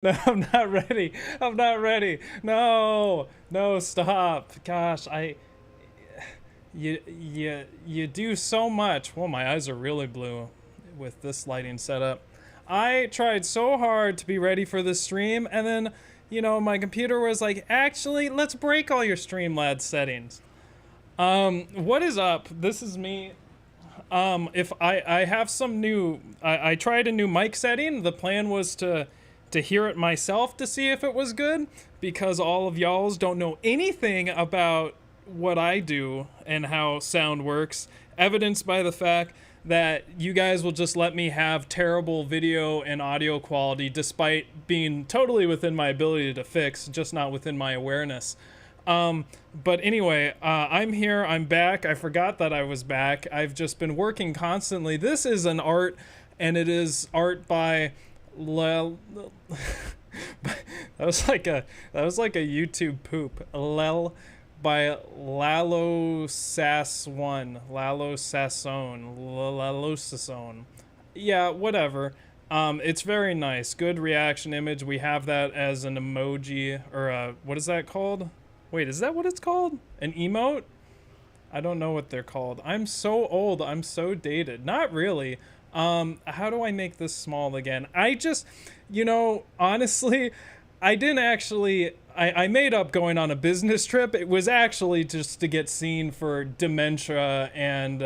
No, I'm not ready. I'm not ready. No, no, stop. Gosh, you do so much. Well, my eyes are really blue with this lighting setup. I tried so hard to be ready for this stream, and then, my computer was like, actually, let's break all your Streamlabs settings. What is up? This is me. If I have some new, I tried a new mic setting. The plan was to hear it myself to see if it was good, because all of y'alls don't know anything about what I do and how sound works, evidenced by the fact that you guys will just let me have terrible video and audio quality despite being totally within my ability to fix, just not within my awareness. But anyway, I'm here, I'm back. I forgot that I was back. I've just been working constantly. This is an art, and it is art by that was like a YouTube poop. By Lalo Sass1. Lalo Sassone. Yeah, whatever. It's very nice. Good reaction image. We have that as an emoji, or what is that called? Wait, is that what it's called? An emote? I don't know what they're called. I'm so old. I'm so dated. Not really. How do I make this small again? I just, honestly, I didn't actually, I made up going on a business trip. It was actually just to get seen for dementia and,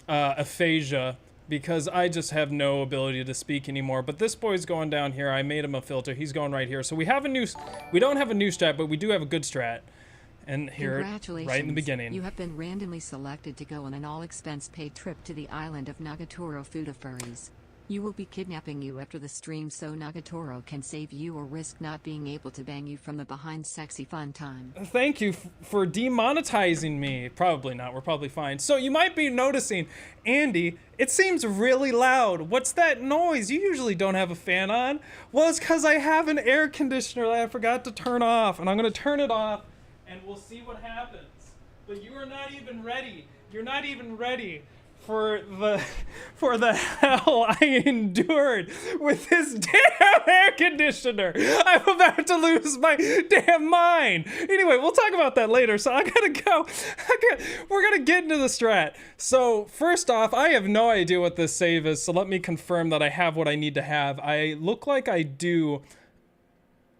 aphasia, because I just have no ability to speak anymore. But this boy's going down here. I made him a filter. He's going right here. So we don't have a new strat, but we do have a good strat. And here, right in the beginning. You have been randomly selected to go on an all-expense-paid trip to the island of Nagatoro Furries. You will be kidnapping you after the stream so Nagatoro can save you or risk not being able to bang you from the behind sexy fun time. Thank you for demonetizing me. Probably not. We're probably fine. So you might be noticing, Andy, it seems really loud. What's that noise? You usually don't have a fan on. Well, it's because I have an air conditioner that I forgot to turn off, and I'm going to turn it off, and we'll see what happens. But you are not even ready. You're not even ready for the hell I endured with this damn air conditioner. I'm about to lose my damn mind. Anyway, we'll talk about that later. So I gotta go. We're gonna get into the strat. So first off, I have no idea what this save is. So let me confirm that I have what I need to have. I look like I do.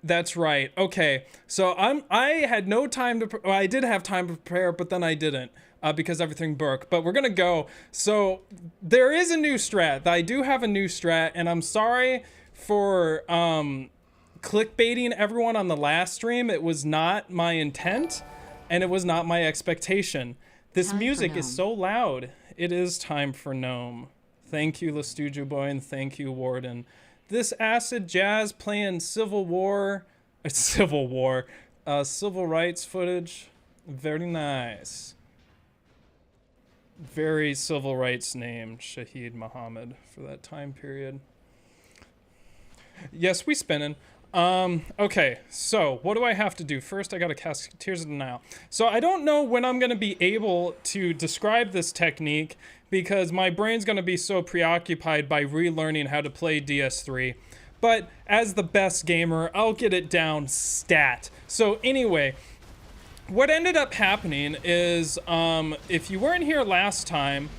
That's right. Okay. So I had no time to, well, I did have time to prepare, but then I didn't. Because everything broke. But we're gonna go. So there is a new strat. I do have a new strat, and I'm sorry for clickbaiting everyone on the last stream. It was not my intent, and it was not my expectation. This music is so loud. It is time for Gnome. Thank you, Lestudio Boy, and thank you, Warden. This acid jazz playing Civil rights footage. Very nice. Very civil rights name, Shahid Muhammad, for that time period. Yes, we spinning. Okay, so what do I have to do? First, I gotta cast Tears of Denial. So I don't know when I'm gonna be able to describe this technique, because my brain's gonna be so preoccupied by relearning how to play DS3. But as the best gamer, I'll get it down stat. So anyway, what ended up happening is, if you weren't here last time,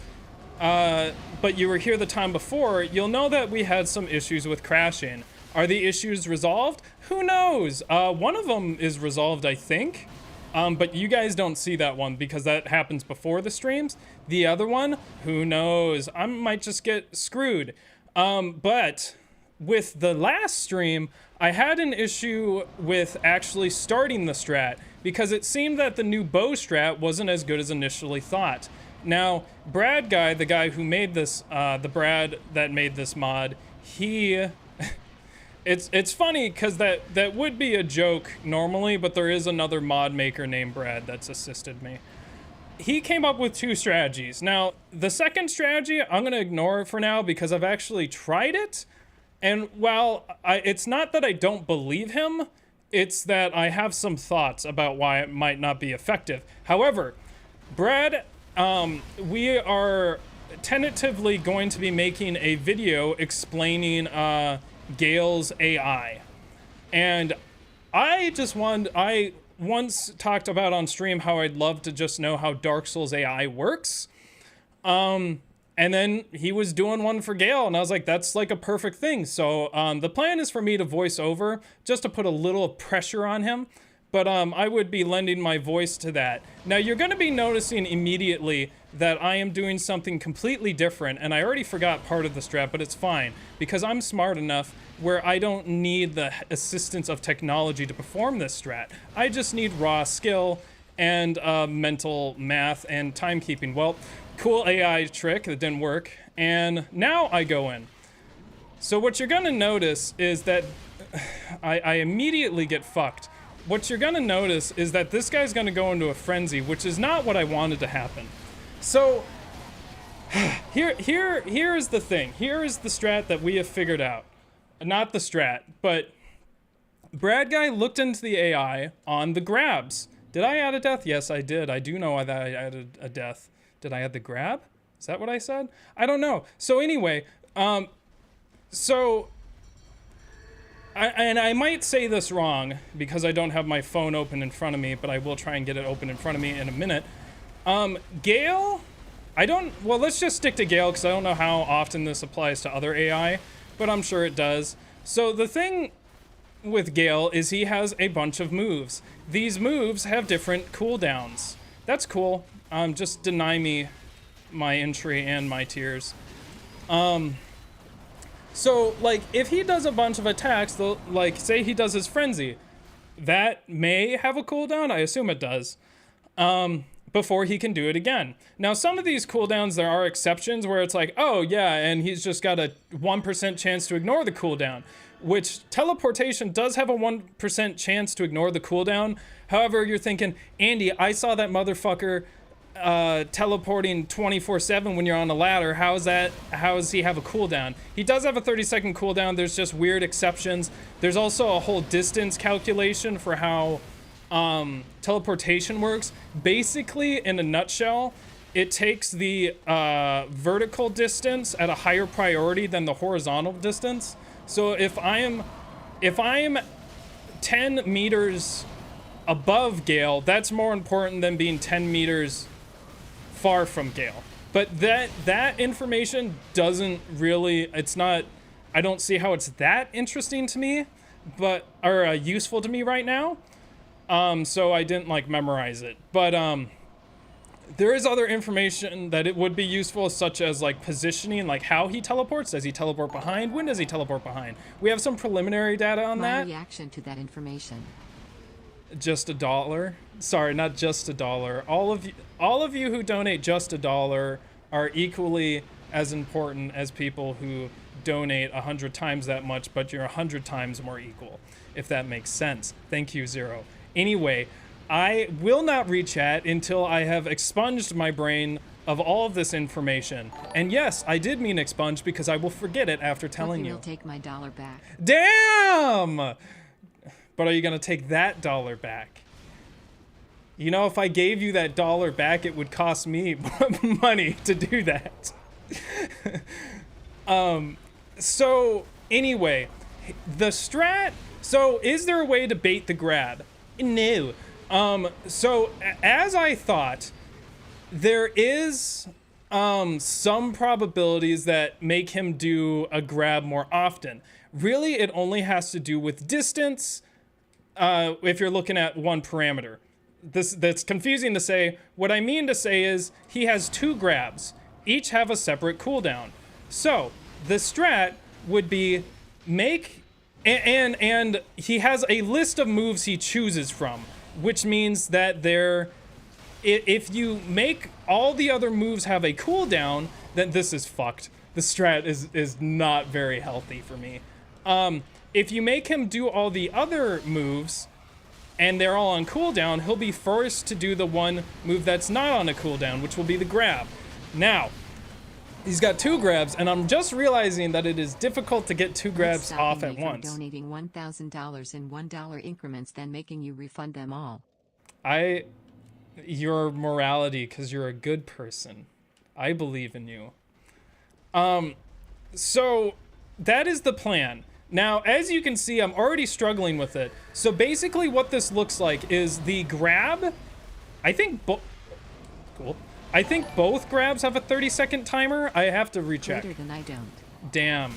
but you were here the time before, you'll know that we had some issues with crashing. Are the issues resolved? Who knows? One of them is resolved, I think. But you guys don't see that one because that happens before the streams. The other one, who knows? I might just get screwed. But with the last stream, I had an issue with actually starting the strat, because it seemed that the new bow strat wasn't as good as initially thought. Now, Brad guy, the guy who made this, the Brad that made this mod, he, it's funny because that would be a joke normally, but there is another mod maker named Brad that's assisted me. He came up with two strategies. Now, the second strategy, I'm gonna ignore it for now because I've actually tried it. And while it's not that I don't believe him, it's that I have some thoughts about why it might not be effective. However, Brad, we are tentatively going to be making a video explaining Gale's AI. And I once talked about on stream how I'd love to just know how Dark Souls AI works. And then he was doing one for Gale, and I was like, that's like a perfect thing. So the plan is for me to voice over, just to put a little pressure on him. But I would be lending my voice to that. Now, you're going to be noticing immediately that I am doing something completely different, and I already forgot part of the strat, but it's fine, because I'm smart enough where I don't need the assistance of technology to perform this strat. I just need raw skill and mental math and timekeeping. Well, cool AI trick that didn't work, and now I go in. So what you're gonna notice is that I immediately get fucked. What you're gonna notice is that this guy's gonna go into a frenzy, which is not what I wanted to happen. So here is the thing. Here is the strat that we have figured out. Not the strat, but Brad Guy looked into the AI on the grabs. Did I add a death? Yes, I did. I do know that I added a death. Did I add the grab? Is that what I said? I don't know. So anyway, I might say this wrong because I don't have my phone open in front of me, but I will try and get it open in front of me in a minute. Gale, well, let's just stick to Gale because I don't know how often this applies to other AI, but I'm sure it does. So the thing with Gale is he has a bunch of moves. These moves have different cooldowns. That's cool. Just deny me my entry and my tiers. So, like, if he does a bunch of attacks, like, say he does his Frenzy, that may have a cooldown, I assume it does, before he can do it again. Now, some of these cooldowns, there are exceptions where it's like, oh, yeah, and he's just got a 1% chance to ignore the cooldown, which teleportation does have a 1% chance to ignore the cooldown. However, you're thinking, Andy, I saw that motherfucker teleporting 24/7 when you're on a ladder. How does he have a cooldown? He does have a 30-second cooldown. There's just weird exceptions. There's also a whole distance calculation for how teleportation works. Basically, in a nutshell, it takes the vertical distance at a higher priority than the horizontal distance. So if I'm 10 meters above Gale, that's more important than being 10 meters far from Gale. But that information doesn't really, I don't see how it's that interesting to me, or useful to me right now. So I didn't like memorize it. But there is other information that it would be useful, such as like positioning, like how he teleports. Does he teleport behind? When does he teleport behind? We have some preliminary data on that. My reaction to that information. Just $1. Sorry, not just $1. All of you who donate just $1 are equally as important as people who donate 100 times that much, but you're 100 times more equal, if that makes sense. Thank you, Zero. Anyway, I will not read chat until I have expunged my brain of all of this information. And yes, I did mean expunge because I will forget it after telling you. You'll take my dollar back. Damn! But are you gonna take that dollar back? You know, if I gave you that dollar back, it would cost me money to do that. So anyway, the strat, so is there a way to bait the grab? No. So as I thought, there is some probabilities that make him do a grab more often. Really, it only has to do with distance, if you're looking at one parameter. That's confusing to say. What I mean to say is he has 2 grabs. Each have a separate cooldown. So the strat would be and he has a list of moves he chooses from, which means that if you make all the other moves have a cooldown, then this is fucked. The strat is not very healthy for me. If you make him do all the other moves and they're all on cooldown, he'll be forced to do the one move that's not on a cooldown, which will be the grab. Now, he's got 2 grabs, and I'm just realizing that it is difficult to get 2 grabs off at once. Donating $1,000 in $1 increments, then making you refund them all. Your morality, because you're a good person. I believe in you. So that is the plan. Now, as you can see, I'm already struggling with it. So basically what this looks like is the grab, I think cool. I think both grabs have a 30-second timer. I have to recheck. Later than I don't. Damn.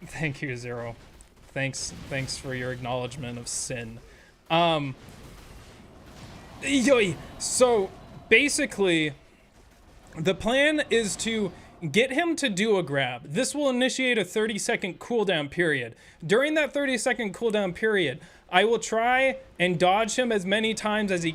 Thank you, Zero. Thanks for your acknowledgement of sin. So basically, the plan is to get him to do a grab. This will initiate a 30-second cooldown period. During that 30-second cooldown period, I will try and dodge him as many times as I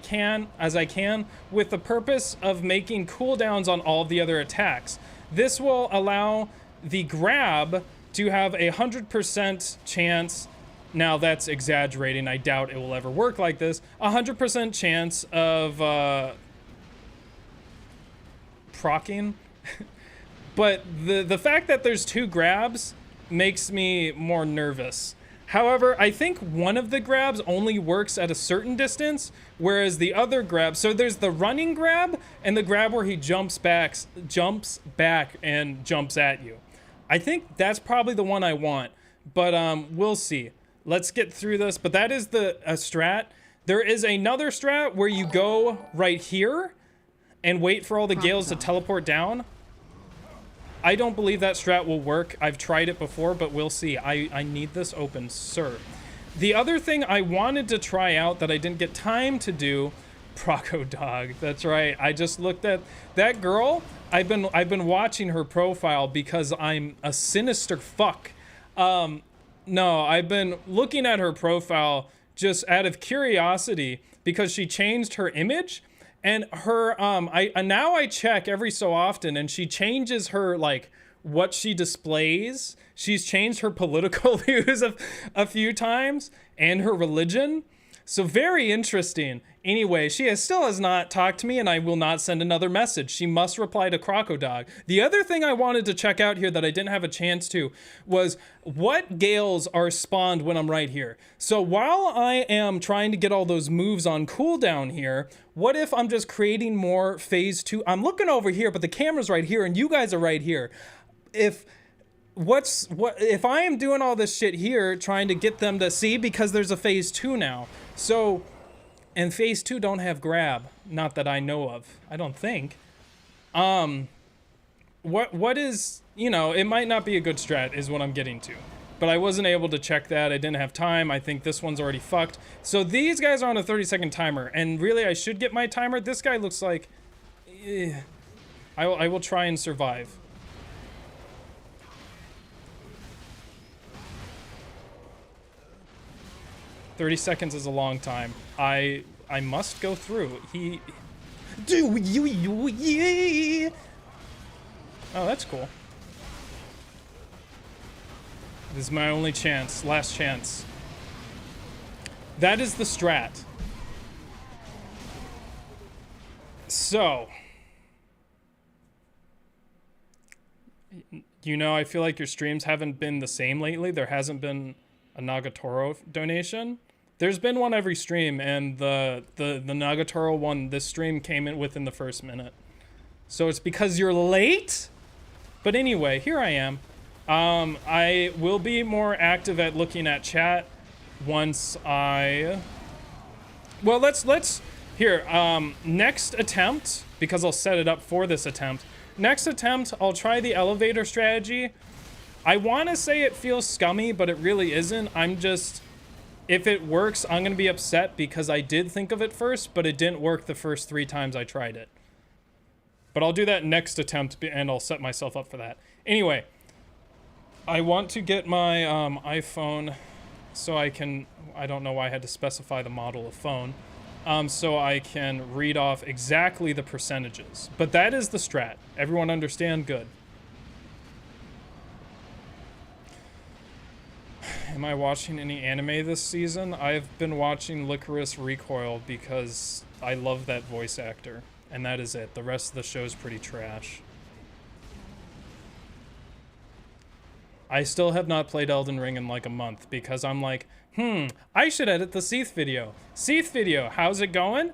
can, with the purpose of making cooldowns on all of the other attacks. This will allow the grab to have a 100% chance. Now that's exaggerating. I doubt it will ever work like this. 100% chance of procking. But the fact that there's 2 grabs makes me more nervous. However, I think one of the grabs only works at a certain distance, whereas the other grab, so there's the running grab and the grab where he jumps back and jumps at you. I think that's probably the one I want, but we'll see. Let's get through this. But that is a strat. There is another strat where you go right here and wait for all the Gales to teleport down. I don't believe that strat will work. I've tried it before, but we'll see. I need this open, sir. The other thing I wanted to try out that I didn't get time to do, Proco Dog. That's right. I just looked at that girl. I've been watching her profile because I'm a sinister fuck. No, I've been looking at her profile just out of curiosity because she changed her image. And her, now I check every so often, and she changes her, like, what she displays. She's changed her political views a few times, and her religion. So very interesting. Anyway, she still has not talked to me, and I will not send another message. She must reply to Crocodog. The other thing I wanted to check out here that I didn't have a chance to was what Gales are spawned when I'm right here. So while I am trying to get all those moves on cooldown here, what if I'm just creating more phase 2? I'm looking over here, but the camera's right here, and you guys are right here. If I am doing all this shit here, trying to get them to see, because there's a phase 2 now. So, and phase 2 don't have grab, not that I know of. I don't think. What is, you know, it might not be a good strat is what I'm getting to. But I wasn't able to check that. I didn't have time. I think this one's already fucked. So these guys are on a 30-second timer, and really I should get my timer. This guy looks like, I will try and survive. "30 seconds is a long time. I must go through. Oh, that's cool. This is my only chance. Last chance. That is the strat. So, you know, I feel like your streams haven't been the same lately. There hasn't been a Nagatoro donation. There's been one every stream, and the Nagatoro one, this stream came in within the first minute. So it's because you're late? But anyway, here I am. I will be more active at looking at chat once I... Well, let's... Here, next attempt, because I'll set it up for this attempt. Next attempt, I'll try the elevator strategy. I want to say it feels scummy, but it really isn't. I'm just... If it works, I'm going to be upset because I did think of it first, but it didn't work the first 3 times I tried it. But I'll do that next attempt, and I'll set myself up for that. Anyway, I want to get my iPhone so I can... I don't know why I had to specify the model of phone. So I can read off exactly the percentages. But that is the strat. Everyone understand? Good. Am I watching any anime this season? I've been watching Licorice Recoil because I love that voice actor. And that is it. The rest of the show's pretty trash. I still have not played Elden Ring in like a month because I'm like, I should edit the Seath video. Seath video, how's it going?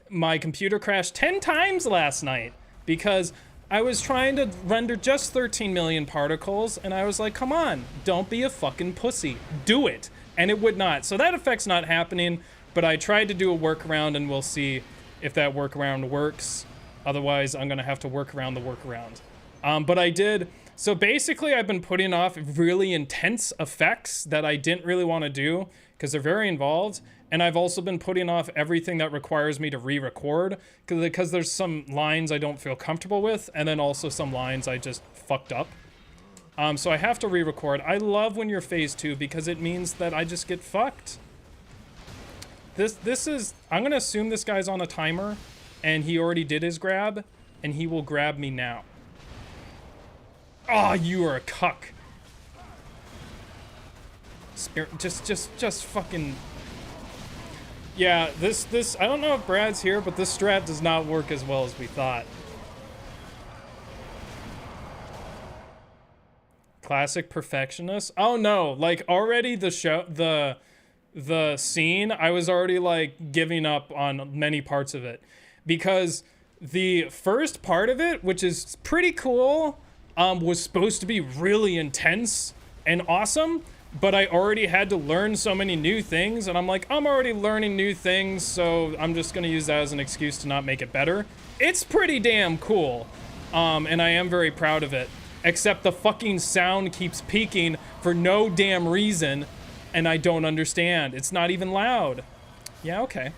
My computer crashed 10 times last night because I was trying to render just 13 million particles, and I was like, come on, don't be a fucking pussy. Do it. And it would not. So that effect's not happening, but I tried to do a workaround, and we'll see if that workaround works. Otherwise, I'm going to have to work around the workaround. But I did. So basically, I've been putting off really intense effects that I didn't really want to do because they're very involved. And I've also been putting off everything that requires me to re-record because there's some lines I don't feel comfortable with, and then also some lines I just fucked up. So I have to re-record. I love when you're phase 2 because it means that I just get fucked. This is, I'm gonna assume this guy's on a timer, and he already did his grab, and he will grab me now. Oh, you are a cuck. Just fucking. Yeah, this, I don't know if Brad's here, but this strat does not work as well as we thought. Classic perfectionist? Oh no, like already the scene, I was already like giving up on many parts of it. Because the first part of it, which is pretty cool, was supposed to be really intense and awesome. But I already had to learn so many new things, and I'm like, I'm already learning new things, so I'm just gonna use that as an excuse to not make it better. It's pretty damn cool, and I am very proud of it. Except the fucking sound keeps peaking for no damn reason, and I don't understand. It's not even loud. Yeah, okay.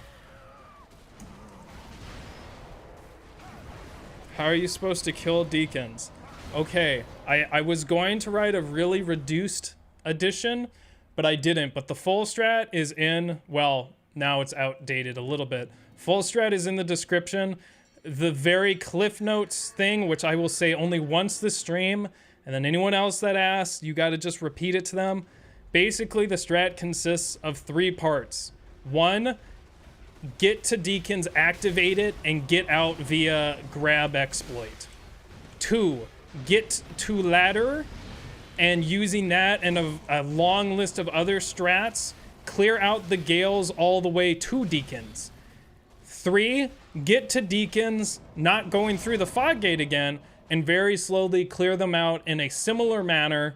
How are you supposed to kill deacons? Okay, I was going to write a really reduced edition, but I didn't. But the full strat is in, well, now it's outdated a little bit. Full strat is in the description. The very Cliff Notes thing, which I will say only once this stream, and then anyone else that asks, you gotta just repeat it to them. Basically, the strat consists of 3 parts. 1, get to deacons, activate it, and get out via grab exploit. 2, get to ladder, and using that and a long list of other strats, clear out the Gales all the way to deacons. 3, get to deacons, not going through the fog gate again, and very slowly clear them out in a similar manner.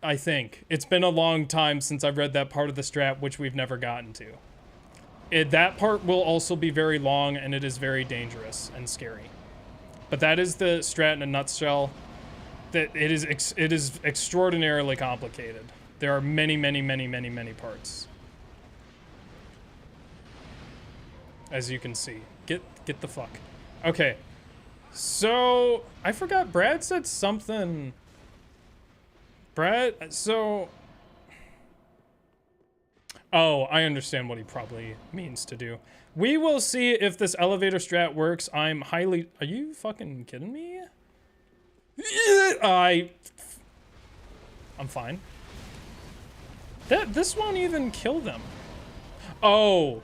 I think. It's been a long time since I've read that part of the strat, which we've never gotten to. That part will also be very long, and it is very dangerous and scary. But that is the strat in a nutshell. That it is extraordinarily complicated. There are many parts. As you can see. Get the fuck. Okay. So, I forgot Brad said something. Brad, so... Oh, I understand what he probably means to do. We will see if this elevator strat works. I'm highly... Are you fucking kidding me? I'm fine. This won't even kill them. Oh,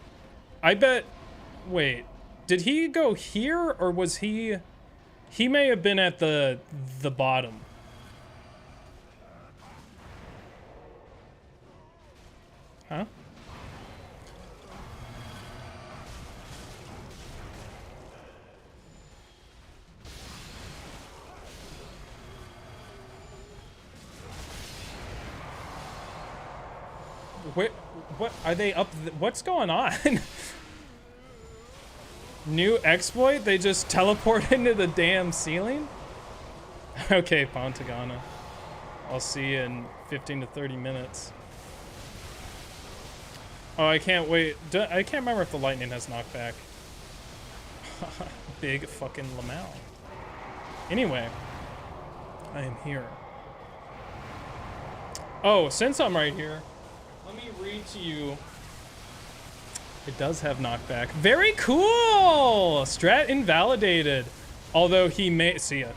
I bet. Wait, did he go here or was he? He may have been at the bottom. Huh? What are they up? What's going on? New exploit? They just teleport into the damn ceiling? Okay, Pontagana. I'll see you in 15 to 30 minutes. Oh, I can't wait. I can't remember if the lightning has knockback. Big fucking Lamau. Anyway, I am here. Oh, since I'm right here, let me read to you. It does have knockback. Very cool! Strat invalidated. Although he may, see ya.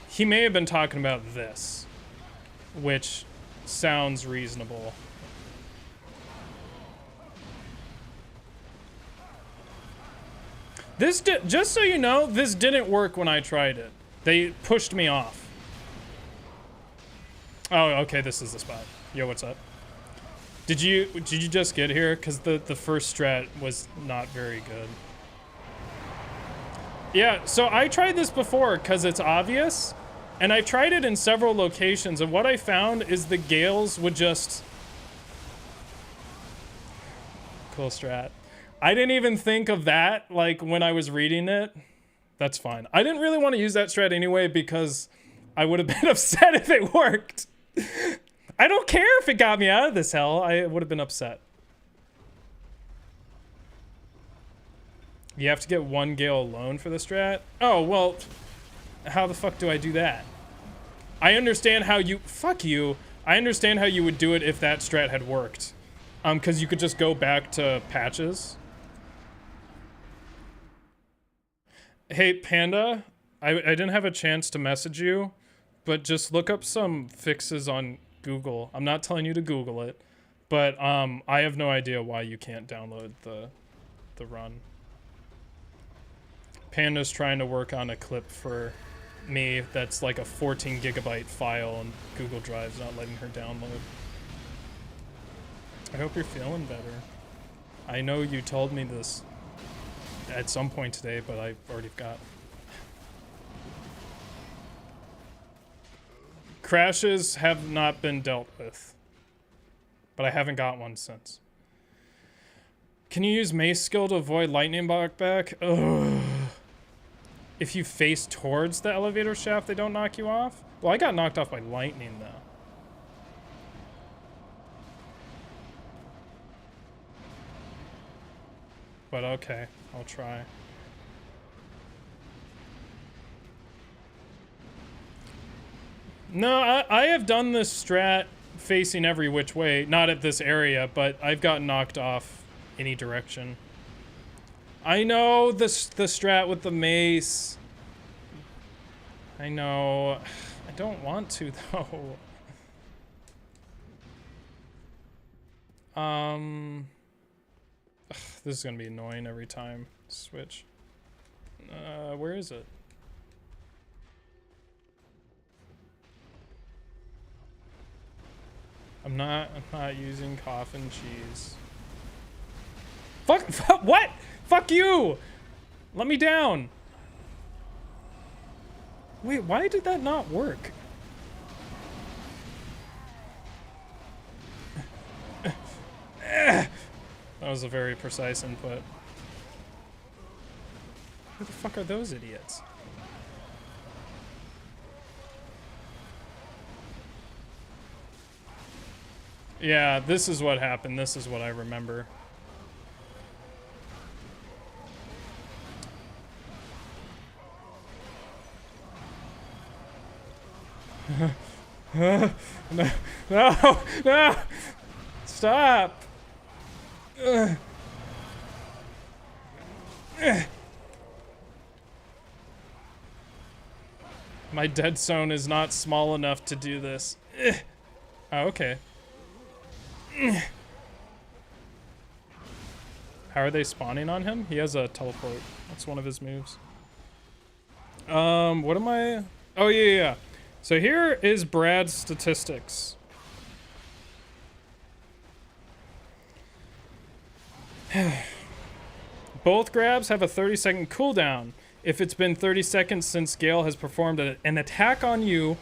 He may have been talking about this, which sounds reasonable. This just so you know, this didn't work when I tried it. They pushed me off. Oh, okay, this is the spot. Yo, what's up? Did you just get here? Because the first strat was not very good. Yeah, so I tried this before because it's obvious, and I tried it in several locations, and what I found is the Gales would just... Cool strat. I didn't even think of that, like, when I was reading it. That's fine. I didn't really want to use that strat anyway because I would have been upset if it worked. I don't care if it got me out of this hell. I would have been upset. You have to get one Gale alone for the strat? Oh, well, how the fuck do I do that? I understand how you... Fuck you. I understand how you would do it if that strat had worked. Because you could just go back to patches. Hey, Panda, I didn't have a chance to message you, but just look up some fixes on Google. I'm not telling you to Google it, but I have no idea why you can't download the run. Panda's trying to work on a clip for me that's like a 14 gigabyte file and Google Drive's not letting her download. I hope you're feeling better. I know you told me this at some point today, but I've already got... Crashes have not been dealt with, but I haven't got one since. Can you use mace skill to avoid lightning knockback? Ugh. If you face towards the elevator shaft, they don't knock you off? Well, I got knocked off by lightning, though. But okay, I'll try. No, I have done this strat facing every which way. Not at this area, but I've gotten knocked off any direction. I know the strat with the mace. I know. I don't want to, though. This is gonna be annoying every time. Switch. Where is it? I'm not using coffin cheese. Fuck, what? Fuck you! Let me down. Wait, why did that not work? That was a very precise input. Who the fuck are those idiots? Yeah, this is what happened. This is what I remember. No, no, no! Stop! My dead zone is not small enough to do this. Oh, okay. How are they spawning on him? He has a teleport. That's one of his moves. What am I? Oh, yeah. So here is Brad's statistics. Both grabs have a 30-second cooldown. If it's been 30 seconds since GAEL has performed an attack on you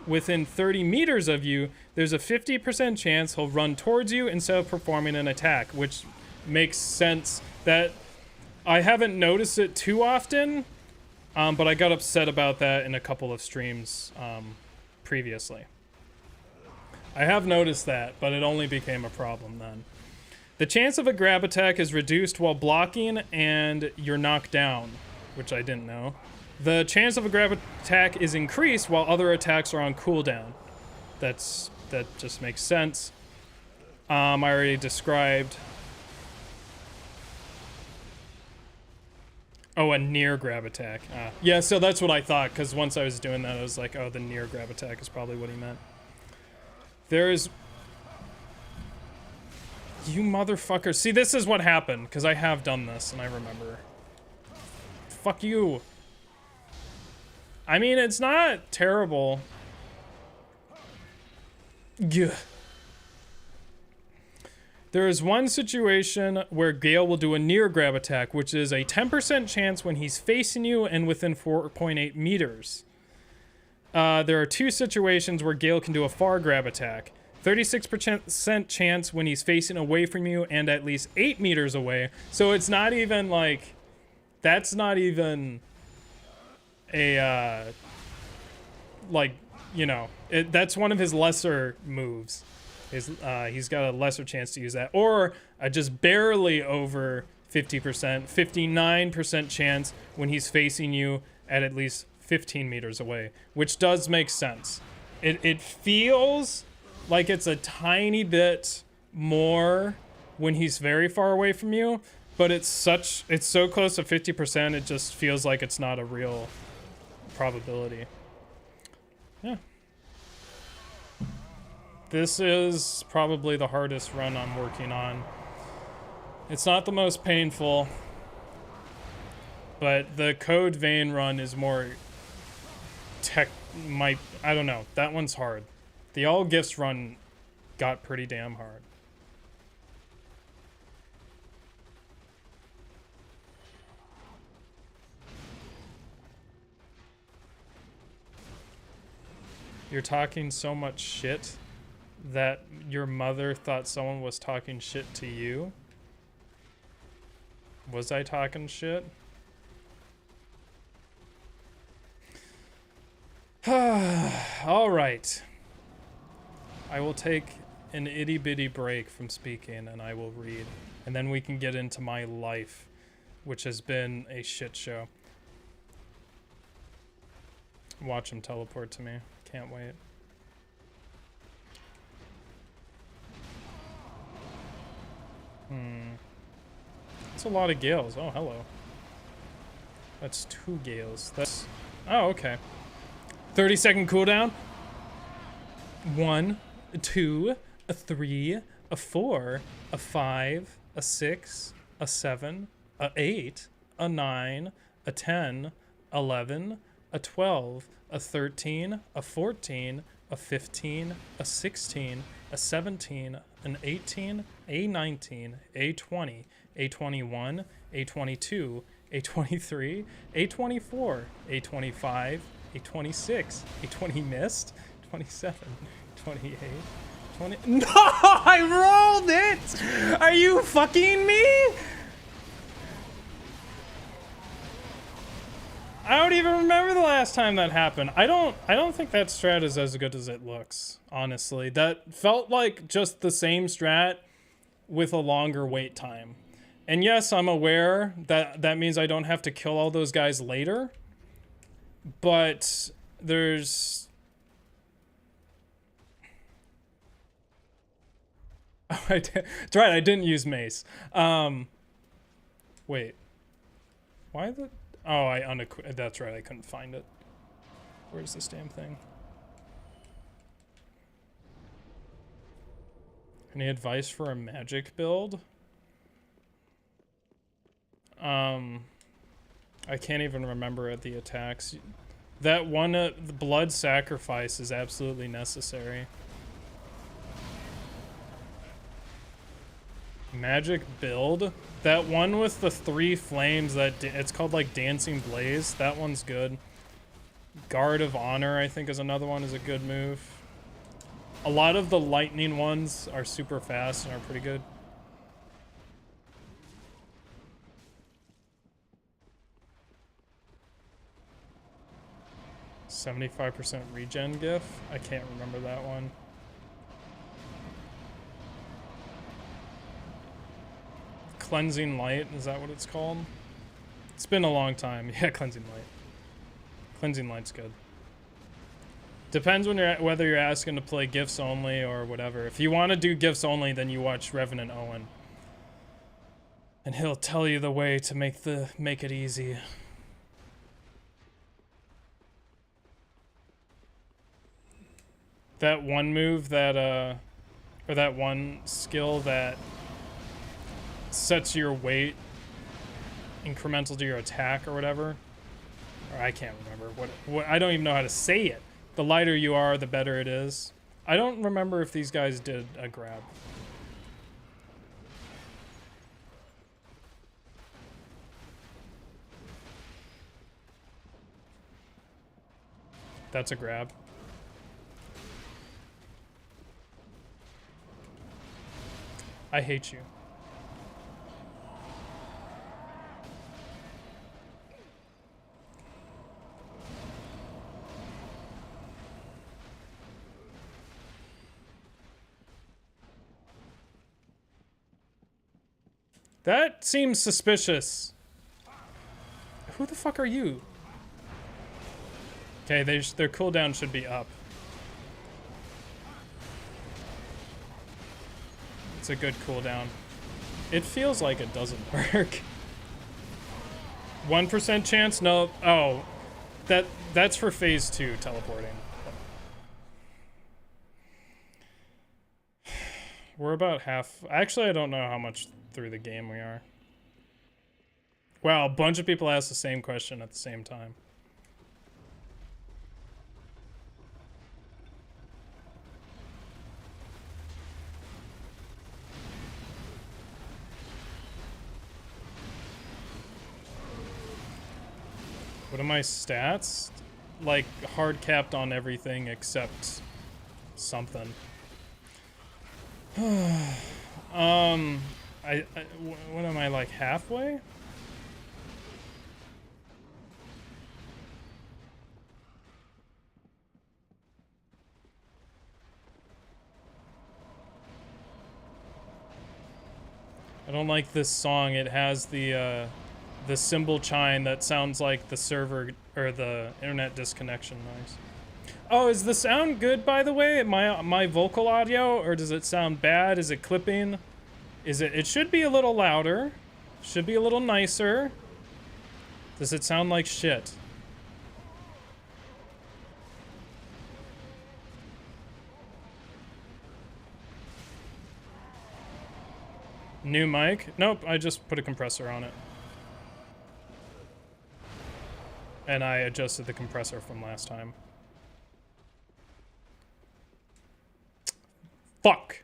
within 30 meters of you, there's a 50% chance he'll run towards you instead of performing an attack, which makes sense. That I haven't noticed it too often, but I got upset about that in a couple of streams previously. I have noticed that, but it only became a problem then. The chance of a grab attack is reduced while blocking and you're knocked down, which I didn't know. The chance of a grab attack is increased while other attacks are on cooldown. That just makes sense. I already described. Oh, a near grab attack. Yeah, so that's what I thought, because once I was doing that, I was like, oh, the near grab attack is probably what he meant. There's... You motherfucker. See, this is what happened, because I have done this, and I remember. Fuck you. I mean, it's not terrible. Gah. There is one situation where Gale will do a near grab attack, which is a 10% chance when he's facing you and within 4.8 meters. There are two situations where Gale can do a far grab attack. 36% chance when he's facing away from you and at least 8 meters away. So it's not even like... That's not even a... like, you know... that's one of his lesser moves. He's got a lesser chance to use that. Or a just barely over 50%, 59% chance when he's facing you at least 15 meters away, which does make sense. It feels like it's a tiny bit more when he's very far away from you, but it's so close to 50%, it just feels like it's not a real probability. Yeah. This is probably the hardest run I'm working on. It's not the most painful, but the Code Vein run is more I don't know. That one's hard. The All Gifts run got pretty damn hard. You're talking so much shit that your mother thought someone was talking shit to you? Was I talking shit? All right. I will take an itty bitty break from speaking and I will read. And then we can get into my life, which has been a shit show. Watch him teleport to me. Can't wait. That's a lot of Gales. Oh, hello. That's 2 Gales. That's... Oh, okay. 30-second cooldown. 1, 2, a 3, a 4, a 5, a 6, a 7, a 8, a 9, a 10, 11, a 12, a 13, a 14, a 15, a 16, a 17, an 18, a 19, a 20, a 21, a 22, a 23, a 24, a 25, a 26, a 20 missed, 27, 28, 20... No! I rolled it! Are you fucking me? I don't even remember the last time that happened. I don't think that strat is as good as it looks, honestly. That felt like just the same strat with a longer wait time. And yes, I'm aware that that means I don't have to kill all those guys later. But there's... Oh, that's right, I didn't use mace. Wait. Why the... Oh, that's right, I couldn't find it. Where's this damn thing? Any advice for a magic build? I can't even remember the attacks. That one, the blood sacrifice is absolutely necessary. Magic build? That one with the 3 flames, it's called like Dancing Blaze. That one's good. Guard of Honor, I think, is another one, is a good move. A lot of the lightning ones are super fast and are pretty good. %75% regen gif? I can't remember that one. Cleansing Light, is that what it's called? It's been a long time. Yeah, Cleansing Light. Cleansing Light's good. Depends whether you're asking to play gifts only or whatever. If you want to do gifts only, then you watch Revenant Owen. And he'll tell you the way to make it easy. That one move that or that one skill that sets your weight incremental to your attack or whatever. Or I can't remember what I don't even know how to say it. The lighter you are, the better it is. I don't remember if these guys did a grab. That's a grab. I hate you. That seems suspicious. Who the fuck are you? Okay, their cooldown should be up. It's a good cooldown. It feels like it doesn't work. 1% chance? No. Oh, that's for phase 2 teleporting. We're about half. Actually, I don't know how much through the game we are. Wow, a bunch of people asked the same question at the same time. What are my stats? Like, hard capped on everything except something. What am I, like, halfway? I don't like this song. It has the cymbal chime that sounds like the server or the internet disconnection noise. Oh, is the sound good, by the way? My vocal audio, or does it sound bad? Is it clipping? It should be a little louder. Should be a little nicer. Does it sound like shit? New mic? Nope, I just put a compressor on it. And I adjusted the compressor from last time. Fuck!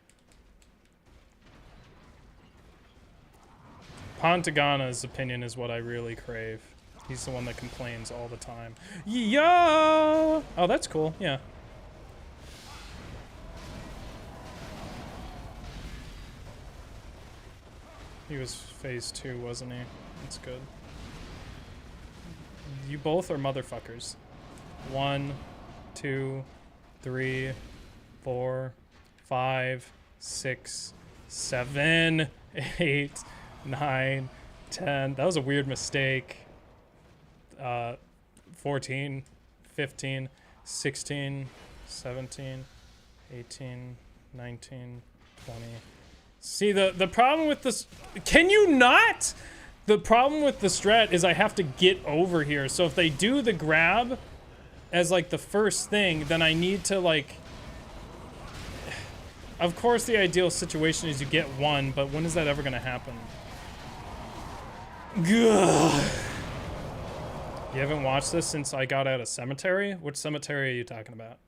Pantagana's opinion is what I really crave. He's the one that complains all the time. Yo! Oh, that's cool, yeah. He was phase 2, wasn't he? That's good. You both are motherfuckers. 1, 2, 3, 4, 5, 6, 7, 8, 9, 10. That was a weird mistake. 14, 15, 16, 17, 18, 19, 20. See, the problem with this... Can you not? The problem with the strat is I have to get over here. So if they do the grab as, like, the first thing, then I need to, like... Of course, the ideal situation is you get one, but when is that ever going to happen? Gah. You haven't watched this since I got out of cemetery? Which cemetery are you talking about?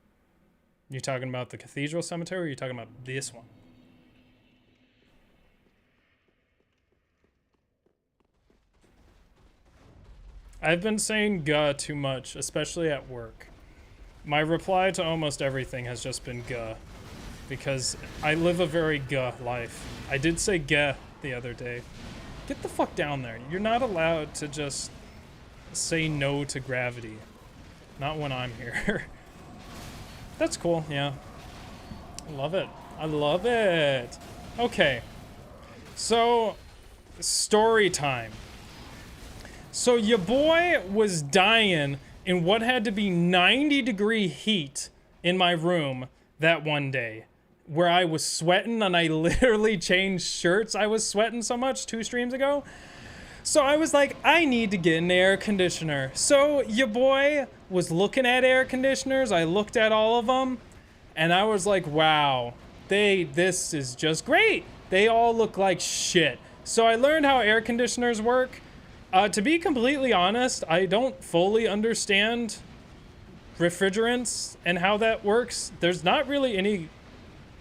You talking about the cathedral cemetery, or are you talking about this one? I've been saying "guh" too much, especially at work. My reply to almost everything has just been "guh," because I live a very "guh" life. I did say "guh" the other day. Get the fuck down there. You're not allowed to just say no to gravity. Not when I'm here. That's cool, yeah. I love it. I love it. Okay. So, story time. So your boy was dying in what had to be 90-degree heat in my room that one day, where I was sweating and I literally changed shirts. I was sweating so much 2 streams ago. So I was like, I need to get an air conditioner. So your boy was looking at air conditioners. I looked at all of them and I was like, wow, this is just great. They all look like shit. So I learned how air conditioners work. To be completely honest, I don't fully understand refrigerants and how that works. There's not really any,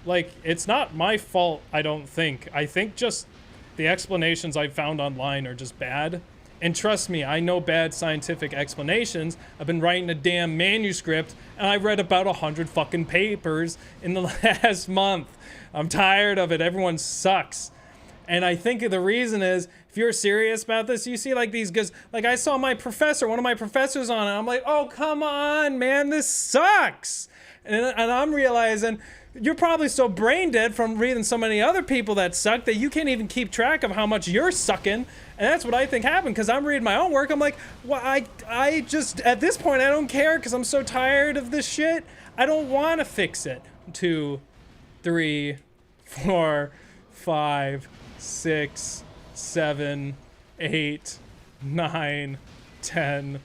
like, it's not my fault, I don't think. I think just the explanations I found online are just bad. And trust me, I know bad scientific explanations. I've been writing a damn manuscript, and I read about 100 fucking papers in the last month. I'm tired of it. Everyone sucks. And I think the reason is, if you're serious about this, you see like these guys, like I saw my professor, one of my professors on it. I'm like, oh, come on, man, this sucks. And I'm realizing you're probably so brain dead from reading so many other people that suck that you can't even keep track of how much you're sucking. And that's what I think happened, because I'm reading my own work. I'm like, well, I just, at this point, I don't care because I'm so tired of this shit. I don't want to fix it. 2, 3, 4, 5, 6, 7, 8, 9, 10,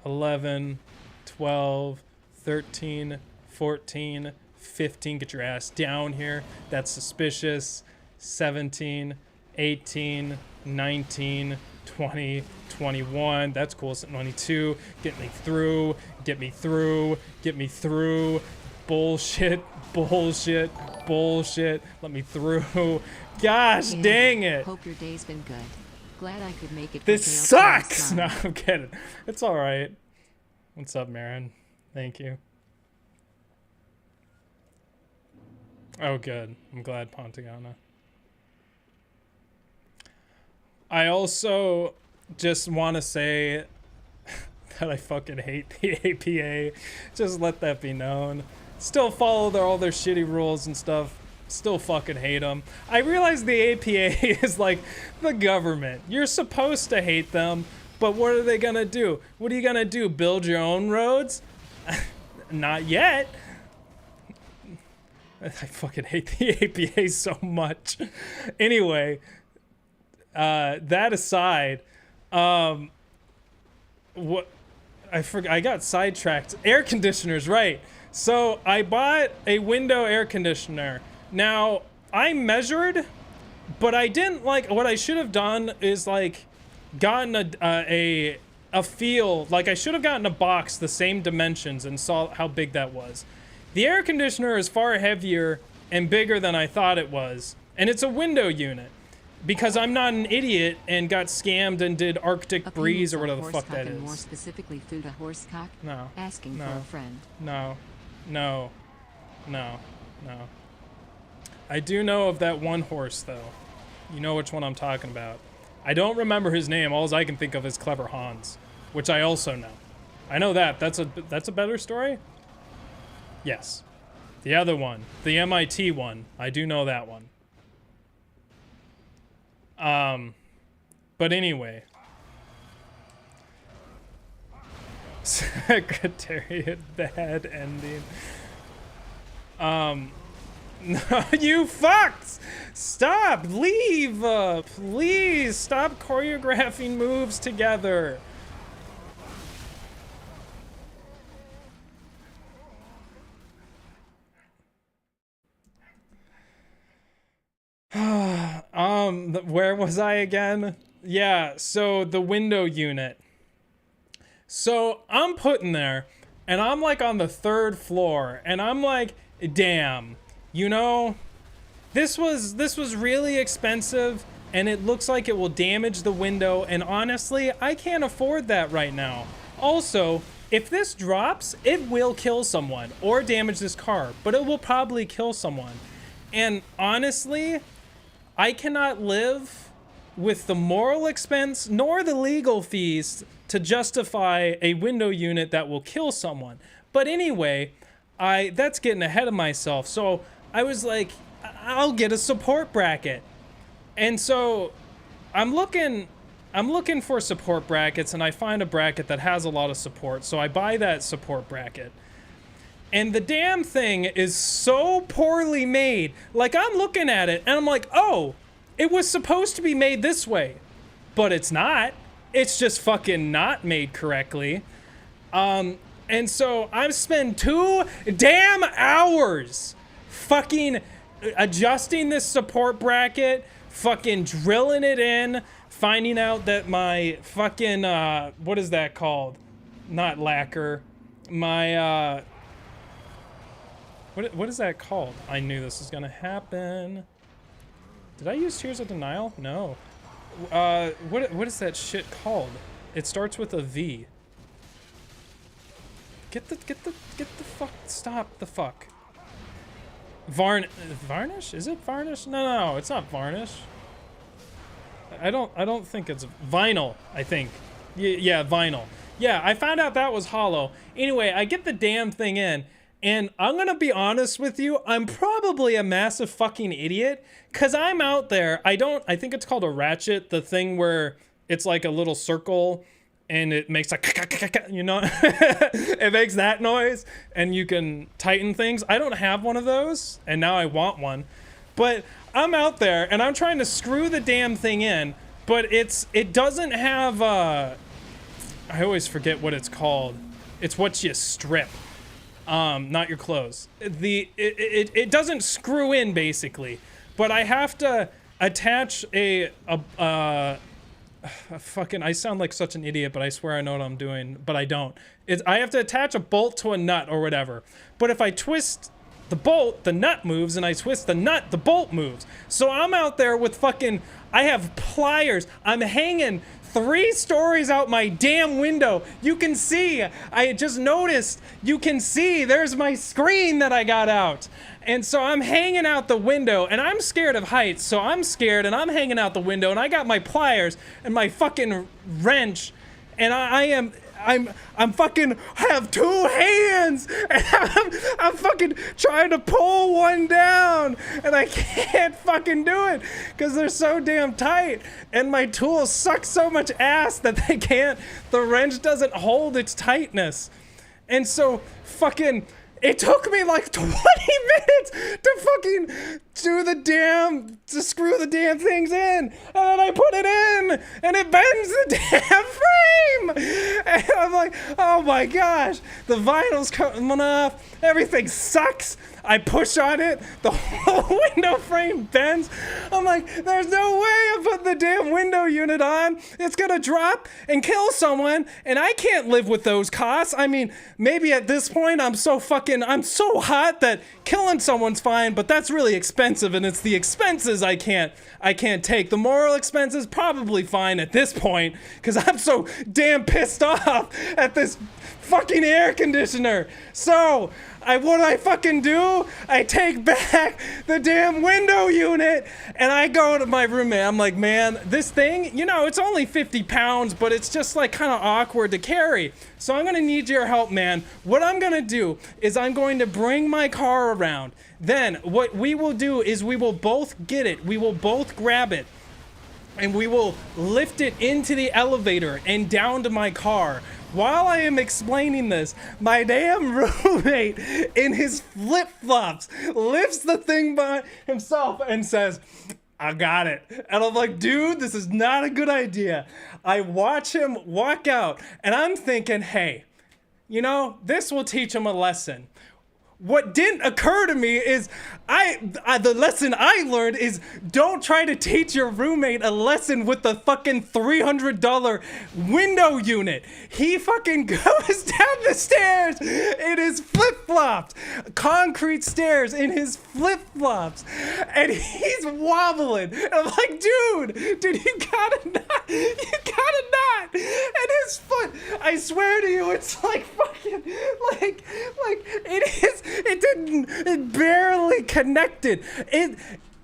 11, 12, 13, 14, 15. Get your ass down here. That's suspicious. 17, 18, 19, 20, 21. That's cool. 22. Get me through. Get me through. Get me through. Bullshit. Bullshit. Bullshit. Let me through. Gosh, Yeah, dang it. Hope your day's been good. Glad I could make it. This for Gale sucks. Spence's No, mom. I'm kidding. It's all right. What's up, Marin? Thank you. Oh, good. I'm glad, Pontagana. I also just want to say that I fucking hate the APA. Just let that be known. Still follow all their shitty rules and stuff. Still fucking hate them. I realize the APA is like the government. You're supposed to hate them, but what are they gonna do? What are you gonna do? Build your own roads? Not yet. I fucking hate the APA so much. Anyway, that aside, what I forgot, I got sidetracked. Air conditioners, right? So I bought a window air conditioner. Now I measured, but I didn't like. What I should have done is like gotten a feel. Like I should have gotten a box the same dimensions and saw how big that was. The air conditioner is far heavier and bigger than I thought it was, and it's a window unit. Because I'm not an idiot and got scammed and did Arctic Breeze or whatever the fuck that And more is. specifically, food a horse cock. No. Asking No. for a friend. No. No. No. No. I do know of that one horse, though. You know which one I'm talking about. I don't remember his name. All I can think of is Clever Hans, which I also know. I know that. That's a better story? Yes. The other one. The MIT one. I do know that one. But anyway. Secretariat bad ending. No, you fucks! Stop! Leave! Please stop choreographing moves together. Where was I again? Yeah, so the window unit. So I'm putting there, and I'm like on the 3rd floor, and I'm like, damn, you know, this was really expensive, and it looks like it will damage the window, and honestly, I can't afford that right now. Also, if this drops, it will kill someone or damage this car, but it will probably kill someone. And honestly, I cannot live with the moral expense nor the legal fees to justify a window unit that will kill someone. But anyway, that's getting ahead of myself. So I was like, I'll get a support bracket. And so I'm looking for support brackets, and I find a bracket that has a lot of support. So I buy that support bracket. And the damn thing is so poorly made. Like, I'm looking at it, and I'm like, oh, it was supposed to be made this way. But it's not. It's just fucking not made correctly. And so I've spent 2 damn hours fucking adjusting this support bracket, fucking drilling it in, finding out that my fucking, what is that called? Not lacquer. My, what is that called? I knew this was gonna happen. Did I use Tears of Denial? No. what is that shit called? It starts with a V. Get the fuck, stop the fuck. Varnish? Is it varnish? No, it's not varnish. I don't think it's vinyl, I think. Yeah, vinyl. Yeah, I found out that was hollow. Anyway, I get the damn thing in, and I'm gonna be honest with you, I'm probably a massive fucking idiot, cause I'm out there, I think it's called a ratchet, the thing where it's like a little circle, and it makes like, you know, it makes that noise, and you can tighten things. I don't have one of those, and now I want one. But I'm out there, and I'm trying to screw the damn thing in, but it doesn't have, I always forget what it's called. It's what you strip, not your clothes. It doesn't screw in, basically, but I have to attach fucking, I sound like such an idiot, but I swear I know what I'm doing, but I don't. I have to attach a bolt to a nut or whatever. But if I twist the bolt, the nut moves, and I twist the nut, the bolt moves. So I'm out there with fucking, I have pliers. I'm hanging 3 stories out my damn window. You can see, I just noticed, you can see, there's my screen that I got out. And so I'm hanging out the window, and I'm scared of heights, so I'm scared, and I'm hanging out the window, and I got my pliers and my fucking wrench, and I'm fucking have 2 hands, and I'm fucking trying to pull one down, and I can't fucking do it because they're so damn tight, and my tools suck so much ass that the wrench doesn't hold its tightness. And so fucking, it took me like 20 minutes to fucking to screw the damn things in. And then I put it in, and it bends the damn frame. And I'm like, oh my gosh, the vinyl's coming off. Everything sucks. I push on it, the whole window frame bends. I'm like, there's no way I'm putting the damn window unit on. It's gonna drop and kill someone, and I can't live with those costs. I mean, maybe at this point I'm so hot that killing someone's fine, but that's really expensive, and it's the expenses I can't take. The moral expenses probably fine at this point, because I'm so damn pissed off at this fucking air conditioner. So what I fucking do, I take back the damn window unit, and I go to my roommate. I'm like, man, this thing, you know, it's only 50 pounds, but it's just like kind of awkward to carry. So I'm gonna need your help, man. What I'm gonna do is I'm going to bring my car around. Then what we will do is we will both get it. We will both grab it, and we will lift it into the elevator and down to my car. While I am explaining this, my damn roommate in his flip-flops lifts the thing by himself and says, I got it. And I'm like, dude, this is not a good idea. I watch him walk out, and I'm thinking, hey, you know, this will teach him a lesson. What didn't occur to me is the lesson I learned is don't try to teach your roommate a lesson with the fucking $300 window unit. He fucking goes down the stairs in his flip-flops, concrete stairs in his flip-flops, and he's wobbling. And I'm like, dude, you gotta not. And his foot, I swear to you, it's like fucking, like it barely connected.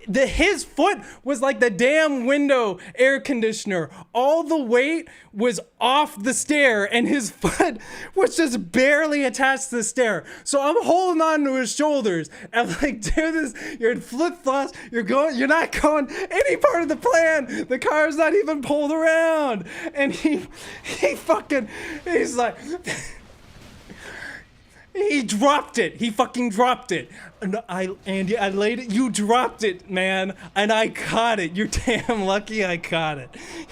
His foot was like the damn window air conditioner. All the weight was off the stair, and his foot was just barely attached to the stair. So I'm holding on to his shoulders. I'm like, dude, you're in flip-flops. You're not going any part of the plan. The car's not even pulled around. And he's like, he dropped it. He fucking dropped it. And Andy, I laid it. You dropped it, man. And I caught it. You're damn lucky I caught it.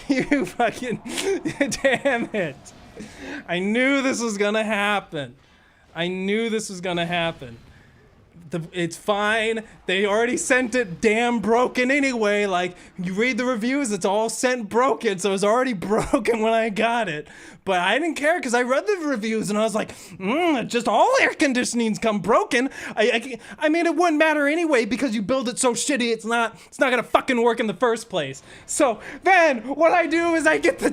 You fucking, damn it. I knew this was gonna happen. It's fine. They already sent it damn broken anyway. Like, you read the reviews, it's all sent broken, so it was already broken when I got it. But I didn't care because I read the reviews and I was like, just all air conditionings come broken. I mean, it wouldn't matter anyway because you build it so shitty, it's not gonna fucking work in the first place. So then what I do is I get the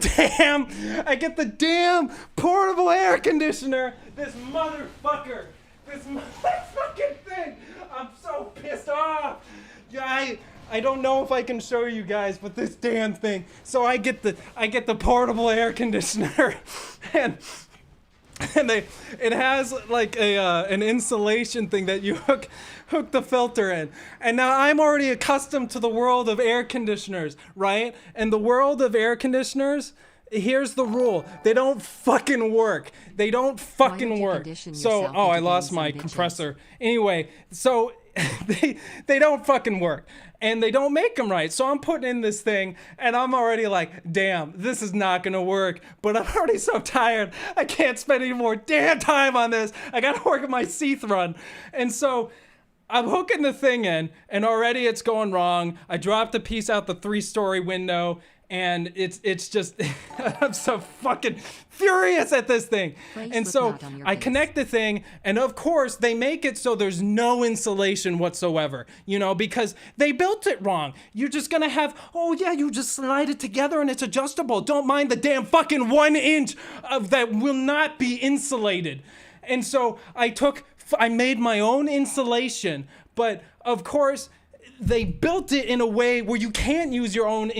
damn portable air conditioner. This motherfucker. This fucking thing. I'm so pissed off. Yeah, I don't know if I can show you guys, but this damn thing. So I get the portable air conditioner, and it has like an insulation thing that you hook the filter in. And now I'm already accustomed to the world of air conditioners, right? And the world of air conditioners, here's the rule. They don't fucking work. They don't fucking work. So, I lost my compressor. Anyway, so they don't fucking work. And they don't make them right. So I'm putting in this thing and I'm already like, damn, this is not gonna work. But I'm already so tired. I can't spend any more damn time on this. I gotta work at my Seath run. And so I'm hooking the thing in and already it's going wrong. I dropped a piece out the 3-story window. And it's just, I'm so fucking furious at this thing. And so I connect the thing, and of course they make it so there's no insulation whatsoever, because they built it wrong. You're just gonna have, you just slide it together and it's adjustable. Don't mind the damn fucking 1 inch of that will not be insulated. And so I made my own insulation, but of course they built it in a way where you can't use your own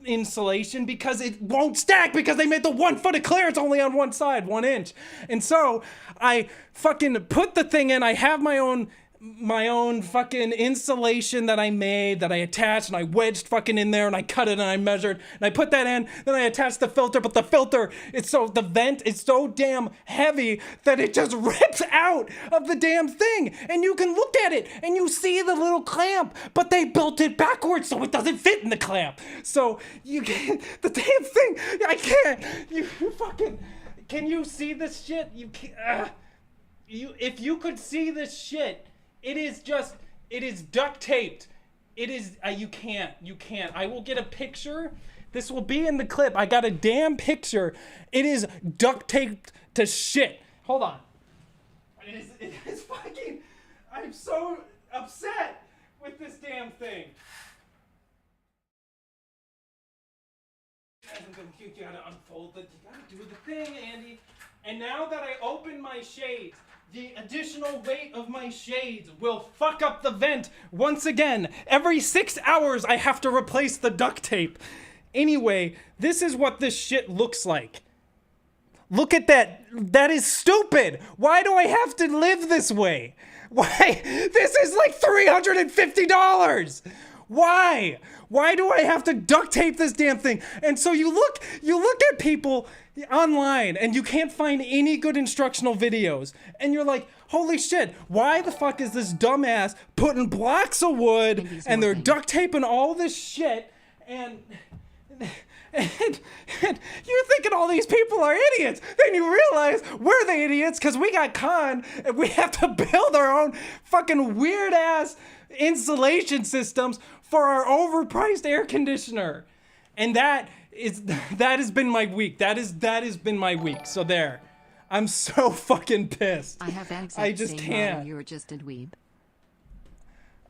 insulation because it won't stack because they made the 1 foot of clearance only on one side, 1 inch. And so I fucking put the thing in. I have my own fucking insulation that I made, that I attached, and I wedged fucking in there, and I cut it and I measured and I put that in. Then I attached the filter, but the filter, the vent is so damn heavy that it just rips out of the damn thing. And you can look at it and you see the little clamp, but they built it backwards so it doesn't fit in the clamp. So you can't, the damn thing, I can't. You fucking, can you see this shit? You can't. If you could see this shit. It is duct taped. It is, you can't. I will get a picture. This will be in the clip. I got a damn picture. It is duct taped to shit. Hold on. It is fucking, I'm so upset with this damn thing. You gotta unfold it. You gotta do the thing, Andy. And now that I open my shades, the additional weight of my shades will fuck up the vent once again. Every 6 hours, I have to replace the duct tape. Anyway, this is what this shit looks like. Look at that. That is stupid. Why do I have to live this way? Why? This is like $350. Why? Why do I have to duct tape this damn thing? And so you look at people online and you can't find any good instructional videos. And you're like, holy shit, why the fuck is this dumbass putting blocks of wood and they're duct taping all this shit and you're thinking all these people are idiots. Then you realize we're the idiots because we got conned and we have to build our own fucking weird ass insulation systems for our overpriced air conditioner. And that has been my week. That has been my week. So there. I'm so fucking pissed. I have exact I just same can't. model. You're just a dweeb.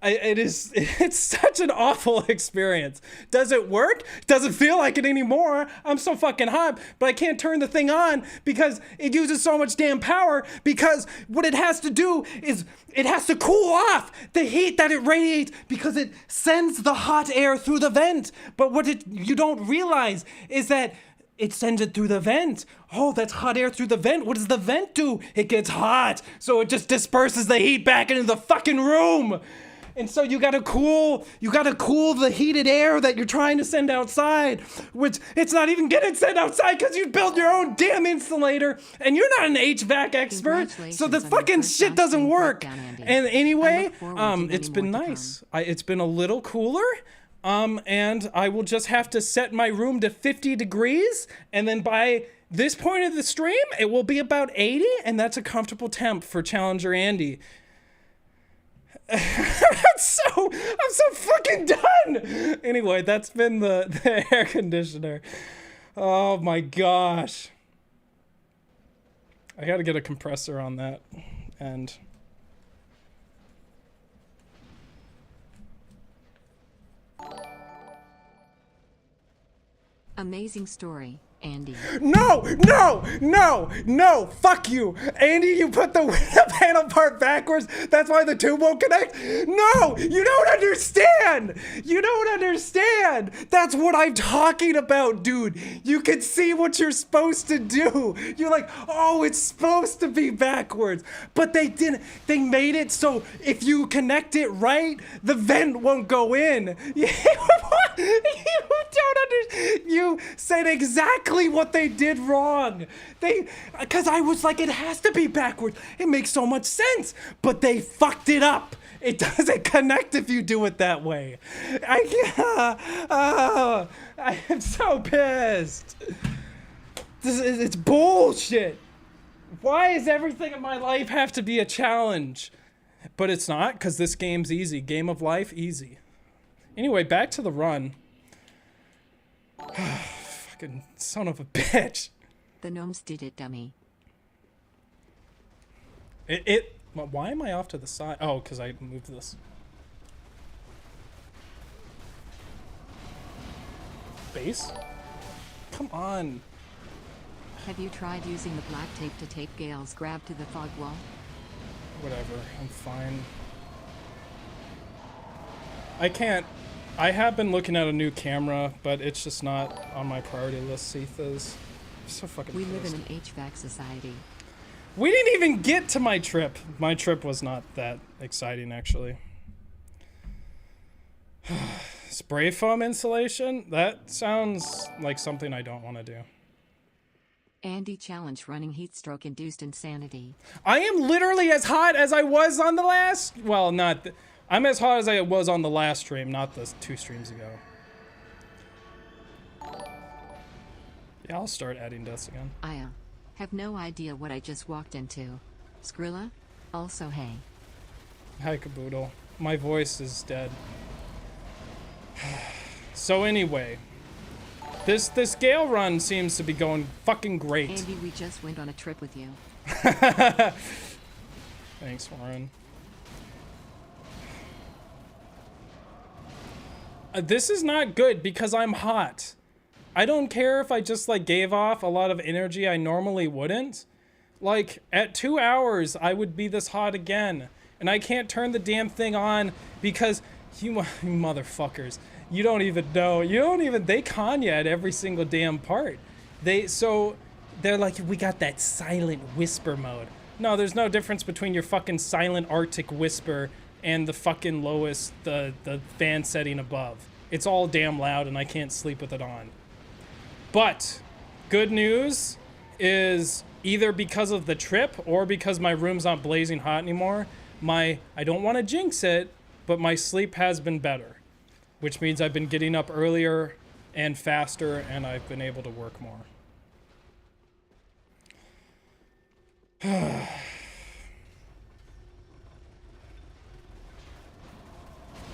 It's such an awful experience. Does it work? Doesn't feel like it anymore. I'm so fucking hot, but I can't turn the thing on because it uses so much damn power, because what it has to do is it has to cool off the heat that it radiates because it sends the hot air through the vent. But what you don't realize is that it sends it through the vent. Oh, that's hot air through the vent. What does the vent do? It gets hot, so it just disperses the heat back into the fucking room. And so you gotta cool the heated air that you're trying to send outside, which it's not even getting sent outside because you built your own damn insulator and you're not an HVAC expert, so the fucking shit doesn't work. And anyway, it's been nice. It's been a little cooler, and I will just have to set my room to 50 degrees, and then by this point of the stream, it will be about 80, and that's a comfortable temp for Challenger Andy. I'm so fucking done. Anyway, that's been the air conditioner. Oh my gosh. I gotta get a compressor on that. And Amazing story, Andy. no, fuck you. Andy, you put the window panel part backwards. That's why the tube won't connect. No, you don't understand. You don't understand. That's what I'm talking about, dude. You can see what you're supposed to do. You're like, oh, it's supposed to be backwards. But they didn't. They made it so if you connect it right, the vent won't go in. You don't understand. You said exactly what they did wrong. Because I was like, it has to be backwards. It makes so much sense. But they fucked it up. It doesn't connect if you do it that way. I am so pissed. It's bullshit. Why does everything in my life have to be a challenge? But it's not, because this game's easy. Game of life, easy. Anyway, back to the run. Fucking son of a bitch. The gnomes did it, dummy. Well, why am I off to the side? Oh, because I moved this. Base? Come on. Have you tried using the black tape to tape Gale's grab to the fog wall? Whatever, I'm fine. I can't. I have been looking at a new camera, but it's just not on my priority list, Seethas. I'm so fucking We live pissed. in an HVAC society. We didn't even get to my trip. My trip was not that exciting, actually. Spray foam insulation? That sounds like something I don't want to do. Andy challenge running heat stroke induced insanity. I am literally as hot as I was on the last... Well, not... I'm as hot as I was on the last stream, not the 2 streams ago. Yeah, I'll start adding deaths again. I have no idea what I just walked into. Skrilla? Also hey. Hi, Caboodle. My voice is dead. So anyway, this Gale run seems to be going fucking great. Andy, we just went on a trip with you. Thanks, Warren. This is not good because I'm hot. I don't care if I just like gave off a lot of energy I normally wouldn't. Like at 2 hours, I would be this hot again. And I can't turn the damn thing on because you motherfuckers, you don't even know. They con you at every single damn part. They're like, we got that silent whisper mode. No, there's no difference between your fucking silent Arctic whisper and the fucking lowest, the fan setting above. It's all damn loud and I can't sleep with it on. But good news is either because of the trip or because my room's not blazing hot anymore, I don't want to jinx it, but my sleep has been better, which means I've been getting up earlier and faster and I've been able to work more.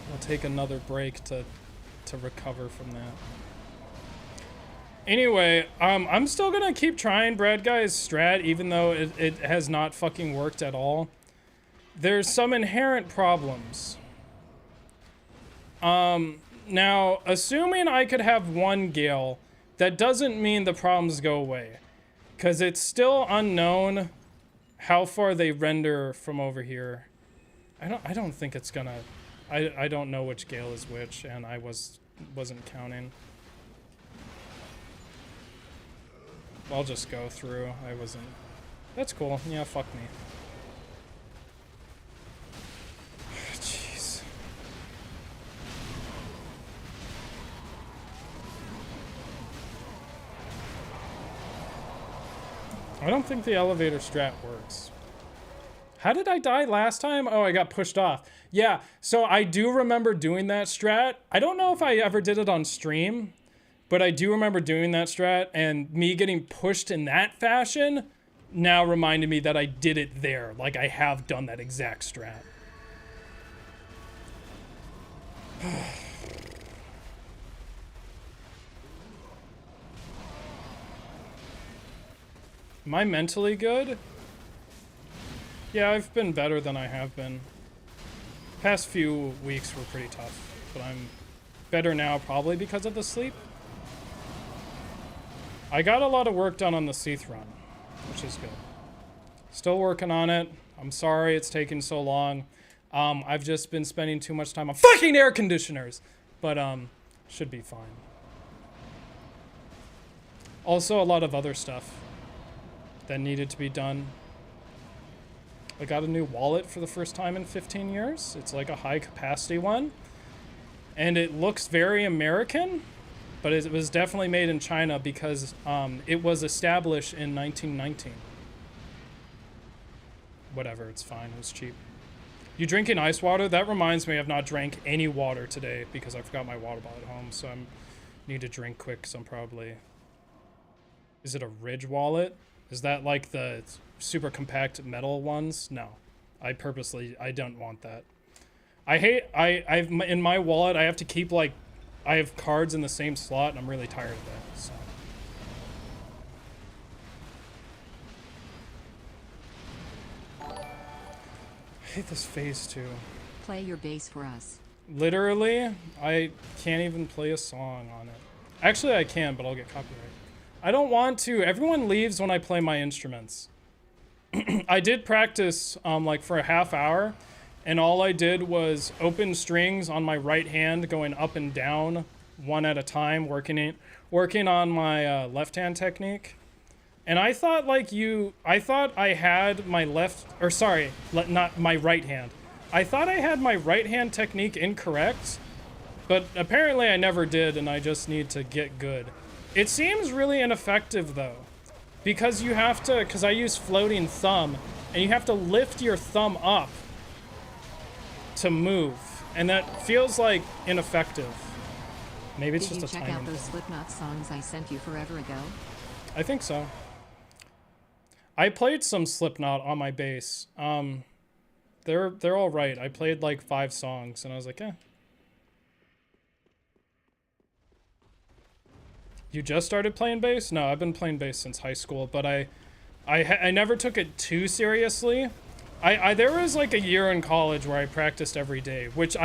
I'll take another break to recover from that. Anyway, I'm still gonna keep trying Brad Guy's strat, even though it has not fucking worked at all. There's some inherent problems. Now, assuming I could have one Gale, that doesn't mean the problems go away. Because it's still unknown how far they render from over here. I don't think it's gonna... I don't know which Gale is which, and I wasn't counting. I'll just go through. I wasn't... That's cool. Yeah, fuck me. Jeez. I don't think the elevator strat works. How did I die last time? Oh, I got pushed off. Yeah, so I do remember doing that strat. I don't know if I ever did it on stream, but I do remember doing that strat, and me getting pushed in that fashion now reminded me that I did it there. Like, I have done that exact strat. Am I mentally good? Yeah, I've been better than I have been. Past few weeks were pretty tough, but I'm better now probably because of the sleep. I got a lot of work done on the Seath run, which is good. Still working on it. I'm sorry it's taking so long. I've just been spending too much time on fucking air conditioners, but should be fine. Also, a lot of other stuff that needed to be done. I got a new wallet for the first time in 15 years. It's like a high capacity one. And it looks very American, but it was definitely made in China because it was established in 1919. Whatever, it's fine, it was cheap. You drinking ice water? That reminds me I've not drank any water today because I forgot my water bottle at home, so I need to drink quick because I'm probably... Is it a Ridge wallet? Is that like the super compact metal ones? No. I don't want that. I've in my wallet, I have to keep like, I have cards in the same slot and I'm really tired of that, so. I hate this phase too. Play your bass for us. Literally, I can't even play a song on it. Actually, I can, but I'll get copyright. I don't want to. Everyone leaves when I play my instruments. I did practice like for a half hour, and all I did was open strings on my right hand, going up and down one at a time, working on my left hand technique. And I thought I had my not my right hand. I thought I had my right hand technique incorrect, but apparently I never did, and I just need to get good. It seems really ineffective though, because you have to, because I use floating thumb, and you have to lift your thumb up to move, and that feels like ineffective. Maybe it's just a timing thing. Did you check out those Slipknot songs I sent you forever ago? I think so. I played some Slipknot on my bass. They're all right. I played like 5 songs, and I was like, eh. You just started playing bass? No, I've been playing bass since high school, but I never took it too seriously. There was like a year in college where I practiced every day, which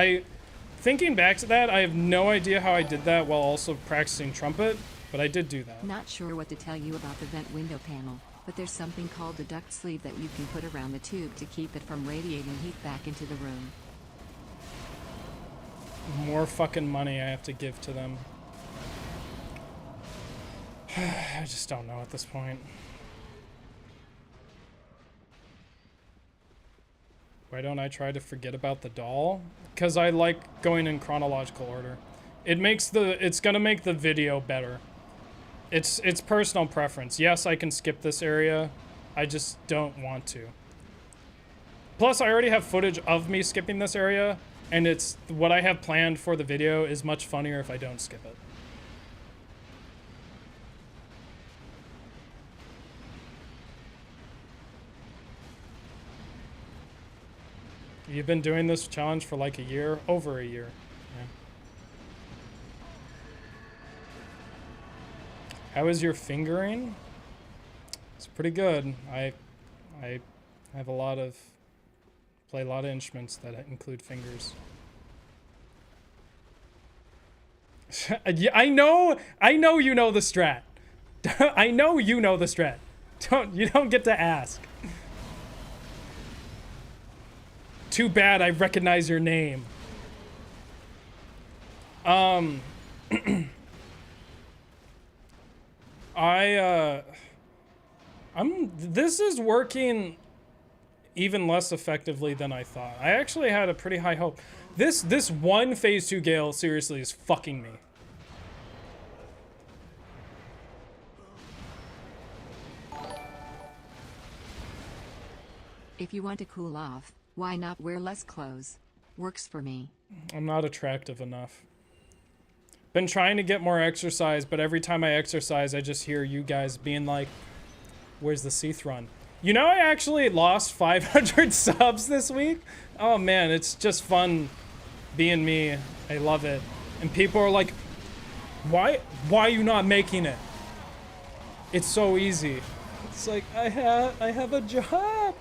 thinking back to that, I have no idea how I did that while also practicing trumpet, but I did do that. Not sure what to tell you about the vent window panel, but there's something called a duct sleeve that you can put around the tube to keep it from radiating heat back into the room. More fucking money I have to give to them. I just don't know at this point. Why don't I try to forget about the doll? Because I like going in chronological order. It's gonna make the video better. It's personal preference. Yes, I can skip this area. I just don't want to. Plus, I already have footage of me skipping this area, and it's what I have planned for the video is much funnier if I don't skip it. You've been doing this challenge for like a year? Over a year. Yeah. How is your fingering? It's pretty good. I have play a lot of instruments that include fingers. Yeah, I know you know the strat. I know you know the strat. You don't get to ask. Too bad I recognize your name. This is working even less effectively than I thought. I actually had a pretty high hope. This one phase 2 Gale seriously is fucking me. If you want to cool off, why not wear less clothes? Works for me. I'm not attractive enough. Been trying to get more exercise, but every time I exercise, I just hear you guys being like, where's the Seath run? You know, I actually lost 500 subs this week. Oh man, it's just fun being me I love it. And people are like, why are you not making it? It's so easy. It's like, I have a job.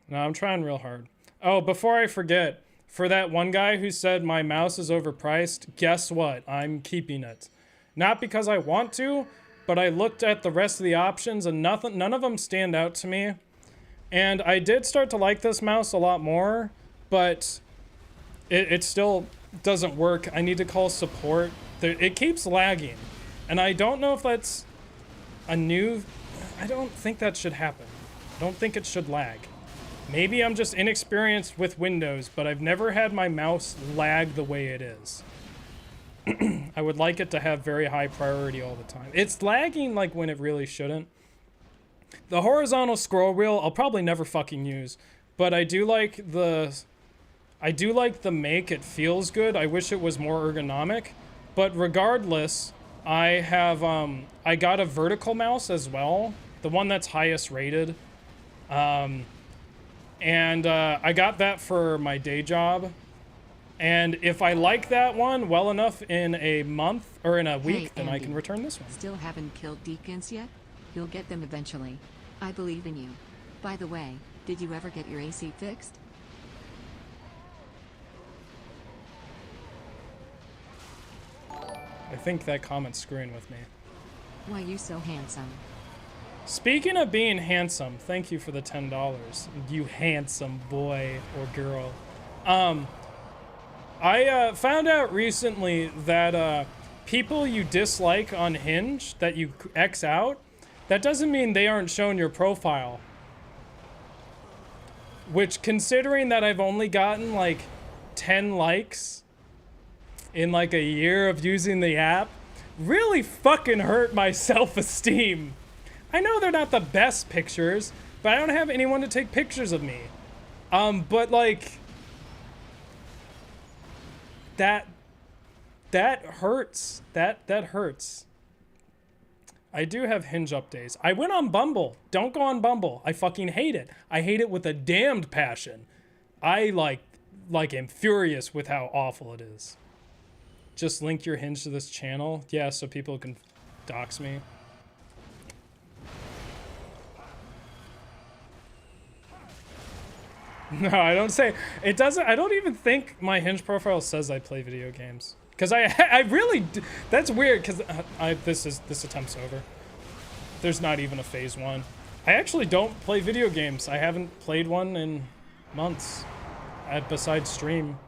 No, I'm trying real hard. Oh, before I forget, for that one guy who said my mouse is overpriced, guess what? I'm keeping it. Not because I want to, but I looked at the rest of the options and none of them stand out to me. And I did start to like this mouse a lot more, but it still doesn't work. I need to call support. It keeps lagging. And I don't know if that's a new... I don't think that should happen. I don't think it should lag. Maybe I'm just inexperienced with Windows, but I've never had my mouse lag the way it is. I would like it to have very high priority all the time. It's lagging like when it really shouldn't. The horizontal scroll wheel I'll probably never fucking use, but I do like the make. It feels good. I wish it was more ergonomic, but regardless, I got a vertical mouse as well, the one that's highest rated. And I got that for my day job. And if I like that one well enough in a month or in a week, then I can return this one. Still haven't killed deacons yet? You'll get them eventually. I believe in you. By the way, did you ever get your AC fixed? I think that comment's screwing with me. Why you so handsome? Speaking of being handsome, thank you for the $10. You handsome boy or girl. I found out recently that people you dislike on Hinge that you X out, that doesn't mean they aren't shown your profile. Which, considering that I've only gotten like 10 likes in like a year of using the app, really fucking hurt my self-esteem. I know they're not the best pictures, but I don't have anyone to take pictures of me. But like, that hurts. That hurts. I do have Hinge updates. I went on Bumble. Don't go on Bumble. I fucking hate it. I hate it with a damned passion. I am furious with how awful it is. Just link your Hinge to this channel. Yeah, so people can dox me. No, I don't say it doesn't. I don't even think my Hinge profile says I play video games, because I really that's weird, because this attempt's over. There's not even a phase 1. I actually don't play video games. I haven't played one in months, besides stream.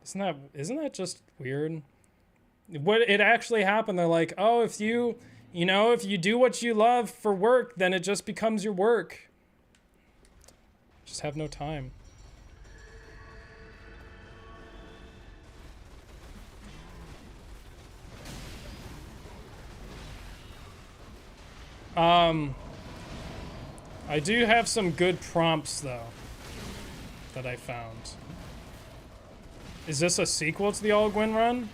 Isn't that just weird? What it actually happened? They're like, oh, if you do what you love for work, then it just becomes your work. Just have no time. I do have some good prompts though that I found. Is this a sequel to the All Gwyn run?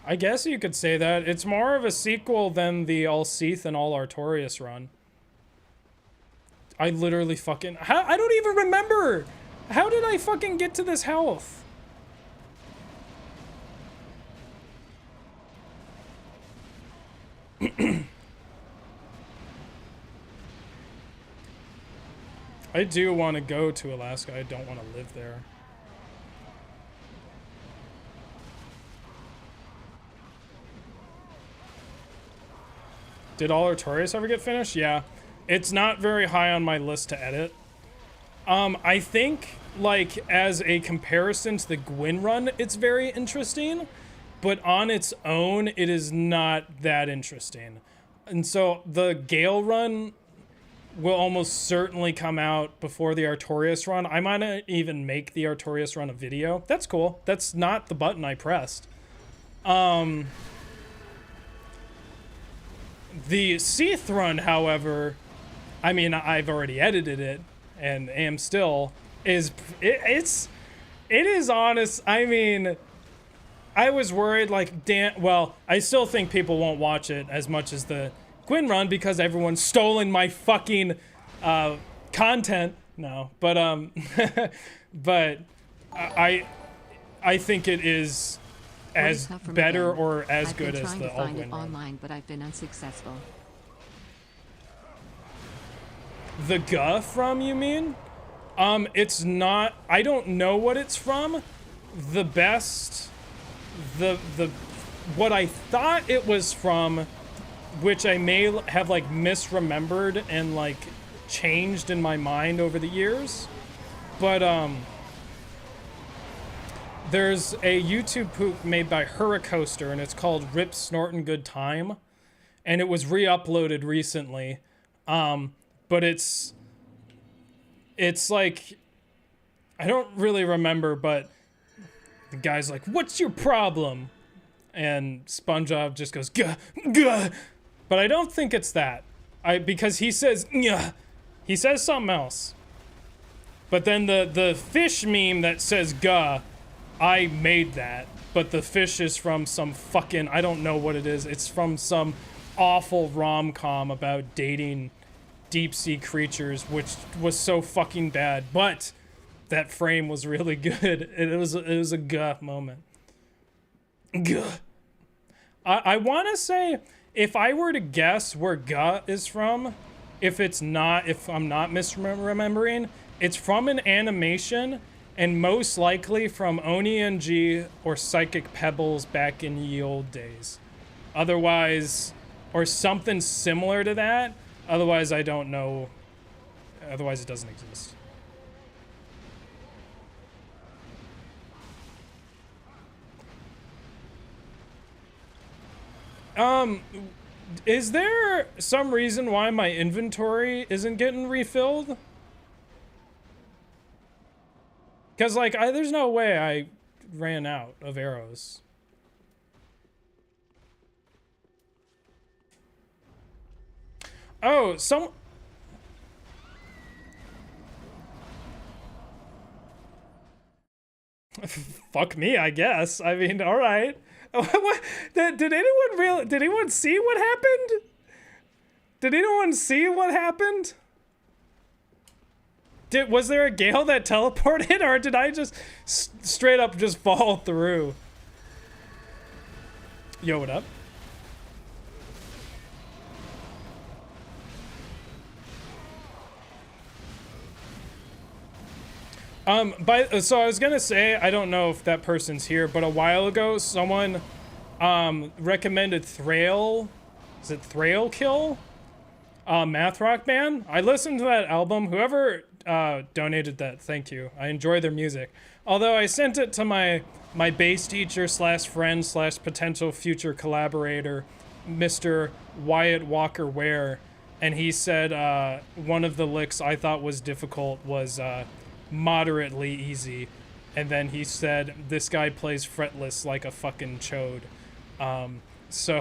I guess you could say that. It's more of a sequel than the All Seath and All Artorias run. I literally fucking... I don't even remember! How did I fucking get to this health? I do want to go to Alaska. I don't want to live there. Did All Artorias ever get finished? Yeah. It's not very high on my list to edit. I think, like, as a comparison to the Gwyn run, it's very interesting, but on its own, it is not that interesting. And so the GAEL run will almost certainly come out before the Artorias run. I might not even make the Artorias run a video. That's cool. That's not the button I pressed. The Seath run, however, I mean, I've already edited it and am still, it is honest. I mean, I was worried, like, well, I still think people won't watch it as much as the Gwyn run because everyone's stolen my fucking content. No, but but I think it is as better or as good as the I've been trying to find Algwyn it run. online, but I've been unsuccessful. The Guh from, you mean? It's not, I don't know what it's from. The best, what I thought it was from, which I may have like misremembered and like changed in my mind over the years, but there's a YouTube poop made by Hurricoaster and it's called Rip Snortin' Good Time, and it was re-uploaded recently, but it's like, I don't really remember, but the guy's like, "What's your problem?" And SpongeBob just goes, "Guh, guh." But I don't think it's that. Because he says, "Nyah." He says something else. But then the fish meme that says "guh," I made that. But the fish is from some fucking, I don't know what it is. It's from some awful rom-com about dating deep sea creatures, which was so fucking bad. But that frame was really good. It was a guh moment. Guh. I want to say, if I were to guess where guh is from, if I'm not misremembering, it's from an animation, and most likely from Oni and G or Psychic Pebbles back in ye old days. Otherwise, or something similar to that. Otherwise, I don't know. Otherwise, it doesn't exist. Is there some reason why my inventory isn't getting refilled? Because, like, there's no way I ran out of arrows. Oh, fuck me, I guess. I mean, all right. What? Did anyone see what happened? Did anyone see what happened? Was there a gale that teleported, or did I just straight up just fall through? Yo, what up? So I was gonna say, I don't know if that person's here, but a while ago, someone, recommended Thrail, is it Thrail Kill? Math Rock Band. I listened to that album. Whoever, donated that, thank you. I enjoy their music. Although I sent it to my bass teacher / friend / potential future collaborator, Mr. Wyatt Walker Ware, and he said, one of the licks I thought was difficult was, moderately easy, and then he said this guy plays fretless like a fucking chode, so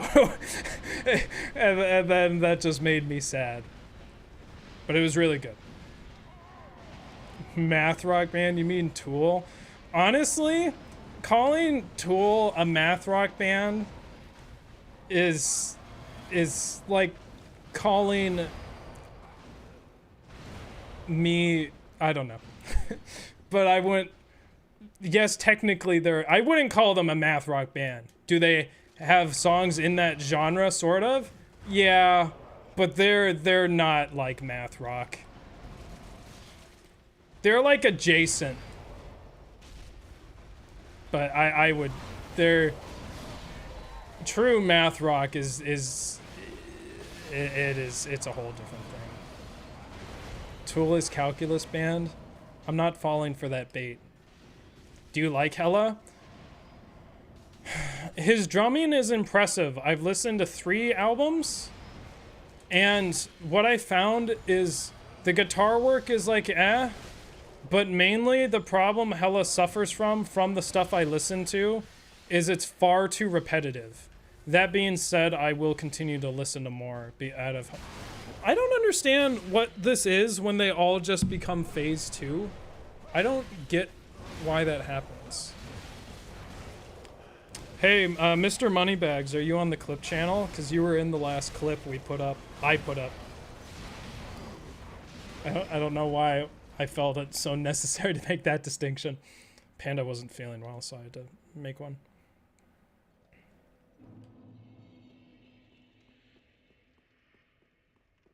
and then that just made me sad, but it was really good. Math rock band, you mean Tool? Honestly, calling Tool a math rock band is like calling me, I don't know. But I wouldn't, yes, technically I wouldn't call them a math rock band. Do they have songs in that genre, sort of? Yeah, but they're not like math rock. They're like adjacent. But I would, true math rock it's a whole different thing. Tool is calculus band? I'm not falling for that bait. Do you like Hella? His drumming is impressive. I've listened to 3 albums, and what I found is the guitar work is like but mainly the problem Hella suffers from the stuff I listen to is it's far too repetitive. That being said, I will continue to listen to more. I don't understand what this is when they all just become phase 2. I don't get why that happens. Hey, Mr. Moneybags, are you on the clip channel? Because you were in the last clip I put up. I don't know why I felt it so necessary to make that distinction. Panda wasn't feeling well, so I had to make one.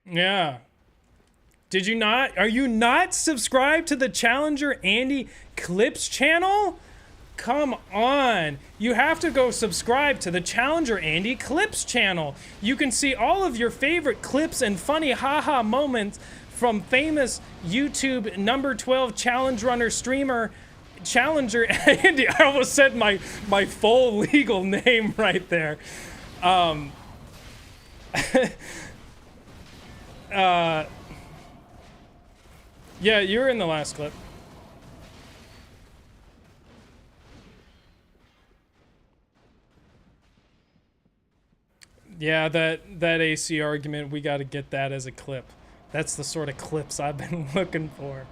Yeah. Did you not? Are you not subscribed to the Challenger Andy Clips channel? Come on. You have to go subscribe to the Challenger Andy Clips channel. You can see all of your favorite clips and funny haha moments from famous YouTube number 12 challenge runner streamer Challenger Andy. I almost said my full legal name right there. Yeah, you were in the last clip. Yeah, that AC argument, we got to get that as a clip. That's the sort of clips I've been looking for.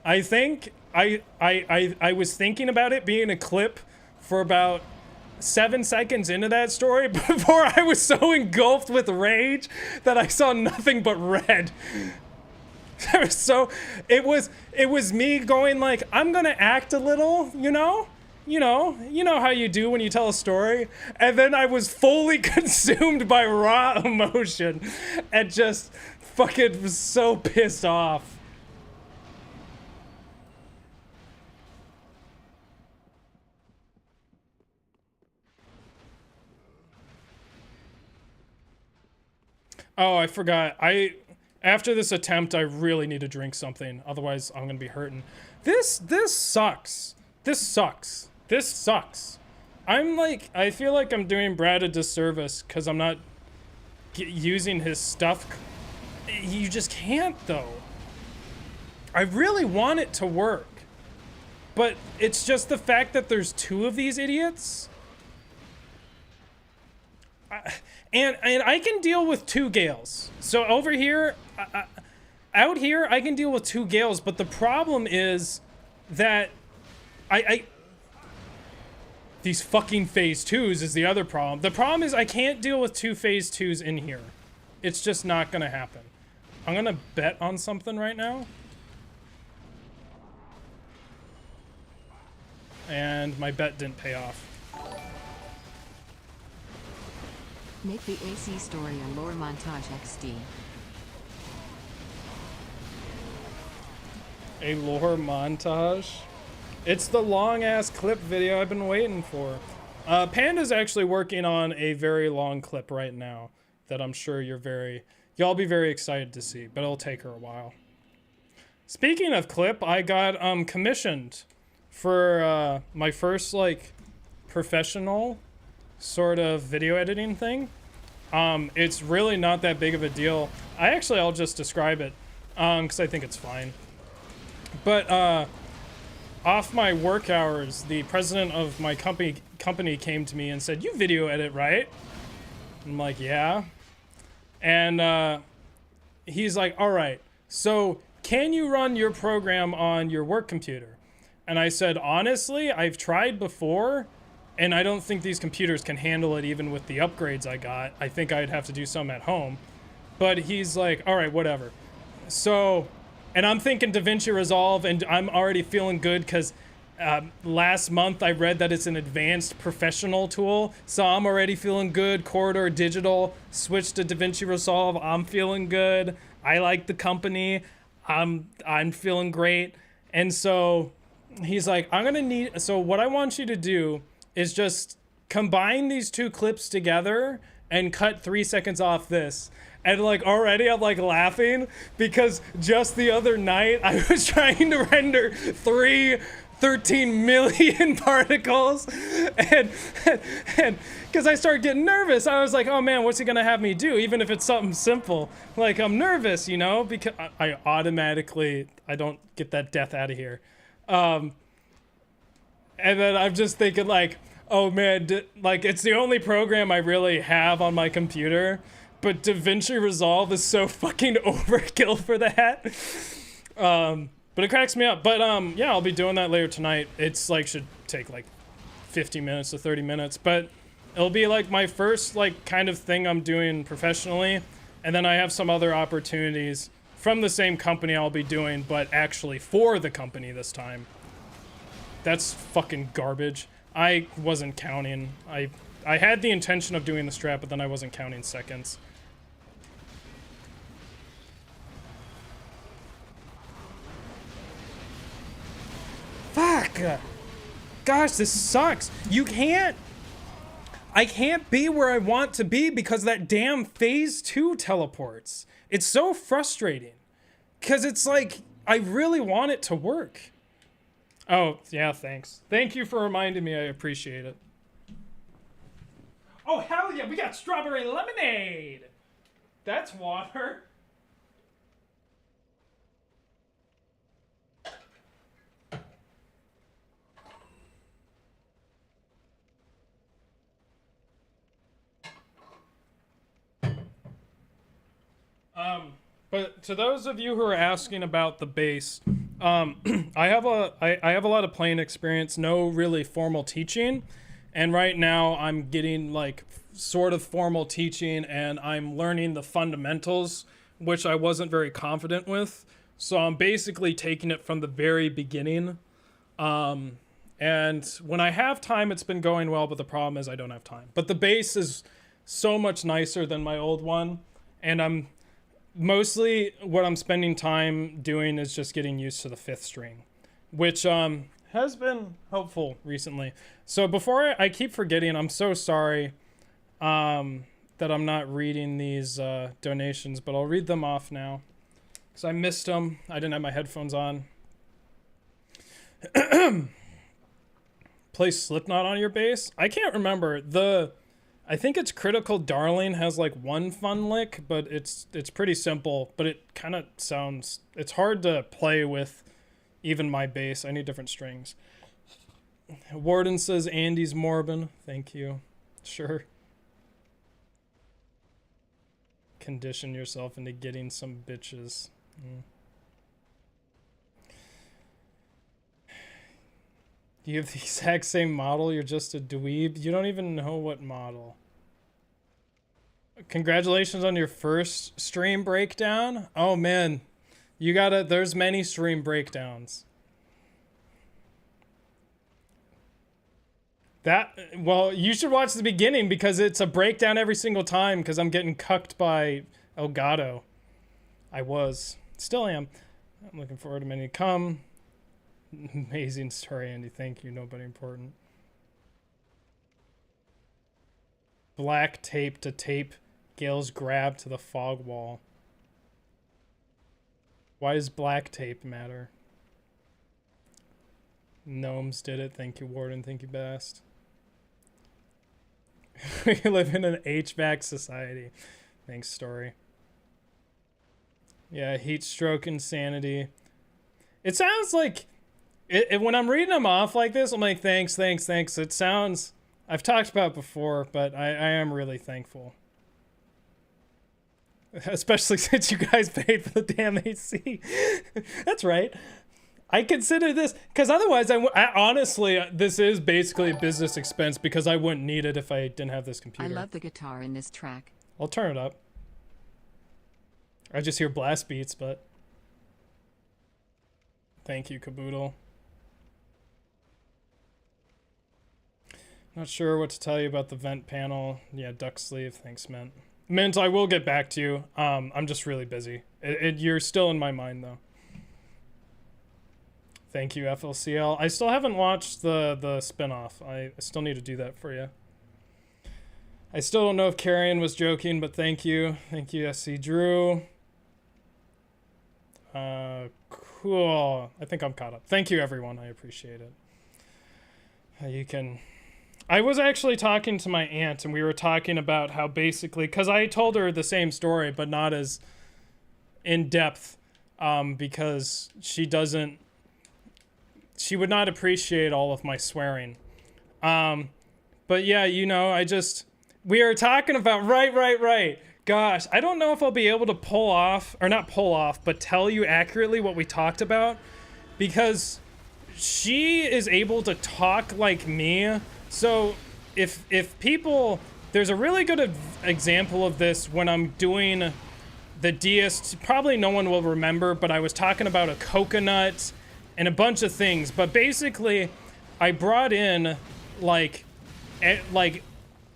I think I was thinking about it being a clip for about 7 seconds into that story before I was so engulfed with rage that I saw nothing but red. So it was me going like, I'm gonna act a little, you know how you do when you tell a story, and then I was fully consumed by raw emotion and just fucking was so pissed off. Oh, I forgot. After this attempt, I really need to drink something. Otherwise, I'm gonna be hurting. This sucks. This sucks. This sucks. I feel like I'm doing Brad a disservice because I'm not using his stuff. You just can't, though. I really want it to work. But it's just the fact that there's two of these idiots. And I can deal with two Gales. So over here, out here, I can deal with two Gales, but the problem is that these fucking phase 2s is the other problem. The problem is I can't deal with two phase 2s in here. It's just not gonna happen. I'm gonna bet on something right now. And my bet didn't pay off. Make the AC story a lore montage XD. A lore montage? It's the long-ass clip video I've been waiting for. Panda's actually working on a very long clip right now that I'm sure y'all be very excited to see, but it'll take her a while. Speaking of clip, I got commissioned for my first like professional sort of video editing thing. It's really not that big of a deal. I'll just describe it because I think it's fine. But off my work hours, the president of my company came to me and said, "You video edit, right?" I'm like, "Yeah." And he's like, "All right, so can you run your program on your work computer?" And I said, "Honestly, I've tried before, and I don't think these computers can handle it even with the upgrades I got. I think I'd have to do some at home." But he's like, "All right, whatever." So, and I'm thinking DaVinci Resolve, and I'm already feeling good because last month I read that it's an advanced professional tool. So I'm already feeling good. Corridor Digital switched to DaVinci Resolve. I'm feeling good. I like the company. I'm feeling great. And so he's like, so what I want you to do is just combine these two clips together and cut 3 seconds off this. And like already I'm like laughing because just the other night I was trying to render 13 million particles and because I started getting nervous. I was like, oh man, what's he gonna have me do? Even if it's something simple. Like I'm nervous, because I don't get that death out of here. And then I'm just thinking like, oh man, like it's the only program I really have on my computer, but DaVinci Resolve is so fucking overkill for that. But it cracks me up. But yeah, I'll be doing that later tonight. It's like should take like 50 minutes to 30 minutes, but it'll be like my first like kind of thing I'm doing professionally, and then I have some other opportunities from the same company I'll be doing, but actually for the company this time. That's fucking garbage. I wasn't counting. I had the intention of doing the strat, but then I wasn't counting seconds. Fuck! Gosh, this sucks. I can't be where I want to be because that damn phase 2 teleports. It's so frustrating. Because it's like, I really want it to work. Oh, yeah, thanks. Thank you for reminding me. I appreciate it. Oh, hell yeah, we got strawberry lemonade! That's water. But to those of you who are asking about the base, I have a lot of playing experience, no really formal teaching, and right now I'm getting like sort of formal teaching, and I'm learning the fundamentals, which I wasn't very confident with. So I'm basically taking it from the very beginning. And when I have time, it's been going well, but the problem is I don't have time. But the base is so much nicer than my old one, and mostly what I'm spending time doing is just getting used to the 5th string, which has been helpful recently. So before I keep forgetting, I'm so sorry that I'm not reading these donations, but I'll read them off now because I missed them. I didn't have my headphones on. Play Slipknot on your base? I can't remember. I think it's Critical Darling has like one fun lick, but it's pretty simple, but it kind of sounds, it's hard to play with even my bass. I need different strings. Warden says Andy's Morbin. Thank you. Sure. Condition yourself into getting some bitches. You have the exact same model, you're just a dweeb. You don't even know what model. Congratulations on your first stream breakdown. Oh man, there's many stream breakdowns. Well, you should watch the beginning because it's a breakdown every single time because I'm getting cucked by Elgato. Still am. I'm looking forward to many to come. Amazing story, Andy. Thank you. Nobody important. Black tape to tape Gale's grab to the fog wall. Why does black tape matter? Gnomes did it. Thank you, Warden. Thank you, Bast. We live in an HVAC society. Thanks, Story. Yeah, heat stroke insanity. It sounds like... when I'm reading them off like this, I'm like, thanks. It sounds... I've talked about it before, but I am really thankful. Especially since you guys paid for the damn AC. That's right. I consider this... Because otherwise, I honestly, this is basically a business expense because I wouldn't need it if I didn't have this computer. I love the guitar in this track. I'll turn it up. I just hear blast beats, but... Thank you, Caboodle. Not sure what to tell you about the vent panel. Yeah, duck sleeve. Thanks, Mint. Mint, I will get back to you. I'm just really busy. You're still in my mind, though. Thank you, FLCL. I still haven't watched the spin-off. I still need to do that for you. I still don't know if Carrion was joking, but thank you. Thank you, SC Drew. Cool. I think I'm caught up. Thank you, everyone. I appreciate it. You can... I was actually talking to my aunt, and we were talking about how basically... Because I told her the same story, but not as in-depth, because she doesn't... She would not appreciate all of my swearing. But yeah, you know, we are talking about... Right. Gosh, I don't know if I'll be able to pull off, or not pull off, but tell you accurately what we talked about, because she is able to talk like me. So if people, there's a really good example of this when I'm doing the deists, probably no one will remember, but I was talking about a coconut and a bunch of things. But basically, I brought in like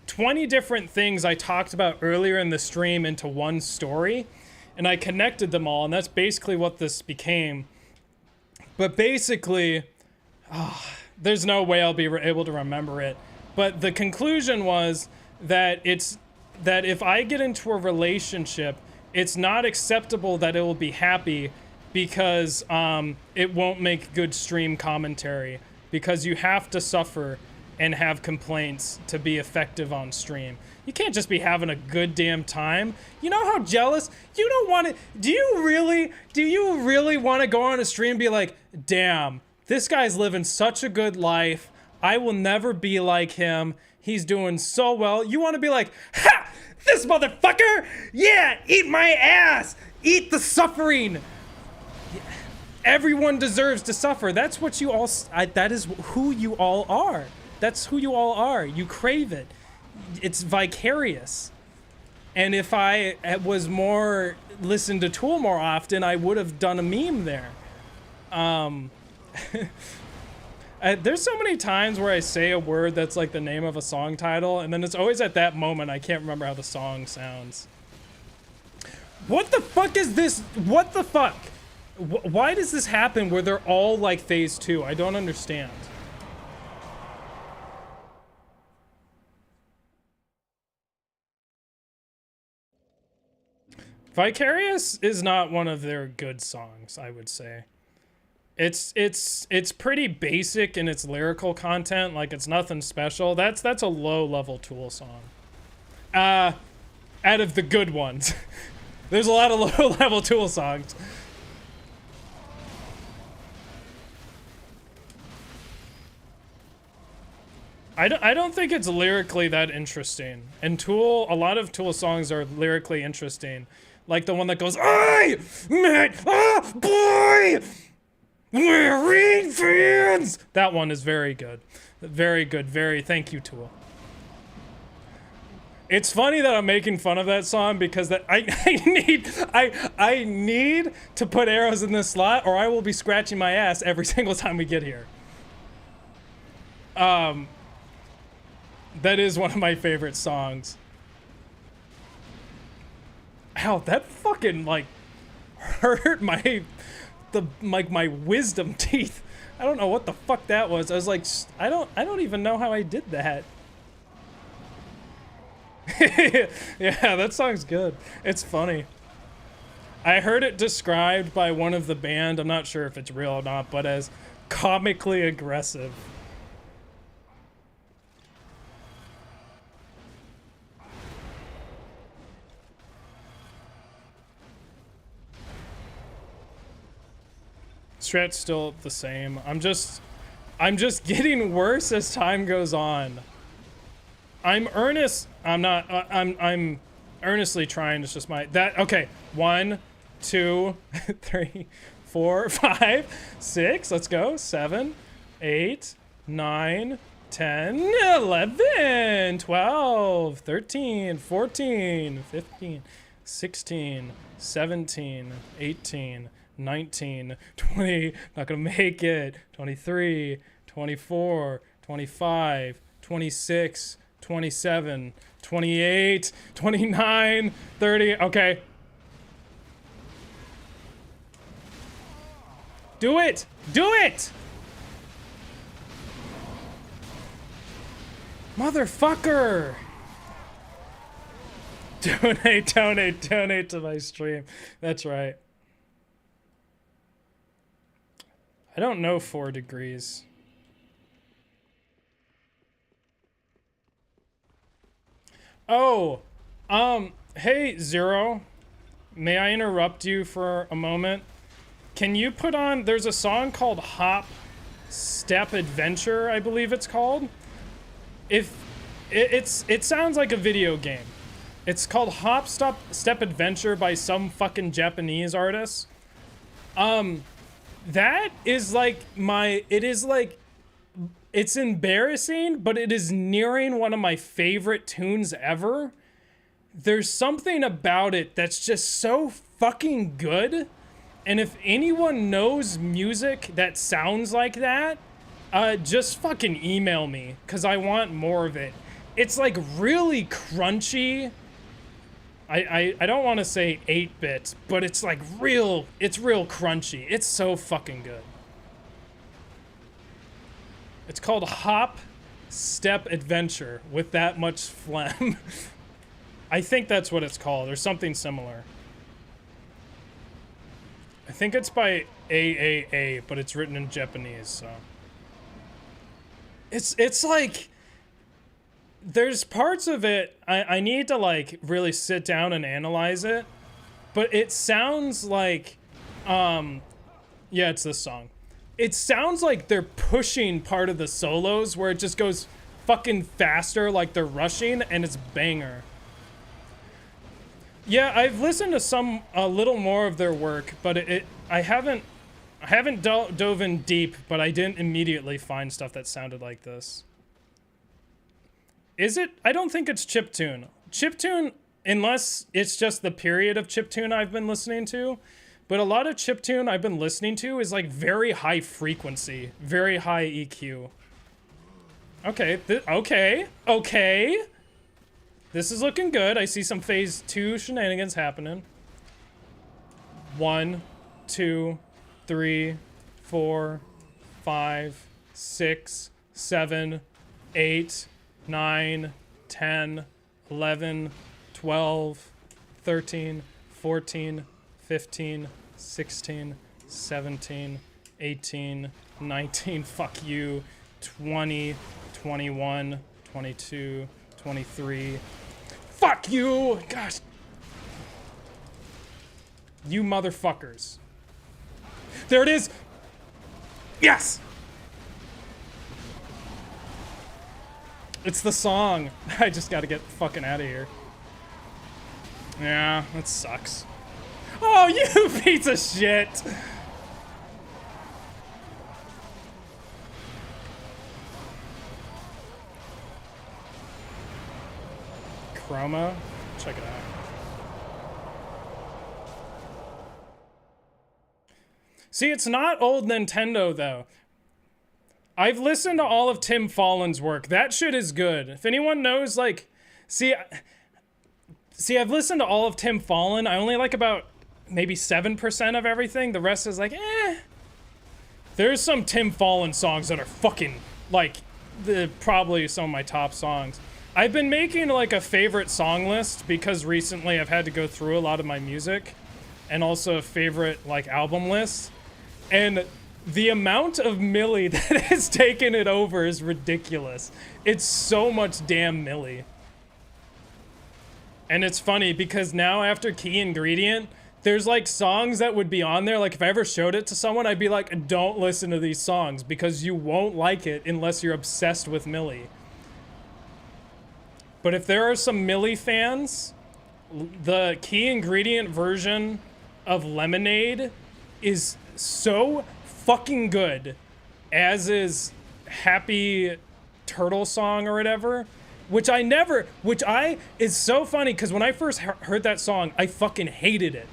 20 different things I talked about earlier in the stream into one story, and I connected them all, and that's basically what this became. But basically, there's no way I'll be able to remember it. But the conclusion was that that if I get into a relationship, it's not acceptable that it will be happy, because it won't make good stream commentary, because you have to suffer and have complaints to be effective on stream. You can't just be having a good damn time. You know how jealous? You don't want to. Do you really want to go on a stream and be like, damn, this guy's living such a good life. I will never be like him. He's doing so well. You want to be like, ha! This motherfucker! Yeah, eat my ass! Eat the suffering! Everyone deserves to suffer. That's what you all, that is who you all are. That's who you all are. You crave it. It's vicarious. And if I was listened to Tool more often, I would have done a meme there. There's so many times where I say a word that's like the name of a song title, and then it's always at that moment I can't remember how the song sounds. What the fuck is this? What the fuck? Why does this happen where they're all like phase 2? I don't understand. Vicarious is not one of their good songs, I would say. It's pretty basic in its lyrical content, like it's nothing special. That's a low-level Tool song. Out of the good ones. There's a lot of low-level Tool songs. I don't think it's lyrically that interesting. And Tool, a lot of Tool songs are lyrically interesting. Like the one that goes, I met a boy wearing fans. That one is very good. Very good. Thank you, Tool. It's funny that I'm making fun of that song because that I need to put arrows in this slot, or I will be scratching my ass every single time we get here. That is one of my favorite songs. Ow, that fucking like hurt my wisdom teeth. I don't know what the fuck that was. I was like, I don't even know how I did that. Yeah, that song's good. It's funny. I heard it described by one of the band, I'm not sure if it's real or not, but as comically aggressive. Strat's still the same. I'm just getting worse as time goes on. I'm earnestly trying. It's just okay. 1, 2, 3, 4, 5, 6. Let's go. 7, 8, 9, 10, 11, 12, 13, 14, 15, 16, 17, 18, 19, 20, not gonna make it, 23, 24, 25, 26, 27, 28, 29, 30, okay. Do it! Do it! Motherfucker! Donate to my stream. That's right. I don't know 4 degrees. Oh, hey, Zero. May I interrupt you for a moment? Can you put on, there's a song called Hop Step Adventure, I believe it's called. It sounds like a video game. It's called Hop Step Adventure by some fucking Japanese artist. That is like it's embarrassing, but it is nearing one of my favorite tunes ever. there's something about it that's just so fucking good. And if anyone knows music that sounds like that, just fucking email me, because I want more of it. It's like really crunchy. I don't want to say 8-bit, but it's like real crunchy. It's so fucking good. It's called Hop Step Adventure with that much phlegm. I think that's what it's called, or something similar. I think it's by AAA, but it's written in Japanese, so. It's like, there's parts of it, I need to like really sit down and analyze it, but it sounds like, yeah, it's this song. It sounds like they're pushing part of the solos where it just goes fucking faster, like they're rushing, and it's banger. Yeah, I've listened to a little more of their work, but I haven't dove in deep, but I didn't immediately find stuff that sounded like this. Is it? I don't think it's chiptune. Chiptune, unless it's just the period of chiptune I've been listening to, but a lot of chiptune I've been listening to is like very high frequency, very high EQ. Okay, okay. This is looking good. I see some phase 2 shenanigans happening. 1, 2, 3, 4, 5, 6, 7, 8, 9, 10, 11, 12, 13, 14, 15, 16, 17, 18, 19, fuck you, 20, 21, 22, 23, fuck you! Gosh. You motherfuckers. There it is! Yes! It's the song. I just gotta get fucking out of here. Yeah, that sucks. Oh, you piece of shit! Chroma? Check it out. See, it's not old Nintendo, though. I've listened to all of Tim Follin's work. That shit is good. If anyone knows, like... See, I've listened to all of Tim Follin. I only like about maybe 7% of everything. The rest is like, eh. There's some Tim Follin songs that are fucking, like, probably some of my top songs. I've been making, like, a favorite song list because recently I've had to go through a lot of my music. And also a favorite, like, album list. And the amount of Millie that has taken it over is ridiculous. It's so much damn Millie. And it's funny because now after Key Ingredient, there's like songs that would be on there. Like if I ever showed it to someone, I'd be like, don't listen to these songs because you won't like it unless you're obsessed with Millie. But if there are some Millie fans, the Key Ingredient version of Lemonade is so fucking good, as is Happy Turtle Song or whatever, which is so funny because when I first heard that song, I fucking hated it.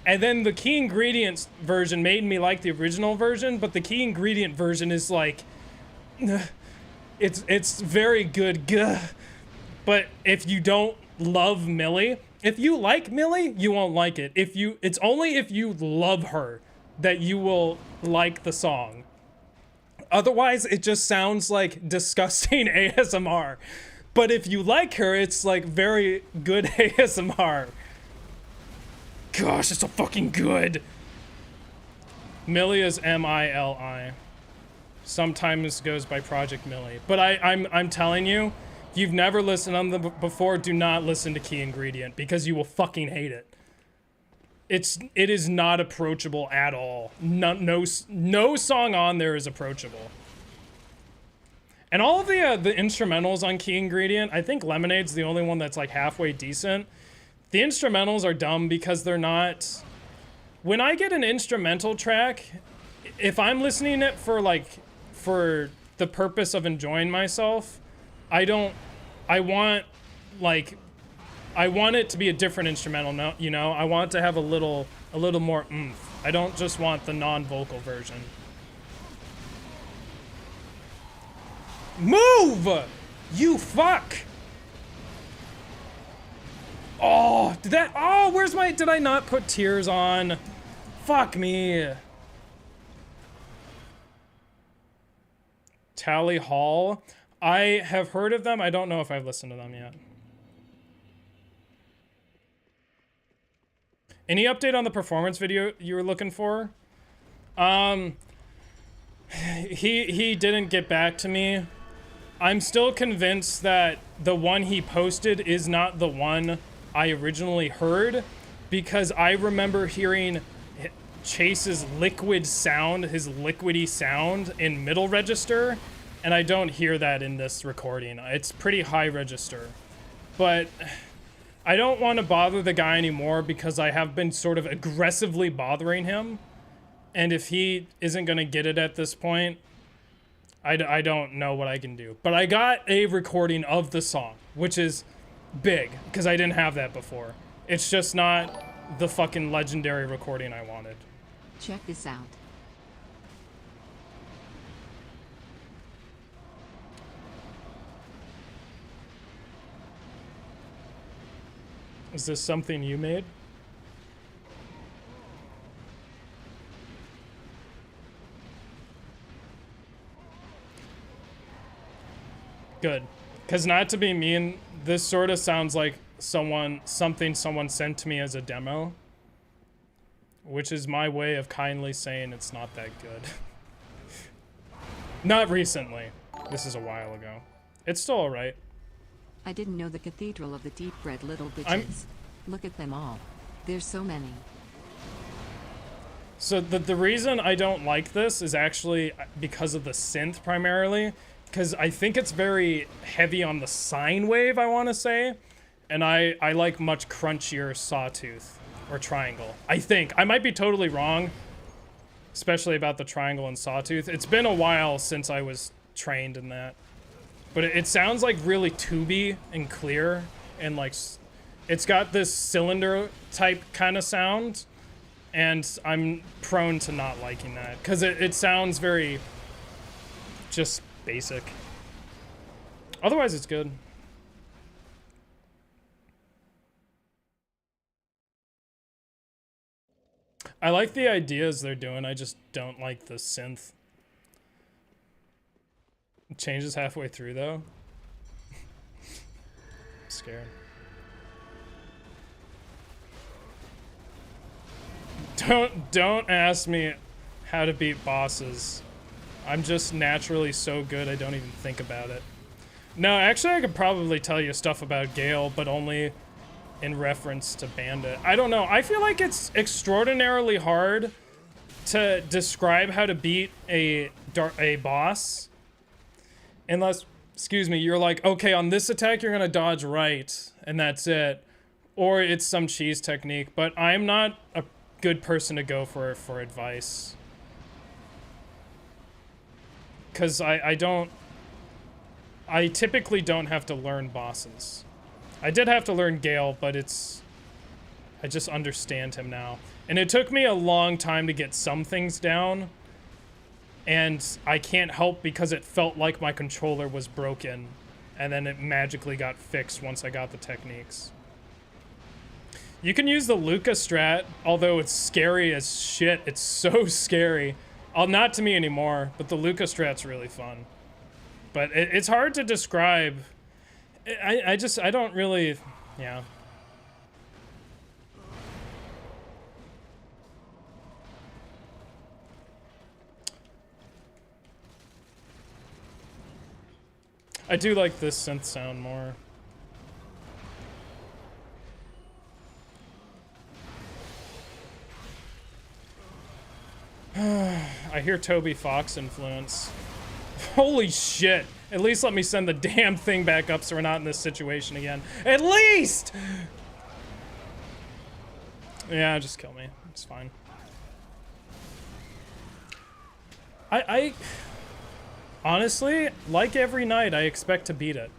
And then the Key Ingredients version made me like the original version, but the Key Ingredient version is like, it's very good. But if you don't love Millie, if you like Millie, you won't like it. It's only if you love her that you will like the song. Otherwise, it just sounds like disgusting ASMR. But if you like her, it's like very good ASMR. Gosh, it's so fucking good. Millie is M-I-L-I. Sometimes goes by Project Millie. But I'm telling you, if you've never listened on them before, do not listen to Key Ingredient because you will fucking hate it. It is not approachable at all. No song on there is approachable. And all of the instrumentals on Key Ingredient, I think Lemonade's the only one that's like halfway decent. The instrumentals are dumb because they're not... When I get an instrumental track, if I'm listening it for the purpose of enjoying myself, I want like I want it to be a different instrumental, no, you know? I want it to have a little more oomph. I don't just want the non-vocal version. Move! You fuck! Oh, where's my, did I not put tears on? Fuck me. Tally Hall. I have heard of them. I don't know if I've listened to them yet. Any update on the performance video you were looking for? He didn't get back to me. I'm still convinced that the one he posted is not the one I originally heard, because I remember hearing Chase's liquid sound, his liquidy sound in middle register, and I don't hear that in this recording. It's pretty high register. But I don't want to bother the guy anymore because I have been sort of aggressively bothering him. And if he isn't going to get it at this point, I don't know what I can do. But I got a recording of the song, which is big, because I didn't have that before. It's just not the fucking legendary recording I wanted. Check this out. Is this something you made? Good. Because not to be mean, this sort of sounds like something someone sent to me as a demo. Which is my way of kindly saying it's not that good. Not recently. This is a while ago. It's still alright. I didn't know the Cathedral of the Deep-Bred Little Bitches. Look at them all. There's so many. So the reason I don't like this is actually because of the synth primarily. Because I think it's very heavy on the sine wave, I want to say. And I like much crunchier sawtooth or triangle. I think. I might be totally wrong. Especially about the triangle and sawtooth. It's been a while since I was trained in that. But it sounds like really tubey and clear. And like, it's got this cylinder type kind of sound. And I'm prone to not liking that. Because it sounds very just basic. Otherwise, it's good. I like the ideas they're doing. I just don't like the synth. It changes halfway through, though. I'm scared. Don't ask me how to beat bosses. I'm just naturally so good I don't even think about it. No, actually I could probably tell you stuff about GAEL, but only in reference to Bandit. I don't know. I feel like it's extraordinarily hard to describe how to beat a boss. Unless, excuse me, you're like, okay, on this attack you're gonna dodge right, and that's it. Or it's some cheese technique, but I'm not a good person to go for advice. Because I typically don't have to learn bosses. I did have to learn GAEL, but I just understand him now. And it took me a long time to get some things down. And I can't help because it felt like my controller was broken. And then it magically got fixed once I got the techniques. You can use the Luca strat, although it's scary as shit. It's so scary. Not to me anymore, but the Luca strat's really fun. But it's hard to describe. I don't really, yeah. I do like this synth sound more. I hear Toby Fox influence. Holy shit. At least let me send the damn thing back up so we're not in this situation again. At least! Yeah, just kill me. It's fine. I honestly, like every night, I expect to beat it.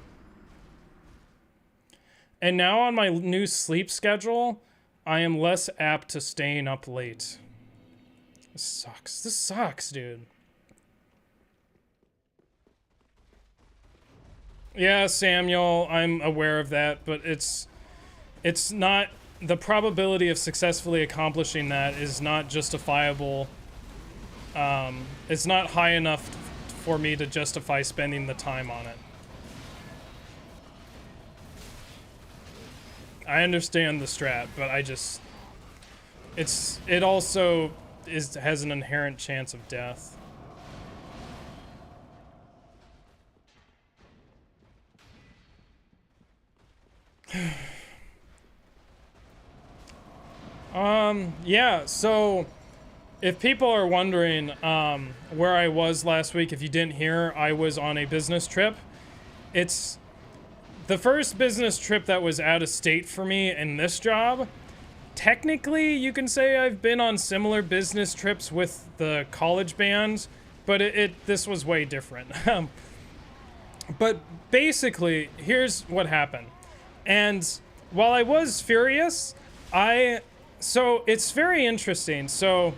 And now on my new sleep schedule, I am less apt to staying up late. This sucks. This sucks, dude. Yeah, Samuel, I'm aware of that, but it's not, the probability of successfully accomplishing that is not justifiable. It's not high enough for me to justify spending the time on it. I understand the strat, but I just, it also has an inherent chance of death. Yeah, so if people are wondering where I was last week, if you didn't hear, I was on a business trip. It's the first business trip that was out of state for me in this job. Technically, you can say I've been on similar business trips with the college band, but this was way different. But basically, here's what happened. And while I was furious, so it's very interesting. So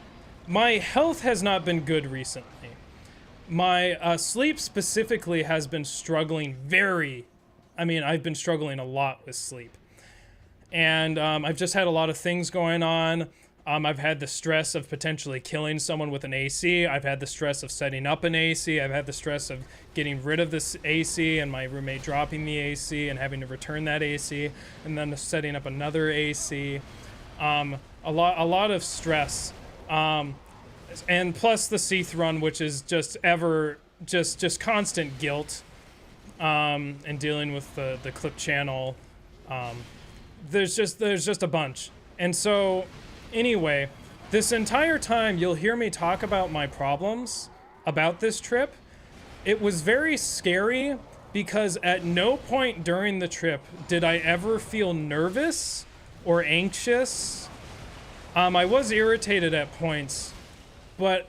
my health has not been good recently. My sleep specifically has been struggling I've been struggling a lot with sleep. And I've just had a lot of things going on. I've had the stress of potentially killing someone with an AC. I've had the stress of setting up an AC. I've had the stress of getting rid of this AC and my roommate dropping the AC and having to return that AC and then setting up another AC. A lot of stress. And plus the Seath run, which is just constant guilt. And dealing with the clip channel. There's just a bunch. And so anyway, this entire time you'll hear me talk about my problems about this trip. It was very scary because at no point during the trip did I ever feel nervous or anxious. I was irritated at points, but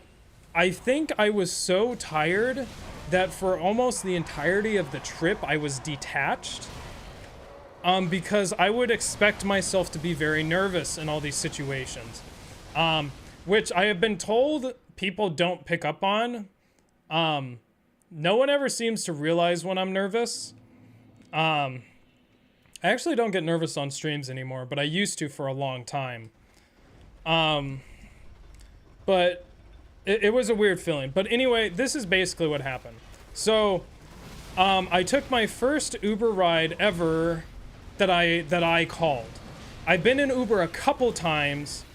I think I was so tired that for almost the entirety of the trip I was detached. Because I would expect myself to be very nervous in all these situations, which I have been told people don't pick up on. No one ever seems to realize when I'm nervous. I actually don't get nervous on streams anymore, but I used to for a long time. But it was a weird feeling. But anyway, this is basically what happened. So I took my first Uber ride ever that I called. I've been in Uber a couple times.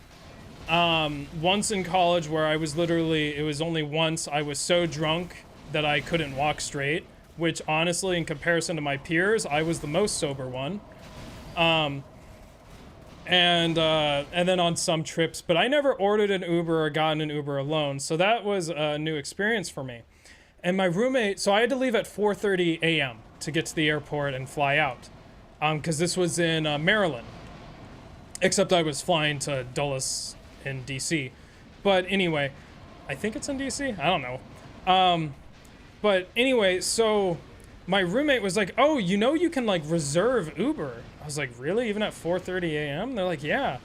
Once in college where I was it was only once I was so drunk that I couldn't walk straight, which honestly, in comparison to my peers, I was the most sober one. And then on some trips, but I never ordered an Uber or gotten an Uber alone. So that was a new experience for me. And my roommate, so I had to leave at 4:30 a.m. to get to the airport and fly out. Because this was in Maryland, except I was flying to Dulles in DC. But anyway, I think it's in DC. I don't know. But anyway, so my roommate was like, "Oh, you can like reserve Uber." I was like, "Really? Even at 4:30 a.m.?" They're like, "Yeah."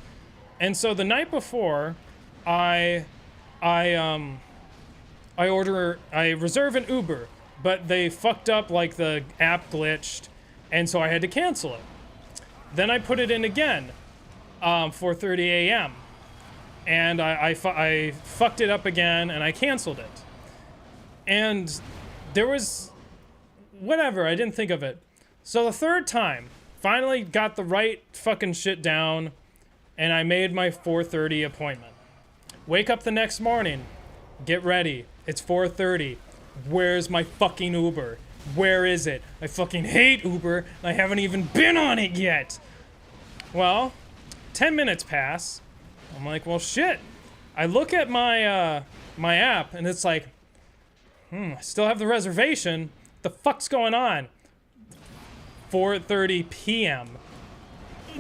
And so the night before, I reserve an Uber, but they fucked up, like the app glitched. And so I had to cancel it. Then I put it in again, 4:30 a.m. And I fucked it up again and I canceled it. And there was, whatever, I didn't think of it. So the third time, finally got the right fucking shit down and I made my 4:30 appointment. Wake up the next morning, get ready, it's 4:30. Where's my fucking Uber? Where is it? I fucking hate Uber, and I haven't even been on it yet. Well, 10 minutes pass. I'm like, well, shit. I look at my my app, and it's like, I still have the reservation. What the fuck's going on? 4:30 p.m.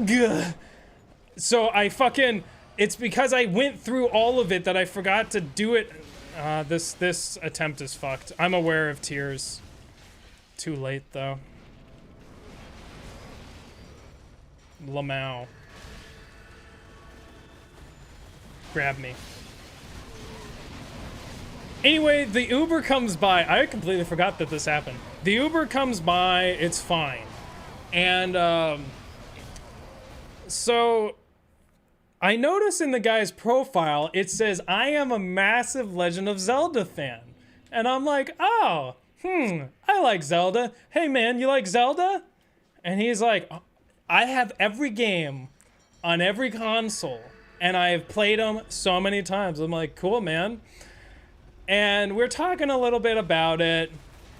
Gah. So it's because I went through all of it that I forgot to do it. This attempt is fucked. I'm aware of tears. Too late, though. Lamau. Grab me. Anyway, the Uber comes by. I completely forgot that this happened. The Uber comes by. It's fine. And so I notice in the guy's profile, it says, I am a massive Legend of Zelda fan. And I'm like, oh, I like Zelda. Hey man, you like Zelda? And he's like, I have every game on every console. And I have played them so many times. I'm like, cool, man. And we're talking a little bit about it.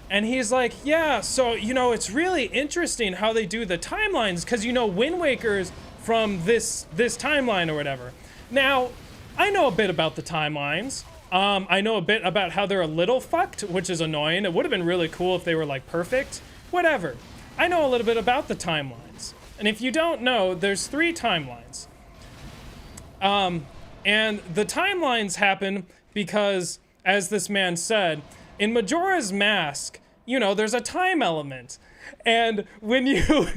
And he's like, yeah, so, you know, it's really interesting how they do the timelines. Because, you know, Wind Waker's from this timeline or whatever. Now, I know a bit about the timelines. I know a bit about how they're a little fucked, which is annoying. It would have been really cool if they were, like, perfect. Whatever. I know a little bit about the timelines. And if you don't know, there's 3 timelines. And the timelines happen because, as this man said, in Majora's Mask, you know, there's a time element. And when you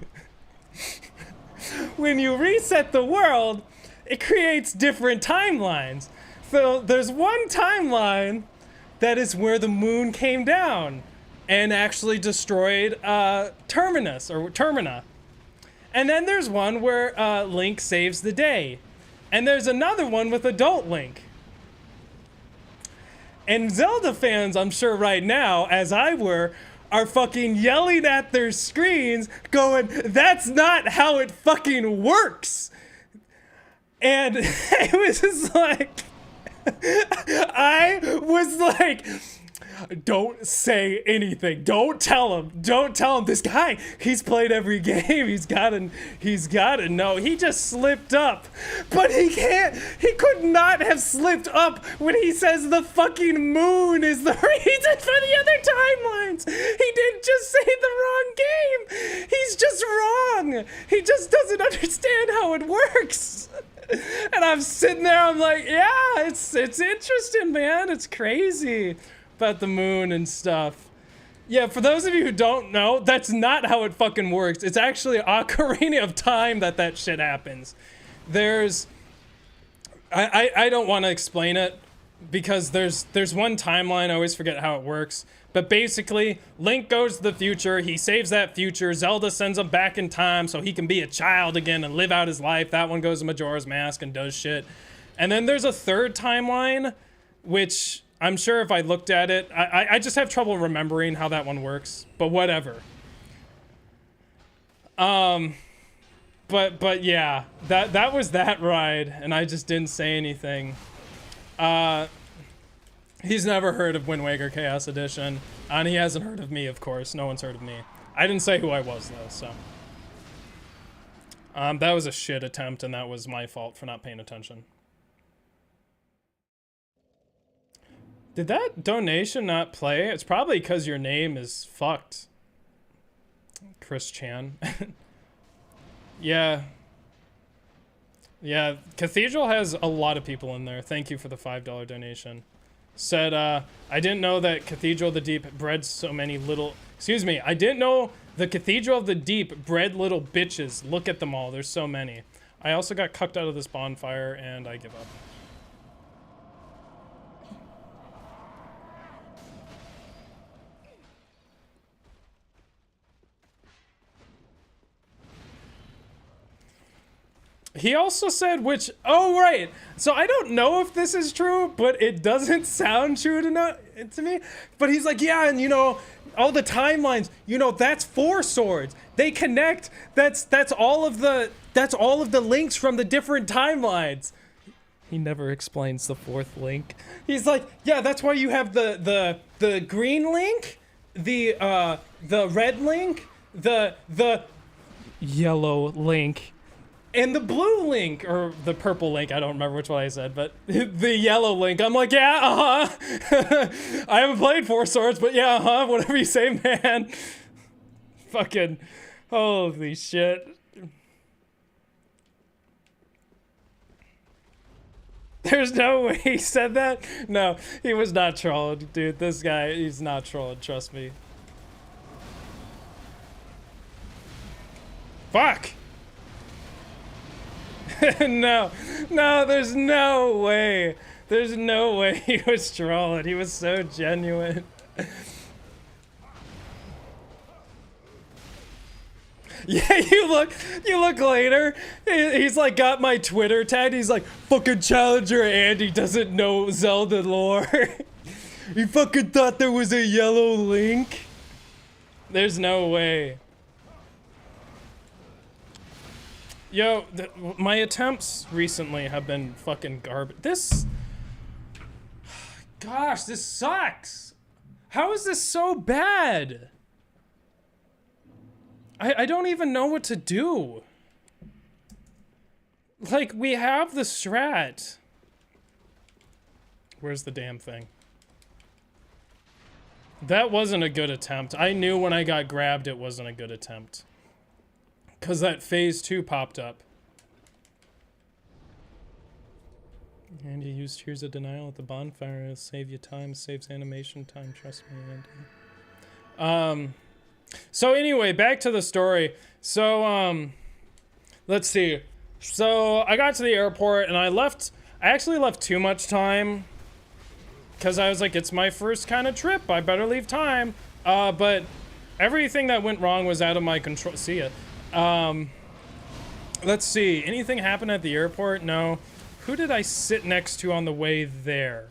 when you reset the world, it creates different timelines. So there's one timeline that is where the moon came down and actually destroyed Terminus or Termina. And then there's one where Link saves the day. And there's another one with adult Link. And Zelda fans, I'm sure right now, as I were, are fucking yelling at their screens going, that's not how it fucking works. And it was just like, I was like, don't say anything. Don't tell him. Don't tell him. This guy, he's played every game. He's gotta know. He just slipped up. But he could not have slipped up when he says the fucking moon is the reason for the other timelines. He didn't just say the wrong game. He's just wrong. He just doesn't understand how it works. And I'm sitting there, I'm like, yeah, it's interesting, man. It's crazy. About the moon and stuff. Yeah, for those of you who don't know, that's not how it fucking works. It's actually Ocarina of Time that shit happens. There's... I don't want to explain it because there's one timeline, I always forget how it works. But basically, Link goes to the future, he saves that future, Zelda sends him back in time so he can be a child again and live out his life. That one goes to Majora's Mask and does shit. And then there's a third timeline, which... I'm sure if I looked at it, I just have trouble remembering how that one works, but whatever. But yeah, that was that ride, and I just didn't say anything. He's never heard of Wind Waker Chaos Edition, and he hasn't heard of me, of course. No one's heard of me. I didn't say who I was, though, so. That was a shit attempt, and that was my fault for not paying attention. Did that donation not play? It's probably because your name is fucked. Chris Chan. Yeah. Yeah, Cathedral has a lot of people in there. Thank you for the $5 donation. Said, I didn't know that Cathedral of the Deep bred so many little... Excuse me, I didn't know the Cathedral of the Deep bred little bitches. Look at them all, there's so many. I also got cucked out of this bonfire, and I give up. He also said which, oh right, so I don't know if this is true, but it doesn't sound true to me, but he's like, yeah, and you know, all the timelines, you know, that's 4 swords, they connect, that's all of the links from the different timelines. He never explains the 4th link. He's like, yeah, that's why you have the green link, the red link, the yellow link, and the blue link, or the purple link, I don't remember which one I said, but the yellow link. I'm like, yeah, I haven't played 4 swords, but yeah, whatever you say, man. Fucking, holy shit. There's no way he said that? No, he was not trolled, dude. This guy, he's not trolled, trust me. Fuck! No, no, there's no way. There's no way he was trolling. He was so genuine. Yeah, you look later. He's like got my Twitter tag. He's like, fucking Challenger Andy doesn't know Zelda lore. He fucking thought there was a yellow Link. There's no way. Yo, my attempts recently have been fucking garbage. Gosh, this sucks. How is this so bad? I don't even know what to do. Like, we have the strat. Where's the damn thing? That wasn't a good attempt. I knew when I got grabbed it wasn't a good attempt. Because that phase 2 popped up. And you use Tears of Denial at the bonfire. It'll save you time, saves animation time. Trust me, Andy. So anyway, back to the story. So, let's see. So I got to the airport and I actually left too much time. Because I was like, it's my first kind of trip. I better leave time. But everything that went wrong was out of my control. See ya. Let's see. Anything happen at the airport? No. Who did I sit next to on the way there?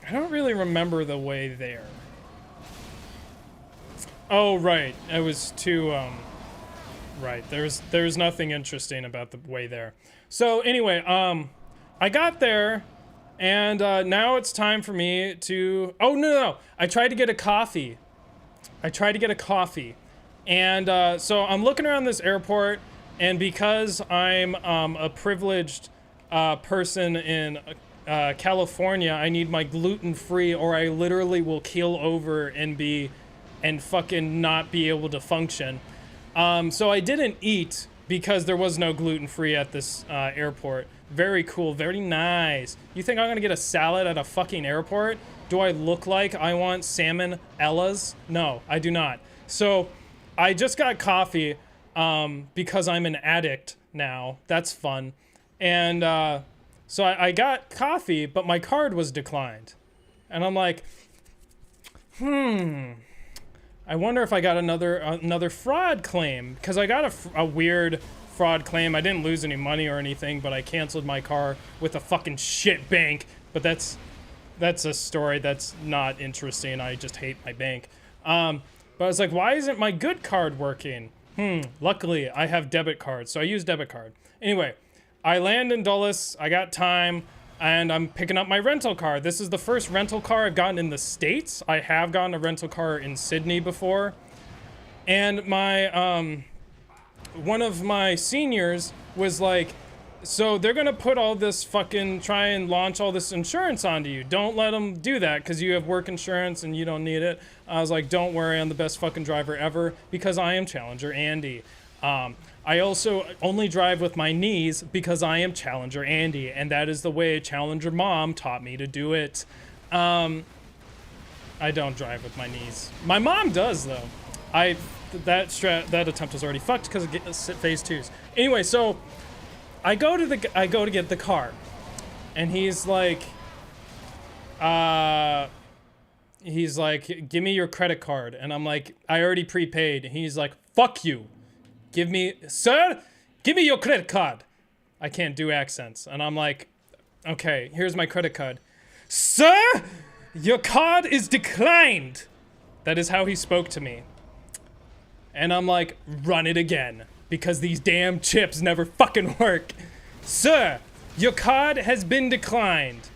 I don't really remember the way there. Oh, right. It was too, right. There's nothing interesting about the way there. So, anyway, I got there, and, now it's time for me to... Oh, no. I tried to get a coffee. And, so I'm looking around this airport, and because I'm, a privileged, person in, California, I need my gluten-free, or I literally will keel over and fucking not be able to function. So I didn't eat because there was no gluten-free at this airport. Very cool, very nice. You think I'm gonna get a salad at a fucking airport? Do I look like I want salmon Ella's? No, I do not. So I just got coffee because I'm an addict now. That's fun. And so I got coffee, but my card was declined. And I'm like, I wonder if I got another fraud claim, because I got a weird fraud claim. I didn't lose any money or anything, but I canceled my car with a fucking shit bank. But that's a story that's not interesting. I just hate my bank. But I was like, why isn't my good card working? Luckily I have debit card, so I use debit card. Anyway, I land in Dulles. I got time. And I'm picking up my rental car. This is the first rental car I've gotten in the States. I have gotten a rental car in Sydney before. And my, one of my seniors was like, so they're gonna put all this fucking, try and launch all this insurance onto you. Don't let them do that, because you have work insurance and you don't need it. I was like, don't worry, I'm the best fucking driver ever, because I am Challenger Andy. I also only drive with my knees because I am Challenger Andy, and that is the way Challenger Mom taught me to do it. I don't drive with my knees. My mom does, though. That attempt was already fucked because of phase 2s. Anyway, so I go to get the car, and he's like, give me your credit card, and I'm like, I already prepaid. And he's like, fuck you. Sir, give me your credit card. I can't do accents. And I'm like, okay, here's my credit card. Sir, your card is declined. That is how he spoke to me. And I'm like, run it again, because these damn chips never fucking work. Sir, your card has been declined.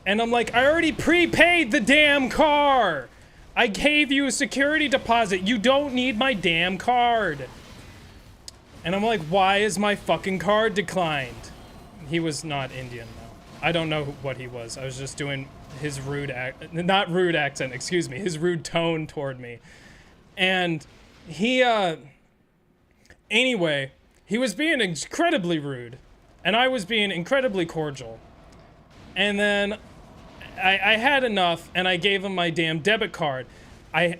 And I'm like, I already prepaid the damn car. I gave you a security deposit. You don't need my damn card. And I'm like, why is my fucking card declined? He was not Indian, though. I don't know what he was. I was just doing his not rude accent, excuse me, his rude tone toward me. And he, anyway, he was being incredibly rude, and I was being incredibly cordial. And then I had enough, and I gave him my damn debit card.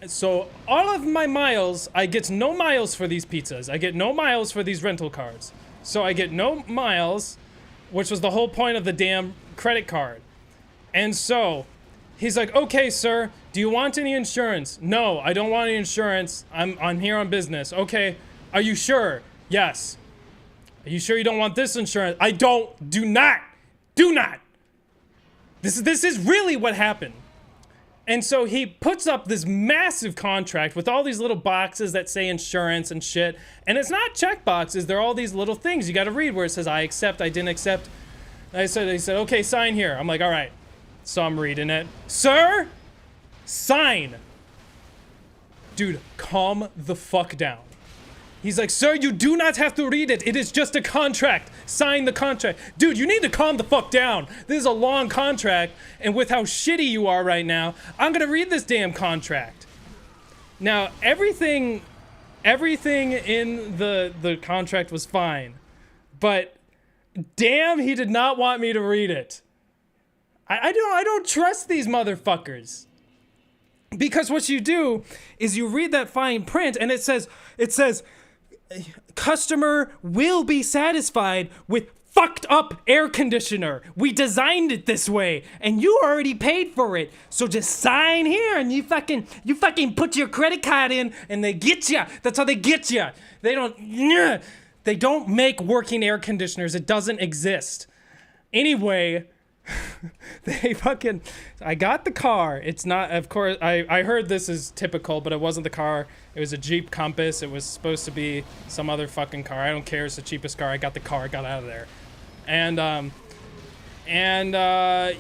So all of my miles, I get no miles for these pizzas. I get no miles for these rental cars. So I get no miles, which was the whole point of the damn credit card. And so he's like, okay, sir, do you want any insurance? No, I don't want any insurance. I'm here on business. Okay, are you sure? Yes. Are you sure you don't want this insurance? I don't. Do not. This is really what happened. And so he puts up this massive contract with all these little boxes that say insurance and shit. And it's not check boxes. They're all these little things you got to read where it says, I accept, I didn't accept. He said, okay, sign here. I'm like, all right. So I'm reading it. Sir, sign. Dude, calm the fuck down. He's like, sir, you do not have to read it. It is just a contract. Sign the contract. Dude, you need to calm the fuck down. This is a long contract, and with how shitty you are right now, I'm gonna read this damn contract. Now, everything in the contract was fine, but damn, he did not want me to read it. I don't trust these motherfuckers. Because what you do is you read that fine print, and it says, customer will be satisfied with fucked up air conditioner. We designed it this way, and you already paid for it. So just sign here, and you fucking put your credit card in, and they get you. That's how they get you. They don't make working air conditioners. It doesn't exist. Anyway, I got the car. It's not, of course, I heard this is typical, but it wasn't the car. It was a Jeep Compass. It was supposed to be some other fucking car. I don't care. It's the cheapest car. I got the car. I got out of there.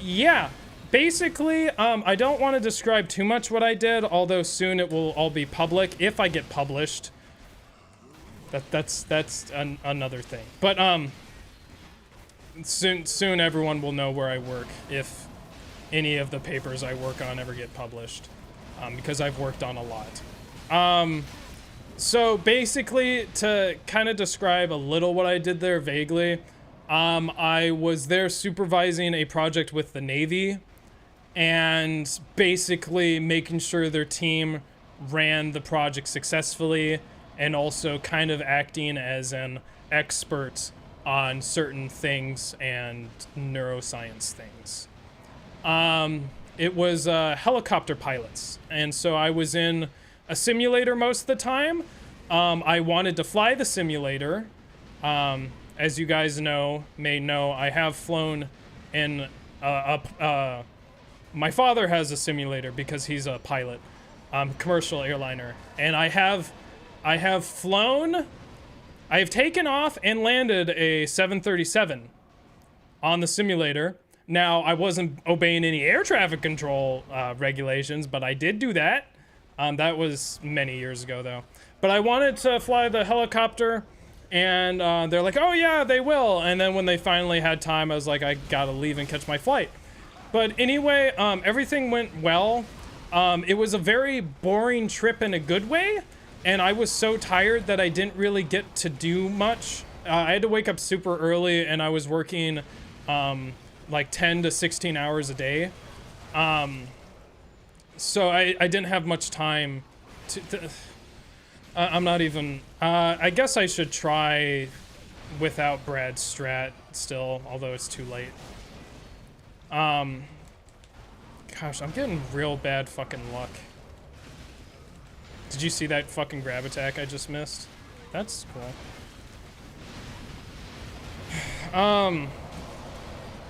Yeah, basically, I don't want to describe too much what I did, although soon it will all be public if I get published. That's another thing. But, soon everyone will know where I work if any of the papers I work on ever get published, because I've worked on a lot. So basically, to kind of describe a little what I did there vaguely, I was there supervising a project with the Navy and basically making sure their team ran the project successfully, and also kind of acting as an expert on certain things and neuroscience things. It was helicopter pilots, and so I was in a simulator most of the time. I wanted to fly the simulator. As you guys may know, I have flown in my father has a simulator because he's a pilot, commercial airliner, and I have flown. I have taken off and landed a 737 on the simulator. Now, I wasn't obeying any air traffic control regulations, but I did do that. That was many years ago, though. But I wanted to fly the helicopter, and they're like, oh, yeah, they will. And then when they finally had time, I was like, I gotta leave and catch my flight. But anyway, everything went well. It was a very boring trip in a good way. And I was so tired that I didn't really get to do much. I had to wake up super early, and I was working like 10 to 16 hours a day. So I didn't have much time to I'm not even... I guess I should try without Brad's strat still, although it's too late. Gosh, I'm getting real bad fucking luck. Did you see that fucking grab attack I just missed? That's cool.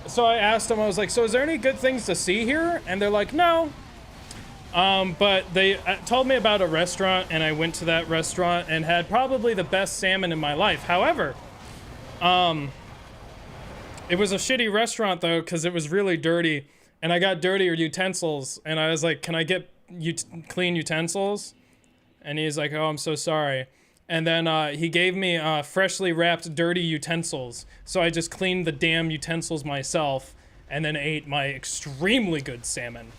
So I asked them, I was like, so is there any good things to see here? And they're like, no. But they told me about a restaurant, and I went to that restaurant and had probably the best salmon in my life. However, it was a shitty restaurant, though, because it was really dirty, and I got dirtier utensils, and I was like, can I get clean utensils? And he's like, oh, I'm so sorry. And then he gave me freshly wrapped dirty utensils. So I just cleaned the damn utensils myself and then ate my extremely good salmon.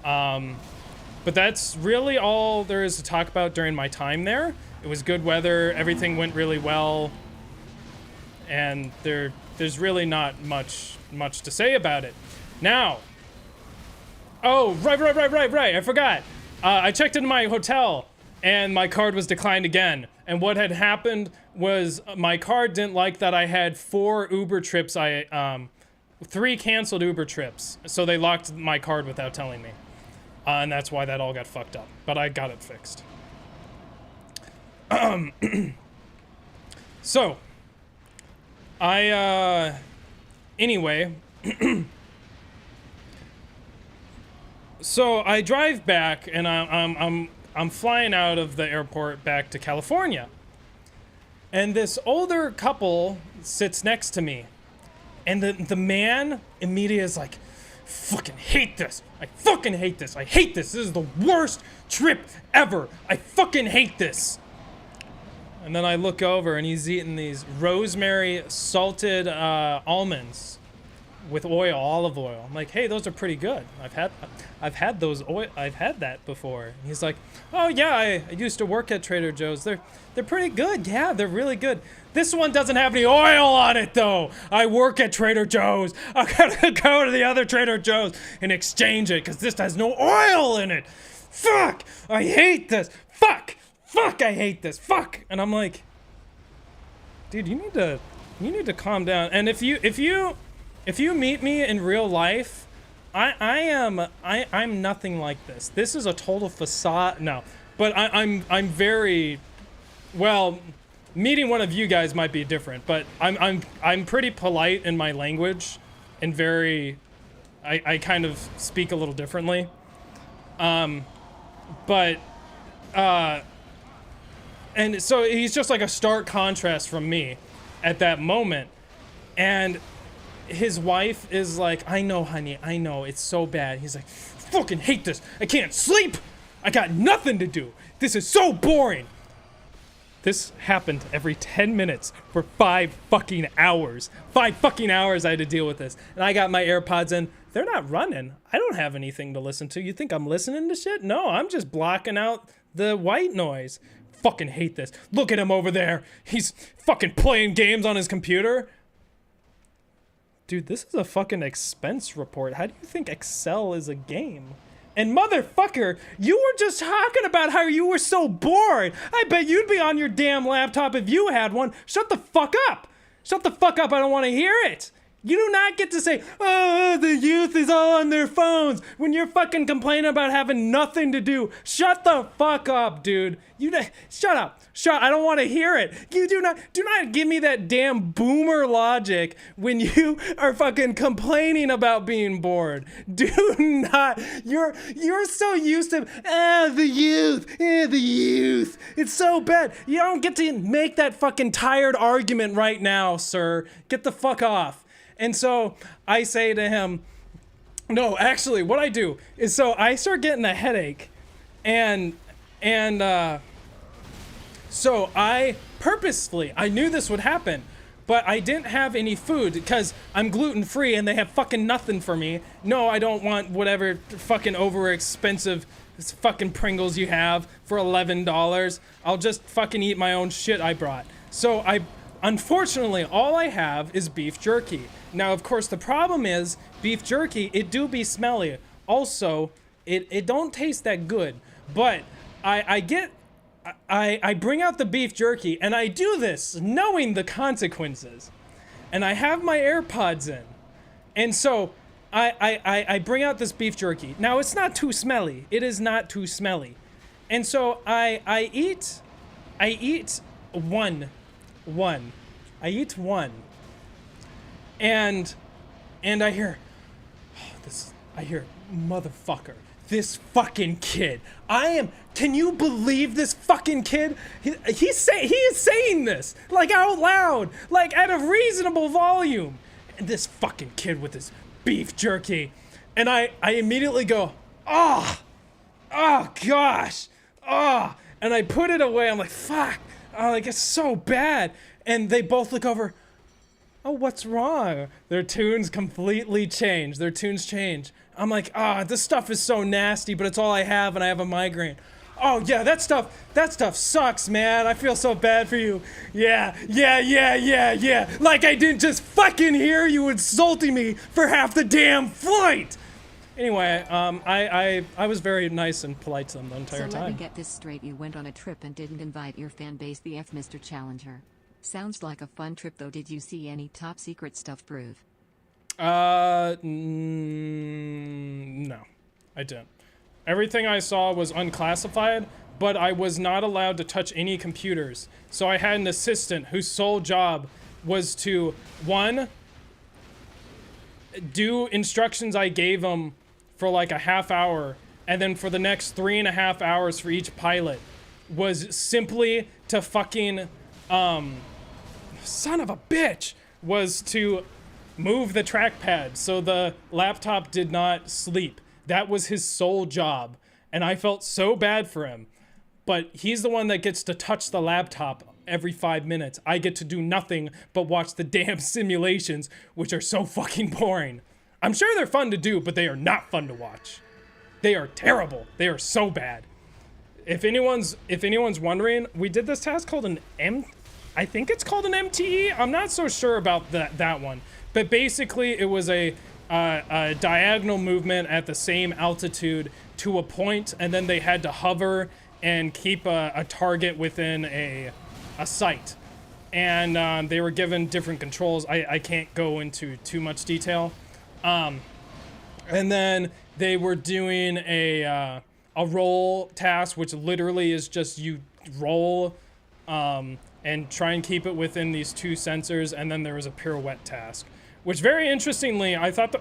But that's really all there is to talk about during my time there. It was good weather. Everything went really well. And there's really not much to say about it. Now. Oh, right. I forgot. I checked into my hotel, and my card was declined again. And what had happened was my card didn't like that I had 4 Uber trips. 3 canceled Uber trips, so they locked my card without telling me. And that's why that all got fucked up. But I got it fixed. So, anyway, so I drive back, and I'm flying out of the airport back to California. And this older couple sits next to me. And the man immediately is like, fucking hate this. I fucking hate this. I hate this. This is the worst trip ever. I fucking hate this. And then I look over and he's eating these rosemary salted almonds with oil, olive oil. I'm like, hey, those are pretty good. I've had those I've had that before. And he's like, oh yeah, I used to work at Trader Joe's. They're pretty good. Yeah, they're really good. This one doesn't have any oil on it though. I work at Trader Joe's. I gotta go to the other Trader Joe's and exchange it because this has no oil in it. Fuck! I hate this. Fuck! Fuck! I hate this. Fuck! And I'm like, dude, you need to calm down. And if you meet me in real life, I'm nothing like this. This is a total facade. No, but I'm very well. Meeting one of you guys might be different, but I'm pretty polite in my language, and very, I kind of speak a little differently. And so he's just like a stark contrast from me at that moment, and his wife is like, I know, honey, I know, it's so bad. He's like, fucking hate this. I can't sleep. I got nothing to do. This is so boring. This happened every 10 minutes for 5 fucking hours. 5 fucking hours I had to deal with this. And I got my AirPods in. They're not running. I don't have anything to listen to. You think I'm listening to shit? No, I'm just blocking out the white noise. Fucking hate this. Look at him over there. He's fucking playing games on his computer. Dude, this is a fucking expense report. How do you think Excel is a game? And motherfucker, you were just talking about how you were so bored. I bet you'd be on your damn laptop if you had one. Shut the fuck up. Shut the fuck up. I don't want to hear it. You do not get to say, oh, the youth is all on their phones when you're fucking complaining about having nothing to do. Shut the fuck up, dude. Shut up. I don't want to hear it. You do not give me that damn boomer logic when you are fucking complaining about being bored. Do not. You're so used to, the youth. It's so bad. You don't get to make that fucking tired argument right now, sir. Get the fuck off. And so I say to him, no, actually what I do is, so I start getting a headache, and so I purposefully, I knew this would happen, but I didn't have any food because I'm gluten free and they have fucking nothing for me. No, I don't want whatever fucking over expensive fucking Pringles you have for $11. I'll just fucking eat my own shit I brought. So unfortunately, all I have is beef jerky. Now, of course, the problem is beef jerky, it do be smelly. Also, it don't taste that good. But I bring out the beef jerky, and I do this knowing the consequences. And I have my AirPods in. And so I bring out this beef jerky. Now, it's not too smelly. It is not too smelly. And so I eat one. I eat one. And I hear, motherfucker, this fucking kid. Can you believe this fucking kid? He is saying this, like, out loud, like, at a reasonable volume. And this fucking kid with his beef jerky. And I immediately go, oh gosh, and I put it away. I'm like, fuck. Like, it's so bad. And they both look over. Oh, what's wrong? Their tunes completely change. Their tunes change. I'm like, this stuff is so nasty, but it's all I have, and I have a migraine. Oh yeah, that stuff sucks, man. I feel so bad for you. Yeah. Like I didn't just fucking hear you insulting me for half the damn flight. Anyway, I was very nice and polite to them the entire So let me time. get this straight, you went on a trip and didn't invite your fan base, the F Mr. Challenger. Sounds like a fun trip though. Did you see any top secret stuff, Groove? No, I didn't. Everything I saw was unclassified, but I was not allowed to touch any computers. So I had an assistant whose sole job was to, one, do instructions I gave him for like a half hour, and then for the next 3.5 hours for each pilot was simply to fucking, son of a bitch, was to move the trackpad so the laptop did not sleep. That was his sole job, and I felt so bad for him. But he's the one that gets to touch the laptop every 5 minutes. I get to do nothing but watch the damn simulations, which are so fucking boring. I'm sure they're fun to do, but they are not fun to watch. They are terrible. They are so bad. If anyone's wondering, we did this task called I think it's called an MTE. I'm not so sure about that one. But basically, it was a diagonal movement at the same altitude to a point, and then they had to hover and keep a target within a site. And they were given different controls. I can't go into too much detail. And then they were doing a roll task, which literally is just you roll and try and keep it within these 2 sensors. And then there was a pirouette task, which very interestingly, I thought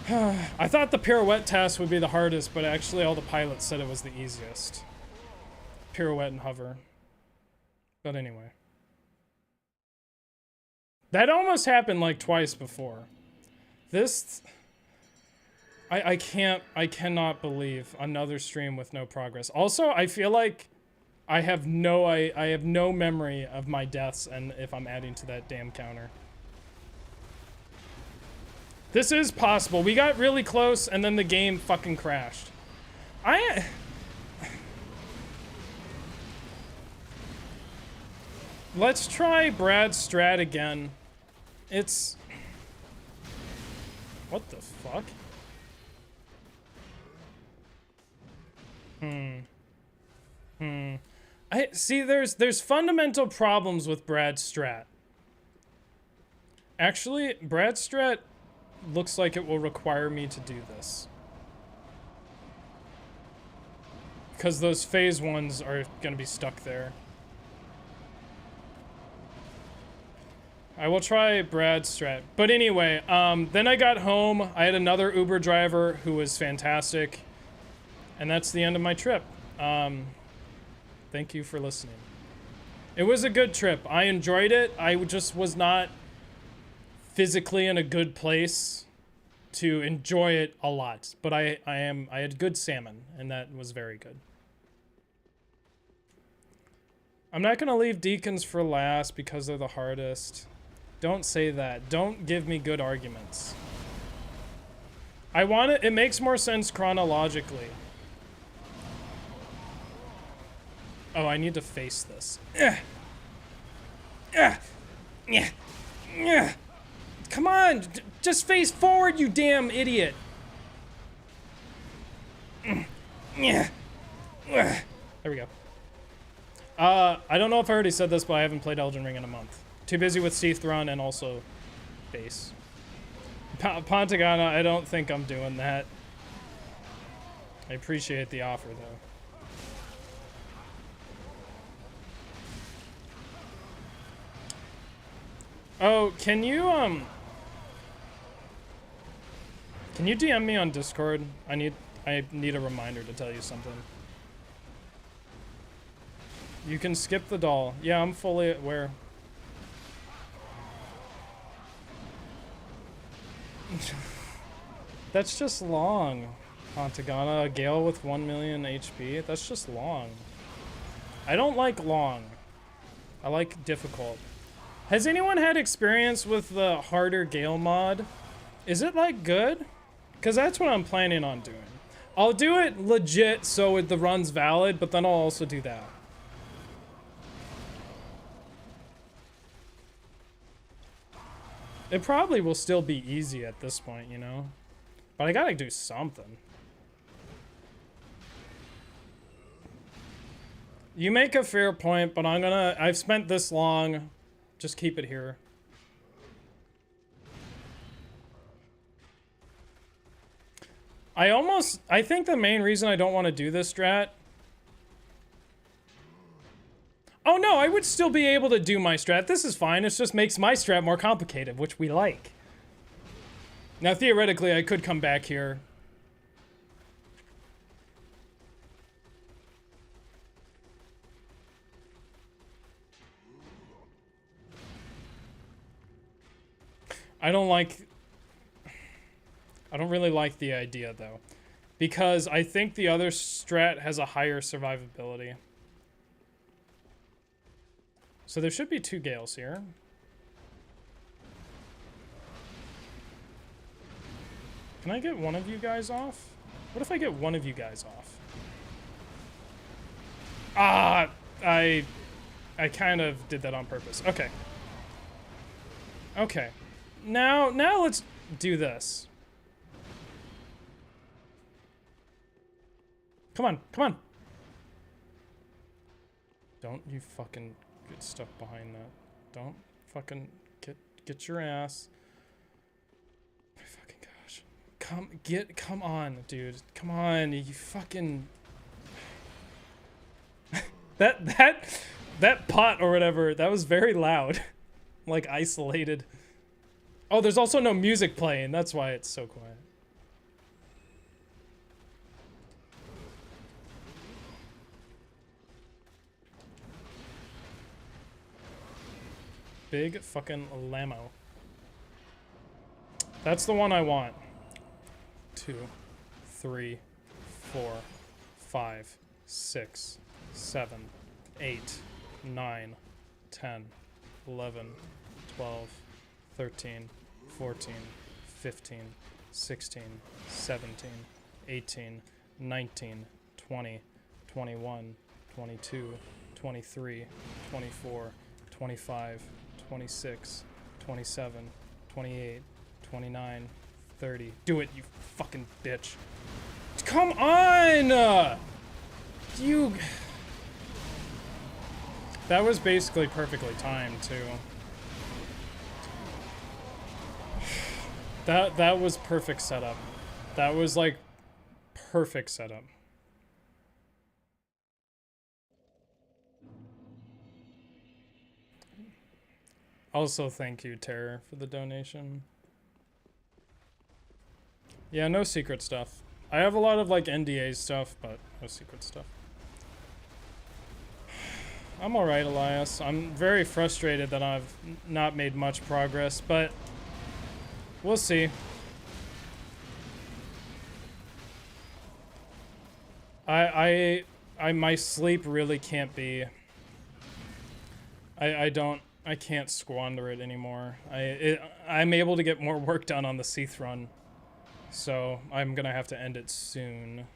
the pirouette task would be the hardest, but actually all the pilots said it was the easiest. Pirouette and hover. But anyway. That almost happened like twice before. This... I cannot believe another stream with no progress. Also, I feel like I have no memory of my deaths, and if I'm adding to that damn counter. This is possible. We got really close, and then the game fucking crashed. Let's try Brad's strat again. It's... What the fuck? I see there's fundamental problems with Brad's strat. Actually, Brad's strat looks like it will require me to do this. Because those phase ones are gonna be stuck there. I will try Brad's strat. But anyway, then I got home. I had another Uber driver who was fantastic. And that's the end of my trip. Thank you for listening. It was a good trip. I enjoyed it. I just was not physically in a good place to enjoy it a lot. But I had good salmon, and that was very good. I'm not gonna leave deacons for last because they're the hardest. Don't say that. Don't give me good arguments. I want it. It makes more sense chronologically. Oh, I need to face this. Come on, just face forward, you damn idiot. There we go. I don't know if I already said this, but I haven't played Elden Ring in a month. Too busy with Seath Run and also base. Pontagana, I don't think I'm doing that. I appreciate the offer, though. Oh, can you DM me on Discord? I need a reminder to tell you something. You can skip the doll. Yeah, I'm fully aware. That's just long. Pontagana, a Gale with 1 million HP. That's just long. I don't like long. I like difficult. Has anyone had experience with the harder Gale mod? Is it like good? Because that's what I'm planning on doing. I'll do it legit so the run's valid, but then I'll also do that. It probably will still be easy at this point, you know? But I gotta do something. You make a fair point, but I've spent this long. Just keep it here. I think the main reason I don't want to do this strat. Oh no, I would still be able to do my strat. This is fine. It just makes my strat more complicated, which we like. Now, theoretically, I could come back here. I don't really like the idea, though. Because I think the other strat has a higher survivability. So there should be 2 Gales here. Can I get one of you guys off? What if I get one of you guys off? Ah, I kind of did that on purpose. Okay. Okay. Now let's do this. Come on, come on. Don't you fucking get stuck behind that. Don't fucking get your ass. My fucking gosh. Come on, dude. Come on, you fucking that pot or whatever, that was very loud. Like isolated. Oh, there's also no music playing. That's why it's so quiet. Big fucking Lamo. That's the one I want. 2, 3, 4, 5, 6, 7, 8, 9, 10, 11, 12, 13, 14, 15, 16, 17, 18, 19, 20, 21, 22, 23, 24, 25, 26, 27, 28, 29, 30. Do it, you fucking bitch. Come on! You... That was basically perfectly timed, too. That was perfect setup. That was, like, perfect setup. Also, thank you, Terror, for the donation. Yeah, no secret stuff. I have a lot of, like, NDA stuff, but no secret stuff. I'm alright, Elias. I'm very frustrated that I've not made much progress, but we'll see. My sleep really can't be... I can't squander it anymore. I'm able to get more work done on the Seath run, so I'm gonna have to end it soon.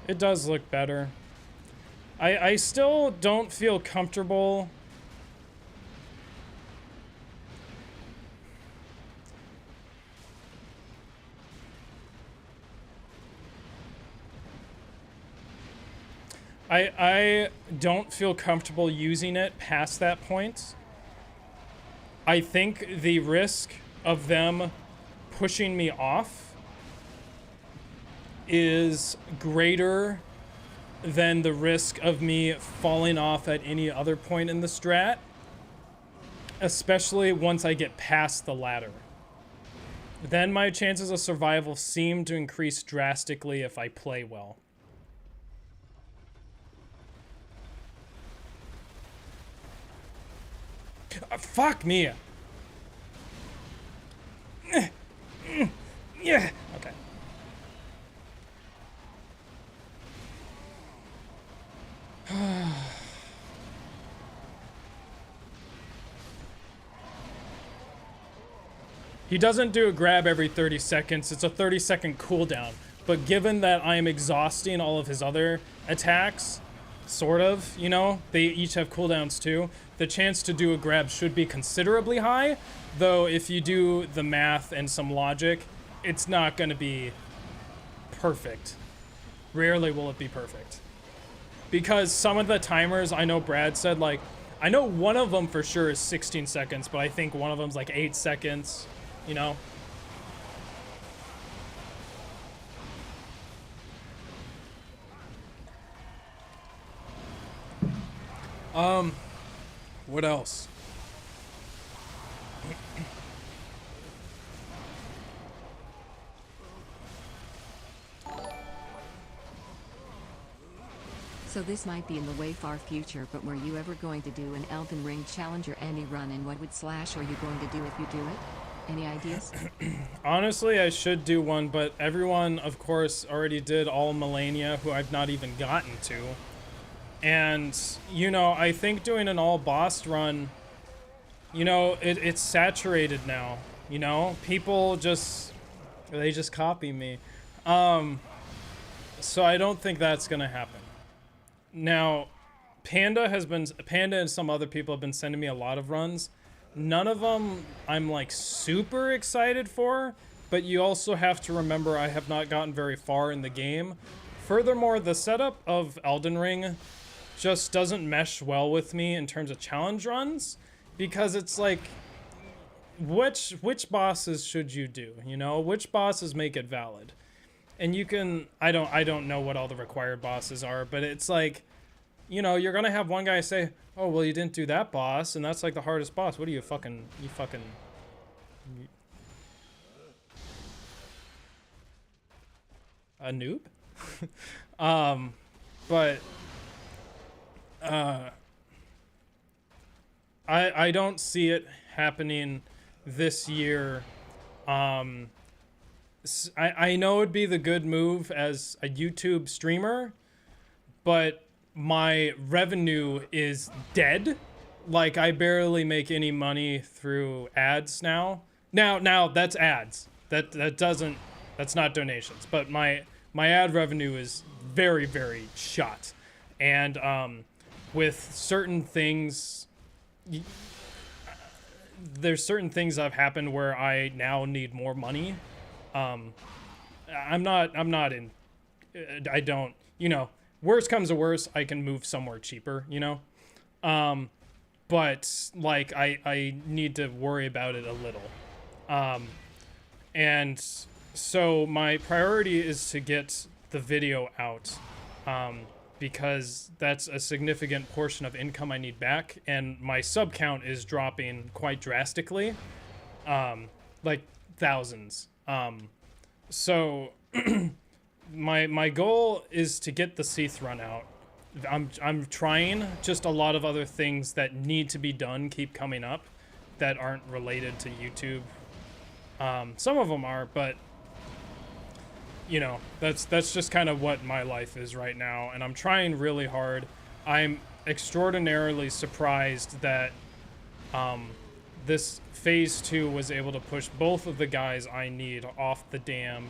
It does look better. I still don't feel comfortable. I don't feel comfortable using it past that point. I think the risk of them pushing me off is greater than the risk of me falling off at any other point in the strat, especially once I get past the ladder. Then my chances of survival seem to increase drastically if I play well. Fuck me. Yeah. Okay. He doesn't do a grab every 30 seconds. It's a 30-second cooldown. But given that I am exhausting all of his other attacks, sort of, you know, they each have cooldowns too, the chance to do a grab should be considerably high, though if you do the math and some logic, it's not going to be perfect. Rarely will it be perfect. Because some of the timers, I know Brad said, like, I know one of them for sure is 16 seconds, but I think one of them's like 8 seconds, you know? What else? So this might be in the way far future, but were you ever going to do an Elden Ring Challenger any run, and what would slash are you going to do if you do it? Any ideas? Honestly, I should do one, but everyone, of course, already did all Melania, who I've not even gotten to. And, you know, I think doing an all boss run, you know, it's saturated now, you know? People just, they just copy me. So I don't think that's gonna happen. Now, Panda and some other people have been sending me a lot of runs. None of them I'm like super excited for, but you also have to remember I have not gotten very far in the game. Furthermore, the setup of Elden Ring just doesn't mesh well with me in terms of challenge runs, because it's like, which bosses should you do, you know? Which bosses make it valid? And you can, I don't know what all the required bosses are, but it's like, you know, you're gonna have one guy say, oh, well, you didn't do that boss, and that's like the hardest boss. What are you fucking, a noob? But I don't see it happening this year. I know it'd be the good move as a YouTube streamer, but my revenue is dead. Like, I barely make any money through ads now. Now that's ads. That's not donations. But my ad revenue is very, very shot. And with certain things, there's certain things that have happened where I now need more money. I'm not in, I don't, you know, worst comes to worst, I can move somewhere cheaper, you know? But like, I need to worry about it a little. And so my priority is to get the video out, because that's a significant portion of income I need back, and my sub count is dropping quite drastically, like thousands. So my goal is to get the Seath run out. I'm trying. Just a lot of other things that need to be done keep coming up that aren't related to YouTube. Some of them are, but you know, that's just kind of what my life is right now, and I'm trying really hard. I'm extraordinarily surprised that this phase 2 was able to push both of the guys I need off the dam.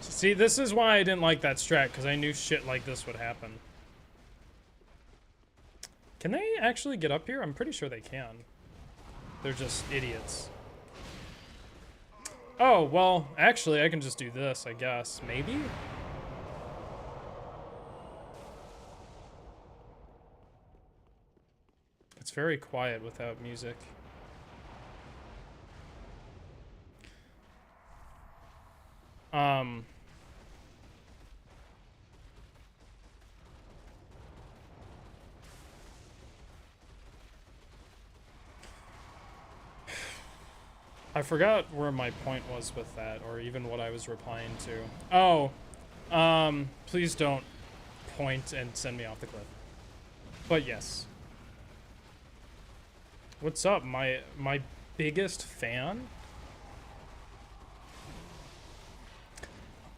See, this is why I didn't like that strat, because I knew shit like this would happen. Can they actually get up here? I'm pretty sure they can. They're just idiots. Oh, well, actually, I can just do this, I guess. Maybe? It's very quiet without music. I forgot where my point was with that, or even what I was replying to. Oh, please don't point and send me off the cliff. But yes. What's up, my biggest fan?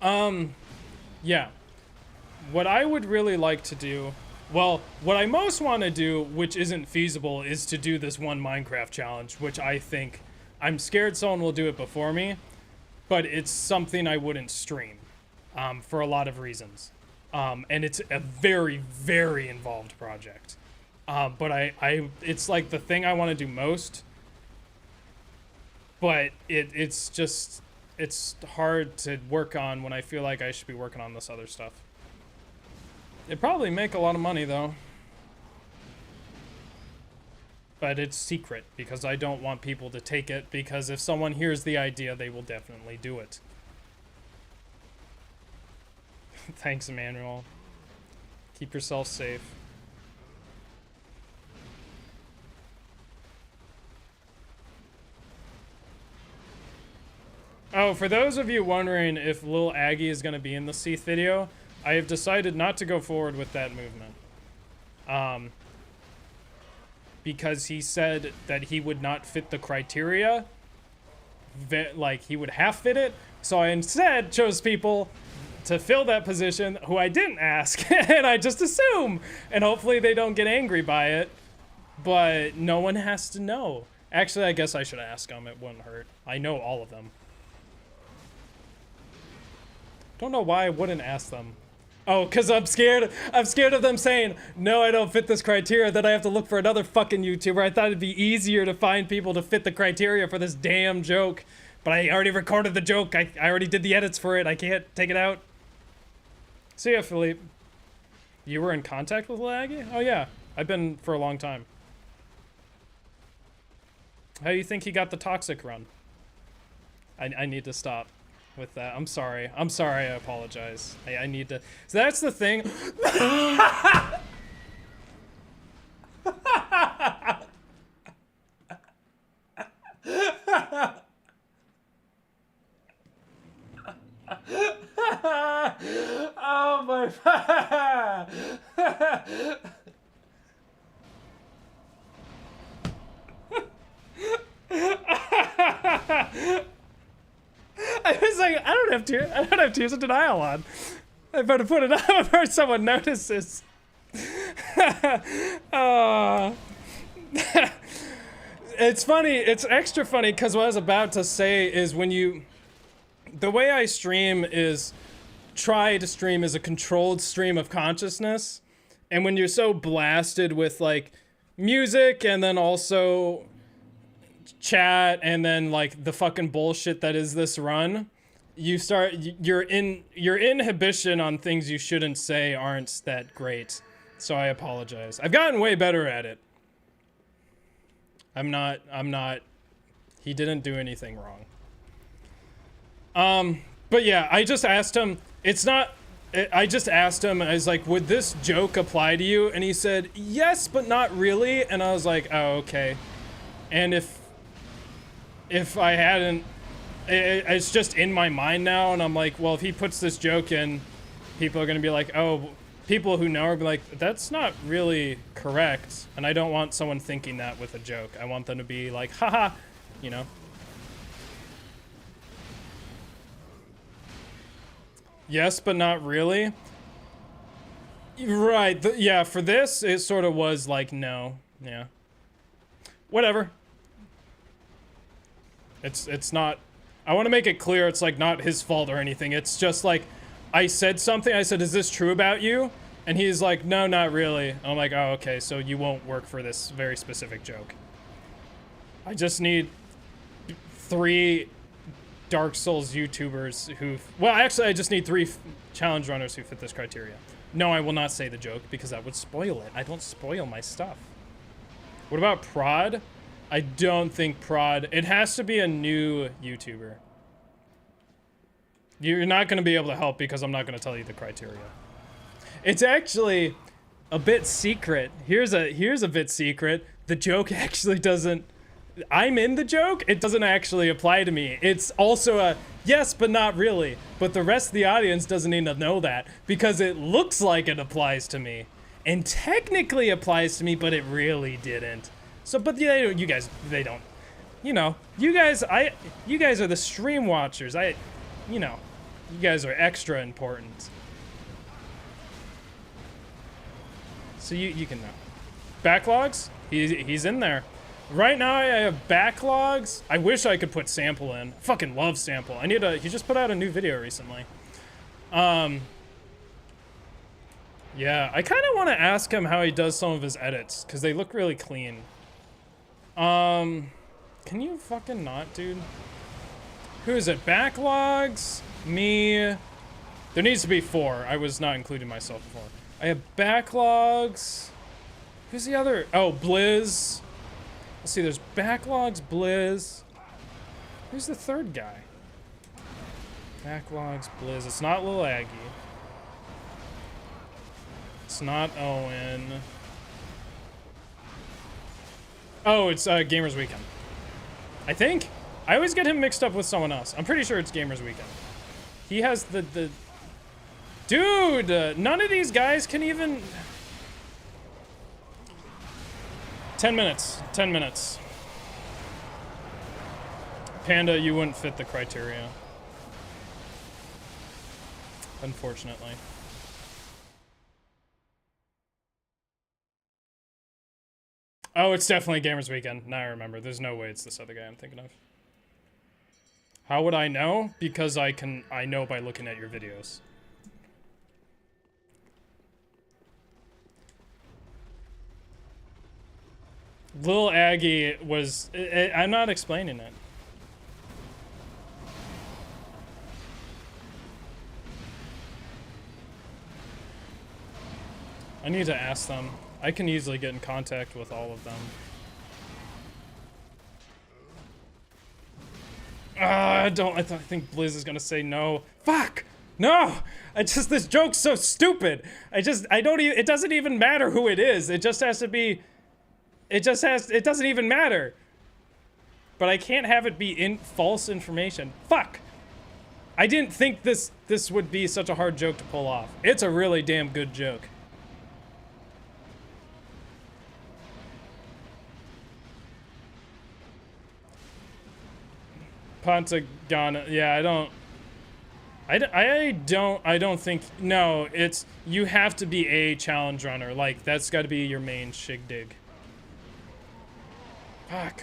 Yeah. What I would really like to do Well, what I most want to do, which isn't feasible, is to do this one Minecraft challenge, which I think I'm scared someone will do it before me, but it's something I wouldn't stream for a lot of reasons. And it's a very, very involved project. But it's like the thing I want to do most, but it's hard to work on when I feel like I should be working on this other stuff. It'd probably make a lot of money though. But it's secret because I don't want people to take it, because if someone hears the idea, they will definitely do it. Thanks, Emmanuel. Keep yourself safe. Oh, for those of you wondering if Lil Aggie is going to be in the Seath video, I have decided not to go forward with that movement. Because he said that he would not fit the criteria. Like, he would half fit it. So I instead chose people to fill that position who I didn't ask. And I just assume. And hopefully they don't get angry by it. But no one has to know. Actually, I guess I should ask them. It wouldn't hurt. I know all of them. Don't know why I wouldn't ask them. Oh, because I'm scared. I'm scared of them saying, no, I don't fit this criteria, then I have to look for another fucking YouTuber. I thought it'd be easier to find people to fit the criteria for this damn joke. But I already recorded the joke. I already did the edits for it. I can't take it out. See ya, Philippe. You were in contact with Laggy? Oh, yeah. I've been for a long time. How do you think he got the toxic run? I need to stop with that. I'm sorry. I'm sorry. I apologize. I need to. So that's the thing. Oh my. I was like, I don't have tears of denial on. I better put it up before someone notices. It's funny. It's extra funny because what I was about to say is the way I stream is try to stream as a controlled stream of consciousness. And when you're so blasted with like music and then also chat and then like the fucking bullshit that is this run, your inhibition on things you shouldn't say aren't that great. So I apologize. I've gotten way better at it. I'm not he didn't do anything wrong. But yeah, I just asked him, I just asked him, I was like, would this joke apply to you? And he said, yes, but not really. And I was like, oh, okay. And if I hadn't, it's just in my mind now, and I'm like, well, if he puts this joke in, people are gonna be like, oh, people who know are be like, that's not really correct, and I don't want someone thinking that with a joke. I want them to be like, haha, you know? Yes, but not really. Right, yeah, for this, it sort of was like, no, yeah. Whatever. It's not, I want to make it clear it's like not his fault or anything. It's just like, I said something, I said, is this true about you? And he's like, no, not really. I'm like, oh, okay, so you won't work for this very specific joke. I just need 3 Dark Souls YouTubers who, well, actually, I just need 3 challenge runners who fit this criteria. No, I will not say the joke because that would spoil it. I don't spoil my stuff. What about Prod? I don't think Prod, it has to be a new YouTuber. You're not going to be able to help because I'm not going to tell you the criteria. It's actually a bit secret. Here's a bit secret. The joke actually doesn't, I'm in the joke, it doesn't actually apply to me. It's also a yes, but not really. But the rest of the audience doesn't need to know that because it looks like it applies to me. And technically applies to me, but it really didn't. So, but yeah, you guys, they don't, you know, you guys are the stream watchers. You know, you guys are extra important. So you can know. Backlogs? He's in there. Right now I have backlogs. I wish I could put Sample in. I fucking love Sample. He just put out a new video recently. Yeah, I kind of want to ask him how he does some of his edits, because they look really clean. Can you fucking not, dude? Who is it? Backlogs? Me. There needs to be 4. I was not including myself before. I have backlogs. Who's the other? Oh, Blizz. Let's see, there's backlogs, Blizz. Who's the third guy? Backlogs, Blizz. It's not Lil Aggie. It's not Owen. Oh, it's Gamers Weekend. I think. I always get him mixed up with someone else. I'm pretty sure it's Gamers Weekend. He has the... Dude! None of these guys can even... 10 minutes. 10 minutes. Panda, you wouldn't fit the criteria. Unfortunately. Oh, it's definitely Gamers Weekend. Now I remember. There's no way it's this other guy I'm thinking of. How would I know? Because I know by looking at your videos. Lil Aggie was... I'm not explaining it. I need to ask them. I can easily get in contact with all of them. I think Blizz is gonna say no. Fuck! No! This joke's so stupid. It doesn't even matter who it is. It just has to be... It doesn't even matter. But I can't have it be false information. Fuck! I didn't think this would be such a hard joke to pull off. It's a really damn good joke. Pentagon, yeah, I don't think, no, it's, you have to be a challenge runner. Like, that's gotta be your main shigdig. Fuck.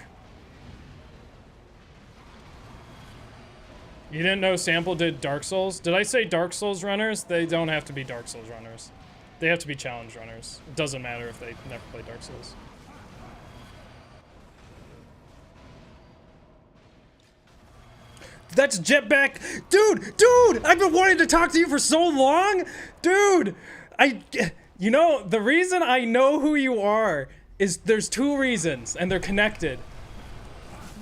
You didn't know Sample did Dark Souls? Did I say Dark Souls runners? They don't have to be Dark Souls runners. They have to be challenge runners. It doesn't matter if they never played Dark Souls. That's Jetback. Dude, I've been wanting to talk to you for so long. Dude, you know, the reason I know who you are is there's 2 reasons, and they're connected.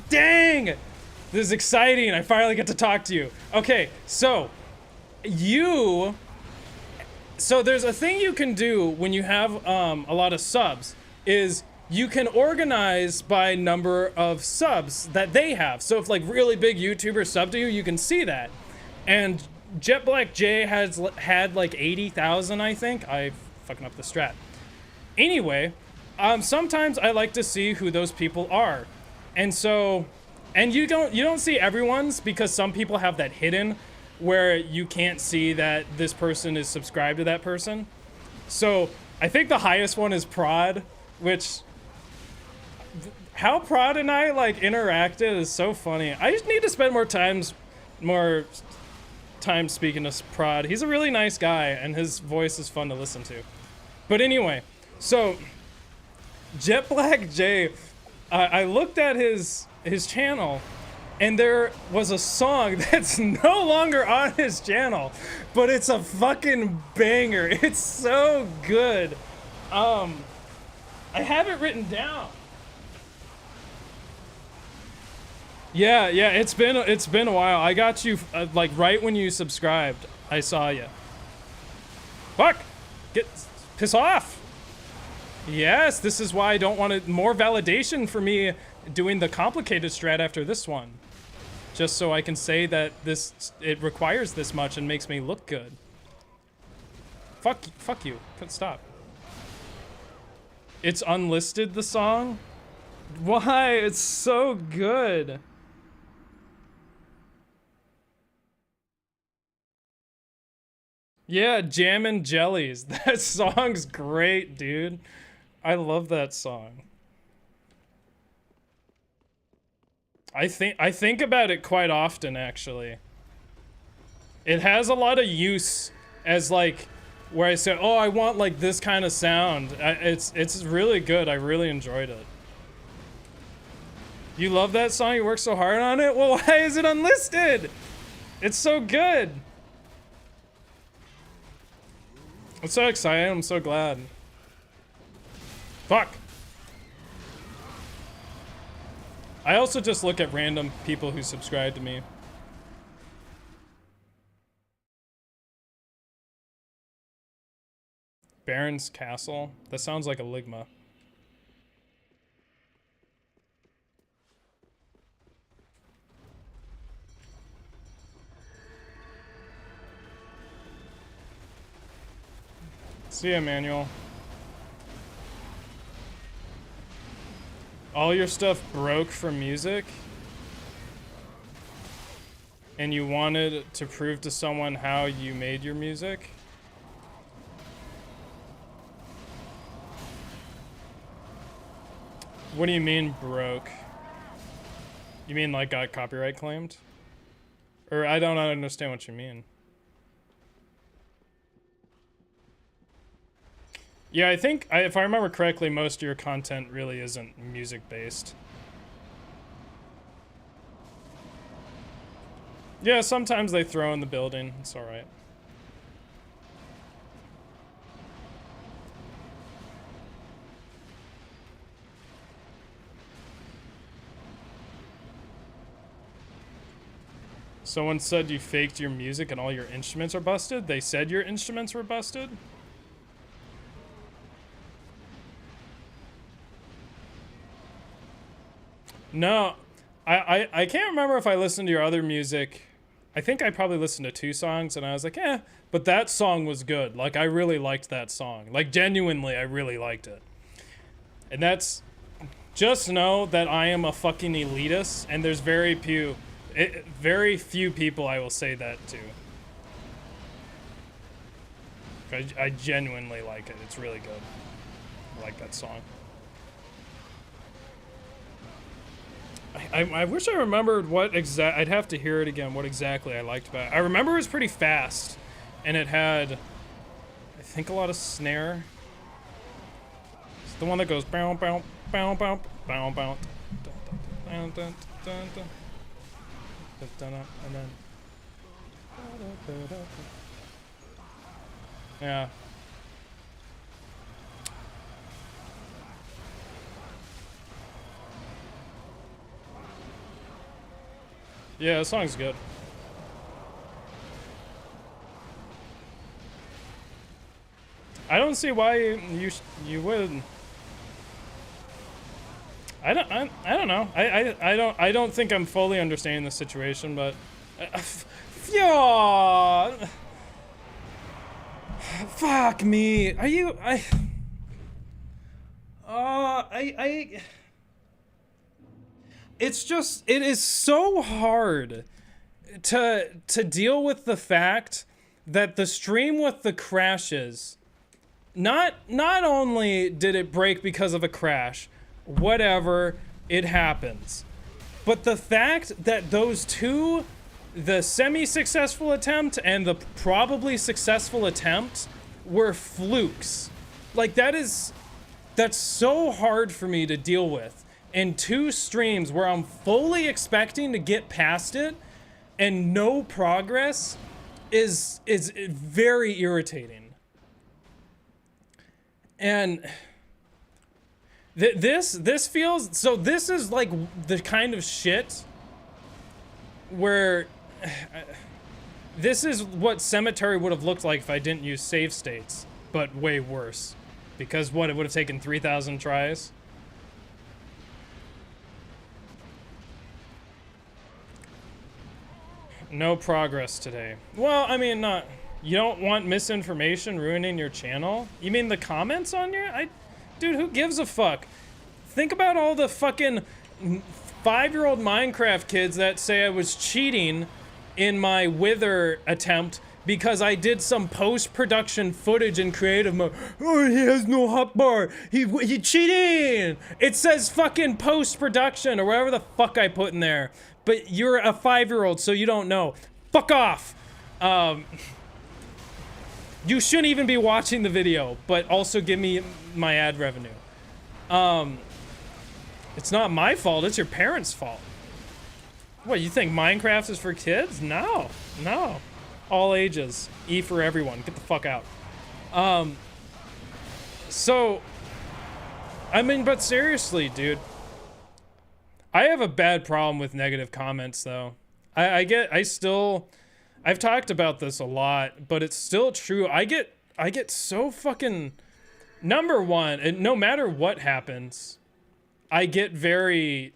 Dang! This is exciting. I finally get to talk to you. Okay, so there's a thing you can do when you have a lot of subs, is you can organize by number of subs that they have. So if like really big YouTubers sub to you, you can see that. And Jet Black J has had like 80,000, I think. I'm fucking up the strat. Anyway, sometimes I like to see who those people are. And so, and you don't see everyone's, because some people have that hidden where you can't see that this person is subscribed to that person. So I think the highest one is Prod, which... How Prod and I like interacted is so funny. I just need to spend more time speaking to Prod. He's a really nice guy, and his voice is fun to listen to. But anyway, so Jet Black J, I looked at his channel, and there was a song that's no longer on his channel, but it's a fucking banger. It's so good. I have it written down. Yeah, it's been a while. I got you like right when you subscribed. I saw you. Fuck! Piss off! Yes, this is why I don't want more validation for me doing the complicated strat after this one. Just so I can say that it requires this much and makes me look good. Fuck you. Stop. It's unlisted, the song? Why? It's so good. Yeah, Jam and Jellies. That song's great, dude. I love that song. I think about it quite often, actually. It has a lot of use as like where I say, oh, I want like this kind of sound. It's really good. I really enjoyed it. You love that song? You worked so hard on it? Well, why is it unlisted? It's so good. I'm so excited. I'm so glad. Fuck. I also just look at random people who subscribe to me. Baron's Castle? That sounds like a Ligma. See ya, Manuel. All your stuff broke from music? And you wanted to prove to someone how you made your music? What do you mean broke? You mean like got copyright claimed? Or I don't understand what you mean. Yeah, I think, if I remember correctly, most of your content really isn't music-based. Yeah, sometimes they throw in the building. It's alright. Someone said you faked your music and all your instruments are busted? They said your instruments were busted? No, I can't remember if I listened to your other music. I think I probably listened to 2 songs and I was like, eh, but that song was good. Like, I really liked that song. Like, genuinely, I really liked it. And that's, just know that I am a fucking elitist and there's very few people I will say that to. I genuinely like it. It's really good. I like that song. I wish I remembered what I'd have to hear it again, what exactly I liked about it. I remember it was pretty fast, and it had, I think, a lot of snare. It's the one that goes bow bow bow bow bow bow and then yeah. Yeah, the song's good. I don't see why you would. I don't know. I don't think I'm fully understanding the situation, but yeah. Fuck me. Are you it's just, it is so hard to deal with the fact that the stream with the crashes, not only did it break because of a crash, whatever, it happens, but the fact that those two, the semi-successful attempt and the probably successful attempt, were flukes. Like, that's so hard for me to deal with. In 2 streams where I'm fully expecting to get past it and no progress is very irritating. And this feels, so this is like the kind of shit where this is what Cemetery would have looked like if I didn't use save states, but way worse. Because what, it would have taken 3,000 tries? No progress today. Well, I mean, not. You don't want misinformation ruining your channel? You mean the comments on your? Dude, who gives a fuck? Think about all the fucking 5-year-old Minecraft kids that say I was cheating in my Wither attempt because I did some post-production footage in creative mode. Oh, he has no hotbar. He cheating. It says fucking post-production or whatever the fuck I put in there. But you're a 5-year-old, so you don't know. Fuck off. You shouldn't even be watching the video, but also give me my ad revenue. It's not my fault, it's your parents' fault. What, you think Minecraft is for kids? No, no. All ages. E for everyone. Get the fuck out. So, I mean, but seriously, dude. I have a bad problem with negative comments, though. I've talked about this a lot, but it's still true. I get so fucking, number one, and no matter what happens, I get very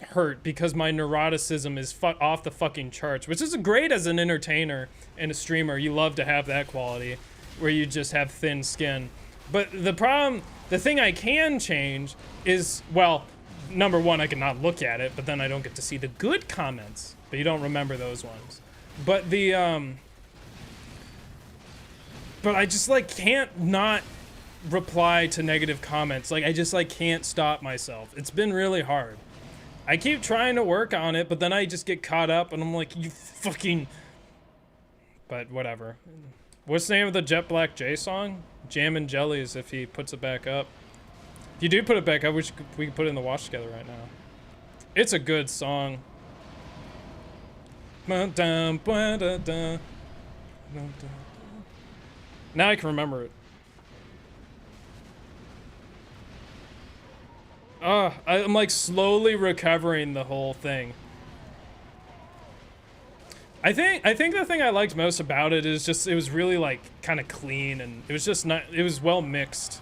hurt because my neuroticism is off the fucking charts, which is great as an entertainer and a streamer. You love to have that quality where you just have thin skin. But the thing I can change is, well, number one, I can not look at it, but then I don't get to see the good comments, but you don't remember those ones. But but I just like can't not reply to negative comments. Like I just like can't stop myself. It's been really hard. I keep trying to work on it, but then I just get caught up and I'm like, you fucking, but whatever. What's the name of the Jet Black J song? Jam and Jellies, if he puts it back up. If you do put it back up, we can put it in the watch together right now. It's a good song. Now I can remember it. I'm like slowly recovering the whole thing. I think the thing I liked most about it is just it was really like kind of clean and it was just not, it was well mixed.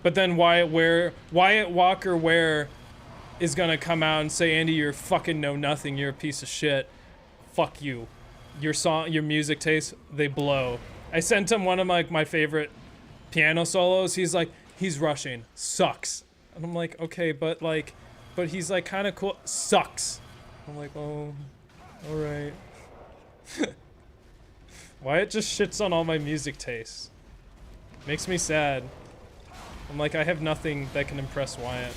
But then Wyatt Walker Ware is gonna come out and say, Andy, you're fucking know nothing, you're a piece of shit. Fuck you. Your music tastes, they blow. I sent him one of my favorite piano solos. He's like, he's rushing, sucks. And I'm like, okay, but he's like kind of cool, sucks. I'm like, oh, all right. Wyatt just shits on all my music tastes. Makes me sad. I'm like, I have nothing that can impress Wyatt.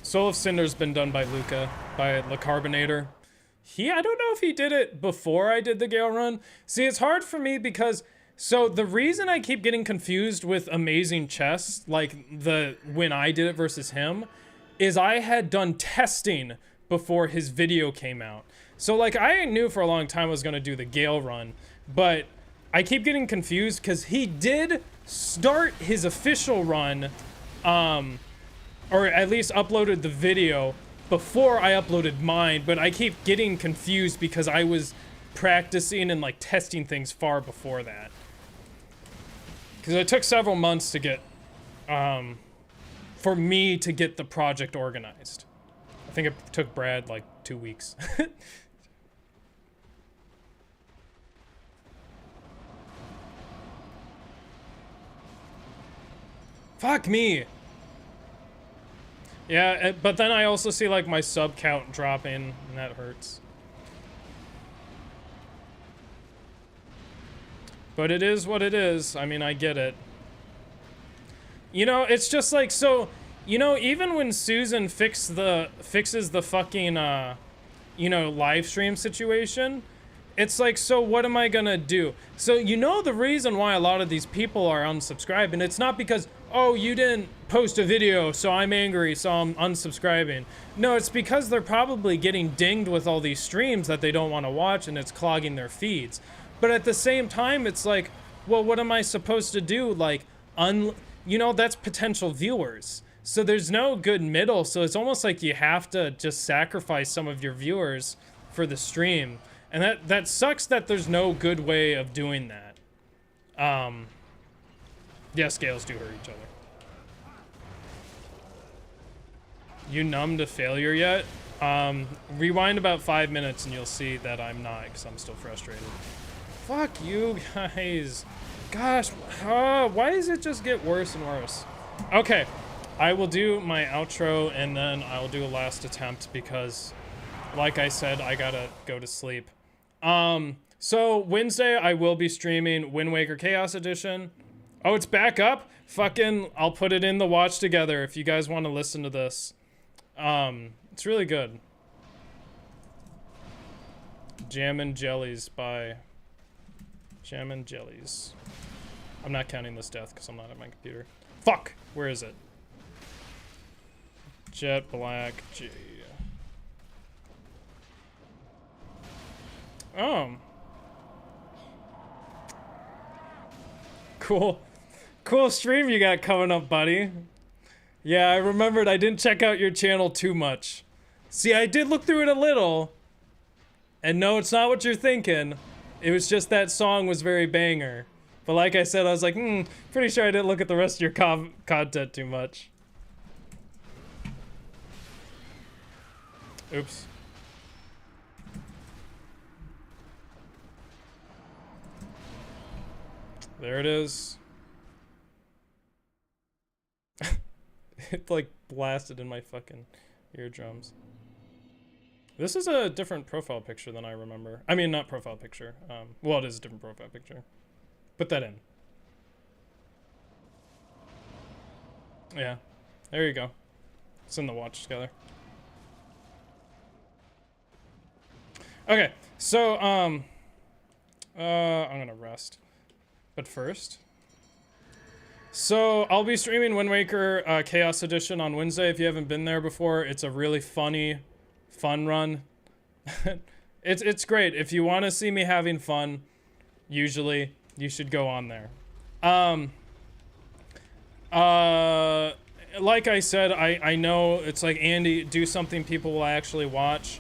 Soul of Cinder's been done by Luca, by Le Carbonator. I don't know if he did it before I did the GAEL run. See, it's hard for me because, so the reason I keep getting confused with Amazing Chess, like when I did it versus him, is I had done testing before his video came out. So like I knew for a long time I was gonna do the GAEL run, but I keep getting confused because he did start his official run, or at least uploaded the video before I uploaded mine, but I keep getting confused because I was practicing and like testing things far before that. Because it took several months to get, for me to get the project organized. I think it took Brad like 2 weeks. Fuck me. Yeah, but then I also see like my sub count dropping, and that hurts. But it is what it is. I mean, I get it. You know, it's just like, so, you know, even when Susan fixes the fucking, you know, live stream situation, it's like, so what am I gonna do? So, you know, the reason why a lot of these people are unsubscribing, it's not because, oh, you didn't post a video, so I'm angry, so I'm unsubscribing. No, it's because they're probably getting dinged with all these streams that they don't want to watch, and it's clogging their feeds. But at the same time, it's like, well, what am I supposed to do? Like, you know, that's potential viewers. So there's no good middle, so it's almost like you have to just sacrifice some of your viewers for the stream. And that sucks that there's no good way of doing that. Yeah, scales do hurt each other. You numb to failure yet? Rewind about 5 minutes and you'll see that I'm not, because I'm still frustrated. Fuck you guys. Gosh, why does it just get worse and worse? Okay, I will do my outro and then I'll do a last attempt because, like I said, I gotta go to sleep. So Wednesday I will be streaming Wind Waker Chaos Edition. Oh, it's back up? Fucking, I'll put it in the watch together if you guys want to listen to this. It's really good. Jammin' Jellies by Jammin' Jellies. I'm not counting this death because I'm not at my computer. Fuck! Where is it? Jet Black G. Oh. Cool stream you got coming up, buddy. Yeah, I remembered I didn't check out your channel too much. See, I did look through it a little. And no, it's not what you're thinking. It was just that song was very banger. But like I said, I was like, pretty sure I didn't look at the rest of your content too much. Oops. There it is. It like blasted in my fucking eardrums. This is a different profile picture than I remember. I mean, not profile picture. Well, it is a different profile picture. Put that in. Yeah. There you go. It's in the watch together. Okay. So, I'm gonna rest. But first... So, I'll be streaming Wind Waker Chaos Edition on Wednesday. If you haven't been there before, it's a really fun run. It's great. If you want to see me having fun, usually, you should go on there. Like I said, I know it's like, Andy, do something people will actually watch.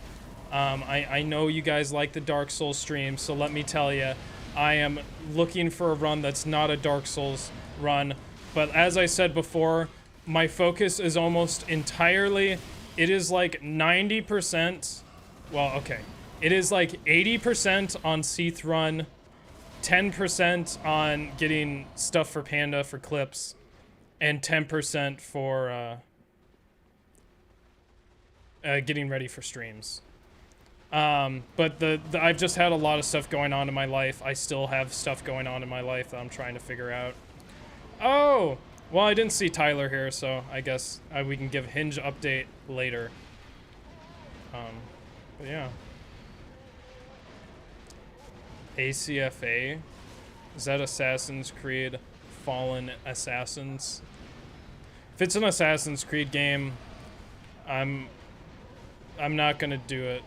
I know you guys like the Dark Souls stream, so let me tell you, I am looking for a run that's not a Dark Souls run. But as I said before, my focus is almost entirely, it is like 90%, well, okay. It is like 80% on Seath run, 10% on getting stuff for Panda for clips, and 10% for getting ready for streams. But I've just had a lot of stuff going on in my life. I still have stuff going on in my life that I'm trying to figure out. Oh! Well, I didn't see Tyler here, so I guess we can give Hinge update later. But yeah. ACFA? Is that Assassin's Creed Fallen Assassins? If it's an Assassin's Creed game, I'm not gonna do it.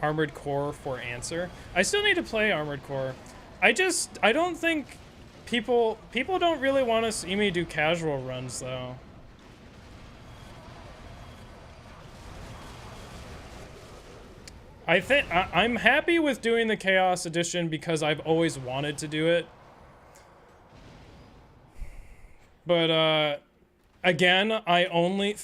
Armored Core for answer. I still need to play Armored Core. I don't think people don't really want to see me do casual runs though. I think I'm happy with doing the Chaos Edition because I've always wanted to do it. But again, I only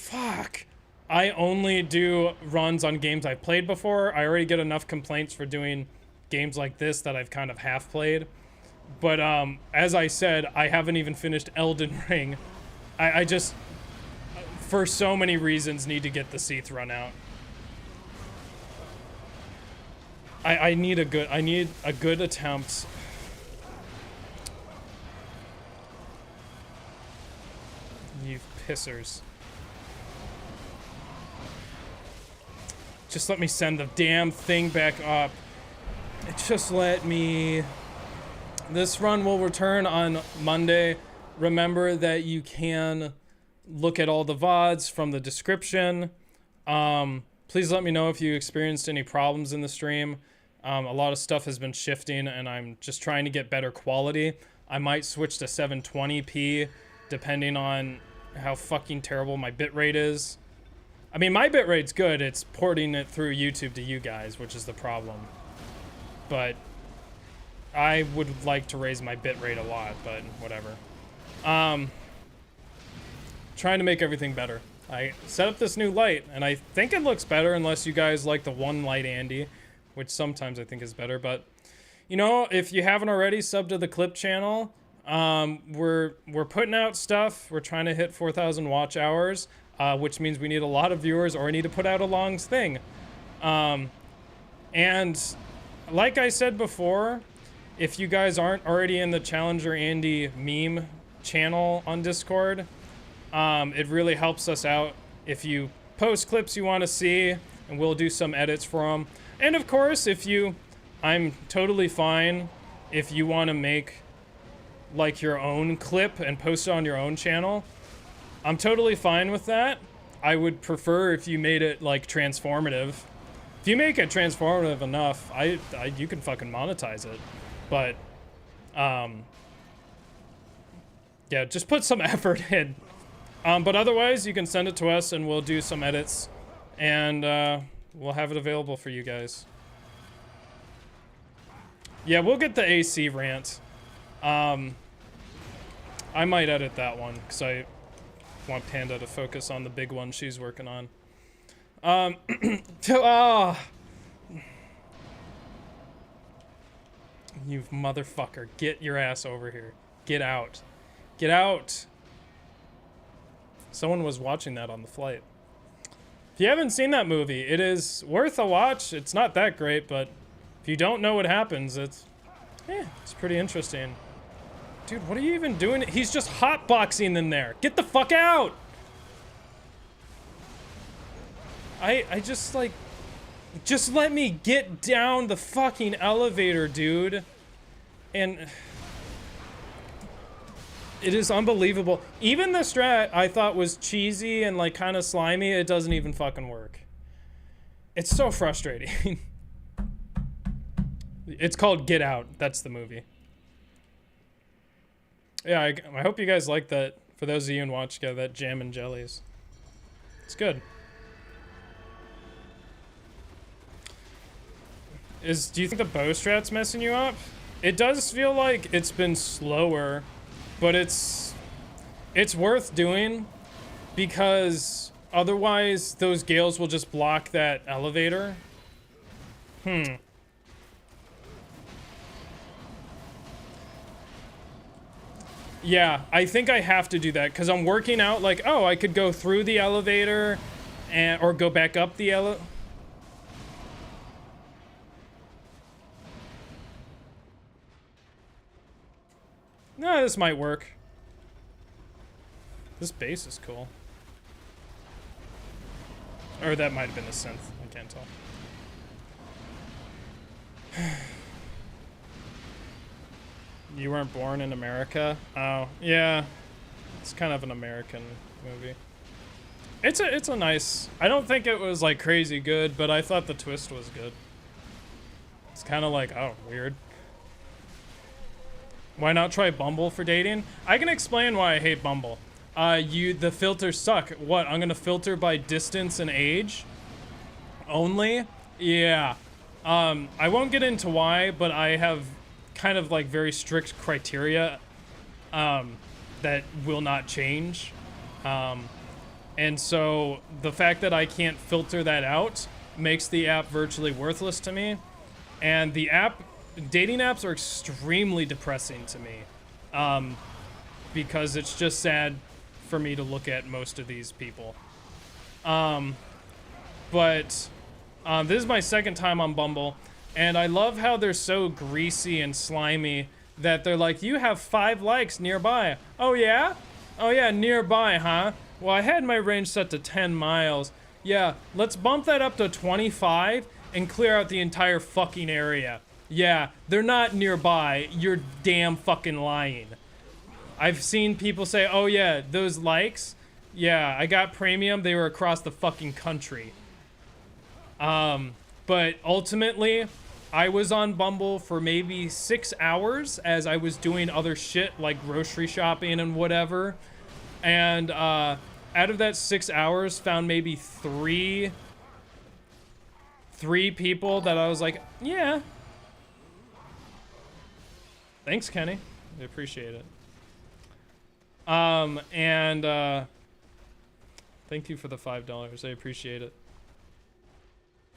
do runs on games I've played before. I already get enough complaints for doing games like this that I've kind of half played. But as I said, I haven't even finished Elden Ring. I just, for so many reasons, need to get the Seath run out. I need a good attempt. You pissers. Just let me send the damn thing back up. Just let me... This run will return on Monday. Remember that you can look at all the VODs from the description. Please let me know if you experienced any problems in the stream. A lot of stuff has been shifting and I'm just trying to get better quality. I might switch to 720p depending on how fucking terrible my bitrate is. I mean, my bitrate's good. It's porting it through YouTube to you guys, which is the problem. But I would like to raise my bitrate a lot, but whatever. Trying to make everything better. I set up this new light, and I think it looks better unless you guys like the one light Andy, which sometimes I think is better. But, you know, if you haven't already, sub to the Clip channel. We're putting out stuff. We're trying to hit 4,000 watch hours, which means we need a lot of viewers, or I need to put out a long thing. And like I said before, if you guys aren't already in the Challenger Andy meme channel on Discord, it really helps us out if you post clips you want to see, and we'll do some edits for them. And of course, I'm totally fine if you want to make like your own clip and post it on your own channel. I'm totally fine with that. I would prefer if you made it like transformative. If you make it transformative enough, you can fucking monetize it. But, yeah, just put some effort in. But otherwise, you can send it to us and we'll do some edits. And, we'll have it available for you guys. Yeah, we'll get the AC rant. I might edit that one, because I want Panda to focus on the big one she's working on. You motherfucker, get your ass over here. Get out. Get out. Someone was watching that on the flight. If you haven't seen that movie, it is worth a watch. It's not that great, but if you don't know what happens, it's pretty interesting. Dude, what are you even doing? He's just hotboxing in there. Get the fuck out! I just, like... Just let me get down the fucking elevator, dude. And... It is unbelievable. Even the strat I thought was cheesy and, like, kind of slimy, it doesn't even fucking work. It's so frustrating. It's called Get Out. That's the movie. Yeah, I hope you guys like that. For those of you in Watch, that jam and jellies. It's good. Do you think the bow strat's messing you up? It does feel like it's been slower, but it's worth doing because otherwise those gales will just block that elevator. Yeah, I think I have to do that because I'm working out like, oh, I could go through the elevator or go back up the elevator. No, this might work. This bass is cool. Or that might have been a synth. I can't tell. You weren't born in America? Oh, yeah. It's kind of an American movie. It's a nice... I don't think it was, like, crazy good, but I thought the twist was good. It's kind of like, oh, weird. Why not try Bumble for dating? I can explain why I hate Bumble. The filters suck. What, I'm gonna filter by distance and age? Only? Yeah. I won't get into why, but I have kind of like very strict criteria that will not change. And so the fact that I can't filter that out makes the app virtually worthless to me. And dating apps are extremely depressing to me because it's just sad for me to look at most of these people. But this is my second time on Bumble, and I love how they're so greasy and slimy that they're like, you have 5 likes nearby. Oh yeah? Oh yeah, nearby, huh? Well, I had my range set to 10 miles. Yeah, let's bump that up to 25 and clear out the entire fucking area. Yeah, they're not nearby. You're damn fucking lying. I've seen people say, oh yeah, those likes, yeah, I got premium, they were across the fucking country. But ultimately, I was on Bumble for maybe 6 hours as I was doing other shit like grocery shopping and whatever. And out of that 6 hours, found maybe three people that I was like, yeah. Thanks, Kenny. I appreciate it. Thank you for the $5. I appreciate it.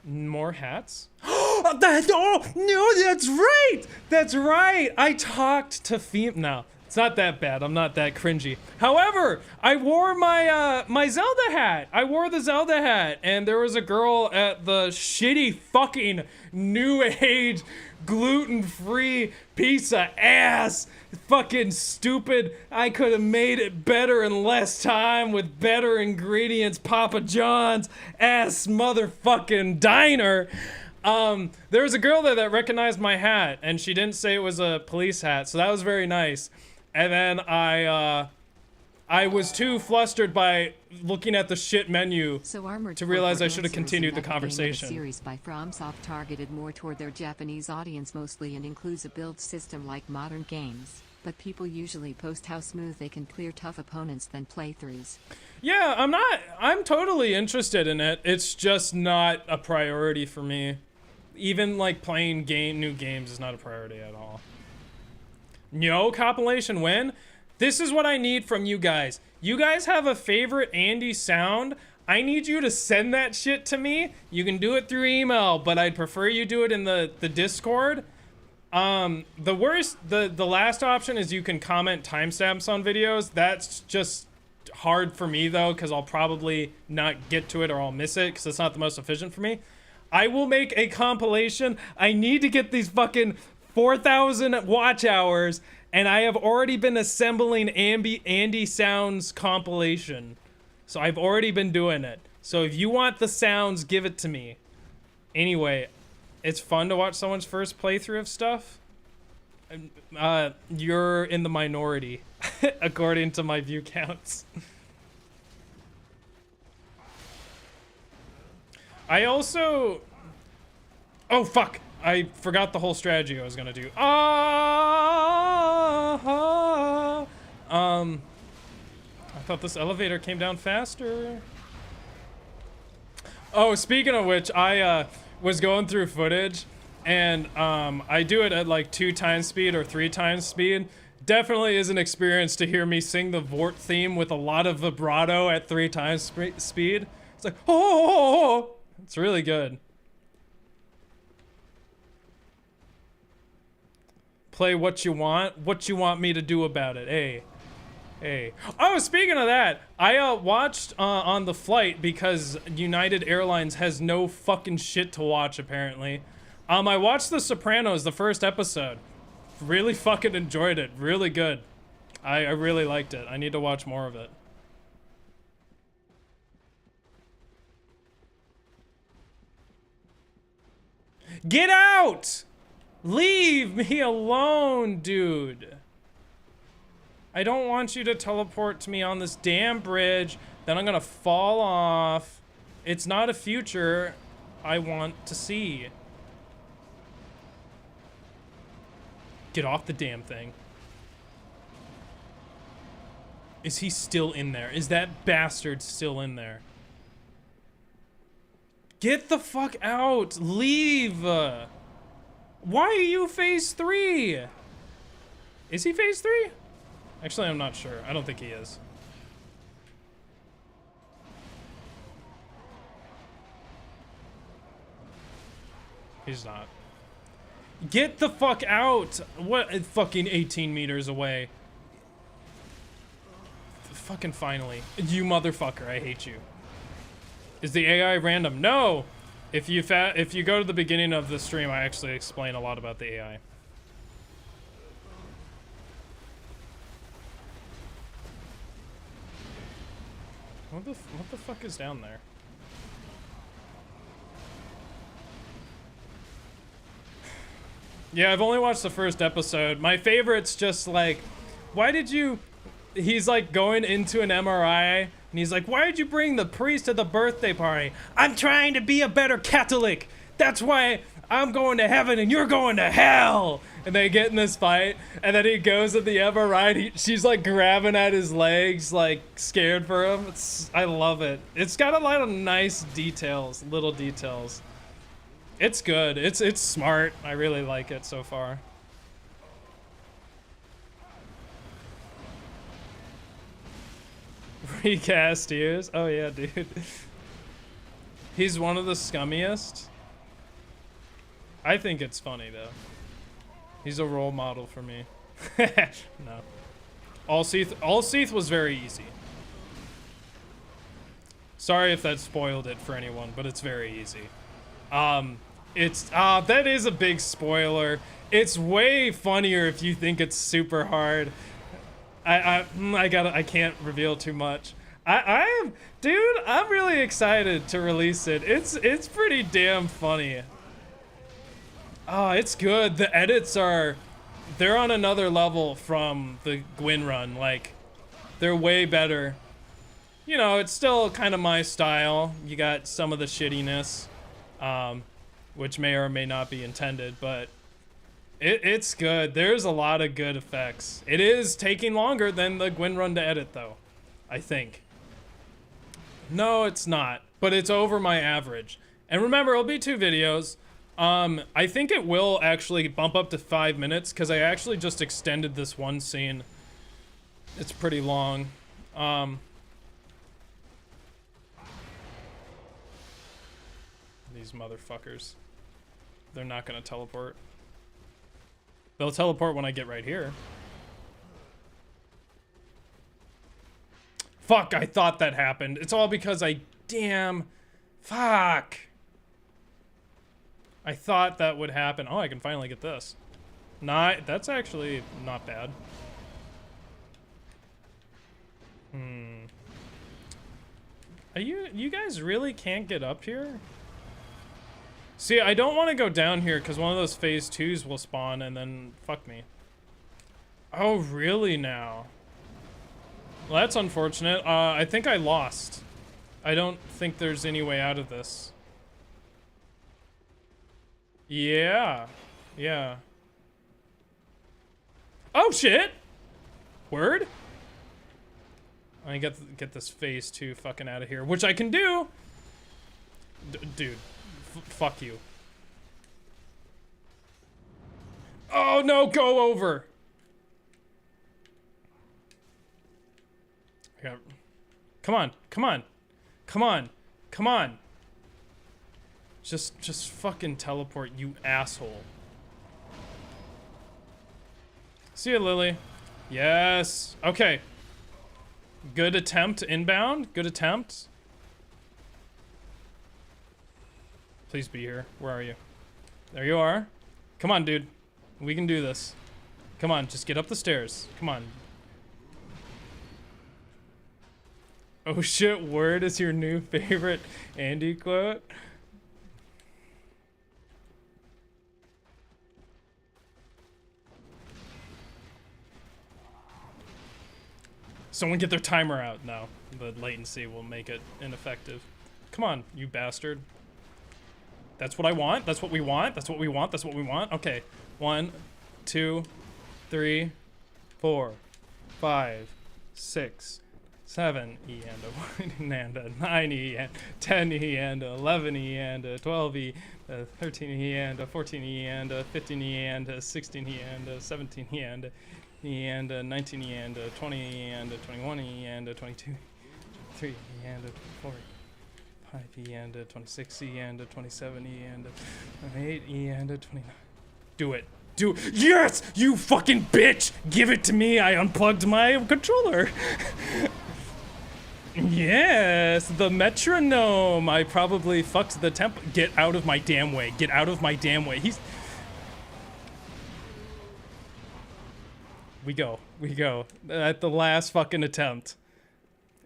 More hats? Oh, no, that's right! That's right! I talked to no. It's not that bad. I'm not that cringy. However, I wore my my Zelda hat. I wore the Zelda hat, and there was a girl at the shitty fucking new age gluten-free piece of ass. Fucking stupid. I could have made it better in less time with better ingredients. Papa John's ass motherfucking diner. There was a girl there that recognized my hat, and she didn't say it was a police hat, so that was very nice. And then I was too flustered by looking at the shit menu to realize I should have continued the conversation. The series by FromSoft targeted more toward their Japanese audience mostly and includes a build system like modern games, but people usually post how smooth they can clear tough opponents than playthroughs. Yeah, I'm totally interested in it. It's just not a priority for me. Even like playing new games is not a priority at all. No compilation win? This is what I need from you guys. You guys have a favorite Andy sound? I need you to send that shit to me. You can do it through email, but I'd prefer you do it in the Discord. The last option is you can comment timestamps on videos. That's just hard for me though, because I'll probably not get to it or I'll miss it because it's not the most efficient for me. I will make a compilation. I need to get these fucking 4,000 watch hours, and I have already been assembling Andy Sounds compilation. So I've already been doing it. So if you want the sounds, give it to me. Anyway, it's fun to watch someone's first playthrough of stuff. You're in the minority, according to my view counts. I also... Oh, fuck. I forgot the whole strategy I was gonna do. I thought this elevator came down faster. Oh, speaking of which, I was going through footage, and I do it at like 2 times speed or 3 times speed. Definitely is an experience to hear me sing the Vort theme with a lot of vibrato at 3 times speed. It's like, oh, it's really good. Play what you want me to do about it. Hey. Oh, speaking of that, I watched on the flight because United Airlines has no fucking shit to watch apparently. I watched The Sopranos, the first episode. Really fucking enjoyed it. Really good. I really liked it. I need to watch more of it. Get out! Leave me alone, dude. I don't want you to teleport to me on this damn bridge. Then I'm gonna fall off. It's not a future I want to see. Get off the damn thing. Is he still in there? Is that bastard still in there? Get the fuck out. Leave. Why are you phase 3? Is he phase 3? Actually, I'm not sure. I don't think he is. He's not. Get the fuck out! What? Fucking 18 meters away. Fucking finally. You motherfucker, I hate you. Is the AI random? No! If you go to the beginning of the stream, I actually explain a lot about the AI. What the fuck is down there? Yeah, I've only watched the first episode. My favorite's just like, why did you... He's like going into an MRI, and he's like, why did you bring the priest to the birthday party? I'm trying to be a better Catholic. That's why I'm going to heaven and you're going to hell. And they get in this fight, and then he goes at the MRI, she's like grabbing at his legs, like scared for him. I love it. It's got a lot of nice details, little details. It's good. It's smart. I really like it so far. Recast ears? Oh yeah, dude. He's one of the scummiest. I think it's funny though. He's a role model for me. No. All Seath was very easy. Sorry if that spoiled it for anyone, but it's very easy. That is a big spoiler. It's way funnier if you think it's super hard. I can't reveal too much. Dude, I'm really excited to release it. It's pretty damn funny. Oh, it's good. The edits they're on another level from the Gwyn run. Like, they're way better. You know, it's still kind of my style. You got some of the shittiness, which may or may not be intended, but it's good. There's a lot of good effects. It is taking longer than the Gwyn run to edit, though, I think. No, it's not, but it's over my average. And remember, it'll be 2 videos. I think it will actually bump up to 5 minutes, because I actually just extended this one scene. It's pretty long. These motherfuckers. They're not gonna teleport. They'll teleport when I get right here. Fuck, I thought that happened. It's all because fuck. I thought that would happen. Oh, I can finally get this. That's actually not bad. You guys really can't get up here? See, I don't want to go down here because one of those phase 2s will spawn and then fuck me. Oh, really now? Well, that's unfortunate. I think I lost. I don't think there's any way out of this. Yeah. Yeah. Oh, shit! Word? I get this phase 2 fucking out of here, which I can do! Dude. Fuck you. Oh no, go over! Come on, come on, come on, come on. Just fucking teleport, you asshole. See ya, Lily. Yes. Okay. Good attempt inbound. Good attempt. Please be here. Where are you? There you are. Come on, dude. We can do this. Come on, just get up the stairs. Come on. Oh shit, word is your new favorite Andy quote? Someone get their timer out. No, the latency will make it ineffective. Come on, you bastard. That's what I want. That's what we want. That's what we want. That's what we want. Okay. 1, 2, 3, 4, 5, 6, 7 E and a 1 and a 9 E and 10 E and a 11 E and a 12 E, 13 E and a 14 E and a 15 E and a 16 E and a 17 E and a E and a 19 E and a 20 E and a 21 E and a 22, 23 E and a 24. 5 E and a 26 E and a 27 E and a 8 E and a 29. Do it. Yes! You fucking bitch! Give it to me! I unplugged my controller! Yes! The metronome! I probably fucked the tempo. Get out of my damn way. Get out of my damn way. We go. At the last fucking attempt.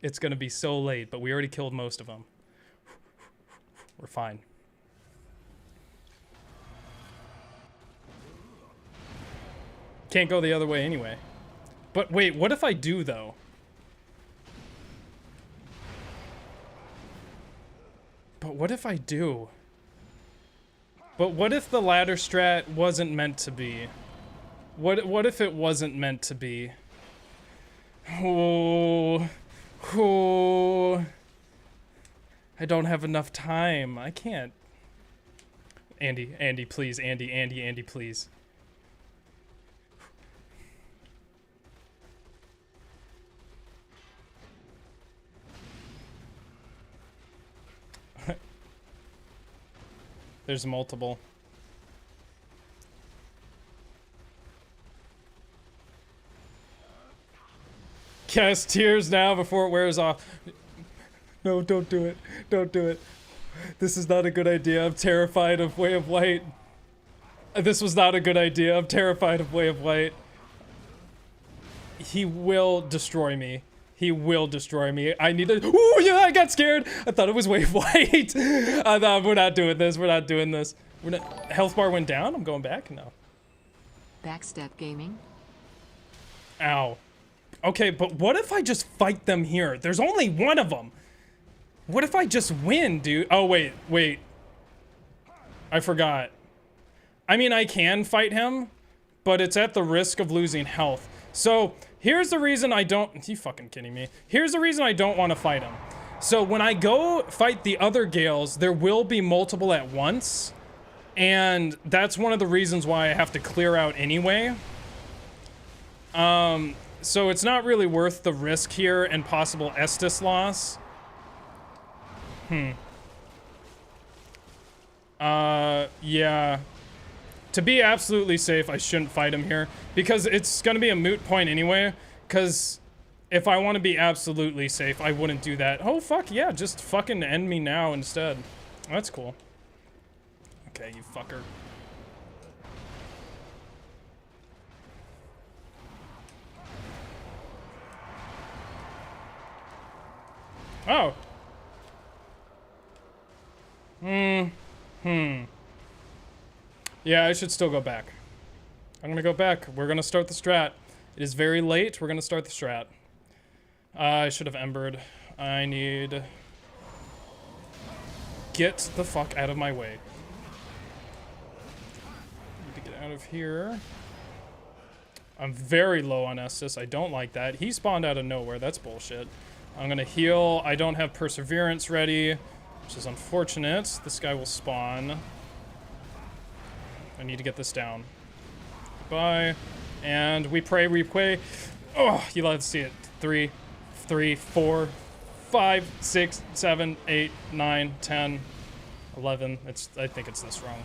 It's gonna be so late, but we already killed most of them. We're fine. Can't go the other way anyway. But wait, what if I do though? But what if I do? But what if the ladder strat wasn't meant to be? What if it wasn't meant to be? Oh. I don't have enough time. I can't. Andy, please. Andy, please. There's multiple. Cast tears now before it wears off. No, don't do it. Don't do it. This is not a good idea. I'm terrified of Way of Light. This was not a good idea. I'm terrified of Way of Light. He will destroy me. He will destroy me. I need to. Ooh, yeah, I got scared. I thought it was Way of Light. I thought, we're not doing this. We're not doing this. We're not. Health bar went down. I'm going back. No. Backstep gaming. Ow. Okay, but what if I just fight them here? There's only one of them. What if I just win, dude? Oh, wait, wait. I forgot. I mean, I can fight him, but it's at the risk of losing health. So, here's the reason I don't... You fucking kidding me? Here's the reason I don't want to fight him. So, when I go fight the other Gales, there will be multiple at once. And that's one of the reasons why I have to clear out anyway. So it's not really worth the risk here and possible Estus loss. Yeah. To be absolutely safe, I shouldn't fight him here. Because it's gonna be a moot point anyway. Because if I want to be absolutely safe, I wouldn't do that. Oh, fuck, yeah, just fucking end me now instead. That's cool. Okay, you fucker. Oh. Yeah, I should still go back. I'm gonna go back. We're gonna start the strat. It is very late. We're gonna start the strat. I should have embered. I need... Get the fuck out of my way. Need to get out of here. I'm very low on Estus. I don't like that. He spawned out of nowhere. That's bullshit. I'm gonna heal. I don't have Perseverance ready, which is unfortunate. This guy will spawn. I need to get this down. Goodbye. And we pray, we pray. Oh, you let's see it. 3, 4, 5, 6, 7, 8, 9, 10, 11. I think it's this wrong.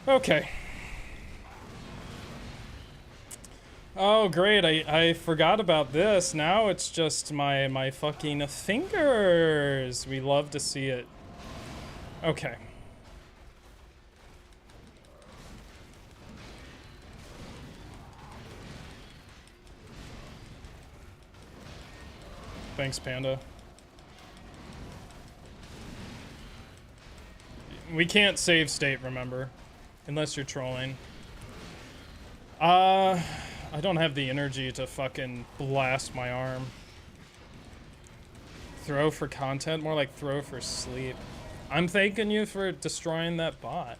Okay. Oh, great. I forgot about this. Now it's just my fucking fingers. We love to see it. Okay. Thanks, Panda. We can't save state, remember? Unless you're trolling. I don't have the energy to fucking blast my arm. Throw for content? More like throw for sleep. I'm thanking you for destroying that bot.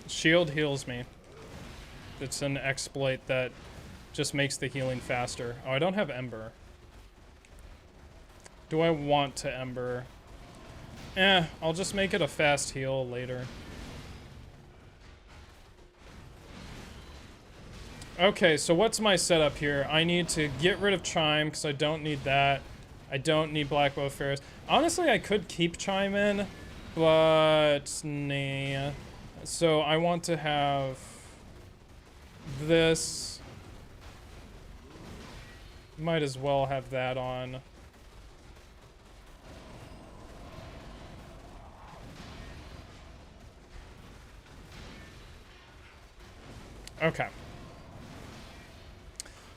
Shield heals me. It's an exploit that just makes the healing faster. Oh, I don't have Ember. Do I want to Ember? I'll just make it a fast heal later. Okay, so what's my setup here? I need to get rid of Chime, because I don't need that. I don't need Blackbow Ferris. Honestly, I could keep Chime in, but nah. So I want to have this. Might as well have that on. Okay.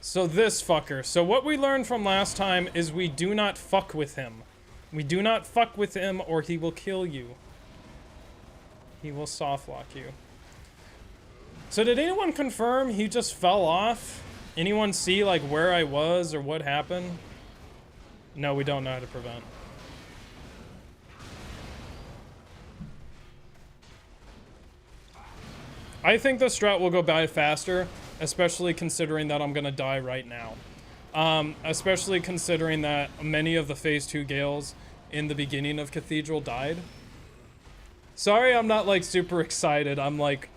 So this fucker. So what we learned from last time is we do not fuck with him. We do not fuck with him or he will kill you. He will soft lock you. So did anyone confirm he just fell off? Anyone see like where I was or what happened? No, we don't know how to prevent. I think the strat will go by faster, especially considering that I'm gonna die right now. Especially considering that many of the Phase 2 Gales in the beginning of Cathedral died. Sorry, I'm not like super excited. I'm like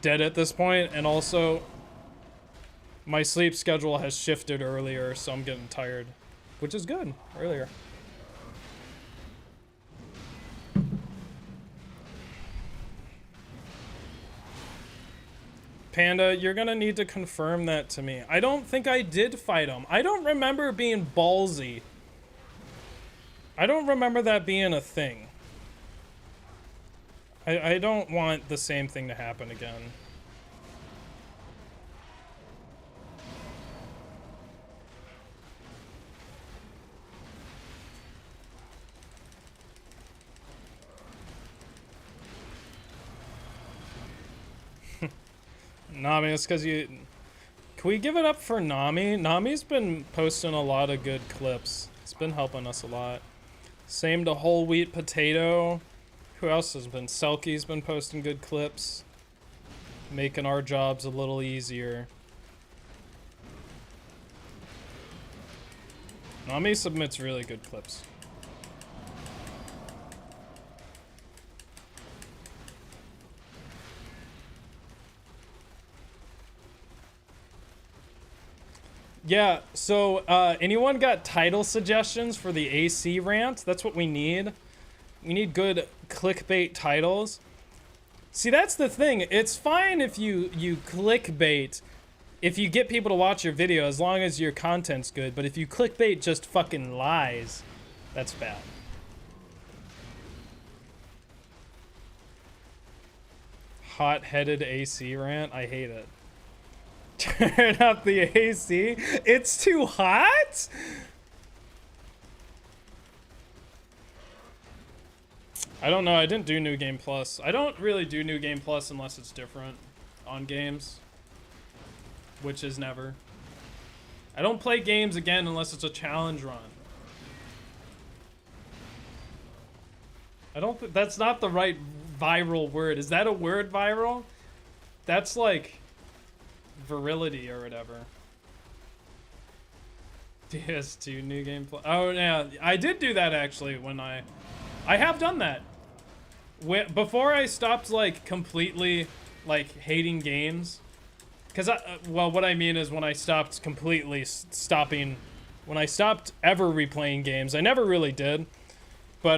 dead at this point, and also my sleep schedule has shifted earlier, so I'm getting tired, which is good, earlier. Panda, you're gonna need to confirm that to me. I don't think I did fight him. I don't remember being ballsy. I don't remember that being a thing. I don't want the same thing to happen again. Nami, it's because you... Can we give it up for Nami? Nami's been posting a lot of good clips. It's been helping us a lot. Same to Whole Wheat Potato. Who else has been? Selkie's been posting good clips. Making our jobs a little easier. Nami submits really good clips. Yeah, so anyone got title suggestions for the AC rant? That's what we need. We need good clickbait titles. See, that's the thing. It's fine if you clickbait, if you get people to watch your video, as long as your content's good. But if you clickbait just fucking lies, that's bad. Hot-headed AC rant? I hate it. Turn up the AC? It's too hot? I don't know. I didn't do New Game Plus. I don't really do New Game Plus unless it's different on games, which is never. I don't play games again unless it's a challenge run. I don't. That's not the right viral word. Is that a word, viral? That's like virility or whatever. DS2 New Game Plus. Oh yeah, I did do that actually when I have done that. Before I stopped like completely like hating games, because well, what I mean is when I stopped completely when I stopped ever replaying games. I never really did, but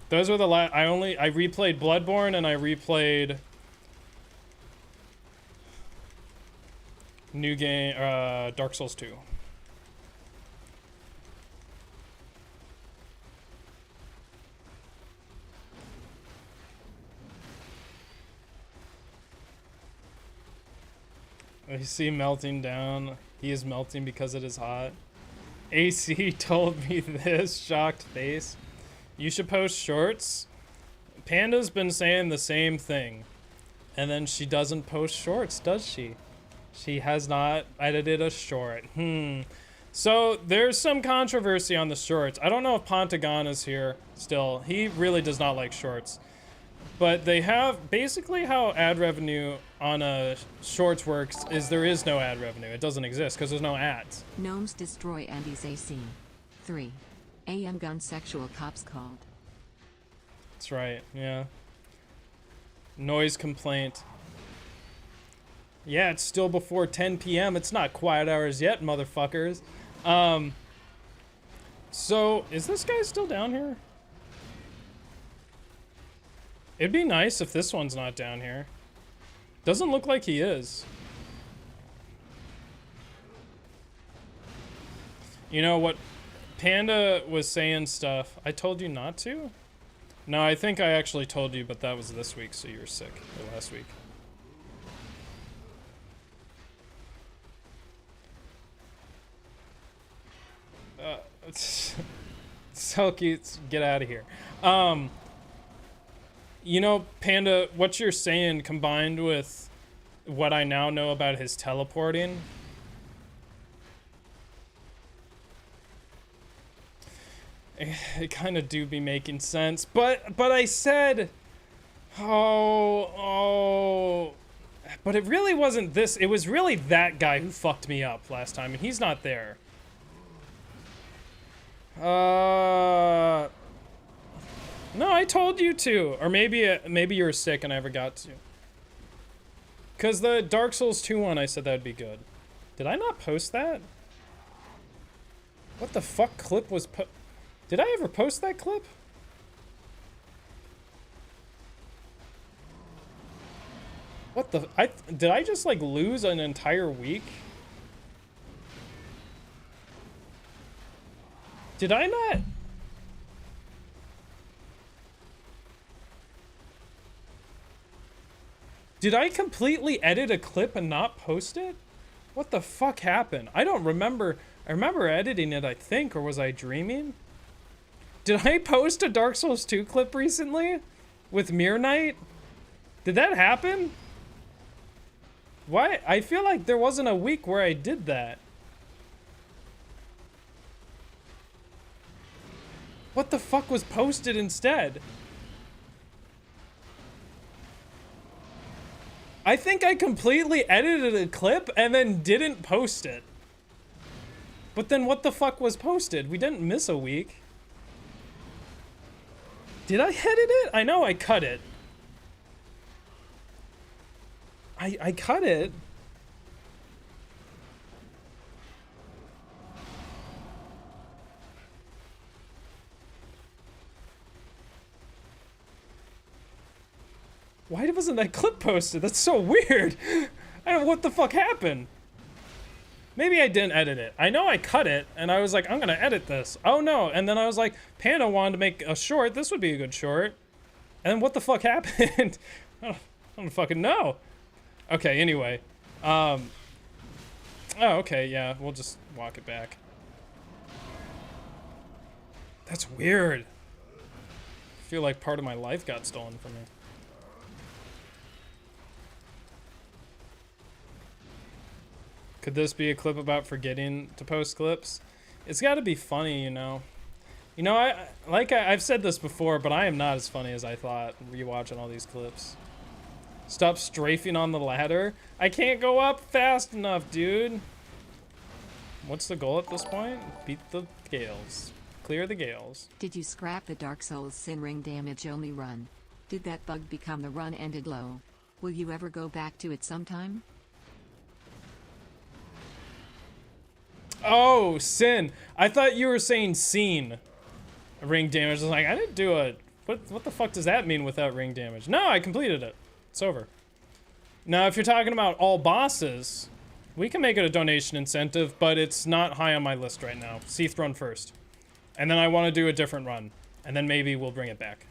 those were the I replayed Bloodborne and I replayed New Game Dark Souls 2. I see melting down. He is melting because it is hot. AC told me this. Shocked face. You should post shorts. Panda's been saying the same thing. And then she doesn't post shorts, does she? She has not edited a short. So there's some controversy on the shorts. I don't know if Pontagon is here still. He really does not like shorts. But they have, basically how ad revenue on a shorts works is there is no ad revenue. It doesn't exist because there's no ads. Gnomes destroy Andy's AC. 3 AM gun sexual cops called. That's right, yeah. Noise complaint. Yeah, it's still before 10 p.m. It's not quiet hours yet, motherfuckers. So, is this guy still down here? It'd be nice if this one's not down here. Doesn't look like he is. You know what? Panda was saying stuff. I told you not to? No, I think I actually told you, but that was this week, so you were sick. Or last week. So cute. Get out of here. You know, Panda, what you're saying combined with what I now know about his teleporting, it kind of do be making sense. But I said, but it really wasn't this. It was really that guy who fucked me up last time, and he's not there. No, I told you to. Or maybe you were sick and I forgot to. Because the Dark Souls 2 one, I said that'd be good. Did I not post that? What the fuck clip was Did I ever post that clip? What the? Did I just like lose an entire week? Did I not? Did I completely edit a clip and not post it? What the fuck happened? I don't remember. I remember editing it, I think, or was I dreaming? Did I post a Dark Souls 2 clip recently? With Mirror Knight? Did that happen? Why? I feel like there wasn't a week where I did that. What the fuck was posted instead? I think I completely edited a clip and then didn't post it. But then what the fuck was posted? We didn't miss a week. Did I edit it? I know I cut it. I cut it. Why wasn't that clip posted? That's so weird. I don't know what the fuck happened. Maybe I didn't edit it. I know I cut it, and I was like, I'm gonna edit this. Oh no, and then I was like, Panda wanted to make a short. This would be a good short. And then what the fuck happened? I don't fucking know. Okay, anyway. Oh, okay, yeah, we'll just walk it back. That's weird. I feel like part of my life got stolen from me. Could this be a clip about forgetting to post clips? It's got to be funny, you know. You know, I've said this before, but I am not as funny as I thought rewatching all these clips. Stop strafing on the ladder. I can't go up fast enough, dude. What's the goal at this point? Beat the Gales. Clear the Gales. Did you scrap the Dark Souls Sin Ring damage only run? Did that bug become the run ended low? Will you ever go back to it sometime? Oh, Sin. I thought you were saying scene. Ring damage. I was like, I didn't do it. What the fuck does that mean without ring damage? No, I completed it. It's over. Now, if you're talking about all bosses, we can make it a donation incentive, but it's not high on my list right now. Seath run first. And then I want to do a different run. And then maybe we'll bring it back.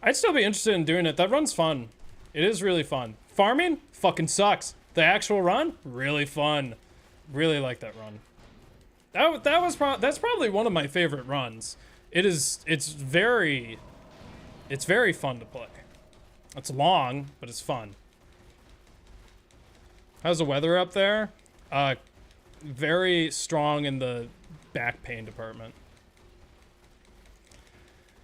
I'd still be interested in doing it. That run's fun. It is really fun. Farming? Fucking sucks. The actual run? Really fun. Really like that run. That's probably one of my favorite runs. It's very fun to play. It's long, but it's fun. How's the weather up there? Very strong in the back pain department.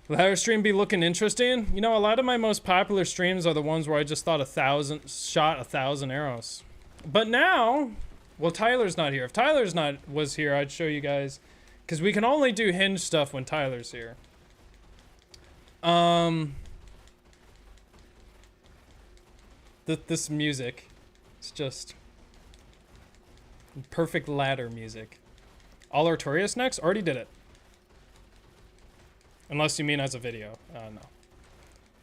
Will our stream be looking interesting? You know, a lot of my most popular streams are the ones where I just shot 1,000 arrows. But now, well, Tyler's not here. If Tyler's was here, I'd show you guys, because we can only do hinge stuff when Tyler's here. This music, it's just perfect ladder music. All Artorias next? Already did it. Unless you mean as a video. No.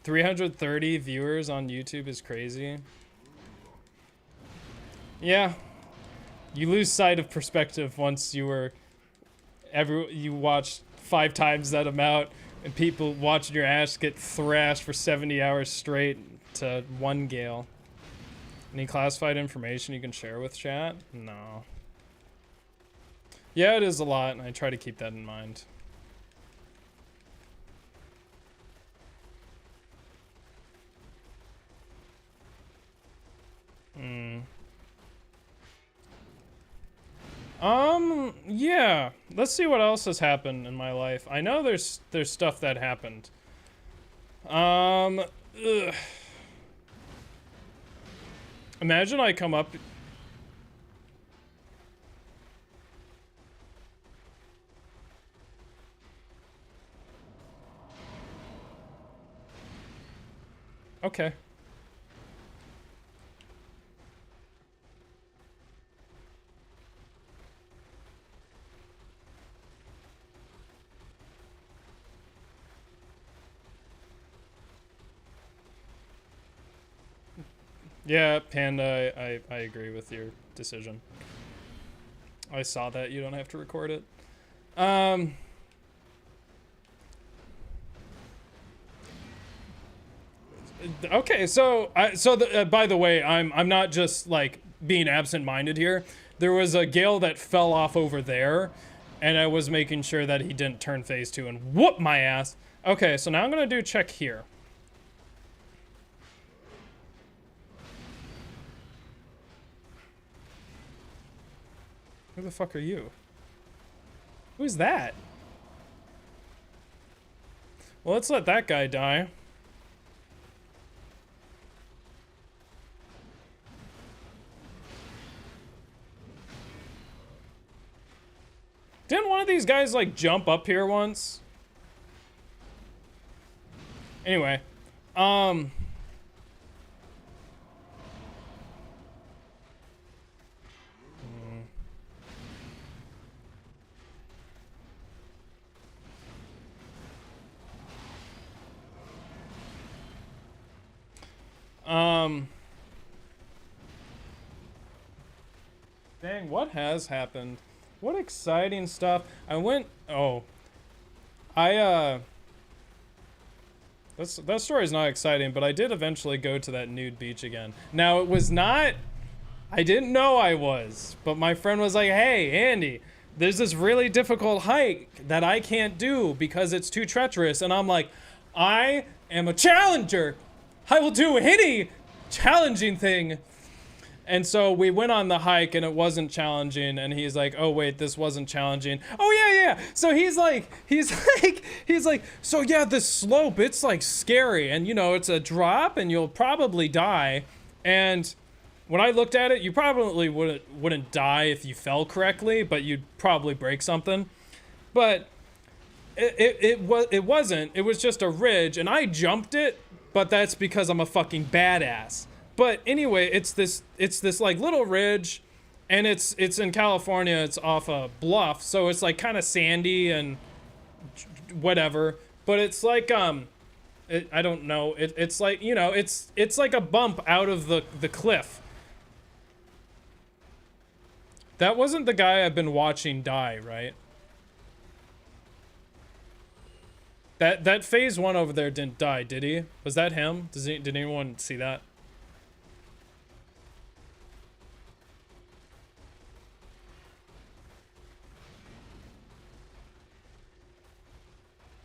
330 viewers on YouTube is crazy. Yeah. You lose sight of perspective once you watch 5 times that amount and people watching your ass get thrashed for 70 hours straight to 1 Gale. Any classified information you can share with chat? No. Yeah, it is a lot, and I try to keep that in mind. Yeah. Let's see what else has happened in my life. I know there's stuff that happened. Ugh. Imagine I come up... Okay. Yeah, Panda, I agree with your decision. I saw that. You don't have to record it. Okay, so by the way, I'm not just like being absent-minded here. There was a Gale that fell off over there, and I was making sure that he didn't turn phase 2 and whoop my ass. Okay, so now I'm gonna do check here. Who the fuck are you? Who's that? Well, let's let that guy die. Didn't one of these guys, like, jump up here once? Anyway. Dang, what has happened? What exciting stuff. That story's not exciting, but I did eventually go to that nude beach again. Now, it was not, I didn't know I was, but my friend was like, hey, Andy, there's this really difficult hike that I can't do because it's too treacherous. And I'm like, I am a challenger. I will do any challenging thing. And so we went on the hike and it wasn't challenging, and he's like, oh wait, this wasn't challenging. Oh yeah. So he's like, so yeah, this slope, it's like scary, and you know, it's a drop and you'll probably die. And when I looked at it, you probably wouldn't die if you fell correctly, but you'd probably break something. But it wasn't, it was just a ridge, and I jumped it, but that's because I'm a fucking badass. But anyway, it's this like little ridge, and it's in California. It's off a bluff, so it's like kind of sandy and whatever. But it's like I don't know. It's like, you know, it's like a bump out of the cliff. That wasn't the guy I've been watching die, right? That phase 1 over there didn't die, did he? Was that him? Did anyone see that?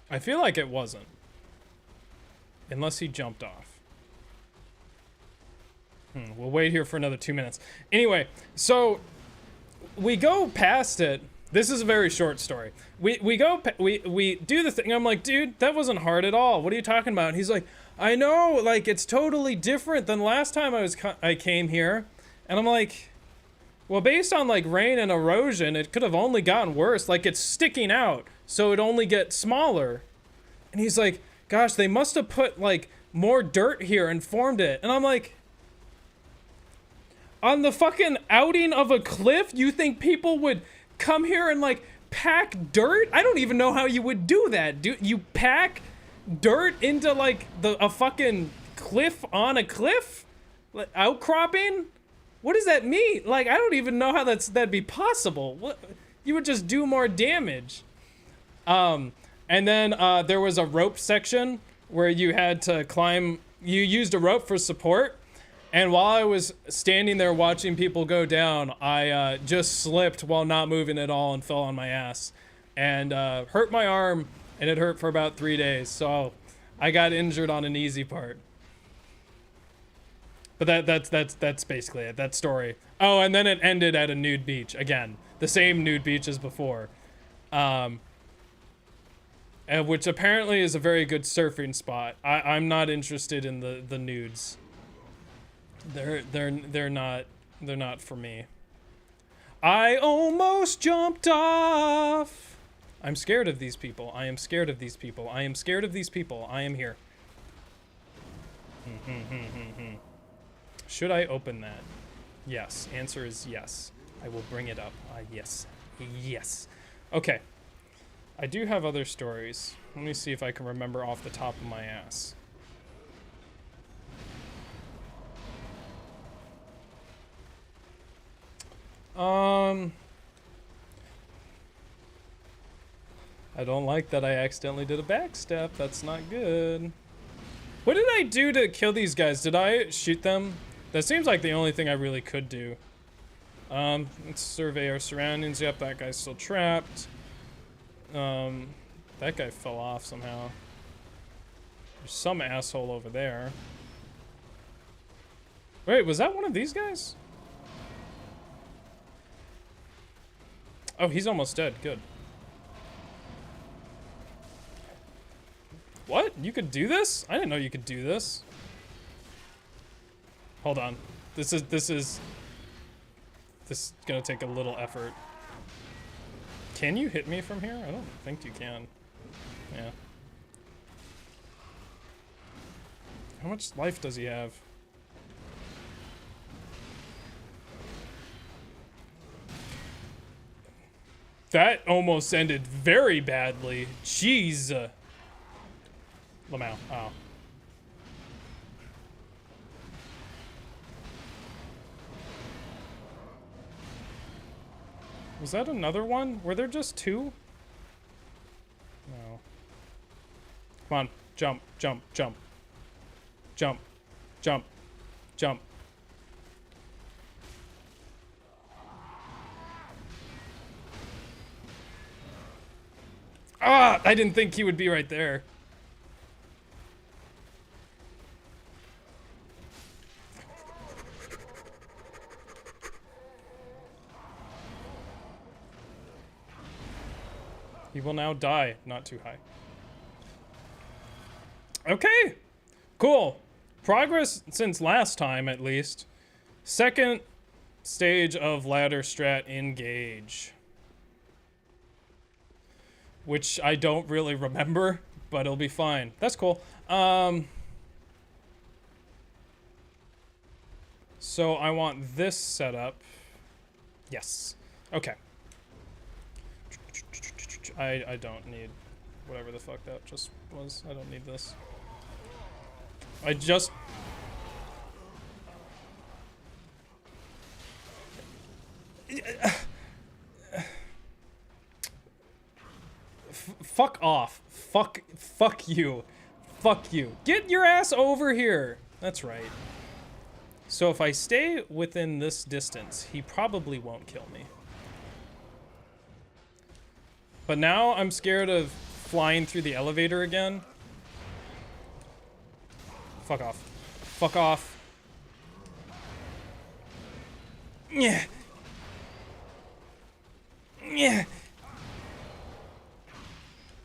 I feel like it wasn't. Unless he jumped off. We'll wait here for another 2 minutes. Anyway, so we go past it. This is a very short story. We do the thing. I'm like, dude, that wasn't hard at all. What are you talking about? And he's like, I know, like, it's totally different than last time I came here. And I'm like, well, based on like rain and erosion, it could have only gotten worse. Like, it's sticking out, so it only gets smaller. And he's like, gosh, they must have put like more dirt here and formed it. And I'm like, on the fucking outing of a cliff, you think people would come here and like pack dirt? I don't even know how you would do that. Do you pack dirt into like a fucking cliff on a cliff? Like, outcropping? What does that mean? Like, I don't even know how that'd be possible. What, you would just do more damage. And then there was a rope section where you had to climb. You used a rope for support. And while I was standing there watching people go down, I just slipped while not moving at all and fell on my ass. And hurt my arm, and it hurt for about 3 days. So I got injured on an easy part. But that's basically it, that story. Oh, and then it ended at a nude beach. Again, the same nude beach as before. Which apparently is a very good surfing spot. I'm not interested in the nudes. They're not for me. I almost jumped off. I'm scared of these people. I am scared of these people. I am scared of these people. I am here. Should I open that? Yes. Answer is yes. I will bring it up. Yes. Yes. Okay. I do have other stories. Let me see if I can remember off the top of my ass. I don't like that I accidentally did a backstep. That's not good. What did I do to kill these guys? Did I shoot them? That seems like the only thing I really could do. Let's survey our surroundings. Yep, that guy's still trapped. That guy fell off somehow. There's some asshole over there. Wait, was that one of these guys? Oh, he's almost dead. Good. What? You could do this? I didn't know you could do this. Hold on. This is gonna take a little effort. Can you hit me from here? I don't think you can. Yeah. How much life does he have? That almost ended very badly. Jeez. Lamau. Oh. Was that another one? Were there just two? No. Come on. Jump, jump, jump. Jump, jump, jump. Ah! I didn't think he would be right there. He will now die. Not too high. Okay. Cool. Progress since last time, at least. Second stage of ladder strat engage. Which I don't really remember, but it'll be fine. That's cool. So I want this set up. Yes. Okay. I don't need whatever the fuck that just was. I don't need this. I just... Fuck off. Fuck you. Fuck you. Get your ass over here. That's right. So if I stay within this distance, he probably won't kill me. But now I'm scared of flying through the elevator again. Fuck off. Fuck off. Yeah. Yeah.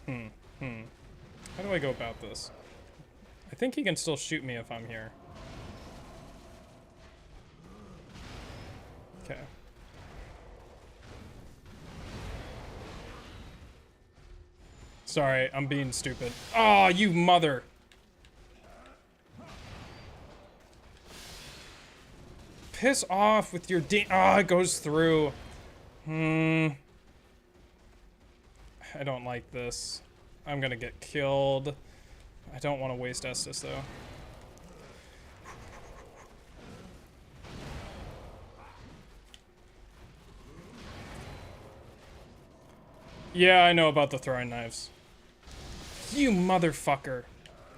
How do I go about this? I think he can still shoot me if I'm here. Okay. Sorry, I'm being stupid. Oh, you mother. Piss off with your it goes through. I don't like this. I'm gonna get killed. I don't want to waste Estus though. Yeah, I know about the throwing knives. You motherfucker.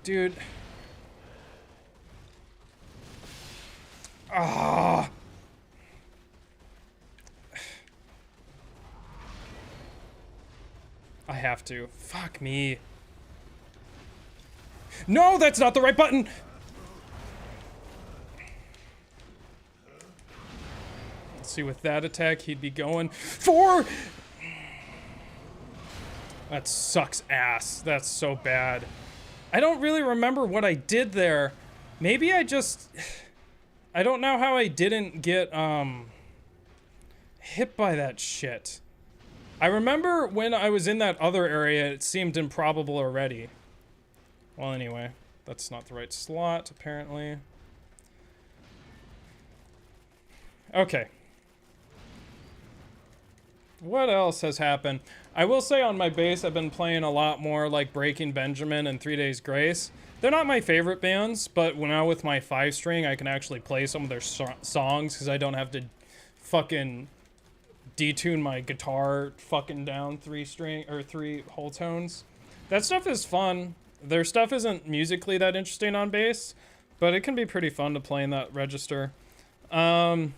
Dude. Ah. I have to. Fuck me. No, that's not the right button. Let's see, with that attack, he'd be going for... That sucks ass. That's so bad. I don't really remember what I did there. Maybe I just... I don't know how I didn't get, hit by that shit. I remember when I was in that other area, it seemed improbable already. Well, anyway, that's not the right slot, apparently. Okay. What else has happened? I will say on my base, I've been playing a lot more like Breaking Benjamin and 3 Days Grace. They're not my favorite bands, but when I'm with my 5-string, I can actually play some of their songs because I don't have to fucking detune my guitar fucking down 3 whole tones. That stuff is fun. Their stuff isn't musically that interesting on bass, but it can be pretty fun to play in that register. Okay,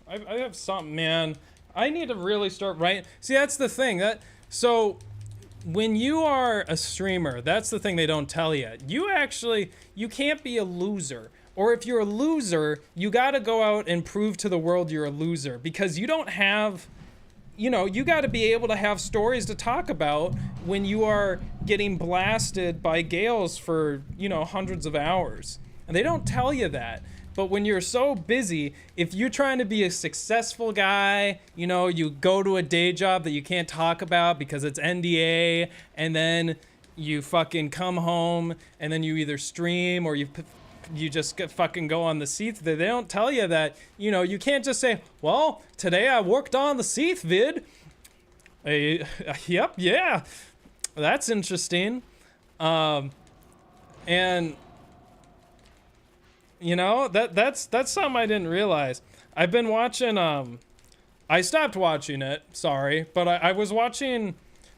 I have something, man. I need to really start writing. See, that's the thing. So when you are a streamer, that's the thing they don't tell you. You can't be a loser. Or if you're a loser, you gotta go out and prove to the world you're a loser. Because you don't have, you gotta be able to have stories to talk about when you are getting blasted by GAELs for, hundreds of hours. And they don't tell you that. But when you're so busy, if you're trying to be a successful guy, you go to a day job that you can't talk about because it's NDA, and then you fucking come home, and then you either stream or you just fucking go on the Seath. They don't tell you that, you can't just say, well, today I worked on the Seath vid. Yep, yeah. That's interesting. And that's something I didn't realize. I've been watching, I stopped watching it, sorry, but I was watching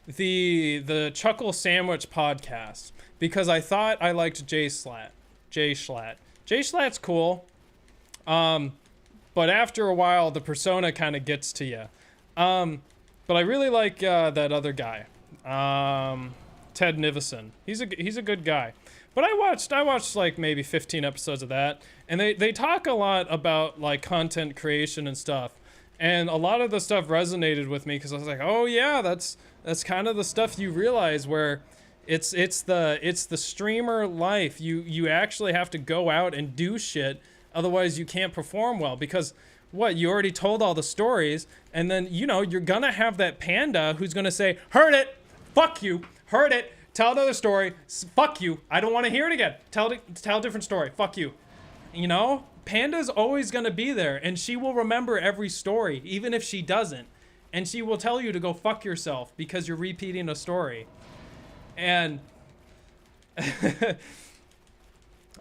the Chuckle Sandwich podcast because I thought I liked Jay Schlatt. Jay Schlatt's cool, but after a while, the persona kind of gets to you. But I really like that other guy, Ted Nivison. He's a good guy. But I watched like maybe 15 episodes of that, and they talk a lot about like content creation and stuff, and a lot of the stuff resonated with me because I was like, oh yeah, that's kind of the stuff you realize where it's the streamer life. You actually have to go out and do shit, otherwise you can't perform well because you already told all the stories, and then you're gonna have that panda who's gonna say, heard it, fuck you, heard it. Tell another story. Fuck you. I don't want to hear it again. Tell a different story. Fuck you. Panda's always going to be there, and she will remember every story, even if she doesn't. And she will tell you to go fuck yourself because you're repeating a story. And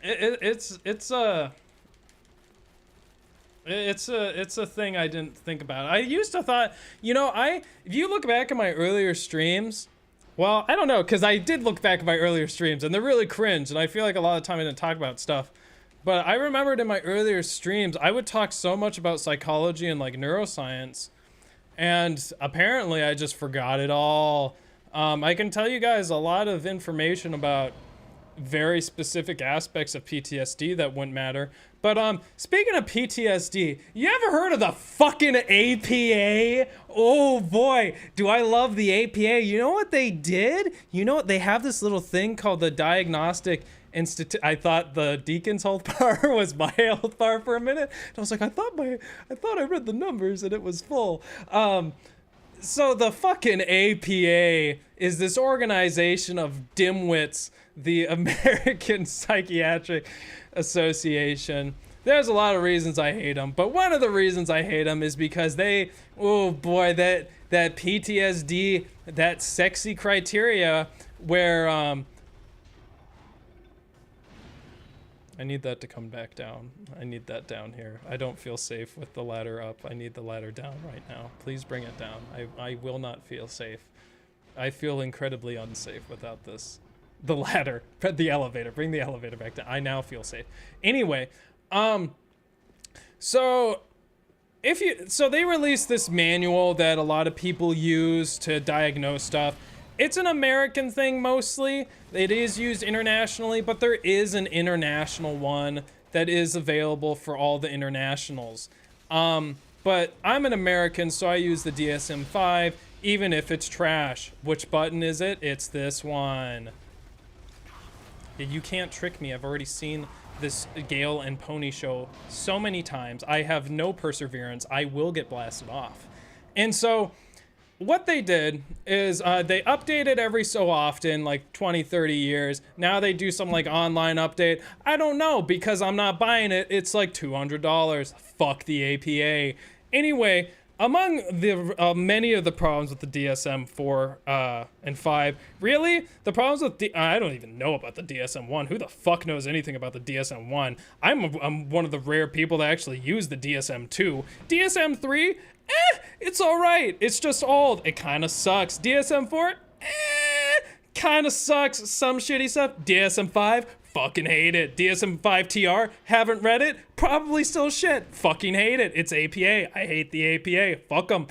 it's a thing I didn't think about. I used to thought, if you look back at my earlier streams, well, I don't know, because I did look back at my earlier streams, and they're really cringe, and I feel like a lot of time I didn't talk about stuff. But I remembered in my earlier streams, I would talk so much about psychology and, like, neuroscience, and apparently I just forgot it all. I can tell you guys a lot of information about very specific aspects of PTSD that wouldn't matter. But speaking of PTSD, you ever heard of the fucking APA? Oh boy, do I love the APA. You know what they did? They have this little thing called the Diagnostic Institute. I thought the Deacon's health bar was my health bar for a minute. And I was like, I thought I read the numbers and it was full. So the fucking APA is this organization of dimwits, the American Psychiatric Association. There's a lot of reasons I hate them, but one of the reasons I hate them is because that PTSD, that sexy criteria where I need that to come back down. I need that down here. I don't feel safe with the ladder up. I need the ladder down right now. Please bring it down. I will not feel safe. I feel incredibly unsafe without this. The ladder, the elevator, bring the elevator back down. I now feel safe. Anyway, so they released this manual that a lot of people use to diagnose stuff. It's an American thing mostly. It is used internationally, but there is an international one that is available for all the internationals. But I'm an American, so I use the DSM-5, even if it's trash. Which button is it? It's this one. You can't trick me. I've already seen this Gale and Pony show so many times. I have no perseverance. I will get blasted off. And so what they did is they update it every so often, like 20, 30 years. Now they do some like online update. I don't know because I'm not buying it. It's like $200. Fuck the APA. Anyway, among the many of the problems with the DSM-4 and 5, really, the problems with I don't even know about the DSM-1. Who the fuck knows anything about the DSM-1? I'm one of the rare people that actually use the DSM-2. DSM-3, it's all right. It's just old. It kind of sucks. DSM-4, kind of sucks. Some shitty stuff. DSM-5, fucking hate it. DSM-5 TR, haven't read it, probably still shit. Fucking hate it. It's APA. I hate the APA. Fuck them.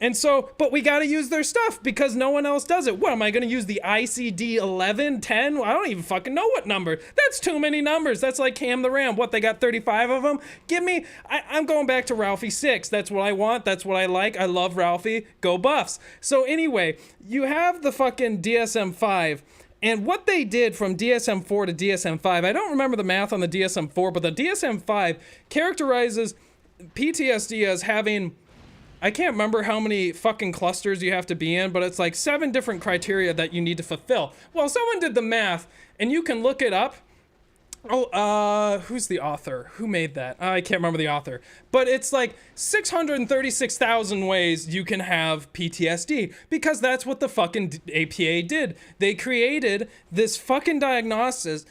And so, but we gotta use their stuff because no one else does it. What, am I gonna use the ICD 11, 10? I don't even fucking know what number. That's too many numbers. That's like Cam the Ram. What, they got 35 of them? Give me, I'm going back to Ralphie 6. That's what I want. That's what I like. I love Ralphie. Go Buffs. So anyway, you have the fucking DSM-5. And what they did from DSM-4 to DSM-5, I don't remember the math on the DSM-4, but the DSM-5 characterizes PTSD as having, I can't remember how many fucking clusters you have to be in, but it's like 7 different criteria that you need to fulfill. Well, someone did the math, and you can look it up. Oh, who's the author? Who made that? I can't remember the author. But it's like 636,000 ways you can have PTSD because that's what the fucking APA did. They created this fucking diagnosis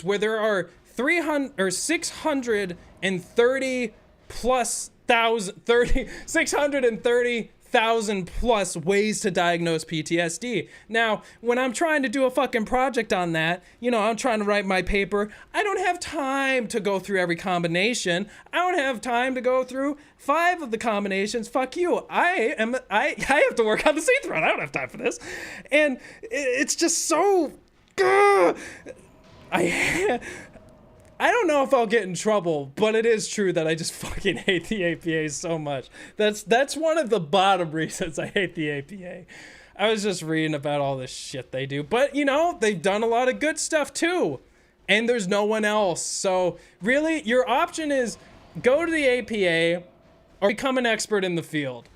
where there are 630 plus 630,000 plus ways to diagnose PTSD. Now, when I'm trying to do a fucking project on that, you know, I'm trying to write my paper, I don't have time to go through every combination. I don't have time to go through 5 of the combinations. Fuck you. I have to work on the seed thread. I don't have time for this. And it's just so, I don't know if I'll get in trouble, but it is true that I just fucking hate the APA so much. That's one of the bottom reasons I hate the APA. I was just reading about all this shit they do. But, you know, they've done a lot of good stuff too. And there's no one else. So, really, your option is go to the APA or become an expert in the field.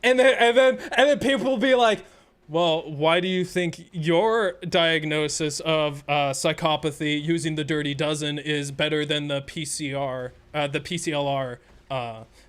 And then people will be like, well, why do you think your diagnosis of psychopathy using the Dirty Dozen is better than the PCLR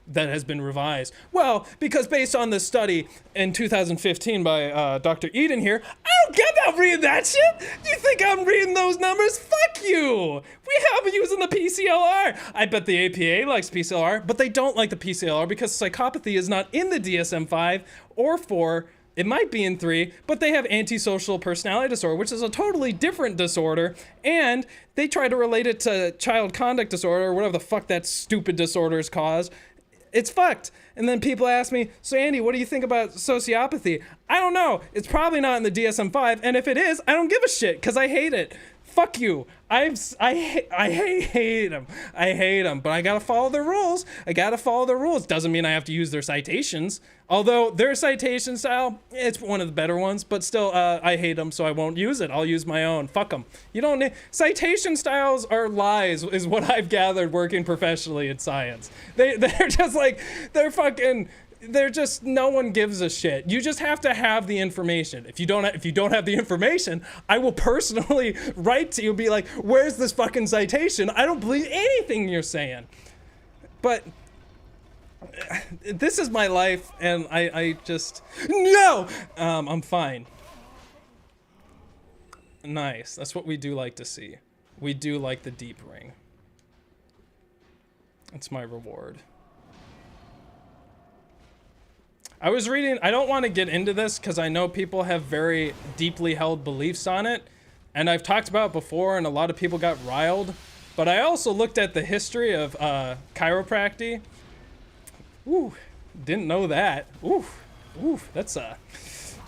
that has been revised? Well, because based on this study in 2015 by Dr. Eden here, I don't get that reading that shit. Do you think I'm reading those numbers? Fuck you. We have been using the PCLR. I bet the APA likes PCLR, but they don't like the PCLR because psychopathy is not in the DSM-5 or 4. It might be in 3, but they have antisocial personality disorder, which is a totally different disorder, and they try to relate it to child conduct disorder, or whatever the fuck that stupid disorder is caused. It's fucked. And then people ask me, so Andy, what do you think about sociopathy? I don't know. It's probably not in the DSM-5, and if it is, I don't give a shit, because I hate it. Fuck you. I hate them. I hate them, but I gotta follow the rules. Doesn't mean I have to use their citations. Although their citation style, it's one of the better ones, but still, I hate them, so I won't use it. I'll use my own. Fuck them. You don't need, citation styles are lies, is what I've gathered working professionally in science. They're just like, they're just, no one gives a shit. You just have to have the information. If you don't have the information, I will personally write to you and be like, where's this fucking citation? I don't believe anything you're saying. But this is my life, and I just, no! I'm fine. Nice. That's what we do like to see. We do like the deep ring. That's my reward. I was reading, I don't want to get into this because I know people have very deeply held beliefs on it, and I've talked about it before and a lot of people got riled, but I also looked at the history of chiropractic. Ooh, didn't know that. Ooh, that's a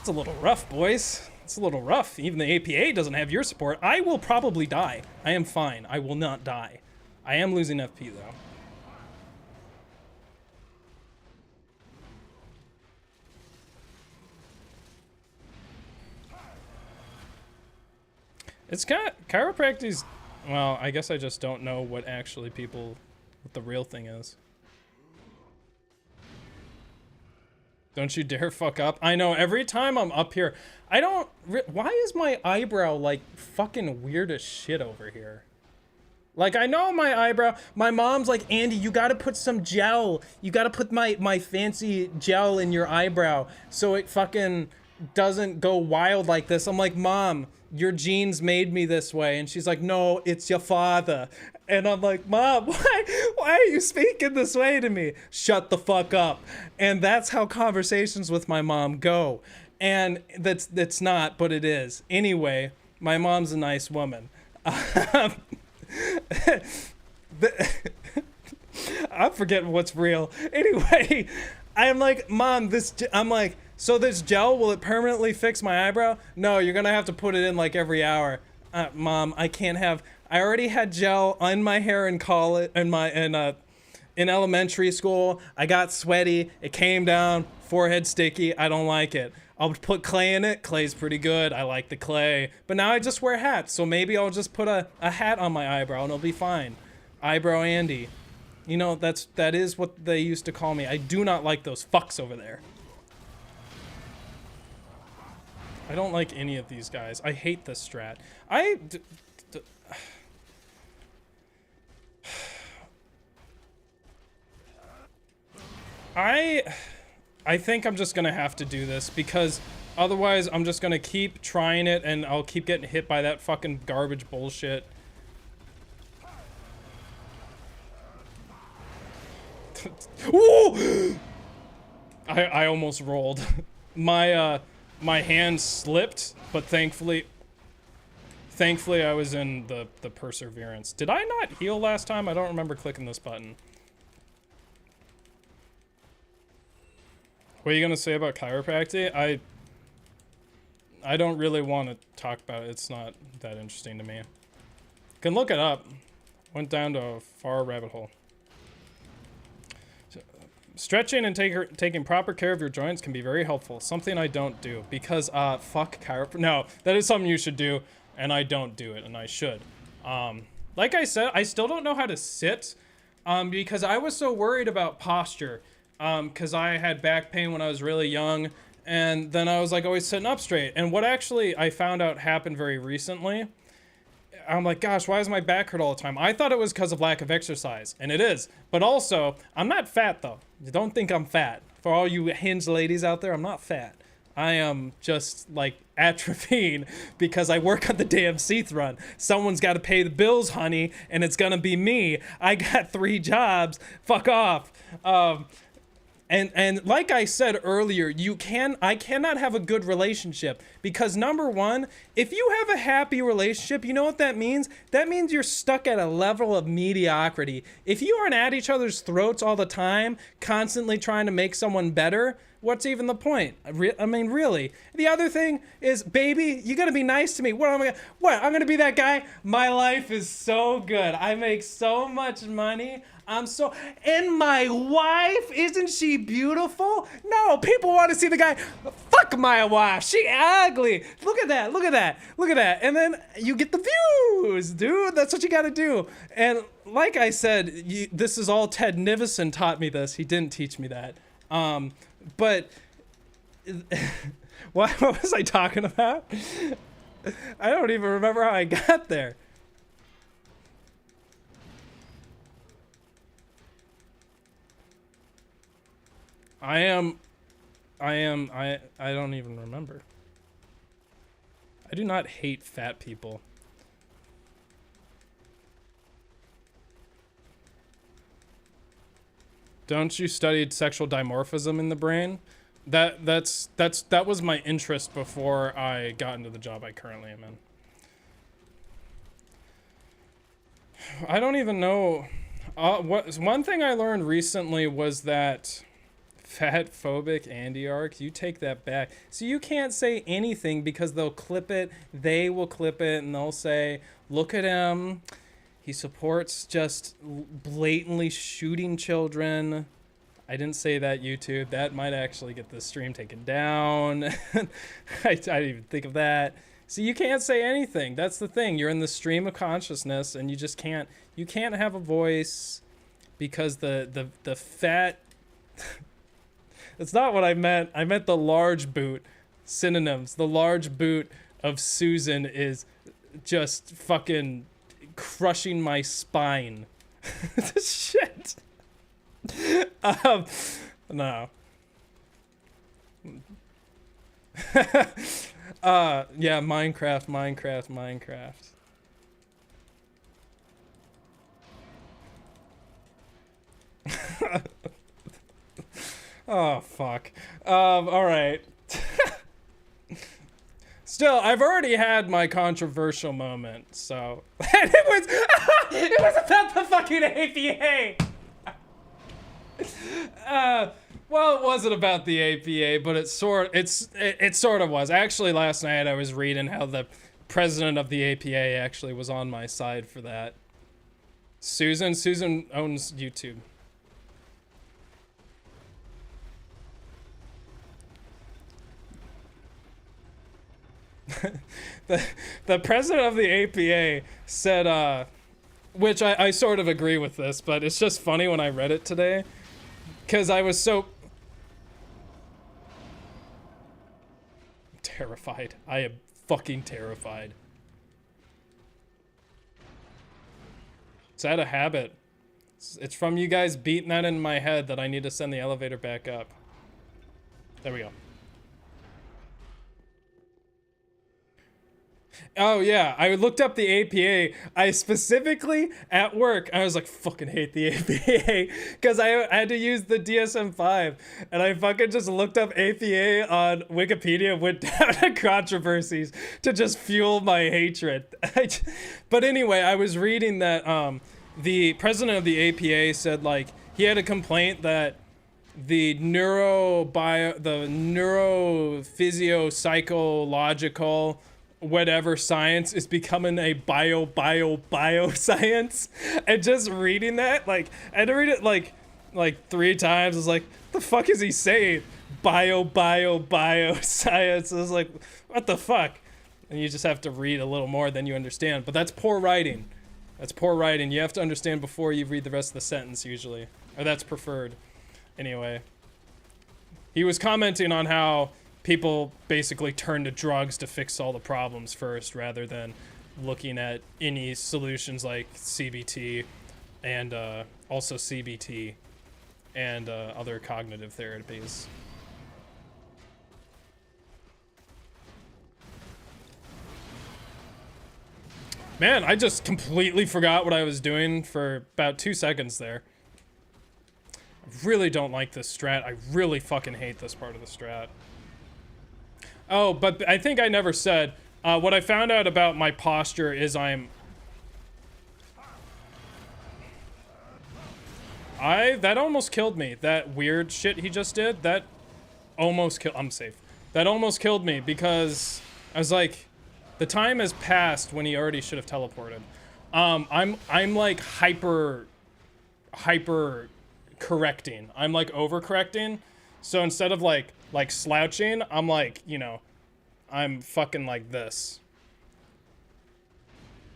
little rough, boys. It's a little rough. Even the APA doesn't have your support. I will probably die. I am fine. I will not die. I am losing FP though. It's kind of, chiropractic's, well, I guess I just don't know what actually what the real thing is. Don't you dare fuck up. I know, every time I'm up here, why is my eyebrow like fucking weird as shit over here? Like, I know my eyebrow, my mom's like, Andy, you gotta put some gel. You gotta put my fancy gel in your eyebrow so it fucking doesn't go wild like this. I'm like, Mom, your genes made me this way. And she's like, no, it's your father. And I'm like, Mom, why are you speaking this way to me? Shut the fuck up. And that's how conversations with my mom go. And that's not, but it is. Anyway, my mom's a nice woman. I'm forgetting what's real. Anyway, I'm like, Mom, I'm like, so this gel, will it permanently fix my eyebrow? No, you're gonna have to put it in like every hour. Mom, I already had gel on my hair in college, in elementary school. I got sweaty, it came down, forehead sticky, I don't like it. I'll put clay in it. Clay's pretty good. I like the clay. But now I just wear hats, so maybe I'll just put a hat on my eyebrow and it'll be fine. Eyebrow Andy. You know, that is what they used to call me. I do not like those fucks over there. I don't like any of these guys. I hate this strat. I think I'm just gonna have to do this because otherwise I'm just gonna keep trying it and I'll keep getting hit by that fucking garbage bullshit. Ooh! I almost rolled. My hand slipped, but thankfully I was in the perseverance. Did I not heal last time? I don't remember clicking this button. What are you gonna say about chiropractic? I don't really want to talk about it. It's not that interesting to me. Can look it up. Went down to a far rabbit hole. So, stretching and taking proper care of your joints can be very helpful. Something I don't do because fuck chiropractic. No, that is something you should do, and I don't do it, and I should. Like I said, I still don't know how to sit, because I was so worried about posture. Because I had back pain when I was really young, and then I was like always sitting up straight. And what actually I found out happened very recently, I'm like, gosh, why does my back hurt all the time? I thought it was because of lack of exercise, and it is. But also, I'm not fat though. Don't think I'm fat. For all you Hinge ladies out there, I'm not fat. I am just like atrophying because I work on the damn Seath run. Someone's got to pay the bills, honey, and it's gonna be me. I got 3 jobs. Fuck off. And like I said earlier, I cannot have a good relationship because number one, if you have a happy relationship, you know what that means? That means you're stuck at a level of mediocrity. If you aren't at each other's throats all the time, constantly trying to make someone better, what's even the point? I mean, really. The other thing is, baby, you gotta be nice to me. I'm gonna be that guy? My life is so good. I make so much money. And my wife, isn't she beautiful? No, people want to see the guy. Fuck my wife, she ugly. Look at that, look at that, look at that. And then you get the views, dude. That's what you gotta do. And like I said, this is all Ted Nivison taught me this. He didn't teach me that. But what was I talking about? I don't even remember how I got there. I don't even remember. I do not hate fat people. Don't you study sexual dimorphism in the brain? That was my interest before I got into the job I currently am in. I don't even know. One thing I learned recently was that fat phobic Andy arcs, you take that back. So you can't say anything because they'll clip it. They will clip it and they'll say, look at him. He supports just blatantly shooting children. I didn't say that, YouTube. That might actually get the stream taken down. I didn't even think of that. So you can't say anything. That's the thing. You're in the stream of consciousness and you just can't, you can't have a voice because the fat, that's not what I meant. I meant the large boot. Synonyms. The large boot of Susan is just fucking crushing my spine. Shit. No. Yeah, Minecraft. Oh, fuck. All right. Still, I've already had my controversial moment, so. And it was about the fucking APA! Well, it wasn't about the APA, but it sort of was. Actually, last night I was reading how the president of the APA actually was on my side for that. Susan owns YouTube. the president of the APA said, which I sort of agree with this, but it's just funny when I read it today, because I was so terrified. I am fucking terrified. It's out of habit. It's from you guys beating that in my head that I need to send the elevator back up. There we go. Oh yeah, I looked up the APA. I specifically, at work, I was like, fucking hate the APA, because I had to use the DSM-5, and I fucking just looked up APA on Wikipedia, went down to controversies to just fuel my hatred. But anyway, I was reading that the president of the APA said, like, he had a complaint that the neurophysiopsychological whatever science is becoming a bioscience. And just reading that, like, I had to read it like 3 times. I was like, the fuck is he saying? Bioscience. I was like, what the fuck? And you just have to read a little more than you understand. But that's poor writing. That's poor writing. You have to understand before you read the rest of the sentence usually. Or that's preferred. Anyway. He was commenting on how people basically turn to drugs to fix all the problems first, rather than looking at any solutions like CBT and also CBT and other cognitive therapies. Man, I just completely forgot what I was doing for about 2 seconds there. I really don't like this strat. I really fucking hate this part of the strat. Oh, but I think I never said, what I found out about my posture is that almost killed me. That weird shit he just did, that almost killed, I'm safe. That almost killed me because I was like, the time has passed when he already should have teleported. I'm like hyper correcting. I'm like overcorrecting. So instead of like slouching, I'm like, you know, I'm fucking like this.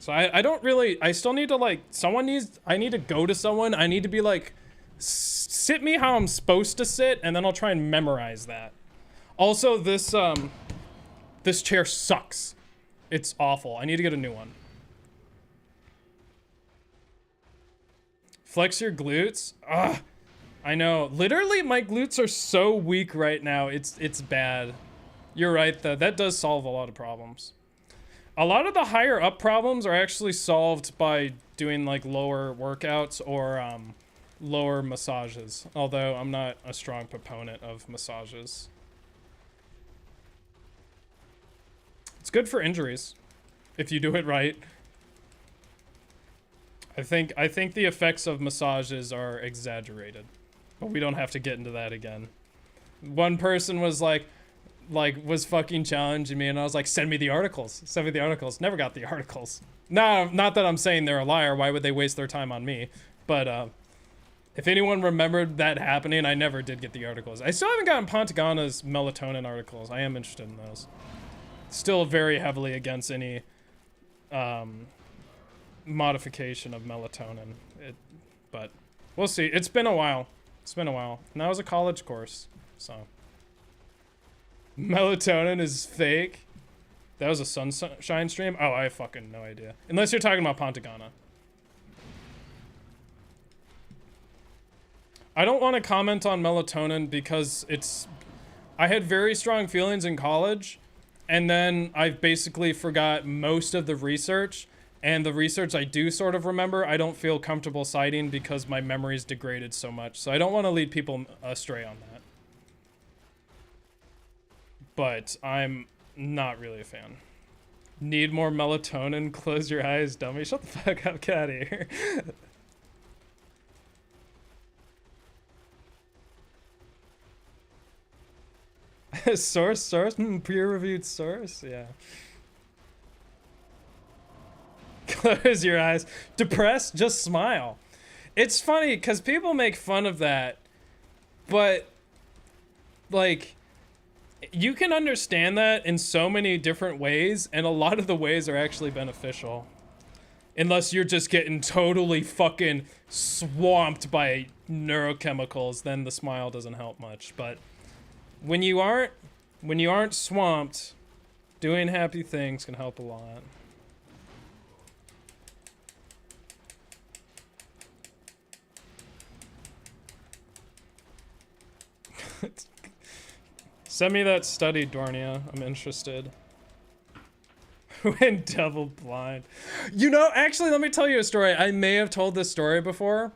So I don't really, I still need to like, I need to go to someone. I need to be like, sit me how I'm supposed to sit, and then I'll try and memorize that. Also, this chair sucks. It's awful. I need to get a new one. Flex your glutes? Ugh. I know. Literally, my glutes are so weak right now. It's bad. You're right, though. That does solve a lot of problems. A lot of the higher up problems are actually solved by doing like lower workouts or lower massages. Although I'm not a strong proponent of massages. It's good for injuries if you do it right. I think the effects of massages are exaggerated. But we don't have to get into that again. One person was was fucking challenging me, and I was like, send me the articles. Send me the articles. Never got the articles. No, not that I'm saying they're a liar. Why would they waste their time on me? But if anyone remembered that happening, I never did get the articles. I still haven't gotten Pantagana's melatonin articles. I am interested in those. Still very heavily against any modification of melatonin. But we'll see. It's been a while. It's been a while. And that was a college course, so. Melatonin is fake. That was a sunshine stream? Oh, I have fucking no idea. Unless you're talking about Pontagana. I don't want to comment on melatonin because I had very strong feelings in college, and then I basically forgot most of the research, and the research I do sort of remember, I don't feel comfortable citing because my memory's degraded so much. So I don't want to lead people astray on that. But I'm not really a fan. Need more melatonin? Close your eyes, dummy. Shut the fuck up, get out of here. source? Peer-reviewed source? Yeah. Close your eyes. Depressed? Just smile. It's funny because people make fun of that, but like, you can understand that in so many different ways, and a lot of the ways are actually beneficial. Unless you're just getting totally fucking swamped by neurochemicals, then the smile doesn't help much. But when you aren't swamped, doing happy things can help a lot. Send me that study, Dornia. I'm interested. Went double blind. You know, actually, let me tell you a story. I may have told this story before,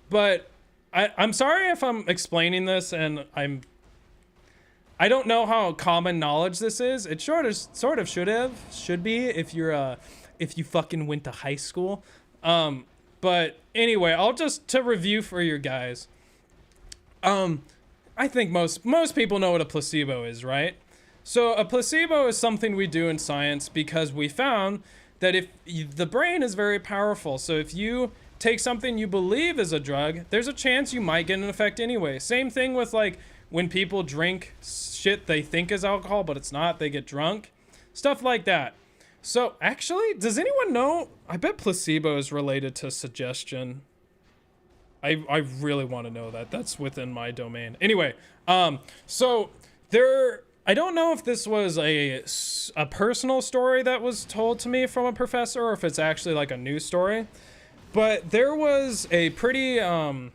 but I'm sorry if I'm explaining this and I don't know how common knowledge this is. It sort of should be if you fucking went to high school. But anyway, I'll just to review for you guys. I think most people know what a placebo is, right? So a placebo is something we do in science because we found that the brain is very powerful. So if you take something you believe is a drug, there's a chance you might get an effect anyway. Same thing with like when people drink shit they think is alcohol, but it's not, they get drunk. Stuff like that. So actually, does anyone know? I bet placebo is related to suggestion. I really want to know that. That's within my domain. Anyway, so I don't know if this was a personal story that was told to me from a professor or if it's actually like a news story, but there was a pretty, I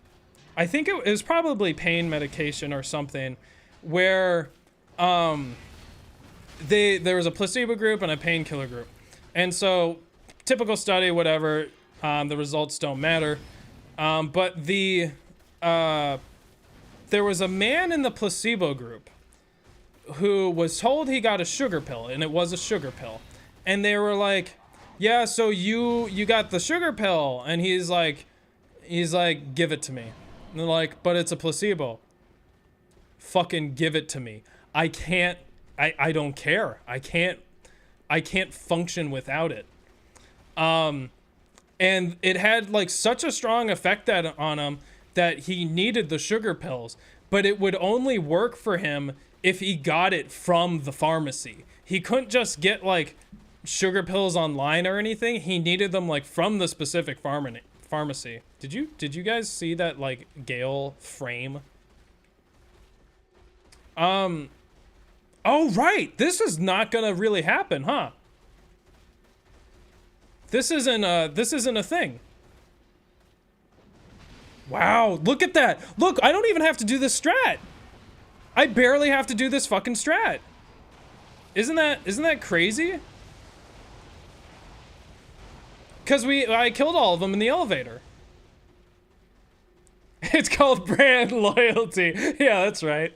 think it was probably pain medication or something where there was a placebo group and a painkiller group. And so typical study, whatever, the results don't matter. But there was a man in the placebo group who was told he got a sugar pill, and it was a sugar pill. And they were like, yeah, so you got the sugar pill. And he's like, give it to me. And they're like, but it's a placebo. Fucking give it to me. I don't care. I can't function without it. And it had like such a strong effect on him that he needed the sugar pills, but it would only work for him if he got it from the pharmacy. He couldn't just get like sugar pills online or anything. He needed them like from the specific pharmacy. Did you guys see that like GAEL frame? Oh right, this is not gonna really happen, huh? This isn't a thing. Wow, look at that. Look, I don't even have to do this strat. I barely have to do this fucking strat. Isn't that crazy? Cause I killed all of them in the elevator. It's called brand loyalty. Yeah, that's right.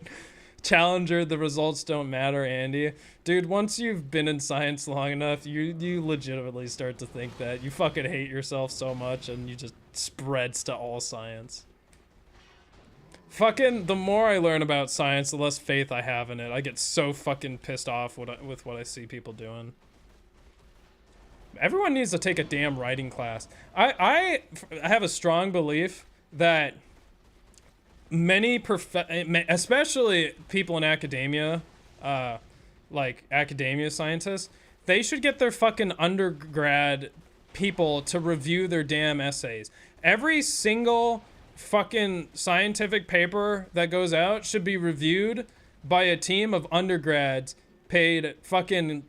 Challenger, the results don't matter, Andy. Dude, once you've been in science long enough, you legitimately start to think that. You fucking hate yourself so much and you just spreads to all science. Fucking, the more I learn about science, the less faith I have in it. I get so fucking pissed off with what I see people doing. Everyone needs to take a damn writing class. I have a strong belief that many especially people in academia, like academia scientists, they should get their fucking undergrad people to review their damn essays. Every single fucking scientific paper that goes out should be reviewed by a team of undergrads paid fucking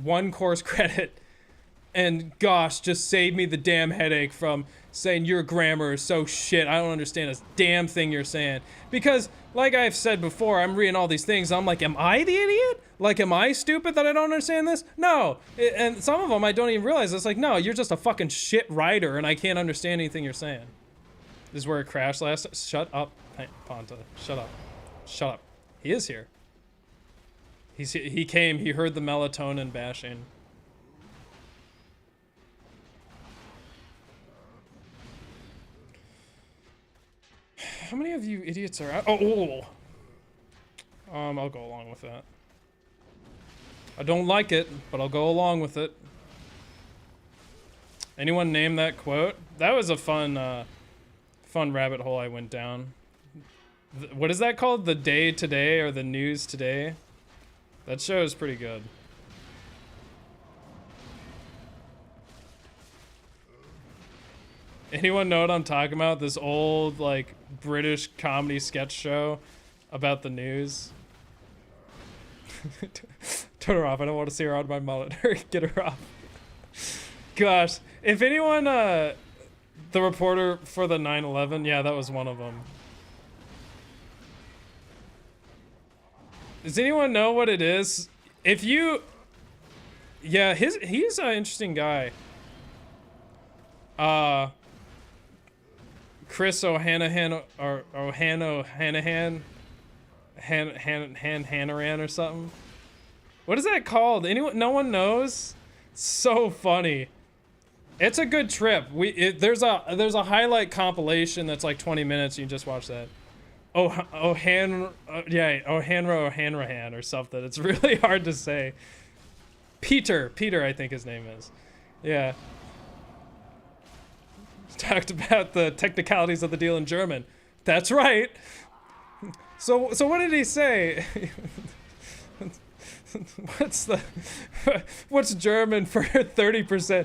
one course credit, and gosh, just save me the damn headache from saying your grammar is so shit. I don't understand a damn thing you're saying. Because, like I've said before, I'm reading all these things. I'm like, am I the idiot? Like, am I stupid that I don't understand this? No. And some of them I don't even realize. It's like, no, you're just a fucking shit writer, and I can't understand anything you're saying. This is where it crashed last. Shut up, Ponta. Shut up. Shut up. He is here. He came. He heard the melatonin bashing. How many of you idiots are out? Oh. I'll go along with that. I don't like it, but I'll go along with it. Anyone name that quote? That was a fun rabbit hole I went down. What is that called? The Day Today or the News Today? That show is pretty good. Anyone know what I'm talking about? This old, like, British comedy sketch show about the news. Turn her off. I don't want to see her on my monitor. Get her off. Gosh. If anyone, the reporter for the 9/11, yeah, that was one of them. Does anyone know what it is? If you... Yeah, he's an interesting guy. Chris O'Hanahan or O'Hanahan Hannaran or something. What is that called? Anyone? No one knows. So funny. It's a good trip. There's a highlight compilation that's like 20 minutes. You can just watch that. O'Hanrahan or something. It's really hard to say. Peter, I think his name is. Yeah. Talked about the technicalities of the deal in German. That's right. So what did he say? What's German for 30%?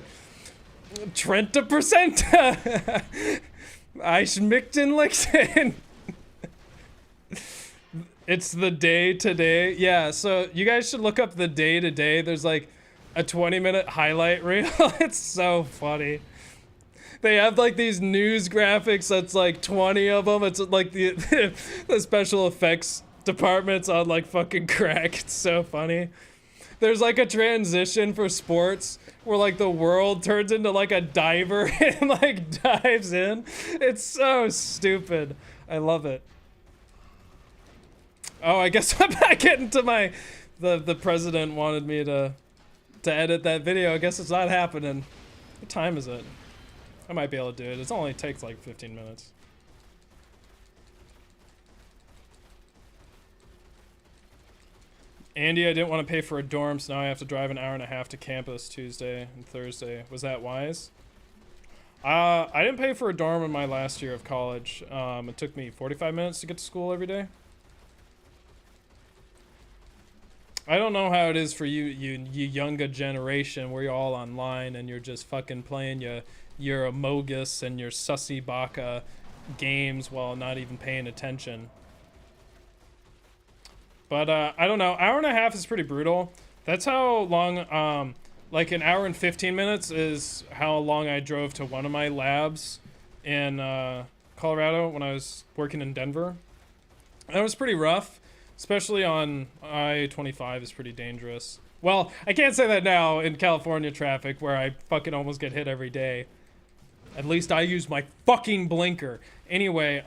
20%. Ich möchten lichten. It's the Day Today. Yeah, so you guys should look up the Day Today. There's like a 20-minute highlight reel. It's so funny. They have like these news graphics that's like 20 of them. It's like the special effects department's on like fucking crack. It's so funny. There's like a transition for sports where like the world turns into like a diver and like dives in. It's so stupid. I love it. Oh, I guess I'm back getting to my... The president wanted me to edit that video. I guess it's not happening. What time is it? I might be able to do it. It only takes like 15 minutes. Andy, I didn't want to pay for a dorm, so now I have to drive an hour and a half to campus Tuesday and Thursday. Was that wise? I didn't pay for a dorm in my last year of college. It took me 45 minutes to get to school every day. I don't know how it is for you younger generation where you're all online and you're just fucking playing your Amogus and your Sussy Baka games while not even paying attention. But I don't know. Hour and a half is pretty brutal. That's how long, like an hour and 15 minutes is how long I drove to one of my labs in Colorado when I was working in Denver. That was pretty rough, especially on I-25 is pretty dangerous. Well, I can't say that now in California traffic where I fucking almost get hit every day. At least I use my fucking blinker. Anyway,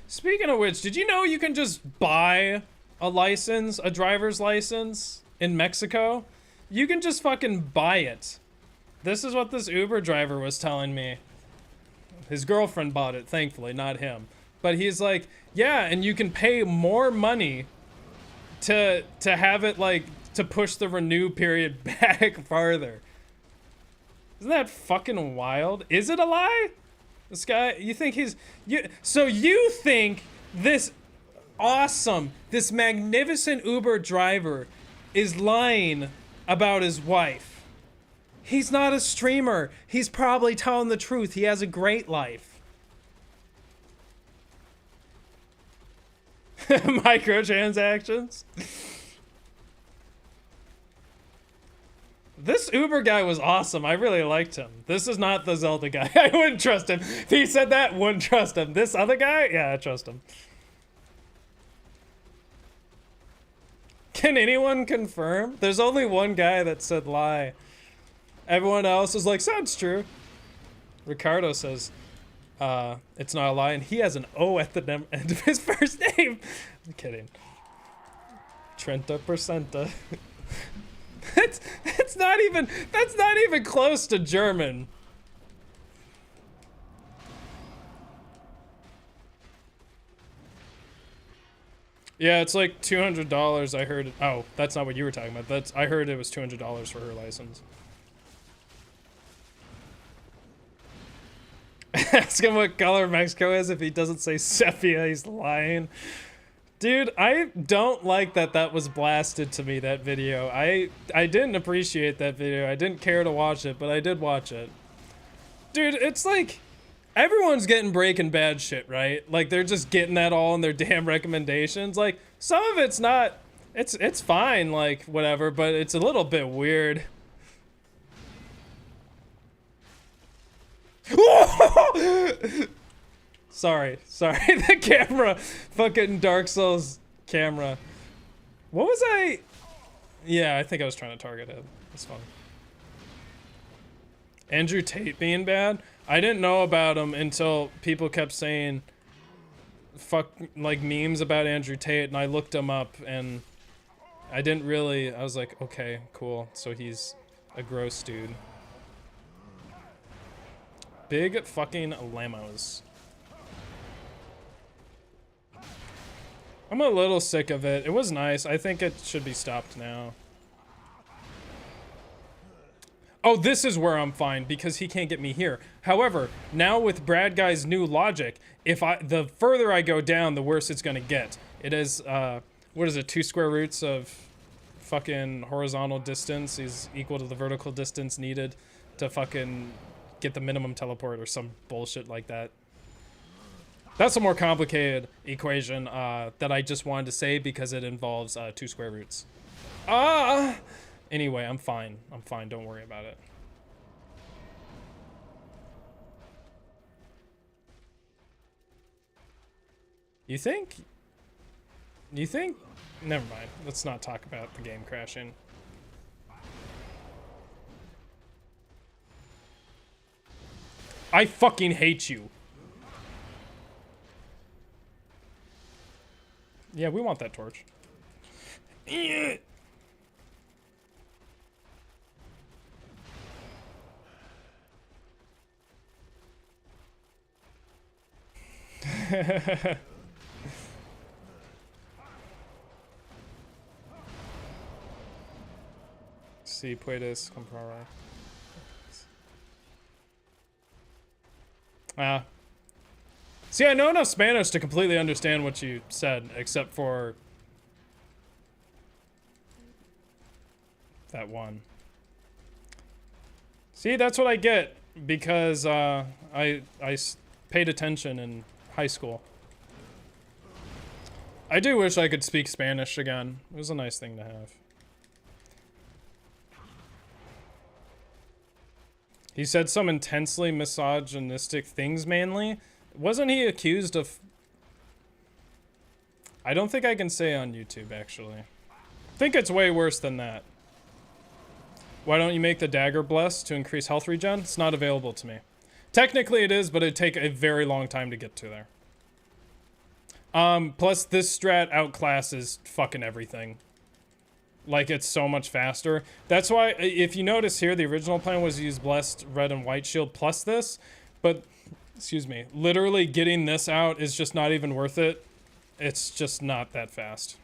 speaking of which, did you know you can just buy a license, a driver's license in Mexico? You can just fucking buy it. This is what this Uber driver was telling me. His girlfriend bought it, thankfully, not him. But he's like, yeah, and you can pay more money to have it, like, to push the renew period back farther. Isn't that fucking wild? Is it a lie? This guy, you think so you think this awesome, this magnificent Uber driver is lying about his wife? He's not a streamer. He's probably telling the truth. He has a great life. Microtransactions? This Uber guy was awesome. I really liked him. This is not the Zelda guy. I wouldn't trust him. If he said that, wouldn't trust him. This other guy? Yeah, I trust him. Can anyone confirm? There's only one guy that said lie. Everyone else is like, sounds true. Ricardo says, it's not a lie, and he has an O at the end of his first name. I'm kidding. Trenta Percenta. that's not even close to German. Yeah, it's like $200. I heard. Oh, that's not what you were talking about. I heard it was $200 for her license. Ask him what color Mexico is. If he doesn't say sepia, he's lying. Dude, I don't like that was blasted to me, that video. I didn't appreciate that video. I didn't care to watch it, but I did watch it. Dude, it's like everyone's getting Breaking Bad shit, right? Like they're just getting that all in their damn recommendations. Like some of it's not, it's fine, like whatever, but it's a little bit weird. Sorry, the camera, fucking Dark Souls camera. What was I? Yeah, I think I was trying to target it. It's fun. Andrew Tate being bad? I didn't know about him until people kept saying fuck, like memes about Andrew Tate, and I looked him up, and I didn't really, I was like, okay, cool. So he's a gross dude. Big fucking lamos. I'm a little sick of it. It was nice. I think it should be stopped now. Oh, this is where I'm fine because he can't get me here. However, now with Brad Guy's new logic, the further I go down, the worse it's gonna get. It is, what is it, 2 square roots of fucking horizontal distance is equal to the vertical distance needed to fucking get the minimum teleport or some bullshit like that. That's a more complicated equation that I just wanted to say because it involves 2 square roots. Anyway, I'm fine. I'm fine. Don't worry about it. You think? Never mind. Let's not talk about the game crashing. I fucking hate you. Yeah, we want that torch. Si puedes comprar. See, I know enough Spanish to completely understand what you said, except for that one. See, that's what I get because I paid attention in high school. I do wish I could speak Spanish again. It was a nice thing to have. He said some intensely misogynistic things mainly. Wasn't he accused of... I don't think I can say on YouTube, actually. I think it's way worse than that. Why don't you make the dagger blessed to increase health regen? It's not available to me. Technically it is, but it'd take a very long time to get to there. Plus this strat outclasses fucking everything. Like, it's so much faster. That's why, if you notice here, the original plan was to use Blessed Red and White Shield plus this, but, excuse me, literally getting this out is just not even worth it. It's just not that fast.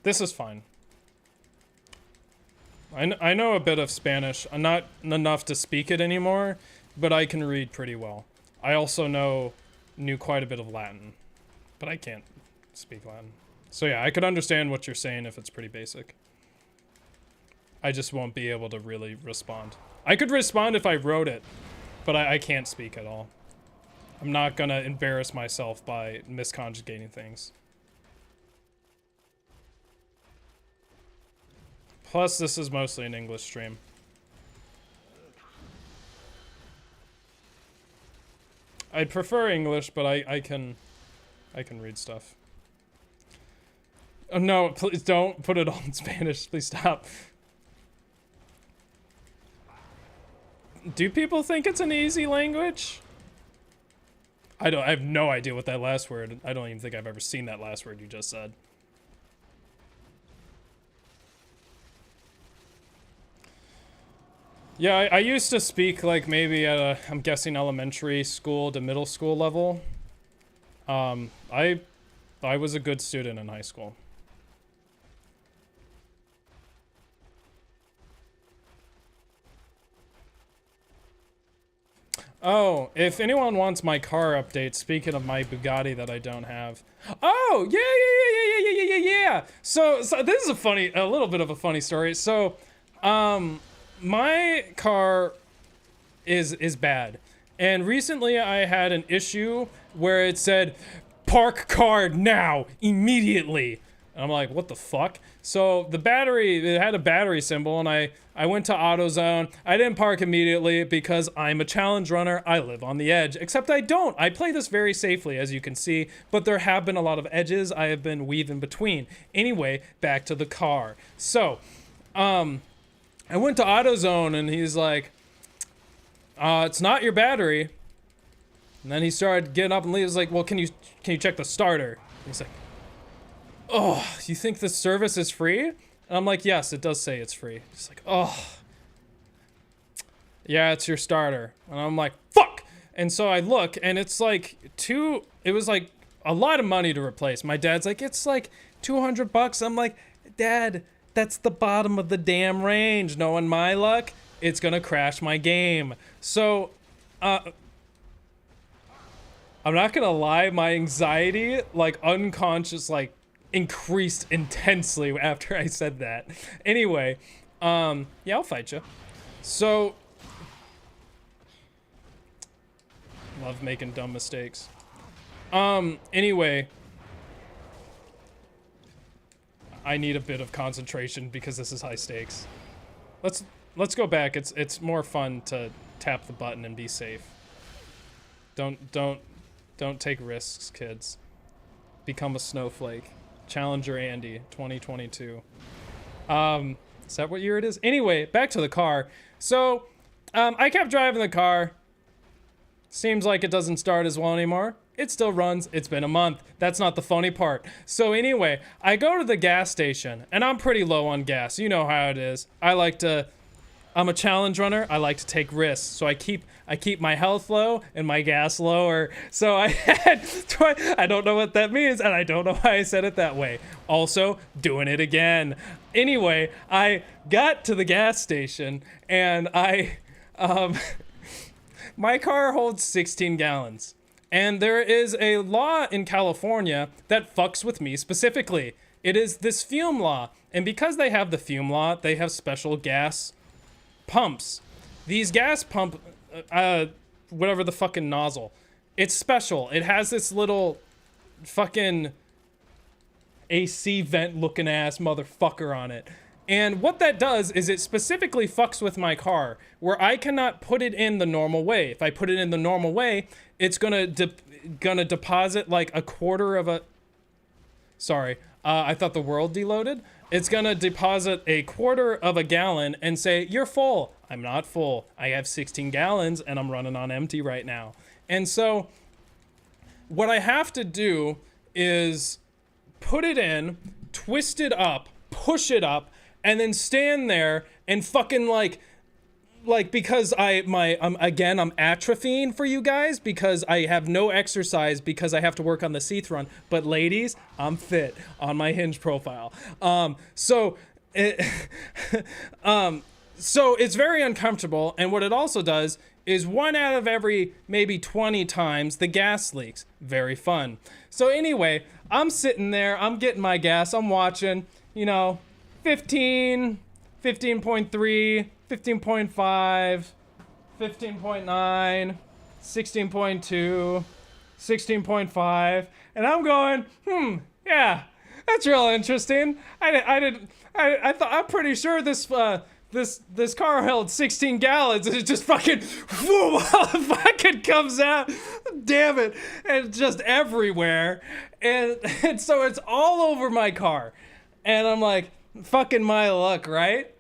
This is fine. I know a bit of Spanish. I'm not enough to speak it anymore, but I can read pretty well. I also knew quite a bit of Latin, but I can't speak Latin. So yeah, I could understand what you're saying if it's pretty basic. I just won't be able to really respond. I could respond if I wrote it, but I can't speak at all. I'm not gonna embarrass myself by misconjugating things. Plus, this is mostly an English stream. I'd prefer English, but I can read stuff. Oh no, please don't put it all in Spanish. Please stop. Do people think it's an easy language? I have no idea what that last word. I don't even think I've ever seen that last word you just said. Yeah, I used to speak like maybe at a, I'm guessing elementary school to middle school level. I was a good student in high school. Oh, if anyone wants my car update, speaking of my Bugatti that I don't have. Oh, yeah. So this is a little bit of a funny story. So, my car is bad. And recently I had an issue where it said, park car now, immediately. And I'm like, what the fuck? So the battery, it had a battery symbol, and I went to AutoZone. I didn't park immediately because I'm a challenge runner. I live on the edge, except I don't. I play this very safely, as you can see, but there have been a lot of edges I have been weaving between. Anyway, back to the car. So, I went to AutoZone, and he's like, it's not your battery. And then he started getting up and leaving. He was like, well, can you check the starter? And he's like, oh, you think this service is free? And I'm like, yes, it does say it's free. He's like, oh, yeah, it's your starter. And I'm like, fuck. And so I look, and it's like it was like a lot of money to replace. My dad's like, it's like $200. I'm like, Dad, that's the bottom of the damn range. Knowing my luck, it's gonna crash my game. So, I'm not gonna lie, my anxiety, like unconscious, like increased intensely after I said that. Anyway, yeah, I'll fight you. So, love making dumb mistakes. Anyway, I need a bit of concentration because this is high stakes. Let's go back. It's more fun to tap the button and be safe. Don't take risks, kids. Become a snowflake. Challenger Andy 2022. Is that what year it is? Anyway, back to the car. So, I kept driving the car. Seems like it doesn't start as well anymore. It still runs. It's been a month. That's not the funny part. So anyway, I go to the gas station, and I'm pretty low on gas. You know how it is. I'm a challenge runner. I like to take risks. So I keep my health low and my gas lower. So I don't know what that means, and I don't know why I said it that way. Also, doing it again. Anyway, I got to the gas station, and my car holds 16 gallons. And there is a law in California that fucks with me specifically. It is this fume law. And because they have the fume law, they have special gas pumps. These gas pump, whatever the fucking nozzle, it's special. It has this little fucking AC vent looking ass motherfucker on it. And what that does is it specifically fucks with my car, where I cannot put it in the normal way. If I put it in the normal way, it's gonna deposit like a quarter of a... Sorry, I thought the world deloaded. It's gonna deposit a quarter of a gallon and say, you're full. I'm not full. I have 16 gallons and I'm running on empty right now. And so what I have to do is put it in, twist it up, push it up, and then stand there and fucking like because I'm atrophying for you guys because I have no exercise because I have to work on the Seath run. But ladies, I'm fit on my Hinge profile. So it's very uncomfortable. And what it also does is 1 out of every maybe 20 times the gas leaks. Very fun. So anyway, I'm sitting there, I'm getting my gas, I'm watching, 15, 15.3, 15.5, 15.9, 16.2, 16.5, and I'm going, yeah, that's real interesting. I'm pretty sure this car held 16 gallons, and it just fucking whoa, fucking comes out. Damn it. And it's just everywhere. And so it's all over my car. And I'm like, fucking my luck, right?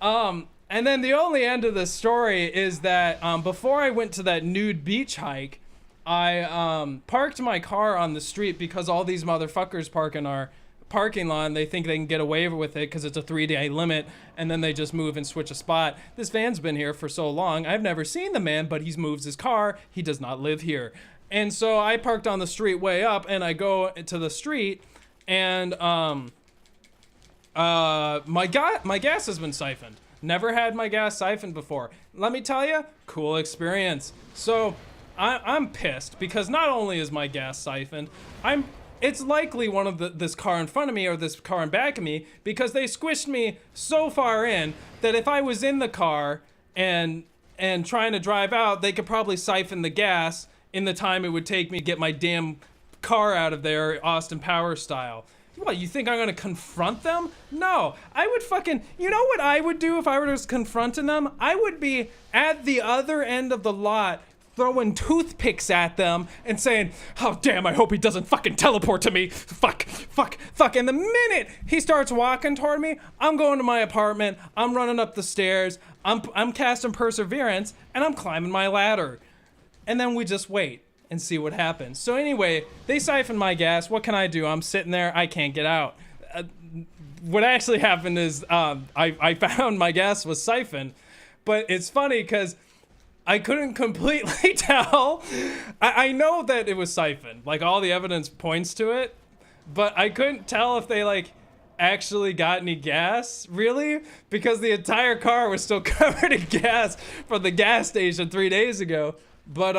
And then the only end of the story is that before I went to that nude beach hike, I parked my car on the street because all these motherfuckers park in our parking lot and they think they can get away with it because it's a 3-day limit, and then they just move and switch a spot. This van's been here for so long. I've never seen the man, but he's moved his car. He does not live here. And so I parked on the street way up, and I go to the street, and my gas has been siphoned. Never had my gas siphoned before. Let me tell you, cool experience. So I'm pissed because not only is my gas siphoned, it's likely one of this car in front of me or this car in back of me, because they squished me so far in that if I was in the car and trying to drive out, they could probably siphon the gas in the time it would take me to get my damn car out of there, Austin Powers style. What, you think I'm gonna confront them? No, I would fucking, you know what I would do if I were just confronting them? I would be at the other end of the lot throwing toothpicks at them and saying, oh damn, I hope he doesn't fucking teleport to me. Fuck. And the minute he starts walking toward me, I'm going to my apartment, I'm running up the stairs, I'm casting Perseverance, and I'm climbing my ladder. And then we just wait and see what happens. So anyway, they siphoned my gas. What can I do? I'm sitting there. I can't get out. What actually happened is I found my gas was siphoned, but it's funny because I couldn't completely tell. I know that it was siphoned. Like, all the evidence points to it, but I couldn't tell if they, like, actually got any gas, really, because the entire car was still covered in gas from the gas station 3 days ago. But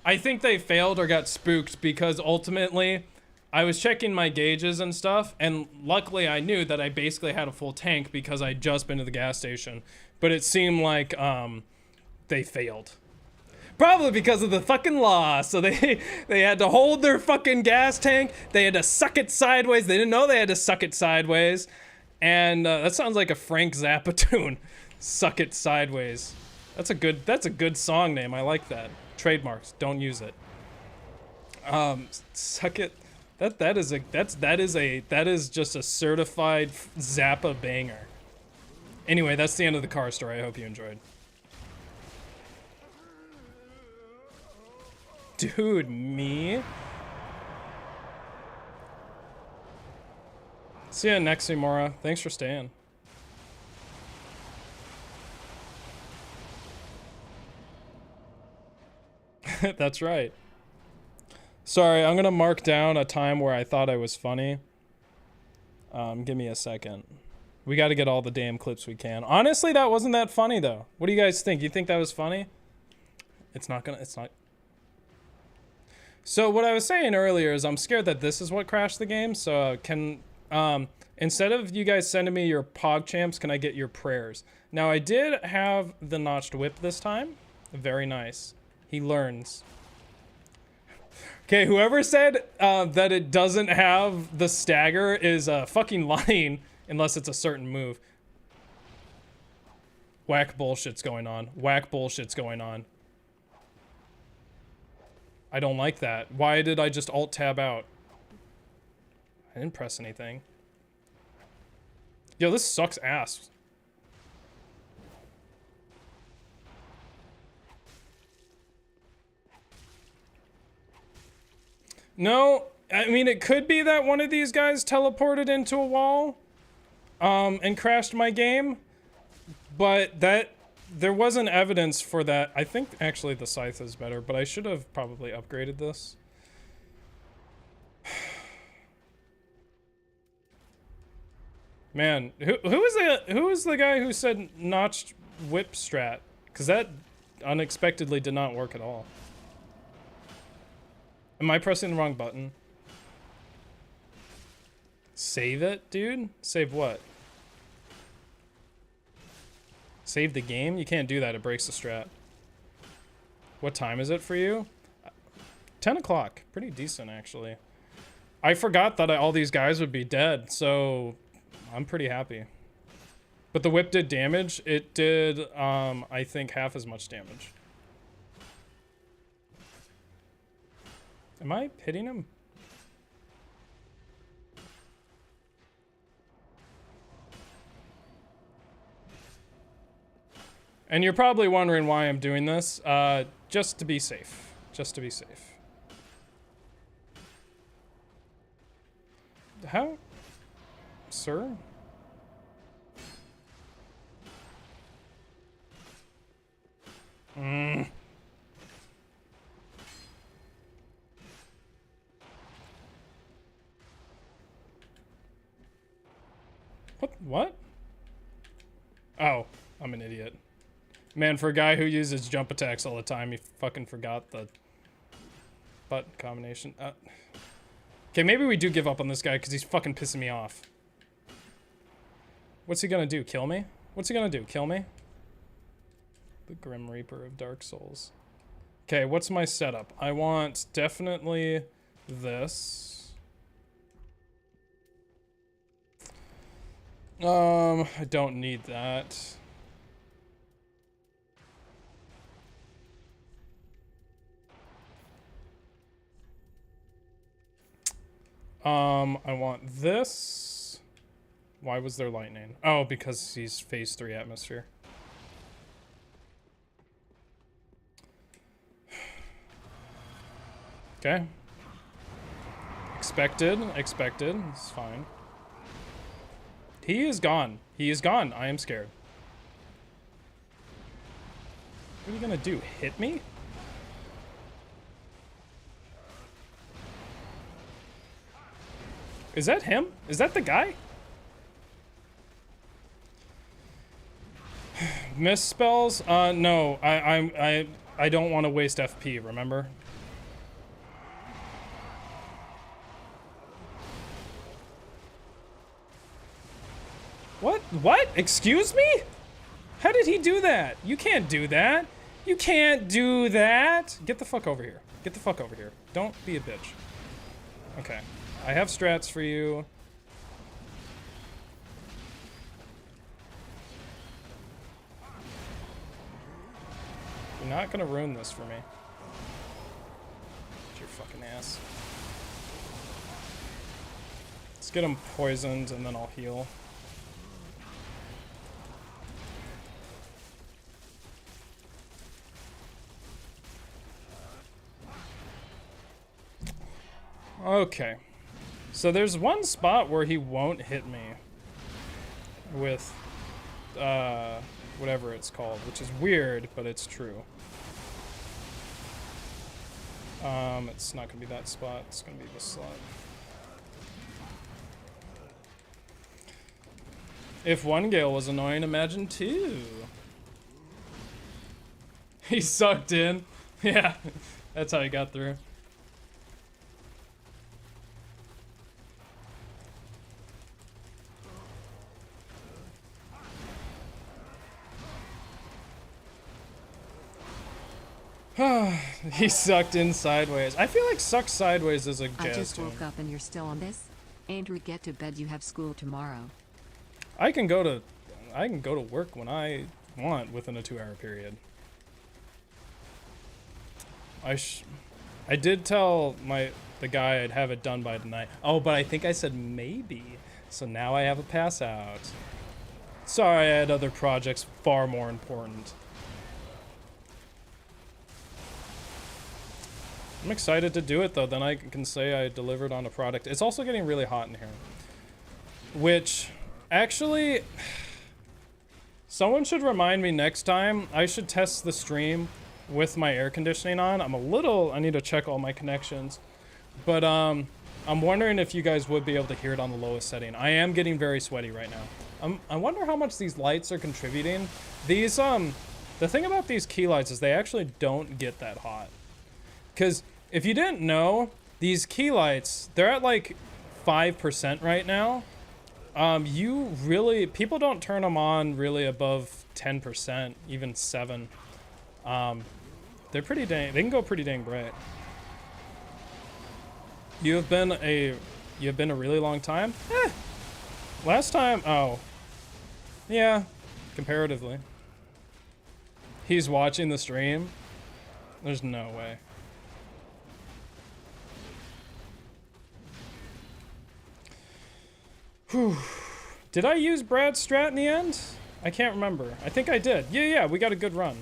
I think they failed or got spooked, because ultimately I was checking my gauges and stuff, and luckily I knew that I basically had a full tank because I'd just been to the gas station. But it seemed like they failed. Probably because of the fucking law. So they had to hold their fucking gas tank. They had to suck it sideways. They didn't know they had to suck it sideways. And that sounds like a Frank Zappa tune. Suck it sideways. That's a good song name. I like that. Trademarks. Don't use it. Suck it. That is just a certified Zappa banger. Anyway, that's the end of the car story. I hope you enjoyed. Dude, me? See ya next, Simora. Thanks for staying. That's right. Sorry, I'm gonna mark down a time where I thought I was funny. Give me a second. We gotta get all the damn clips we can. Honestly, that wasn't that funny, though. What do you guys think? You think that was funny? It's not. So what I was saying earlier is I'm scared that this is what crashed the game. So instead of you guys sending me your PogChamps, can I get your prayers? Now, I did have the notched whip this time. Very nice. He learns. Okay, whoever said that it doesn't have the stagger is fucking lying, unless it's a certain move. Whack bullshit's going on. Whack bullshit's going on. I don't like that. Why did I just alt-tab out? I didn't press anything. Yo, this sucks ass. No, I mean, it could be that one of these guys teleported into a wall and crashed my game, but there wasn't evidence for that. I think actually the scythe is better, but I should have probably upgraded this. Man, who was the guy who said notched whip strat? Because that unexpectedly did not work at all. Am I pressing the wrong button? Save it, dude? Save what? Save the game? You can't do that. It breaks the strat. What time is it for you? 10 o'clock. Pretty decent, actually. I forgot that all these guys would be dead, so I'm pretty happy. But the whip did damage. It did, I think, half as much damage. Am I hitting him? And you're probably wondering why I'm doing this. Just to be safe. Just to be safe. How? Sir? What? Oh, I'm an idiot. Man, for a guy who uses jump attacks all the time, he fucking forgot the button combination. Okay, maybe we do give up on this guy because he's fucking pissing me off. What's he gonna do? Kill me? What's he gonna do? Kill me? The Grim Reaper of Dark Souls. Okay, what's my setup? I want definitely this. I don't need that. I want this. Why was there lightning? Oh, because he's phase 3 atmosphere. Okay. Expected. It's fine. He is gone. He is gone. I am scared. What are you gonna do? Hit me? Is that him? Is that the guy? Miss spells? No. I don't want to waste FP, remember? What? What? Excuse me? How did he do that? You can't do that. You can't do that. Get the fuck over here. Get the fuck over here. Don't be a bitch. Okay. I have strats for you. You're not gonna ruin this for me. Get your fucking ass. Let's get him poisoned and then I'll heal. Okay. So there's one spot where he won't hit me with whatever it's called, which is weird, but it's true. It's not gonna be that spot, it's gonna be this slot. If one Gale was annoying, imagine two. He sucked in. Yeah, that's how he got through. He sucked in sideways. I feel like suck sideways is a jazz I just tune. woke up and you're still on this? Andrew, get to bed, you have school tomorrow. I can go to work when I want within a 2-hour period. I did tell the guy I'd have it done by tonight. Oh, but I think I said maybe. So now I have a pass out. Sorry, I had other projects far more important. I'm excited to do it though, then I can say I delivered on a product. It's also getting really hot in here. Which, actually, someone should remind me next time. I should test the stream with my air conditioning on. I need to check all my connections. But I'm wondering if you guys would be able to hear it on the lowest setting. I am getting very sweaty right now. I wonder how much these lights are contributing. These, the thing about these key lights is they actually don't get that hot. Because if you didn't know, these key lights, they're at like 5% right now. People don't turn them on really above 10%, even 7. They can go pretty dang bright. You have been a really long time? Last time, Yeah, comparatively. He's watching the stream? There's no way. Whew. Did I use Brad's strat in the end? I can't remember. I think I did. Yeah, we got a good run.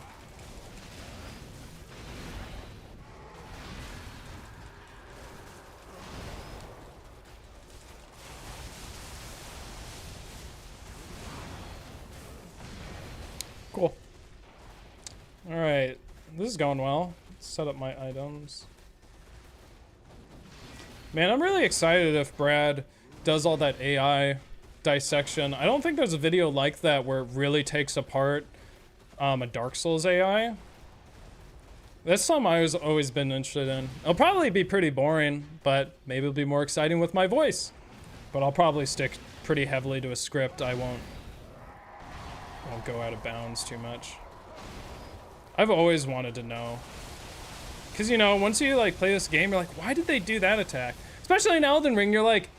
Cool. Alright. This is going well. Set up my items. Man, I'm really excited if Brad does all that AI dissection. I don't think there's a video like that where it really takes apart a Dark Souls AI. That's something I've always been interested in. It'll probably be pretty boring, but maybe it'll be more exciting with my voice. But I'll probably stick pretty heavily to a script. I won't go out of bounds too much. I've always wanted to know. Because, you know, once you, like, play this game, you're like, why did they do that attack? Especially in Elden Ring, you're like,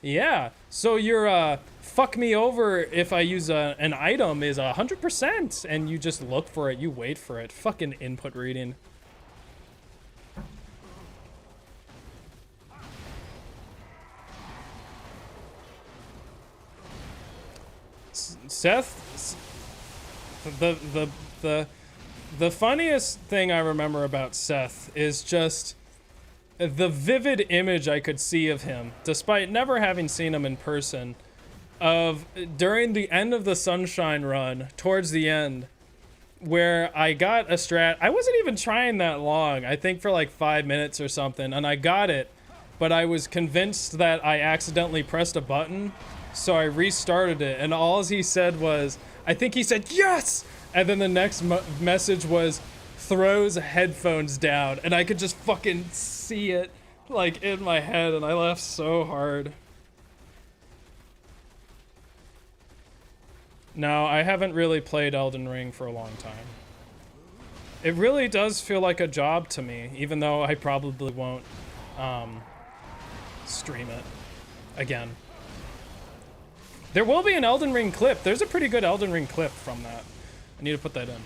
yeah. So your, fuck me over if I use an item is 100%. And you just look for it, you wait for it. Fucking input reading. Seth, the funniest thing I remember about Seth is just the vivid image I could see of him, despite never having seen him in person, of during the end of the Sunshine run, towards the end, where I got a strat. I wasn't even trying that long, I think for like 5 minutes or something, and I got it, but I was convinced that I accidentally pressed a button, so I restarted it, and all he said was, I think he said, yes! And then the next message was, throws headphones down, and I could just fucking see it, like, in my head, and I laughed so hard. No, I haven't really played Elden Ring for a long time. It really does feel like a job to me, even though I probably won't, stream it again. There will be an Elden Ring clip. There's a pretty good Elden Ring clip from that. I need to put that in.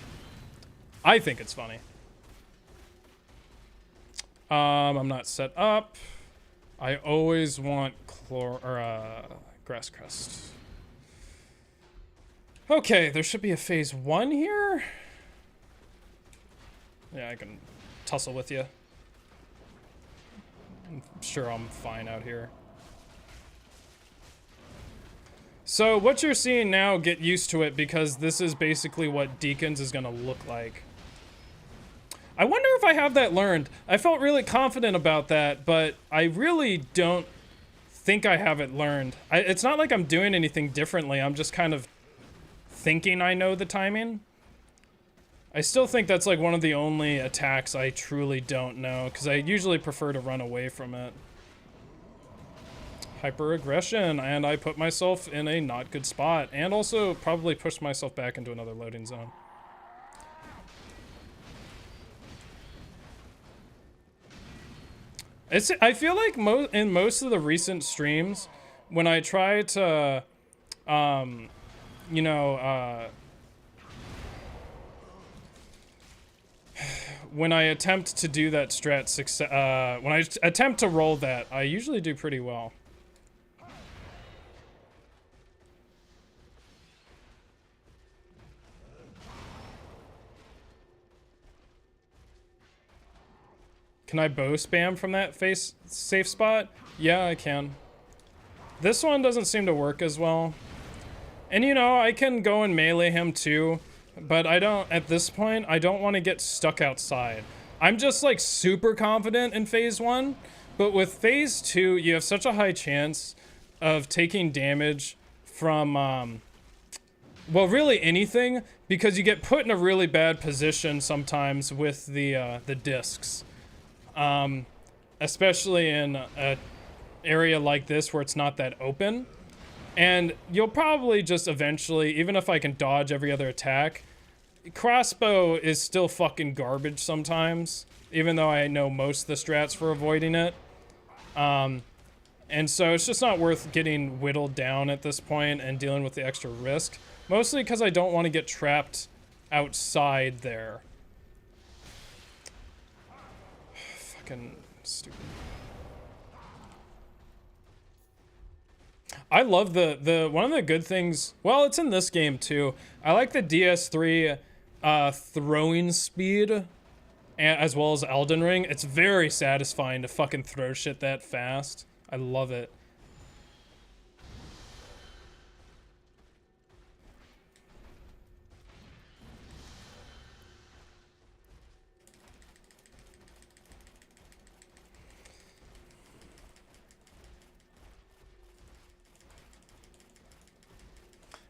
I think it's funny. I'm not set up. I always want grass crest. Okay, there should be a phase 1 here. Yeah, I can tussle with you. I'm sure I'm fine out here. So what you're seeing now, get used to it, because this is basically what Deacons is gonna look like. I wonder if I have that learned. I felt really confident about that, but I really don't think I have it learned. It's not like I'm doing anything differently, I'm just kind of thinking I know the timing. I still think that's like one of the only attacks I truly don't know, because I usually prefer to run away from it. Hyper-aggression, and I put myself in a not good spot, and also probably pushed myself back into another loading zone. I feel like in most of the recent streams, when I try to, you know, when I attempt to do that strat when I attempt to roll that, I usually do pretty well. Can I bow spam from that safe spot? Yeah, I can. This one doesn't seem to work as well. And you know, I can go and melee him too, but I don't, at this point, I don't want to get stuck outside. I'm just like super confident in phase 1, but with phase 2, you have such a high chance of taking damage from, well, really anything, because you get put in a really bad position sometimes with the discs. Especially in an area like this where it's not that open. And you'll probably just eventually, even if I can dodge every other attack, crossbow is still fucking garbage sometimes, even though I know most of the strats for avoiding it. And so it's just not worth getting whittled down at this point and dealing with the extra risk. Mostly because I don't want to get trapped outside there. Fucking stupid. I love the one of the good things, well, it's in this game too. I like the DS3 throwing speed as well as Elden Ring. It's very satisfying to fucking throw shit that fast. I love it.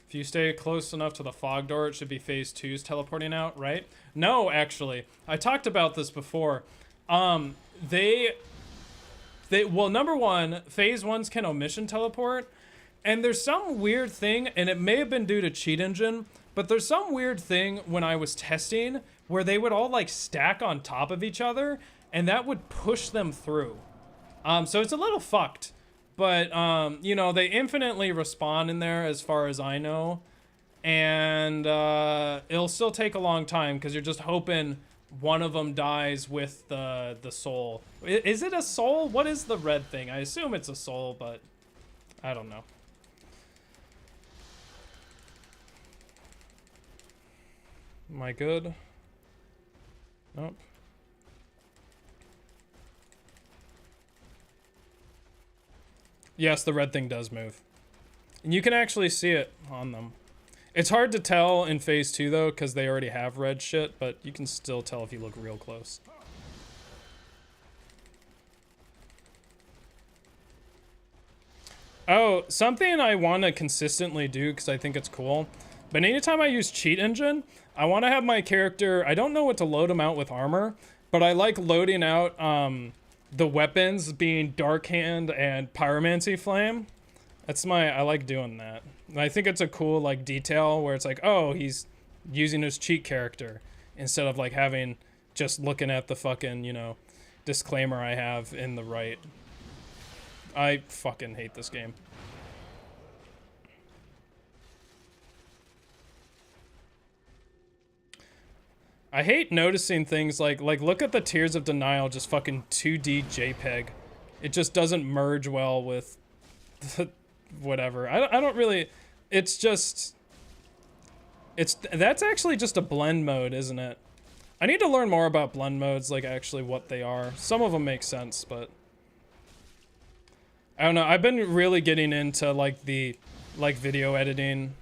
If you stay close enough to the fog door, it should be phase 2's teleporting out, right? No, actually. I talked about this before. Well, number one, phase 1's can omission teleport. And there's some weird thing, and it may have been due to cheat engine, but there's some weird thing when I was testing where they would all like stack on top of each other, and that would push them through. So it's a little fucked. But, you know, they infinitely respawn in there as far as I know. And it'll still take a long time because you're just hoping one of them dies with the soul. Is it a soul? What is the red thing? I assume it's a soul, but I don't know. Am I good? Nope. Yes, the red thing does move. And you can actually see it on them. It's hard to tell in phase 2 though, because they already have red shit, but you can still tell if you look real close. Oh, something I want to consistently do because I think it's cool. But anytime I use cheat engine, I want to have my character, I don't know what to load them out with armor, but I like loading out the weapons being Dark Hand and Pyromancy Flame. I like doing that. And I think it's a cool like detail where it's like, oh, he's using his cheat character instead of like having just looking at the fucking, you know, disclaimer I have in the right. I fucking hate this game. I hate noticing things like look at the Tears of Denial, just fucking 2D JPEG. It just doesn't merge well with the, whatever. I don't really, that's actually just a blend mode, isn't it? I need to learn more about blend modes, like actually what they are. Some of them make sense, but I don't know. I've been really getting into like the video editing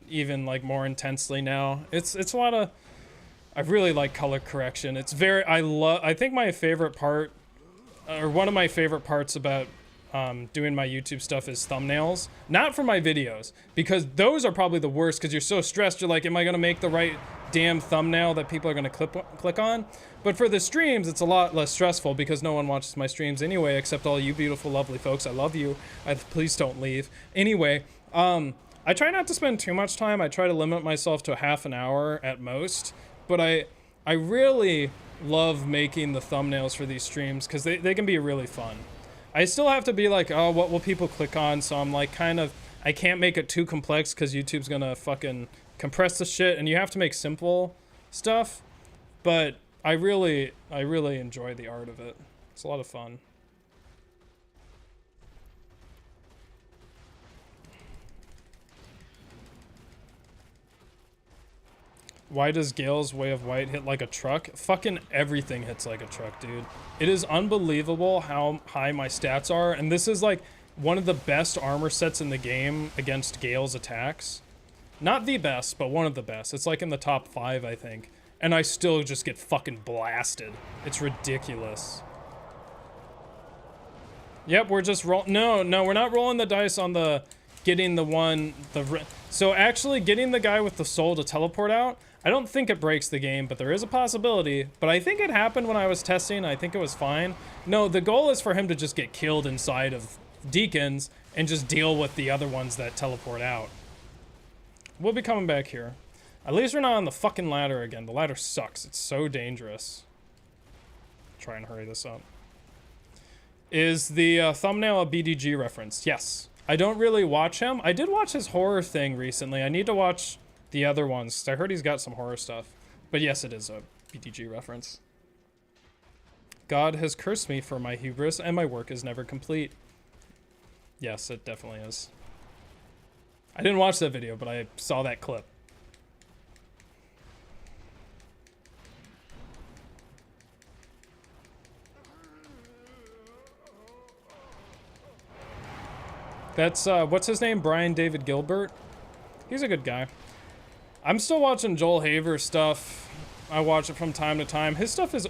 even like more intensely now. It's a lot of, I really like color correction. It's very, I think my favorite part, or one of my favorite parts about doing my YouTube stuff is thumbnails. Not for my videos, because those are probably the worst because you're so stressed. You're like, am I going to make the right damn thumbnail that people are going to click on? But for the streams, it's a lot less stressful because no one watches my streams anyway, except all you beautiful, lovely folks. I love you. Please don't leave. Anyway, I try not to spend too much time. I try to limit myself to half an hour at most. But I really love making the thumbnails for these streams because they can be really fun. I still have to be like, oh, what will people click on? So I'm like I can't make it too complex because YouTube's gonna fucking compress the shit and you have to make simple stuff. But I really enjoy the art of it. It's a lot of fun. Why does Gale's Way of White hit like a truck? Fucking everything hits like a truck, dude. It is unbelievable how high my stats are, and this is like one of the best armor sets in the game against Gale's attacks. Not the best, but one of the best. It's like in the top 5, I think. And I still just get fucking blasted. It's ridiculous. Yep, we're just no, we're not rolling the dice on the getting the one, so actually getting the guy with the soul to teleport out, I don't think it breaks the game, but there is a possibility. But I think it happened when I was testing. I think it was fine. No, the goal is for him to just get killed inside of Deacons and just deal with the other ones that teleport out. We'll be coming back here. At least we're not on the fucking ladder again. The ladder sucks. It's so dangerous. Try and hurry this up. Is the thumbnail a BDG reference? Yes. I don't really watch him. I did watch his horror thing recently. I need to watch the other ones, 'cause I heard he's got some horror stuff. But yes, it is a BDG reference. God has cursed me for my hubris, and my work is never complete. Yes, it definitely is. I didn't watch that video, but I saw that clip. That's, what's his name? Brian David Gilbert? He's a good guy. I'm still watching Joel Haver stuff. I watch it from time to time. His stuff is...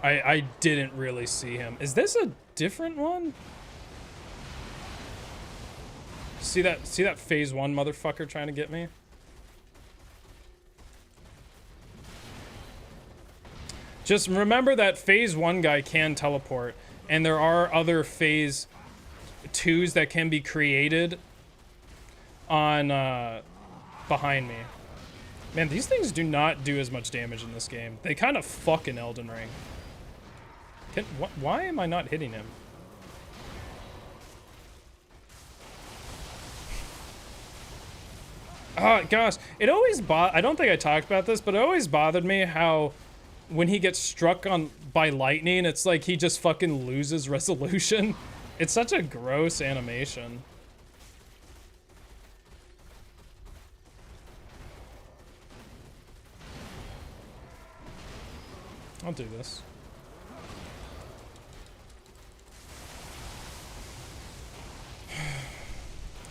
I didn't really see him. Is this a different one? See that phase 1 motherfucker trying to get me? Just remember that phase 1 guy can teleport, and there are other phase 2s that can be created on behind me. Man, these things do not do as much damage in this game. They kind of fuck in Elden Ring. Why am I not hitting him? Oh, gosh. It always I don't think I talked about this, but it always bothered me how when he gets struck by lightning, it's like he just fucking loses resolution. It's such a gross animation. I'll do this.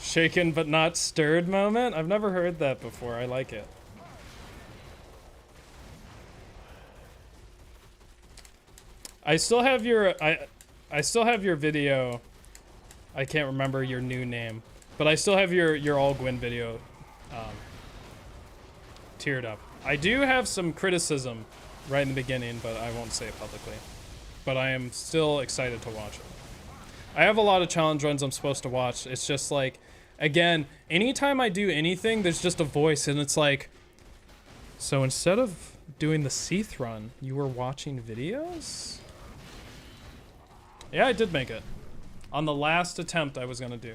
Shaken but not stirred moment? I've never heard that before. I like it. I still have your I still have your video. I can't remember your new name, but I still have your All Gwyn video tiered up. I do have some criticism right in the beginning, but I won't say it publicly. But I am still excited to watch it. I have a lot of challenge runs I'm supposed to watch. It's just like, again, anytime I do anything, there's just a voice, and it's like, so instead of doing the Seath run, you were watching videos? Yeah, I did make it. On the last attempt I was gonna do.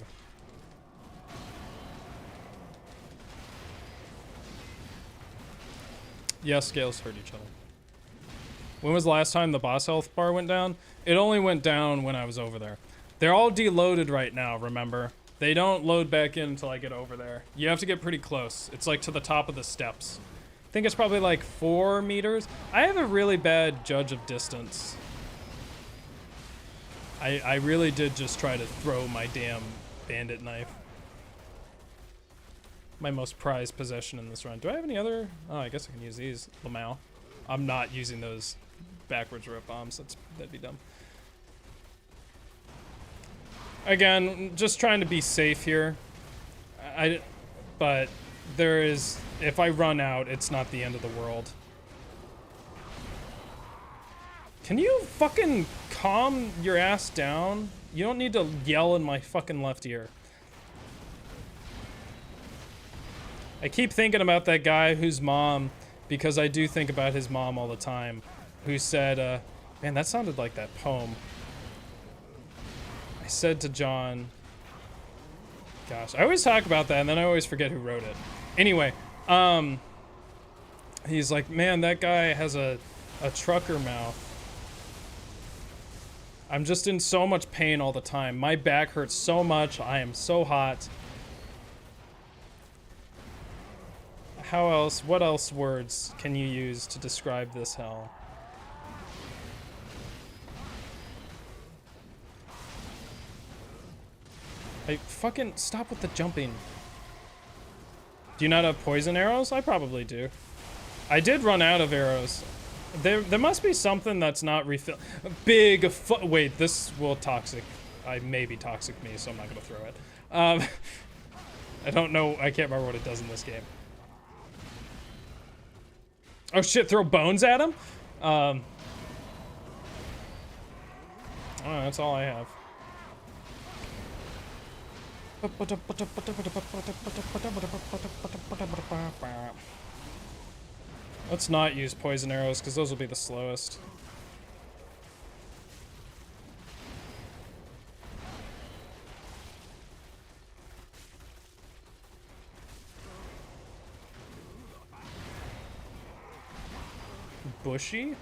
Yes, scales hurt each other. When was the last time the boss health bar went down? It only went down when I was over there. They're all deloaded right now, remember? They don't load back in until I get over there. You have to get pretty close. It's like to the top of the steps. I think it's probably like 4 meters. I have a really bad judge of distance. I really did just try to throw my damn bandit knife. My most prized possession in this run. Do I have any other? Oh, I guess I can use these. Lamau. I'm not using those backwards rope bombs. That'd be dumb. Again, just trying to be safe here. But there is, if I run out, it's not the end of the world. Can you fucking calm your ass down? You don't need to yell in my fucking left ear. I keep thinking about that guy whose mom, because I do think about his mom all the time, who said, man, that sounded like that poem. I said to John, gosh, I always talk about that and then I always forget who wrote it. Anyway, he's like, man, that guy has a trucker mouth. I'm just in so much pain all the time. My back hurts so much. I am so hot. How else, what else words can you use to describe this hell? Hey, fucking stop with the jumping. Do you not have poison arrows? I probably do. I did run out of arrows. There must be something that's not refill. Wait, this will toxic. I may be toxic me, so I'm not gonna throw it. I don't know. I can't remember what it does in this game. Oh shit! Throw bones at him. Oh, that's all I have. Let's not use poison arrows because those will be the slowest. bushy.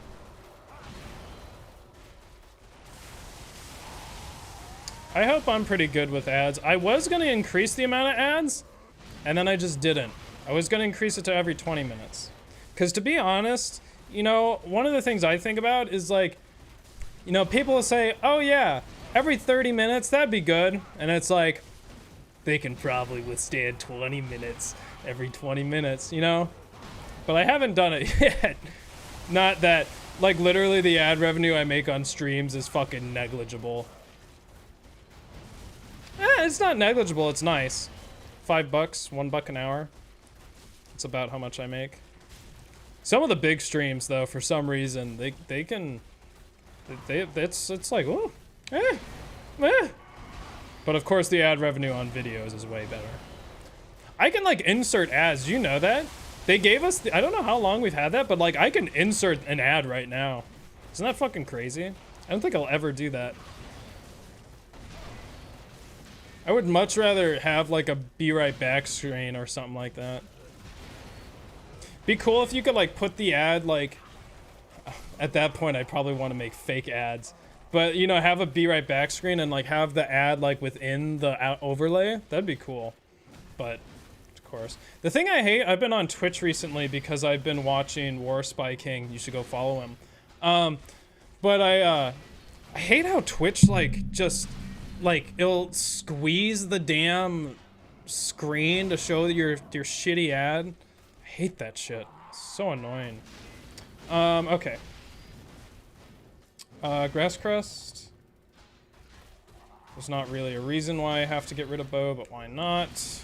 I hope I'm pretty good with ads. I was gonna increase the amount of ads, and then I just didn't. I was gonna increase it to every 20 minutes. Because to be honest, you know, one of the things I think about is like, you know, people will say, oh yeah, every 30 minutes, that'd be good. And it's like, they can probably withstand 20 minutes every 20 minutes, you know? But I haven't done it yet. Not that, like literally the ad revenue I make on streams is fucking negligible. It's not negligible, it's nice. $5, $1 an hour. It's about how much I make. Some of the big streams though, for some reason, they can, it's like, oh, But of course the ad revenue on videos is way better. I can like insert ads, you know that? They gave us, I don't know how long we've had that, but like I can insert an ad right now. Isn't that fucking crazy? I don't think I'll ever do that. I would much rather have like a be right back screen or something like that. Be cool if you could like put the ad like, at that point I'd probably want to make fake ads. But you know, have a be right back screen and like have the ad like within the overlay. That'd be cool. But of course. The thing I hate, I've been on Twitch recently because I've been watching War Spy King. You should go follow him. But I hate how Twitch like just like it'll squeeze the damn screen to show your shitty ad. I hate that shit. It's so annoying. Okay. Grass crest. There's not really a reason why I have to get rid of bow, but why not?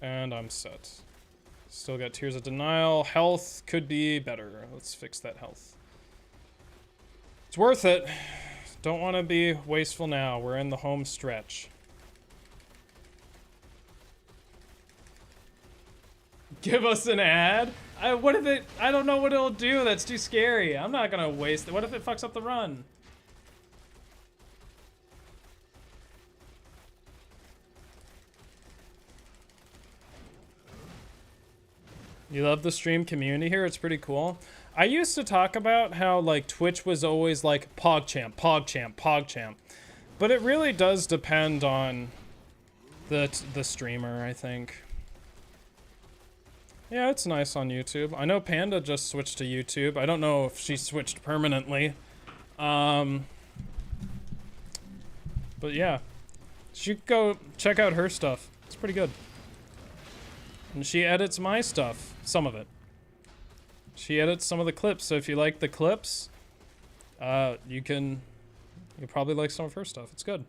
And I'm set. Still got Tears of Denial. Health could be better. Let's fix that health. It's worth it. Don't want to be wasteful now. We're in the home stretch. Give us an ad? What if it... I don't know what it'll do. That's too scary. I'm not gonna waste it. What if it fucks up the run? You love the stream community here? It's pretty cool. I used to talk about how like Twitch was always like PogChamp, PogChamp, PogChamp. But it really does depend on the streamer, I think. Yeah, it's nice on YouTube. I know Panda just switched to YouTube. I don't know if she switched permanently. But yeah. Should go check out her stuff. It's pretty good. And she edits my stuff. Some of it. She edits some of the clips, so if you like the clips, you'll probably like some of her stuff. It's good.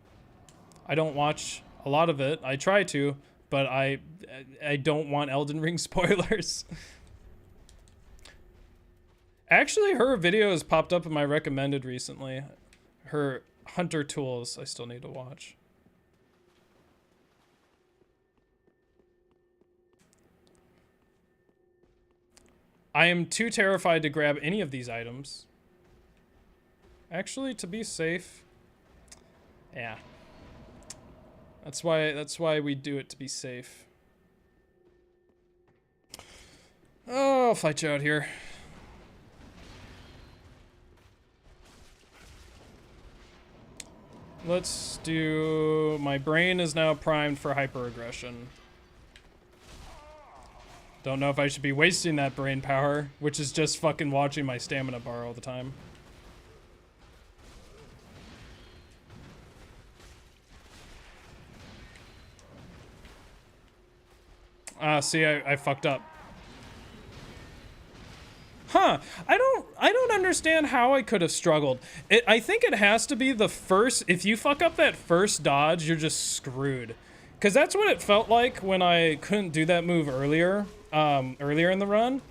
I don't watch a lot of it. I try to, but I don't want Elden Ring spoilers. Actually, her videos popped up in my recommended recently. Her Hunter Tools, I still need to watch. I am too terrified to grab any of these items. Actually, to be safe. Yeah. That's why we do it, to be safe. Oh, I'll fight you out here. Let's do... My brain is now primed for hyperaggression. Don't know if I should be wasting that brain power, which is just fucking watching my stamina bar all the time. See, I fucked up. Huh, I don't understand how I could have struggled. I think it has to be the first, if you fuck up that first dodge, you're just screwed. Because that's what it felt like when I couldn't do that move earlier in the run.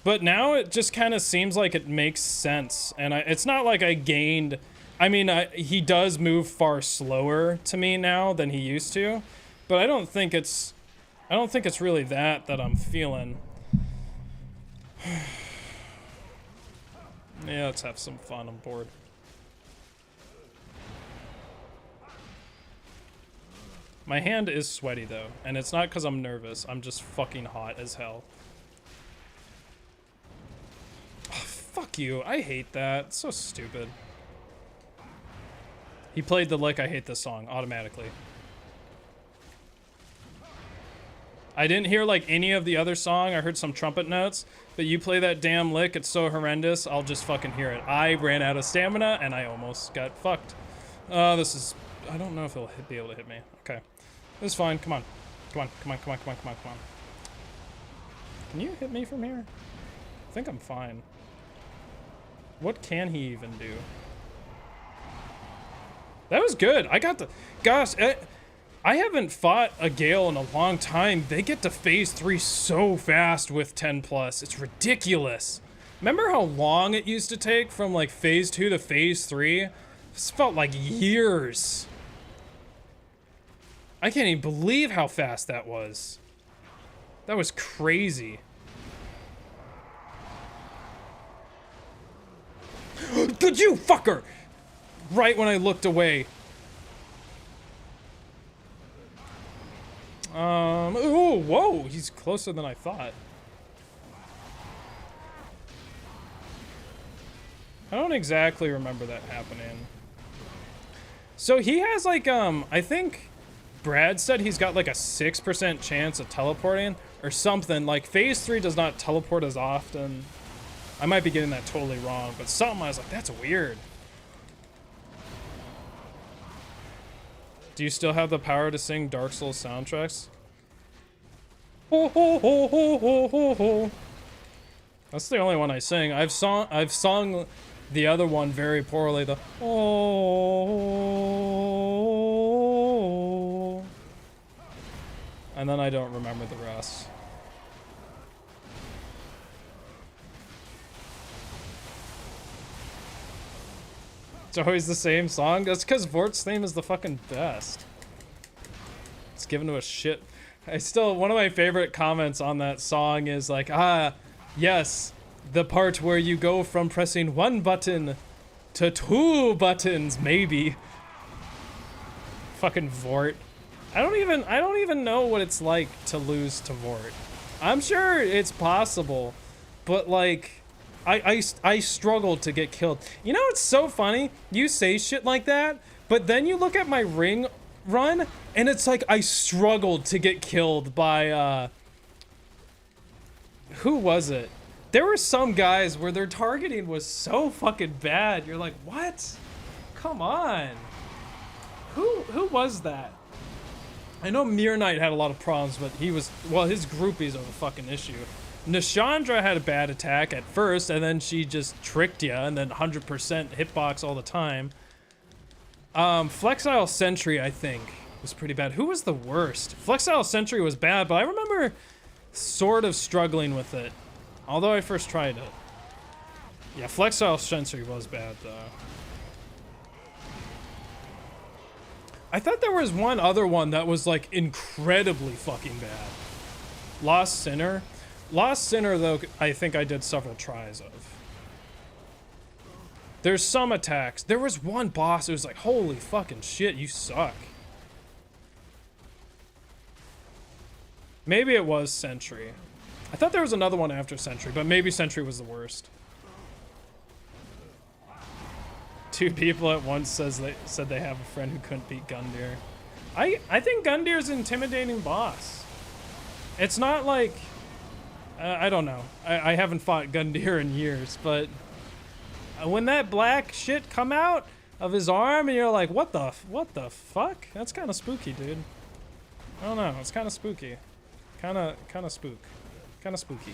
But now it just kind of seems like it makes sense. And it's not like I gained... I mean, he does move far slower to me now than he used to. But I don't think it's really that I'm feeling. Yeah, let's have some fun. I'm bored. My hand is sweaty though, and it's not because I'm nervous. I'm just fucking hot as hell. Oh, fuck you. I hate that. It's so stupid. He played the lick I hate this song automatically. I didn't hear like any of the other song. I heard some trumpet notes, but you play that damn lick, it's so horrendous, I'll just fucking hear it. I ran out of stamina and I almost got fucked. This is, I don't know if he'll be able to hit me. Okay. This is fine. Come on. Come on. Come on. Come on. Come on. Come on. Come on. Can you hit me from here? I think I'm fine. What can he even do? That was good. I got the... Gosh, I haven't fought a Gale in a long time. They get to phase 3 so fast with 10+. It's ridiculous. Remember how long it used to take from like phase 2 to phase 3? This felt like years. I can't even believe how fast that was. That was crazy. Did you fucker? Right when I looked away. Oh, whoa, he's closer than I thought. I don't exactly remember that happening. So he has like, I think Brad said he's got like a 6% chance of teleporting or something. Like phase 3 does not teleport as often. I might be getting that totally wrong, but something I was like, that's weird. Do you still have the power to sing Dark Souls soundtracks? Ho, ho, ho, ho, ho, ho, ho. That's the only one I sing. I've sung the other one very poorly. The oh, and then I don't remember the rest. It's always the same song. That's because Vort's theme is the fucking best. It's given to a shit. One of my favorite comments on that song is like, yes, the part where you go from pressing 1 button to 2 buttons, maybe. Fucking Vort. I don't even know what it's like to lose to Vort. I'm sure it's possible, but like, I struggled to get killed. You know, it's so funny. You say shit like that, but then you look at my ring run, and it's like I struggled to get killed by, who was it? There were some guys where their targeting was so fucking bad. You're like, what? Come on. Who was that? I know Mirror Knight had a lot of problems, but he was, well, his groupies are the fucking issue. Nishandra had a bad attack at first, and then she just tricked you, and then 100% hitbox all the time. Flexile Sentry, I think, was pretty bad. Who was the worst? Flexile Sentry was bad, but I remember sort of struggling with it. Although I first tried it. Yeah, Flexile Sentry was bad, though. I thought there was one other one that was, like, incredibly fucking bad. Lost Sinner. Lost Sinner, though, I think I did several tries of. There's some attacks. There was one boss who was like, holy fucking shit, you suck. Maybe it was Sentry. I thought there was another one after Sentry, but maybe Sentry was the worst. 2 people at once said they have a friend who couldn't beat Gundyr. I think Gundyr's an intimidating boss. It's not like... I don't know. I haven't fought Gundyr in years, but when that black shit come out of his arm and you're like, what the fuck? That's kind of spooky, dude. I don't know. It's kind of spooky. Kind of spooky.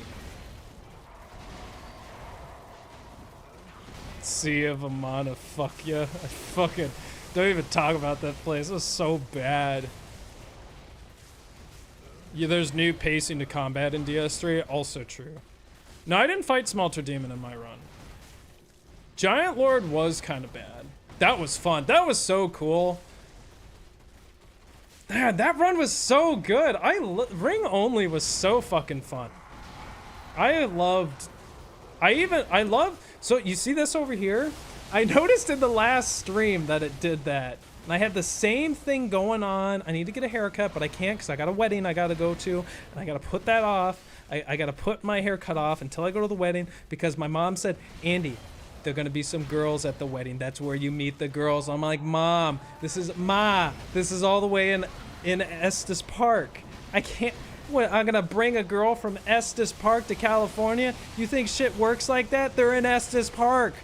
Sea of Amana, fuck yeah. I fucking don't even talk about that place. It was so bad. Yeah, there's new pacing to combat in DS3. Also true. No, I didn't fight Smelter Demon in my run. Giant Lord was kind of bad. That was fun. That was so cool. Man, that run was so good. Ring only was so fucking fun. I love. So you see this over here? I noticed in the last stream that it did that. And I had the same thing going on. I need to get a haircut, but I can't because I got a wedding I got to go to. And I got to put that off. I got to put my haircut off until I go to the wedding because my mom said, Andy, there are going to be some girls at the wedding. That's where you meet the girls. I'm like, Mom, this is all the way in Estes Park. I can't. What, I'm going to bring a girl from Estes Park to California? You think shit works like that? They're in Estes Park.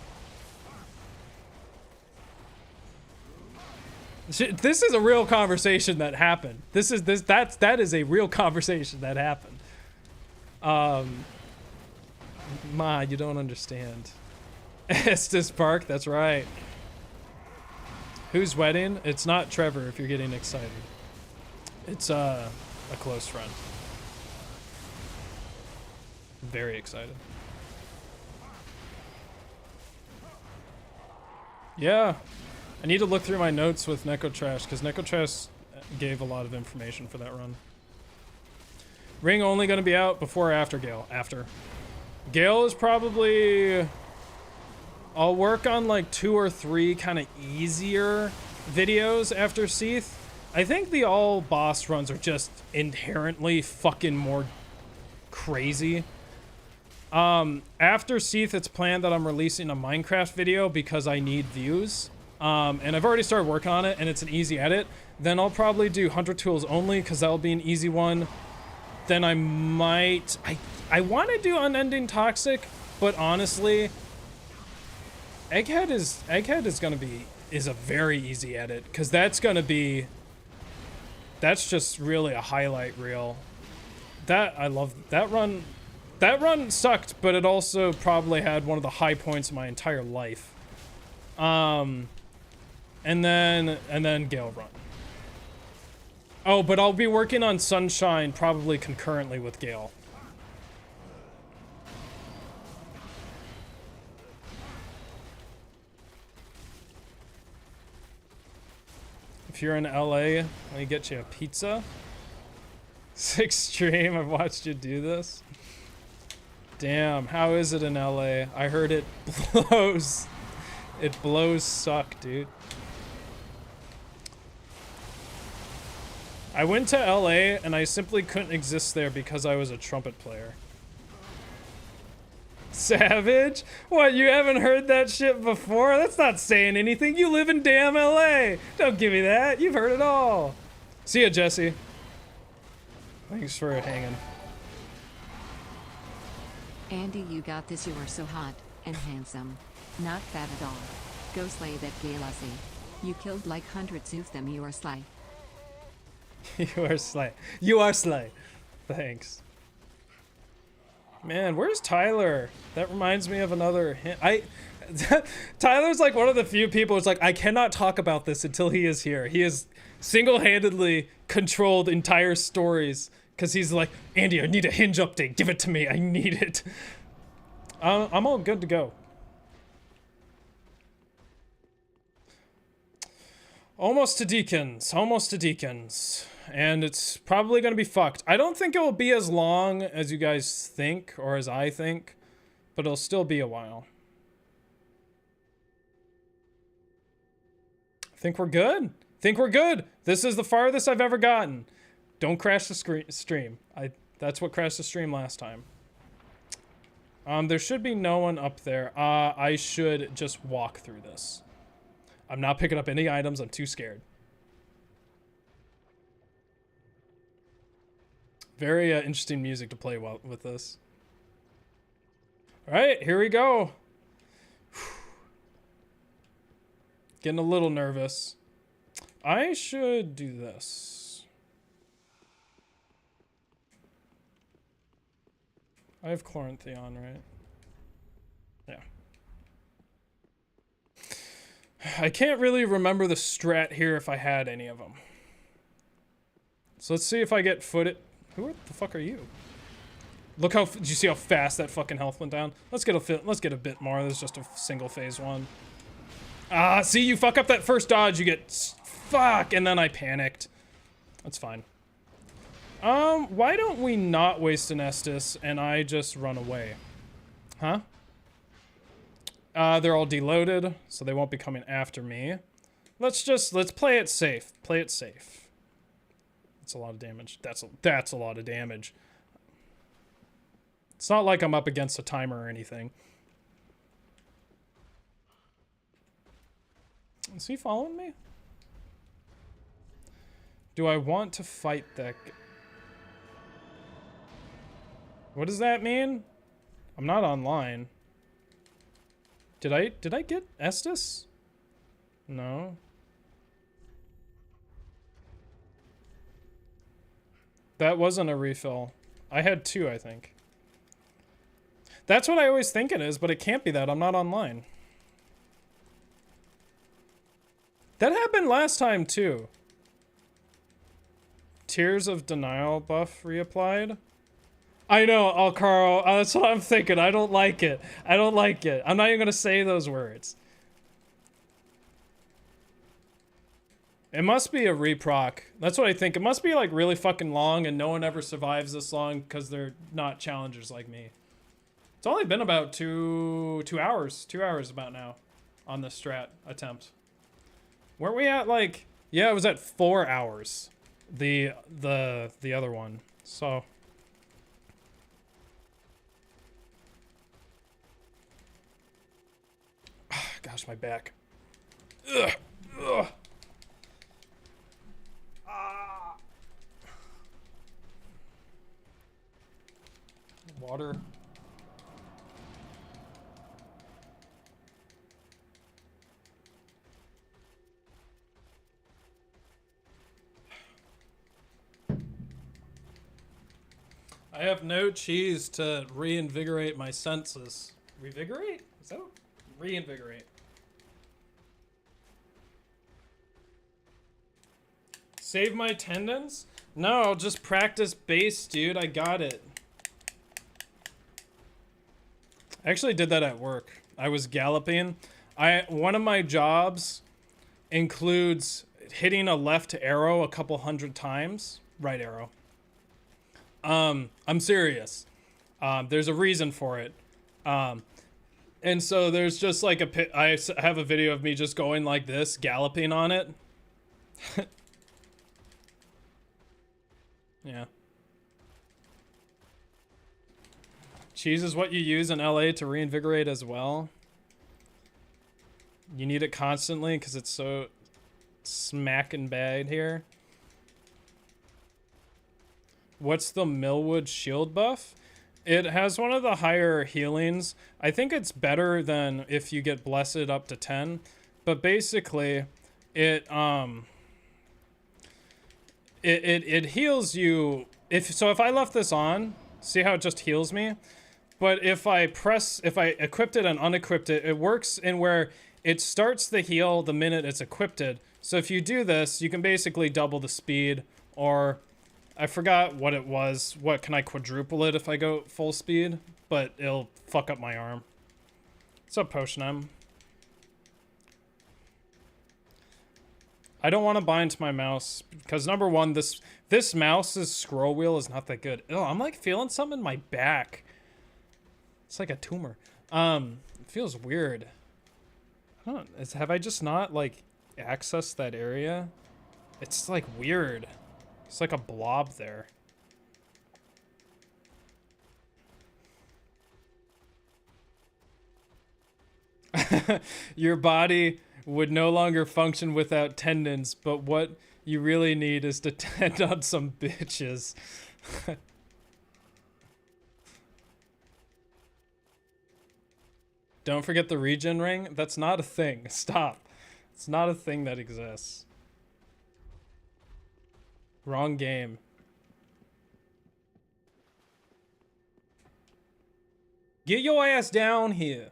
This is a real conversation that happened. That is a real conversation that happened. Ma, you don't understand. Estes Park, that's right. Whose wedding? It's not Trevor if you're getting excited. It's a close friend. Very excited. Yeah. I need to look through my notes with Neko Trash because Neko Trash gave a lot of information for that run. Ring only going to be out before or after Gale? After. Gale is probably... I'll work on like 2 or 3 kind of easier videos after Seath. I think the all boss runs are just inherently fucking more crazy. After Seath, it's planned that I'm releasing a Minecraft video because I need views. And I've already started working on it and it's an easy edit. Then I'll probably do Hunter Tools only because that'll be an easy one. Then I might... I want to do Unending Toxic, but honestly, Egghead is gonna be a very easy edit because that's just really a highlight reel. I love that run. That run sucked, but it also probably had one of the high points of my entire life. And then Gale run. Oh, but I'll be working on Sunshine probably concurrently with Gale. If you're in LA, let me get you a pizza. Sick stream, I've watched you do this. Damn, how is it in LA? I heard it blows. It blows suck, dude. I went to LA and I simply couldn't exist there because I was a trumpet player. Savage? What, you haven't heard that shit before? That's not saying anything. You live in damn LA. Don't give me that. You've heard it all. See ya, Jesse. Thanks for hanging. Andy, you got this. You are so hot and handsome. Not fat at all. Go slay that gay lassie. You killed like hundreds of them. You are slay. You are slay. You are slay. Thanks. Man, where's Tyler? That reminds me of another hint. Tyler's like one of the few people who's like, I cannot talk about this until he is here. He has single-handedly controlled entire stories because he's like, Andy, I need a Hinge update. Give it to me. I need it. I'm all good to go. Almost to Deacons. Almost to Deacons. And it's probably going to be fucked. I don't think it will be as long as you guys think, or as I think, but it'll still be a while. Think we're good? Think we're good. This is the farthest I've ever gotten. Don't crash the stream. That's what crashed the stream last time. There should be no one up there. I should just walk through this. I'm not picking up any items. I'm too scared. Very interesting music to play with this. All right, here we go. Getting a little nervous. I should do this. I have Chloranthion, right? Yeah. I can't really remember the strat here if I had any of them. So let's see if I get footed. Who the fuck are you? Look how, did you see how fast that fucking health went down? Let's get a bit more. This is just a single phase one. Ah, see, you fuck up that first dodge, you get fuck, and then I panicked. That's fine. Why don't we not waste an Estus and I just run away? Huh? They're all deloaded, so they won't be coming after me. Let's play it safe. Play it safe. That's a lot of damage. That's a lot of damage. It's not like I'm up against a timer or anything. Is he following me? Do I want to fight that? What does that mean? I'm not online. Did I get Estus? No. That wasn't a refill. I had 2, I think. That's what I always think it is, but it can't be that. I'm not online. That happened last time, too. Tears of Denial buff reapplied. I know, oh, Carl, that's what I'm thinking. I don't like it. I don't like it. I'm not even going to say those words. It must be a reproc. That's what I think. It must be, like, really fucking long, and no one ever survives this long because they're not challengers like me. It's only been about two hours. 2 hours about now on the strat attempt. Weren't we at, like... Yeah, it was at 4 hours. The other one. So... Gosh, my back. Ugh. Ugh. Ah. Water. I have no cheese to reinvigorate my senses. Revigorate? Is that what? Reinvigorate. Save my tendons? No, I'll just practice base, dude. I got it. I actually did that at work. I was galloping. One of my jobs includes hitting a left arrow a couple hundred times. Right arrow. I'm serious. There's a reason for it. And so there's just like I have a video of me just going like this, galloping on it. Yeah. Cheese is what you use in LA to reinvigorate as well. You need it constantly because it's so smacking bad here. What's the Millwood shield buff? It has one of the higher healings. I think it's better than if you get blessed up to 10. But basically, it heals you. If I left this on, see how it just heals me? But if I equipped it and unequipped it, it works in where it starts the heal the minute it's equipped. So if you do this, you can basically double the speed, or I forgot what it was. What, can I quadruple it if I go full speed? But it'll fuck up my arm. What's up, Potion M? I don't want to bind to my mouse because number one, this mouse's scroll wheel is not that good. Oh, I'm like feeling something in my back. It's like a tumor. It feels weird. I don't, have I just not like accessed that area? It's like weird. It's like a blob there. Your body would no longer function without tendons, but what you really need is to tend on some bitches. Don't forget the regen ring. That's not a thing. Stop. It's not a thing that exists. Wrong game. Get your ass down here.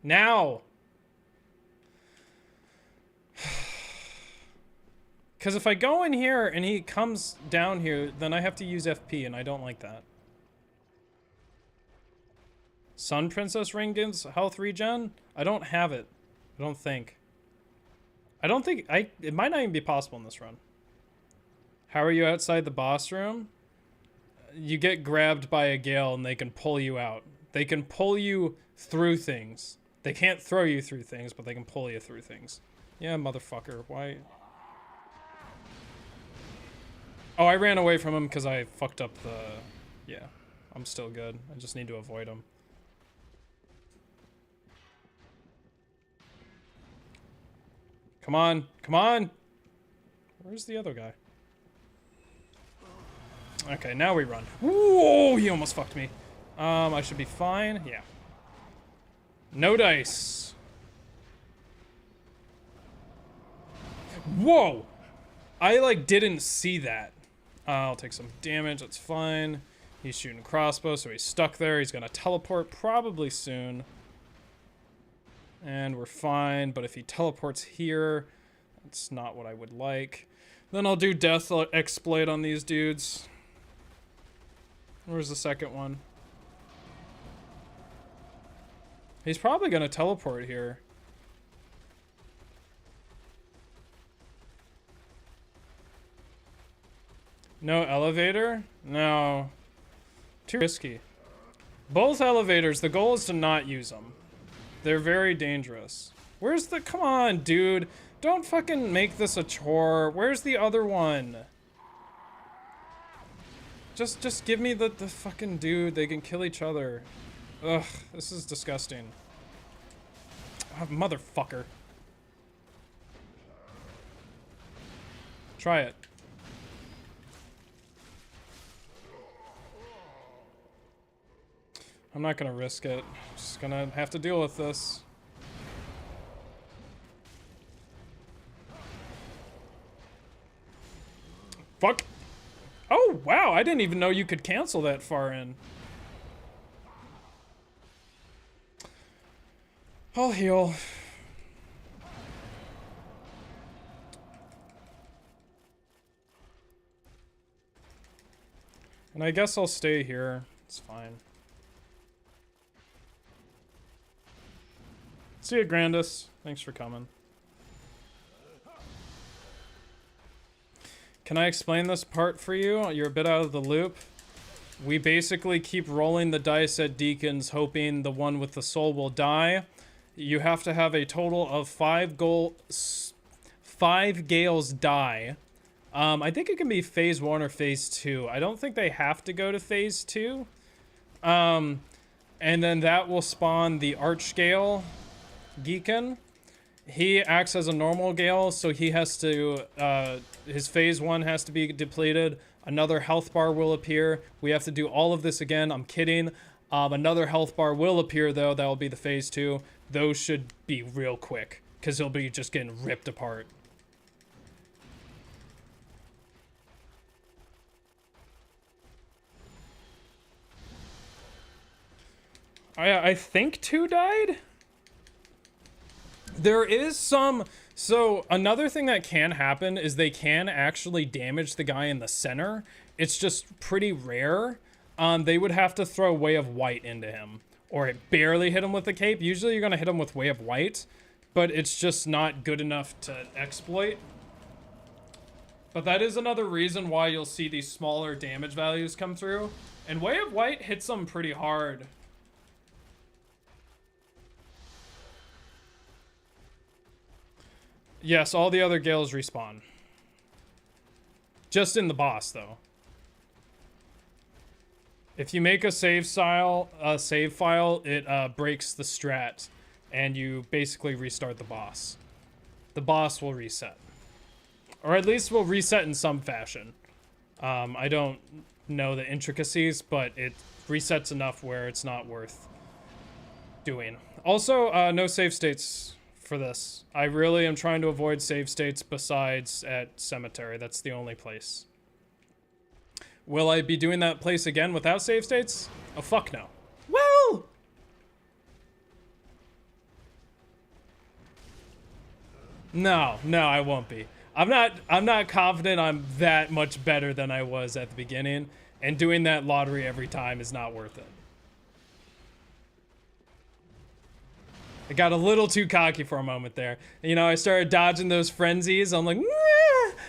Now. Because if I go in here and he comes down here, then I have to use FP, and I don't like that. Sun Princess ring gives health regen? I don't have it. I don't think. It might not even be possible in this run. How are you outside the boss room? You get grabbed by a Gale and they can pull you out. They can pull you through things. They can't throw you through things, but they can pull you through things. Yeah, motherfucker. Why? Oh, I ran away from him because I fucked up the... Yeah, I'm still good. I just need to avoid him. Come on. Come on! Where's the other guy? Okay, now we run. Whoa, he almost fucked me. I should be fine. Yeah. No dice. Whoa! I, like, didn't see that. I'll take some damage. That's fine. He's shooting crossbow, so he's stuck there. He's gonna teleport probably soon. And we're fine, but if he teleports here, that's not what I would like. Then I'll do death exploit on these dudes. Where's the second one? He's probably gonna teleport here. No elevator? No. Too risky. Both elevators, the goal is to not use them. They're very dangerous. Where's the... Come on, dude. Don't fucking make this a chore. Where's the other one? Just give me the fucking dude. They can kill each other. Ugh, this is disgusting. Oh, motherfucker. Try it. I'm not gonna risk it. Just gonna have to deal with this. Fuck. Oh, wow. I didn't even know you could cancel that far in. I'll heal. And I guess I'll stay here. It's fine. See ya, Grandis. Thanks for coming. Can I explain this part for you? You're a bit out of the loop. We basically keep rolling the dice at Deacons, hoping the one with the soul will die. You have to have a total of 5 Gaels die. I think it can be phase 1 or phase 2. I don't think they have to go to phase 2. And then that will spawn the Archgale Geekin. He acts as a normal Gale, so he has to, his phase 1 has to be depleted. Another health bar will appear. We have to do all of this again. I'm kidding. Another health bar will appear, though. That will be the phase 2. Those should be real quick, because he'll be just getting ripped apart. I think 2 died? There is some... So, another thing that can happen is they can actually damage the guy in the center. It's just pretty rare. They would have to throw Way of White into him. Or barely hit him with the cape. Usually you're going to hit him with Way of White. But it's just not good enough to exploit. But that is another reason why you'll see these smaller damage values come through. And Way of White hits them pretty hard. Yes, all the other Gales respawn. Just in the boss, though. If you make a save file, it breaks the strat, and you basically restart the boss. The boss will reset. Or at least will reset in some fashion. I don't know the intricacies, but it resets enough where it's not worth doing. Also, no save states for this. I really am trying to avoid save states besides at Cemetery. That's the only place. Will I be doing that place again without save states? Oh, fuck no. Well! No, I won't be. I'm not confident I'm that much better than I was at the beginning, and doing that lottery every time is not worth it. I got a little too cocky for a moment there. You know, I started dodging those frenzies. I'm like,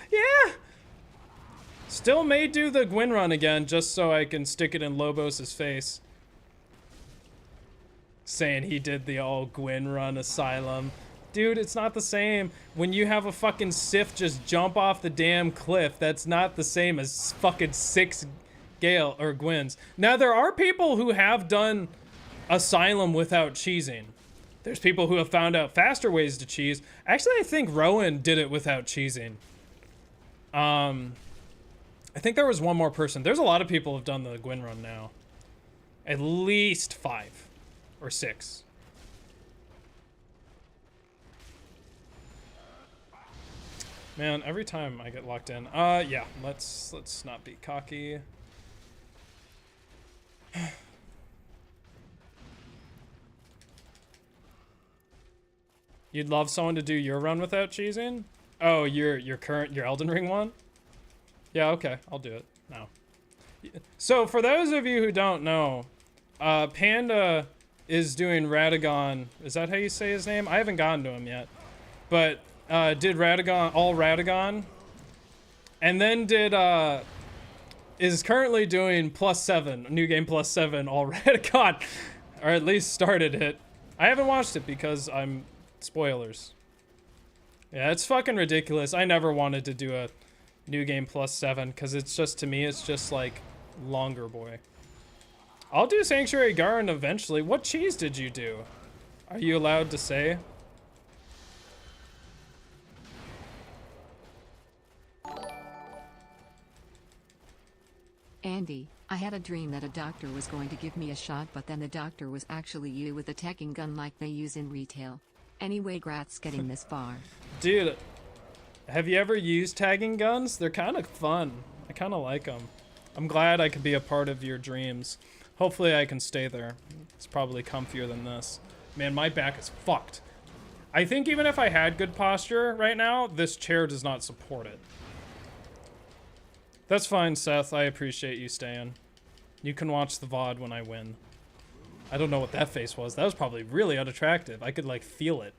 yeah. Still may do the Gwyn run again, just so I can stick it in Lobos' face. Saying he did the all Gwyn run asylum. Dude, it's not the same. When you have a fucking Sith just jump off the damn cliff, that's not the same as fucking 6 Gale or Gwyn's. Now, there are people who have done Asylum without cheesing. There's people who have found out faster ways to cheese. Actually, I think Rowan did it without cheesing. I think there was one more person. There's a lot of people who have done the Gwyn run now. At least 5 or 6. Man, every time I get locked in. Yeah, let's not be cocky. You'd love someone to do your run without cheesing? Oh, your Elden Ring one? Yeah, okay, I'll do it now. So for those of you who don't know, Panda is doing Radagon. Is that how you say his name? I haven't gotten to him yet. But did Radagon, all Radagon. And then is currently doing +7, New Game +7, all Radagon. Or at least started it. I haven't watched it because spoilers. Yeah, it's fucking ridiculous. I never wanted to do a New Game +7 because it's just, to me, it's just like longer boy. I'll do Sanctuary Garden eventually. What cheese did you do? Are you allowed to say? Andy, I had a dream that a doctor was going to give me a shot, but then the doctor was actually you with a tagging gun like they use in retail. Anyway, grats getting this far. Dude, have you ever used tagging guns? They're kind of fun. I kind of like them. I'm glad I could be a part of your dreams. Hopefully I can stay there. It's probably comfier than this. Man, my back is fucked. I think even if I had good posture right now, this chair does not support it. That's fine, Seth. I appreciate you staying. You can watch the VOD when I win. I don't know what that face was. That was probably really unattractive. I could, like, feel it.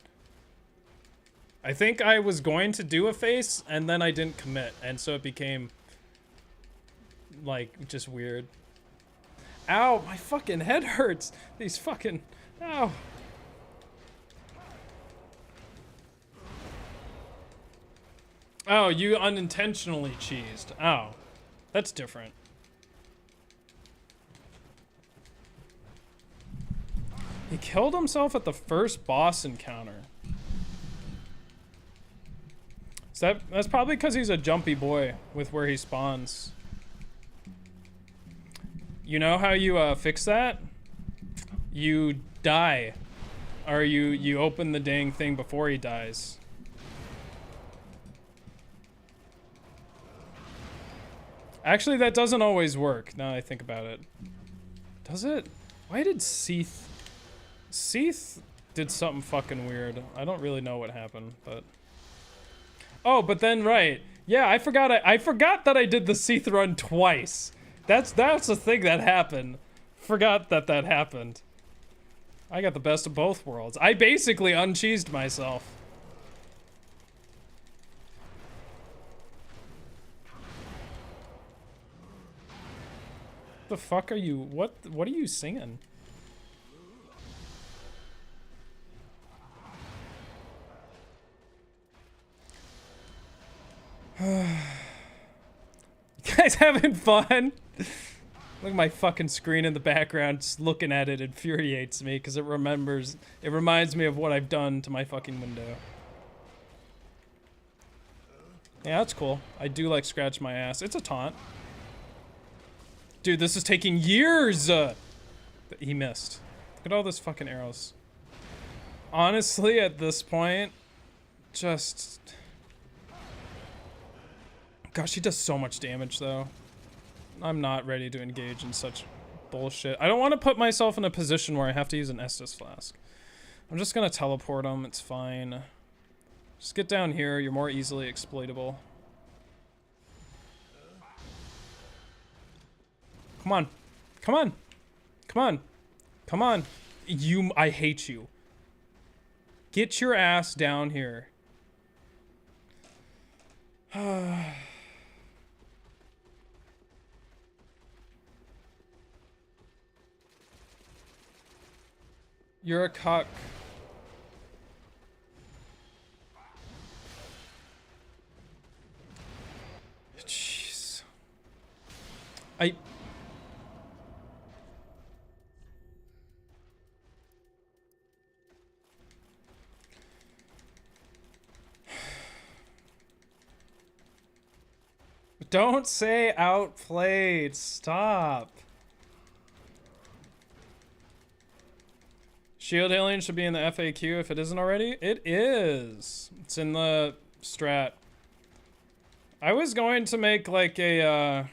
I think I was going to do a face, and then I didn't commit, and so it became, like, just weird. Ow, my fucking head hurts. These fucking... Ow. Oh, you unintentionally cheesed. Oh, that's different. He killed himself at the first boss encounter. So that's probably because he's a jumpy boy with where he spawns. You know how you fix that? You die. Or you open the dang thing before he dies. Actually, that doesn't always work, now that I think about it. Does it? Why did Seath did something fucking weird. I don't really know what happened, but... Oh, but then, right. Yeah, I forgot that I did the Seath run twice. That's the thing that happened. Forgot that happened. I got the best of both worlds. I basically uncheesed myself. The fuck are you? What are you singing? You guys having fun? Look at my fucking screen in the background, just looking at it infuriates me because it reminds me of what I've done to my fucking window. Yeah, that's cool. I do like scratch my ass. It's a taunt. Dude, this is taking years! He missed. Look at all those fucking arrows. Honestly, at this point, just... Gosh, he does so much damage, though. I'm not ready to engage in such bullshit. I don't want to put myself in a position where I have to use an Estus flask. I'm just gonna teleport him. It's fine. Just get down here. You're more easily exploitable. Come on. Come on. Come on. Come on. I hate you. Get your ass down here. You're a cuck. I... Don't say outplayed. Stop. Shield Alien should be in the FAQ if it isn't already. It is. It's in the strat. I was going to make like a,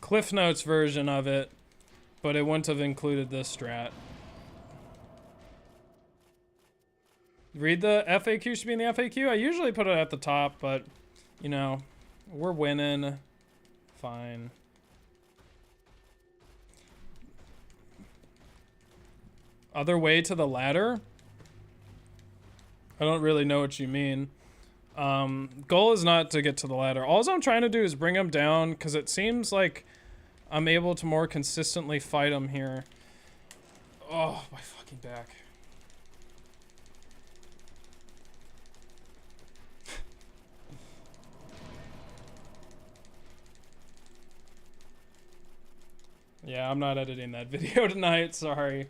Cliff Notes version of it, but it wouldn't have included this strat. Read the FAQ should be in the FAQ. I usually put it at the top, but, you know, we're winning. Fine. Other way to the ladder? I don't really know what you mean. Goal is not to get to the ladder. All I'm trying to do is bring him down, because it seems like I'm able to more consistently fight him here. Oh, my fucking back. Yeah, I'm not editing that video tonight, sorry.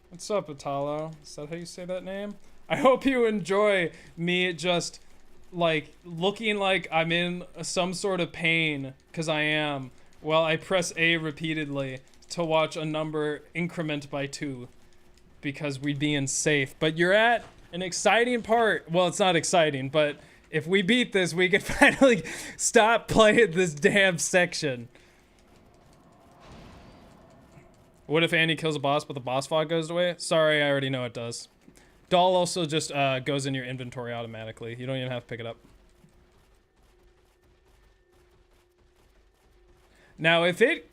What's up, Italo? Is that how you say that name? I hope you enjoy me just, like, looking like I'm in some sort of pain, because I am, while I press A repeatedly to watch a number increment by 2, because we'd be safe. But you're at an exciting part. Well, it's not exciting, but if we beat this, we can finally stop playing this damn section. What if Andy kills a boss, but the boss fog goes away? Sorry, I already know it does. Doll also just goes in your inventory automatically. You don't even have to pick it up. Now, if it...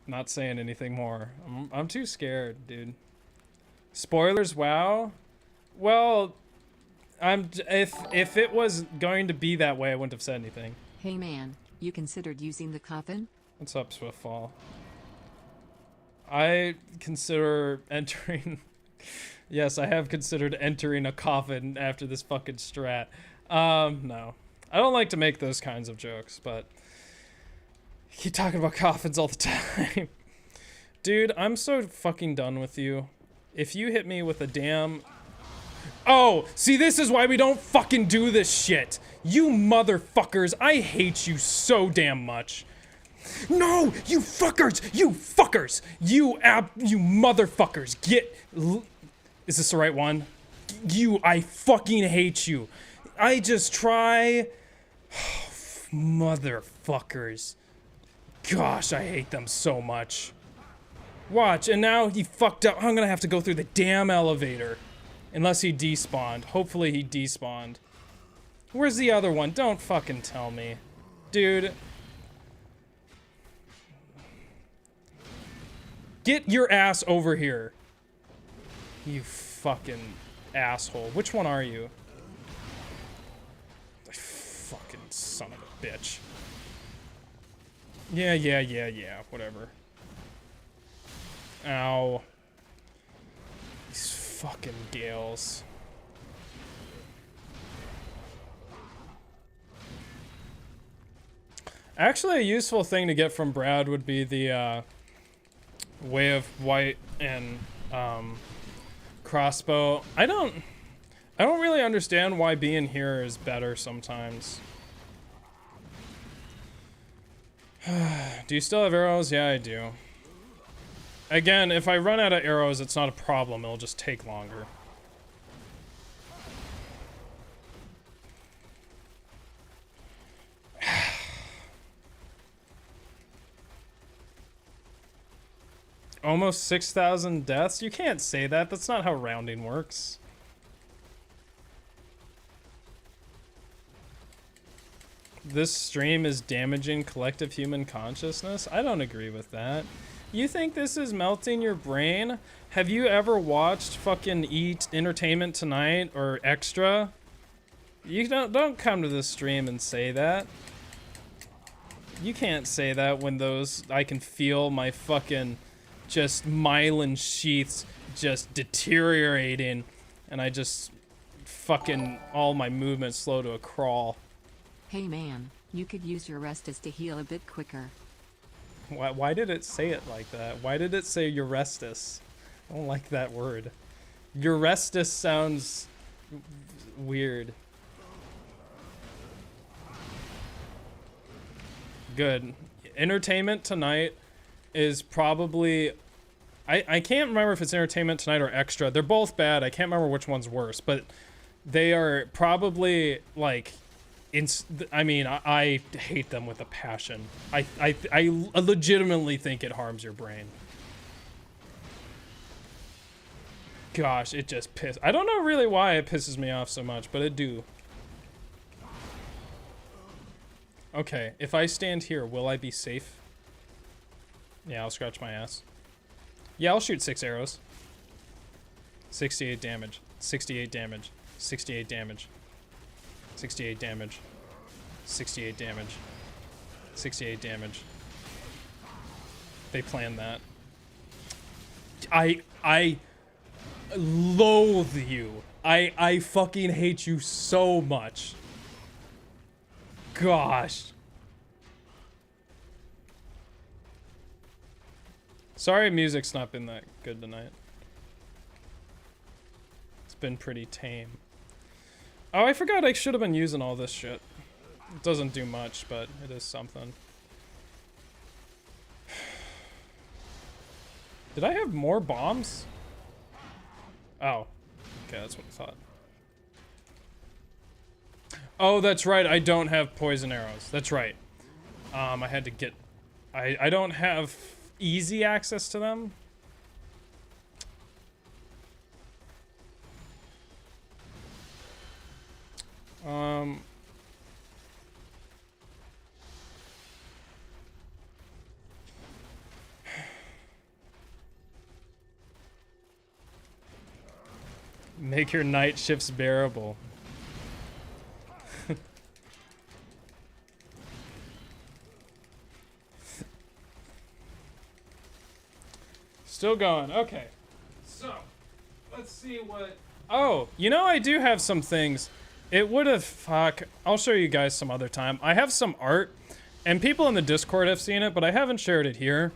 Not saying anything more. I'm too scared, dude. Spoilers, wow. Well... if it was going to be that way, I wouldn't have said anything. Hey man, you considered using the coffin? What's up, Swiftfall? I consider entering... Yes, I have considered entering a coffin after this fucking strat. No. I don't like to make those kinds of jokes, but... I keep talking about coffins all the time. Dude, I'm so fucking done with you. If you hit me with a damn... Oh, see, this is why we don't fucking do this shit. You motherfuckers, I hate you so damn much. No, you fuckers, you fuckers, you motherfuckers, is this the right one? I fucking hate you. I just try, motherfuckers. Gosh, I hate them so much. Watch, and now he fucked up. I'm gonna have to go through the damn elevator. Unless he despawned. Hopefully he despawned. Where's the other one? Don't fucking tell me. Dude. Get your ass over here. You fucking asshole. Which one are you? Fucking son of a bitch. Yeah. Whatever. Ow. These fucking Gales. Actually, a useful thing to get from Brad would be the Way of White and crossbow. I don't really understand why being here is better sometimes. Do you still have arrows? Yeah, I do. Again, if I run out of arrows, it's not a problem. It'll just take longer. Almost 6,000 deaths? You can't say that. That's not how rounding works. This stream is damaging collective human consciousness? I don't agree with that. You think this is melting your brain? Have you ever watched fucking Entertainment Tonight or Extra? You don't come to this stream and say that. You can't say that when I can feel my fucking just myelin sheaths just deteriorating, and I just fucking all my movements slow to a crawl. Hey man, you could use your Restus to heal a bit quicker. Why did it say it like that? Why did it say Eurestus? I don't like that word. Eurestus sounds weird. Good. Entertainment tonight is probably... I can't remember if it's entertainment tonight or extra. They're both bad. I can't remember which one's worse, but they are probably like... I mean, I hate them with a passion. I legitimately think it harms your brain. Gosh, it just pisses. I don't know really why it pisses me off so much, but it do. Okay, if I stand here, will I be safe? Yeah, I'll scratch my ass. Yeah, I'll shoot 6 arrows. 68 damage. 68 damage. 68 damage. 68 damage. 68 damage. 68 damage. They planned that. I loathe you. I fucking hate you so much. Gosh. Sorry music's not been that good tonight. It's been pretty tame. Oh, I forgot I should have been using all this shit. It doesn't do much, but it is something. Did I have more bombs? Oh. Okay, that's what I thought. Oh, that's right. I don't have poison arrows. That's right. I had to get... I don't have easy access to them. Make your night shifts bearable. Still going. Okay. So, let's see what... Oh, you know, I do have some things. It would have... Fuck. I'll show you guys some other time. I have some art, and people in the Discord have seen it, but I haven't shared it here.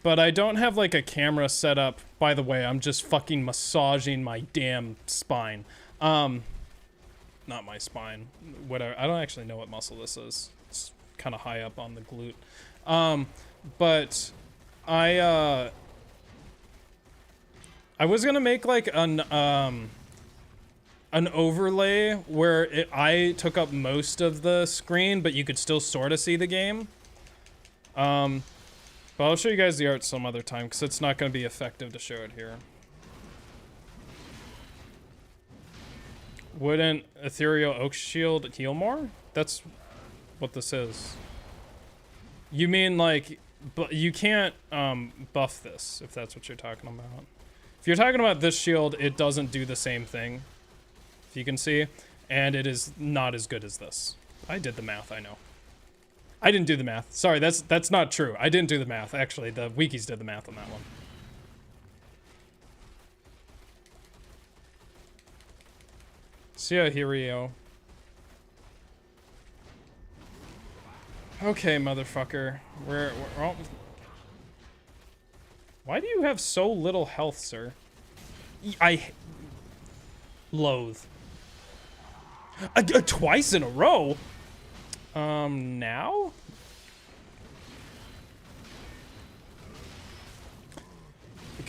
But I don't have, like, a camera set up. By the way, I'm just fucking massaging my damn spine. Not my spine. Whatever. I don't actually know what muscle this is. It's kind of high up on the glute. But I was gonna make like an overlay where I took up most of the screen, but you could still sort of see the game. But I'll show you guys the art some other time because it's not gonna be effective to show it here. Wouldn't Ethereal Oak Shield heal more? That's what this is. You mean like, but you can't buff this if that's what you're talking about. If you're talking about this shield, it doesn't do the same thing, if you can see, and it is not as good as this. I did the math, I know. I didn't do the math. Sorry, that's not true. I didn't do the math. Actually, the wikis did the math on that one. See ya, Hirio. Okay, motherfucker. We're all... Why do you have so little health, sir? I loathe. Twice in a row? Now?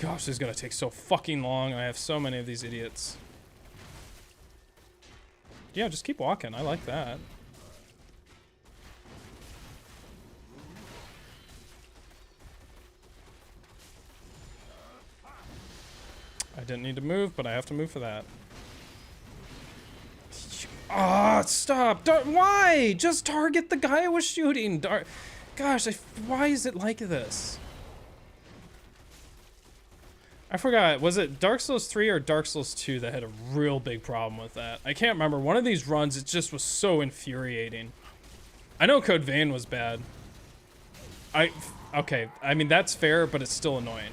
Gosh, this is gonna take so fucking long. I have so many of these idiots. Yeah, just keep walking. I like that. I didn't need to move, but I have to move for that. Ah, stop! Why? Just target the guy I was shooting. Gosh, why is it like this? I forgot. Was it Dark Souls 3 or Dark Souls 2 that had a real big problem with that? I can't remember. One of these runs, it just was so infuriating. I know Code Vein was bad. Okay, I mean, that's fair, but it's still annoying.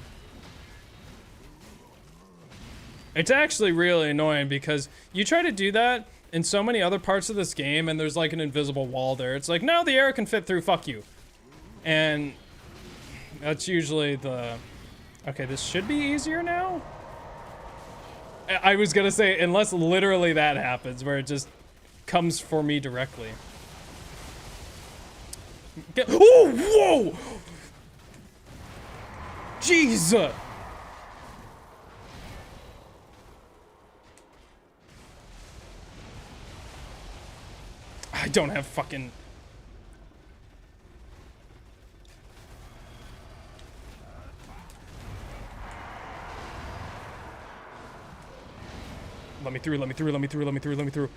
It's actually really annoying because you try to do that in so many other parts of this game and there's like an invisible wall there. It's like, no, the arrow can fit through, fuck you. And that's usually the... Okay, this should be easier now? I was gonna say, unless literally that happens, where it just comes for me directly. Oh, whoa! Jesus! I don't have fucking... Let me through, let me through, let me through, let me through, let me through.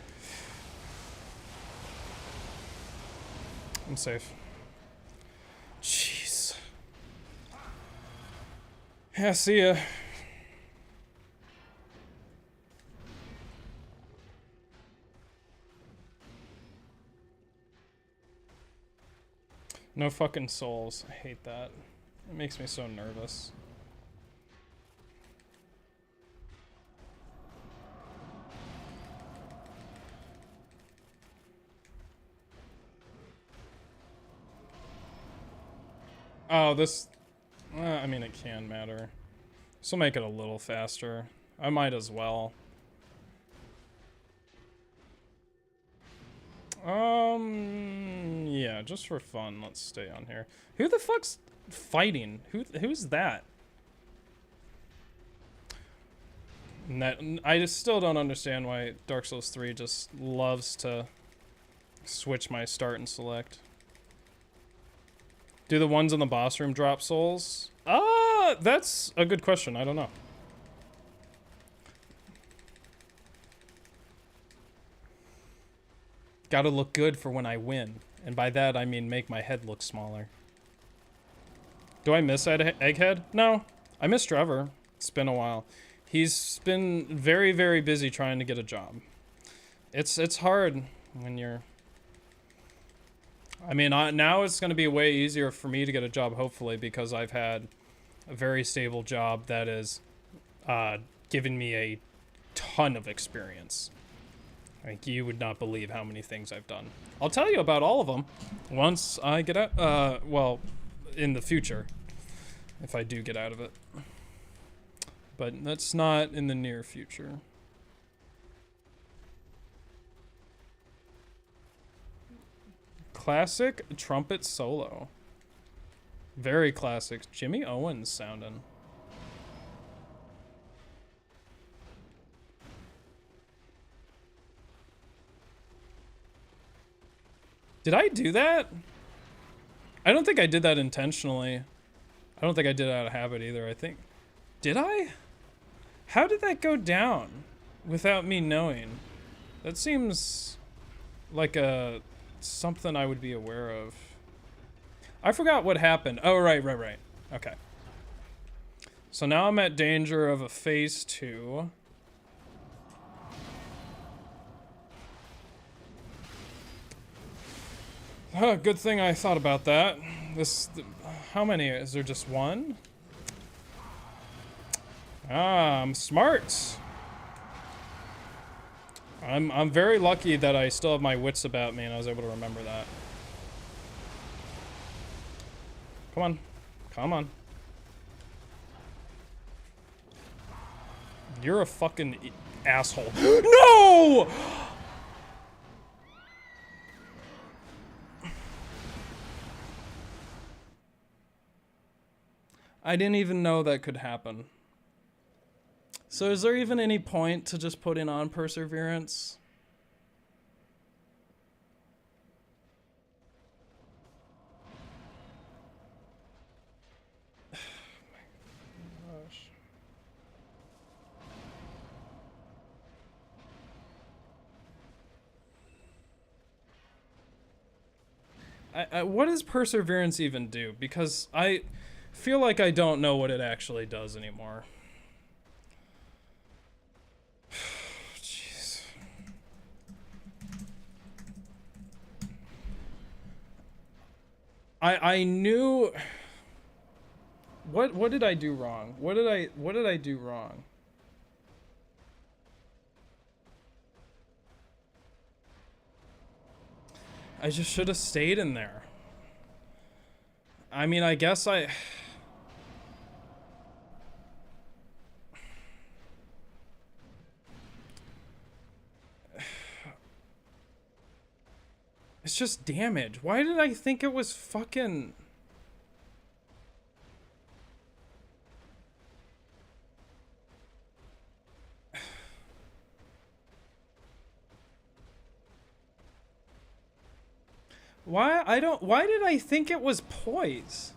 I'm safe. Jeez. Yeah, see ya. No fucking souls. I hate that. It makes me so nervous. Oh, this... I mean, it can matter. This will make it a little faster. I might as well. Yeah, just for fun, let's stay on here. Who the fuck's fighting? Who's that? I just still don't understand why Dark Souls 3 just loves to switch my start and select. Do the ones in the boss room drop souls? That's a good question. I don't know. Gotta look good for when I win. And by that, I mean make my head look smaller. Do I miss Egghead? No. I miss Trevor. It's been a while. He's been very, very busy trying to get a job. It's hard when you're... I mean, now it's going to be way easier for me to get a job, hopefully, because I've had a very stable job that has given me a ton of experience. Like, you would not believe how many things I've done. I'll tell you about all of them once I get out, well, in the future, if I do get out of it. But that's not in the near future. Classic trumpet solo. Very classic. Jimmy Owens sounding. Did I do that? I don't think I did that intentionally. I don't think I did it out of habit either, I think. Did I? How did that go down without me knowing? That seems like something I would be aware of. I forgot what happened. Oh, right. Okay. So now I'm at danger of a phase 2. Oh, good thing I thought about that. How many? Is there just one? Ah, I'm smart. I'm very lucky that I still have my wits about me and I was able to remember that. Come on. Come on. You're a fucking asshole. No! I didn't even know that could happen. So is there even any point to just putting on perseverance? Oh my gosh. What does perseverance even do? Because I feel like I don't know what it actually does anymore. Jeez. I knew What did I do wrong? What did I do wrong? I just should have stayed in there. I mean, I guess I... It's just damage. Why did I think it was fucking... Why did I think it was poise?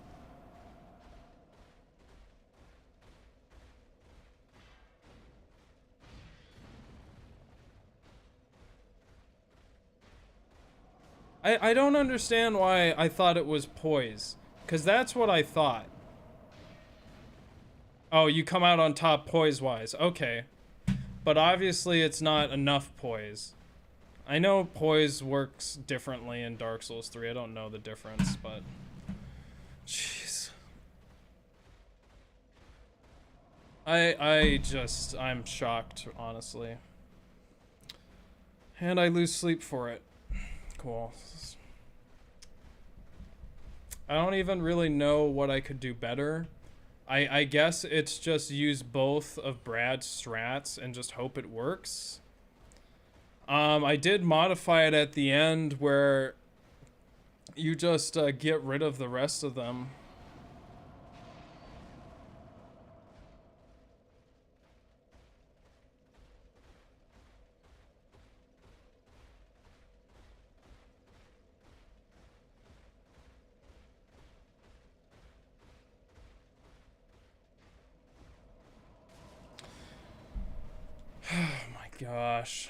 I don't understand why I thought it was poise, because that's what I thought. Oh, you come out on top poise-wise. Okay. But obviously it's not enough poise. I know poise works differently in Dark Souls 3. I don't know the difference, but... Jeez. I'm shocked, honestly. And I lose sleep for it. Cool. I don't even really know what I could do better. I guess it's just use both of Brad's strats and just hope it works. I did modify it at the end where you just get rid of the rest of them. Oh my gosh.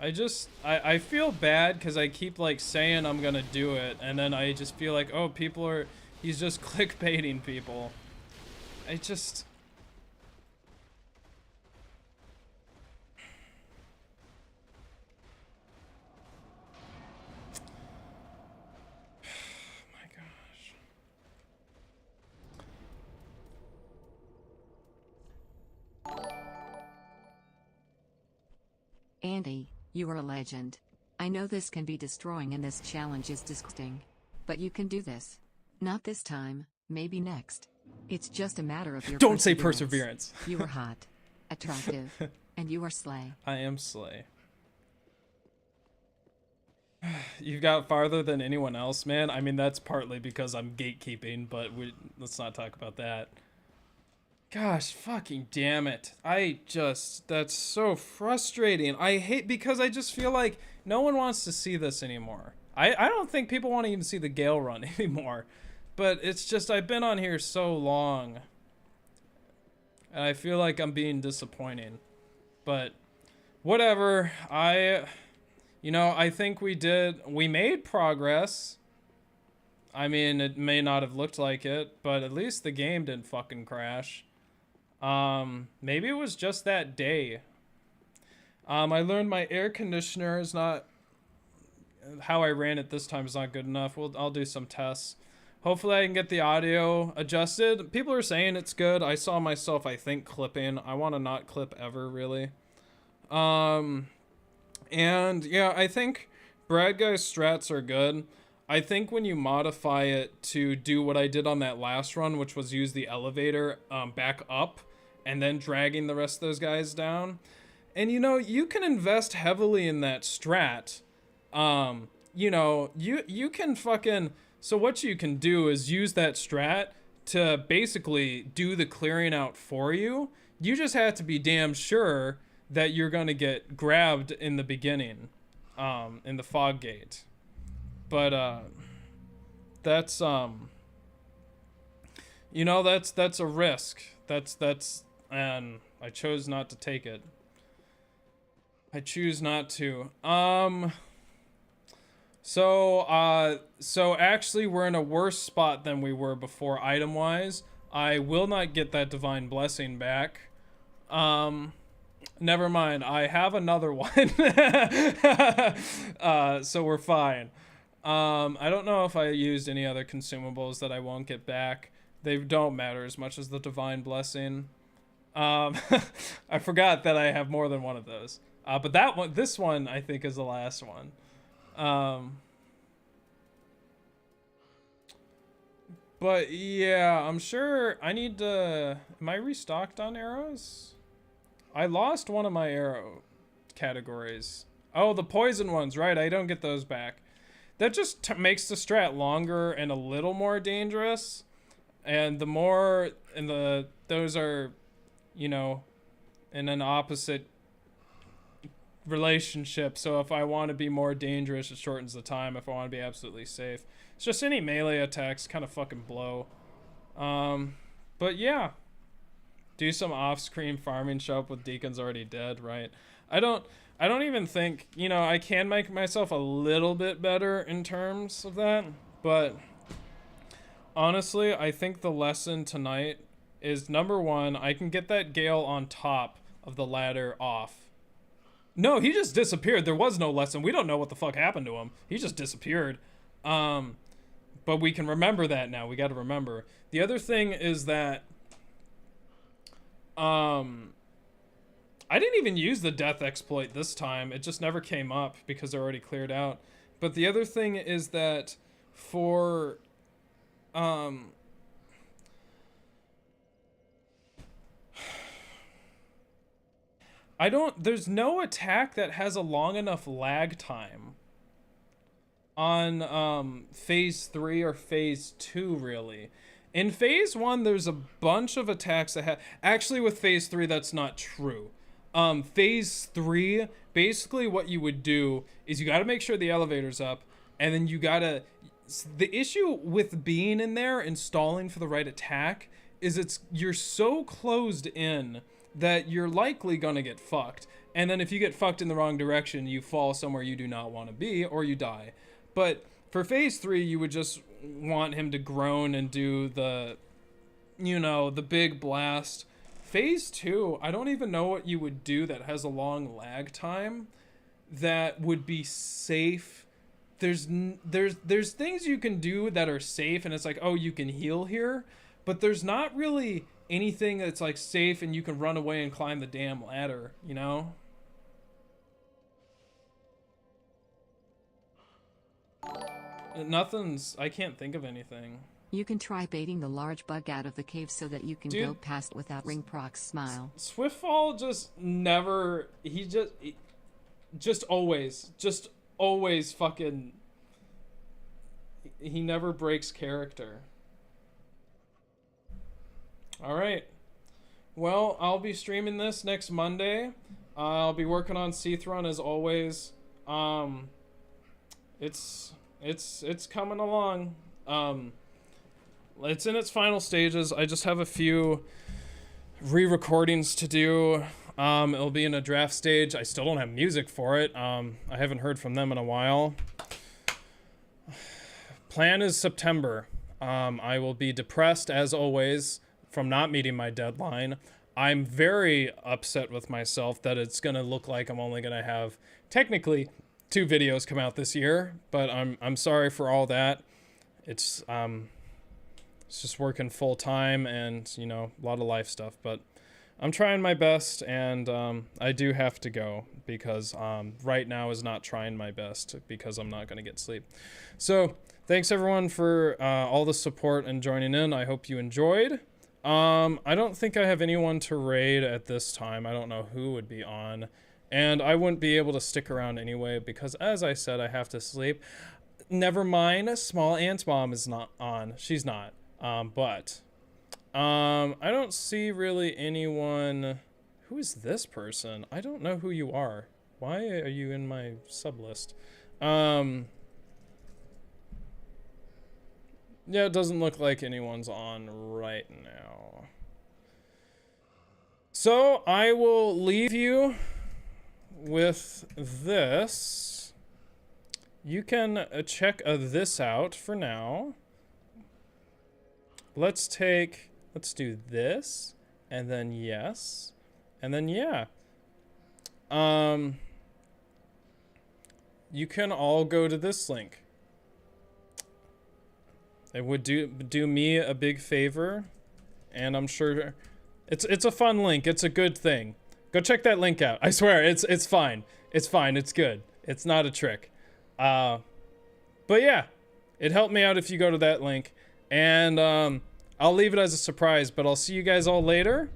I feel bad because I keep like saying I'm gonna do it, and then I just feel like, oh, he's just clickbaiting people. I just... my gosh. Andy, you are a legend. I know this can be destroying and this challenge is disgusting. But you can do this. Not this time, maybe next. It's just a matter of your Don't say perseverance. You are hot, attractive, and you are slay. I am slay. You've got farther than anyone else, man. I mean, that's partly because I'm gatekeeping, but let's not talk about that. Gosh, fucking damn it. That's so frustrating. I hate, because I just feel like no one wants to see this anymore. I don't think people want to even see the Gale run anymore. But it's just, I've been on here so long. And I feel like I'm being disappointing. But whatever. I think we made progress. I mean, it may not have looked like it, but at least the game didn't fucking crash. Maybe it was just that day. I learned my air conditioner is not... how I ran it this time is not good enough. I'll do some tests. Hopefully I can get the audio adjusted. People are saying it's good. I saw myself, I think, clipping. I want to not clip ever, really. And yeah, I think Brad Guy's strats are good. I think when you modify it to do what I did on that last run, which was use the elevator back up and then dragging the rest of those guys down. And you can invest heavily in that strat. You can fucking... So what you can do is use that strat to basically do the clearing out for you. You just have to be damn sure that you're going to get grabbed in the beginning, in the fog gate. But, that's a risk. And I chose not to take it. I choose not to. So actually we're in a worse spot than we were before item-wise. I will not get that divine blessing back. Never mind. I have another one. So we're fine. I don't know if I used any other consumables that I won't get back. They don't matter as much as the divine blessing. I forgot that I have more than one of those. But this one, I think, is the last one. But yeah, I'm sure I need to... Am I restocked on arrows? I lost one of my arrow categories. Oh, the poison ones, right? I don't get those back. That just makes the strat longer and a little more dangerous. And the more... And those are, you know, in an opposite relationship. So if I want to be more dangerous, it shortens the time. If I want to be absolutely safe, it's just any melee attacks kind of fucking blow. But yeah, do some off-screen farming, show up with Deacon's already dead, right? I don't even think, you know, I can make myself a little bit better in terms of that, but honestly, I think the lesson tonight is, number one, I can get that Gale on top of the ladder off. No, he just disappeared. There was no lesson. We don't know what the fuck happened to him. He just disappeared. But we can remember that now. We got to remember. The other thing is that I didn't even use the death exploit this time. It just never came up because they're already cleared out. But the other thing is that for there's no attack that has a long enough lag time on phase 3 or phase 2, really. In phase 1, there's a bunch of attacks that have... Actually, with phase 3, that's not true. Phase 3, basically what you would do is you got to make sure the elevator's up, and then you got to... The issue with being in there and stalling for the right attack is you're so closed in that you're likely gonna get fucked. And then if you get fucked in the wrong direction, you fall somewhere you do not want to be, or you die. But for phase 3, you would just want him to groan and do the, you know, the big blast. Phase 2, I don't even know what you would do that has a long lag time that would be safe. There's things you can do that are safe, and it's like, oh, you can heal here, but there's not really anything that's like safe and you can run away and climb the damn ladder, you know? I can't think of anything. You can try baiting the large bug out of the cave so that you can go past without Ring Proc's smile. Swiftfall just never, just always fucking, he never breaks character. All right. Well, I'll be streaming this next Monday. I'll be working on Seathron as always. It's coming along. It's in its final stages. I just have a few re-recordings to do. It'll be in a draft stage. I still don't have music for it. I haven't heard from them in a while. Plan is September. I will be depressed as always from not meeting my deadline. I'm very upset with myself that it's gonna look like I'm only gonna have technically 2 videos come out this year, but I'm sorry for all that. It's just working full time and, you know, a lot of life stuff, but I'm trying my best, and I do have to go because right now is not trying my best because I'm not gonna get sleep. So thanks everyone for all the support and joining in. I hope you enjoyed. I don't think I have anyone to raid at this time. I don't know who would be on, and I wouldn't be able to stick around anyway because, as I said, I have to sleep. Never mind, Small Ant's mom is not on. She's not. But I don't see really anyone. Who is this person? I don't know who you are. Why are you in my sub list? Yeah, it doesn't look like anyone's on right now. So I will leave you with this. you can check this out for now. Let's do this, and then yes, and then yeah. You can all go to this link. It would do me a big favor, and I'm sure it's a fun link. It's a good thing. Go check that link out. I swear, it's fine. It's fine. It's good. It's not a trick. But yeah, it helped me out if you go to that link, and I'll leave it as a surprise. But I'll see you guys all later.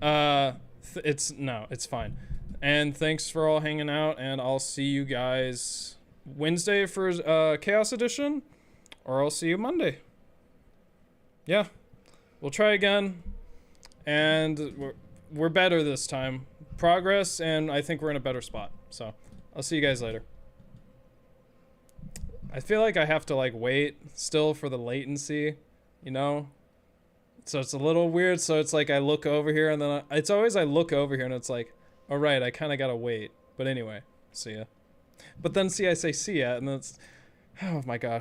It's fine. And thanks for all hanging out, and I'll see you guys Wednesday for Chaos Edition, or I'll see you Monday. Yeah, we'll try again, and we're better this time. Progress, and I think we're in a better spot. So I'll see you guys later. I feel like I have to like wait still for the latency, you know? So it's a little weird. So it's like I look over here, and then it's always I look over here and it's like, all right, I kind of gotta wait. But anyway, see ya. But then see, I say see ya, and then it's, oh my gosh.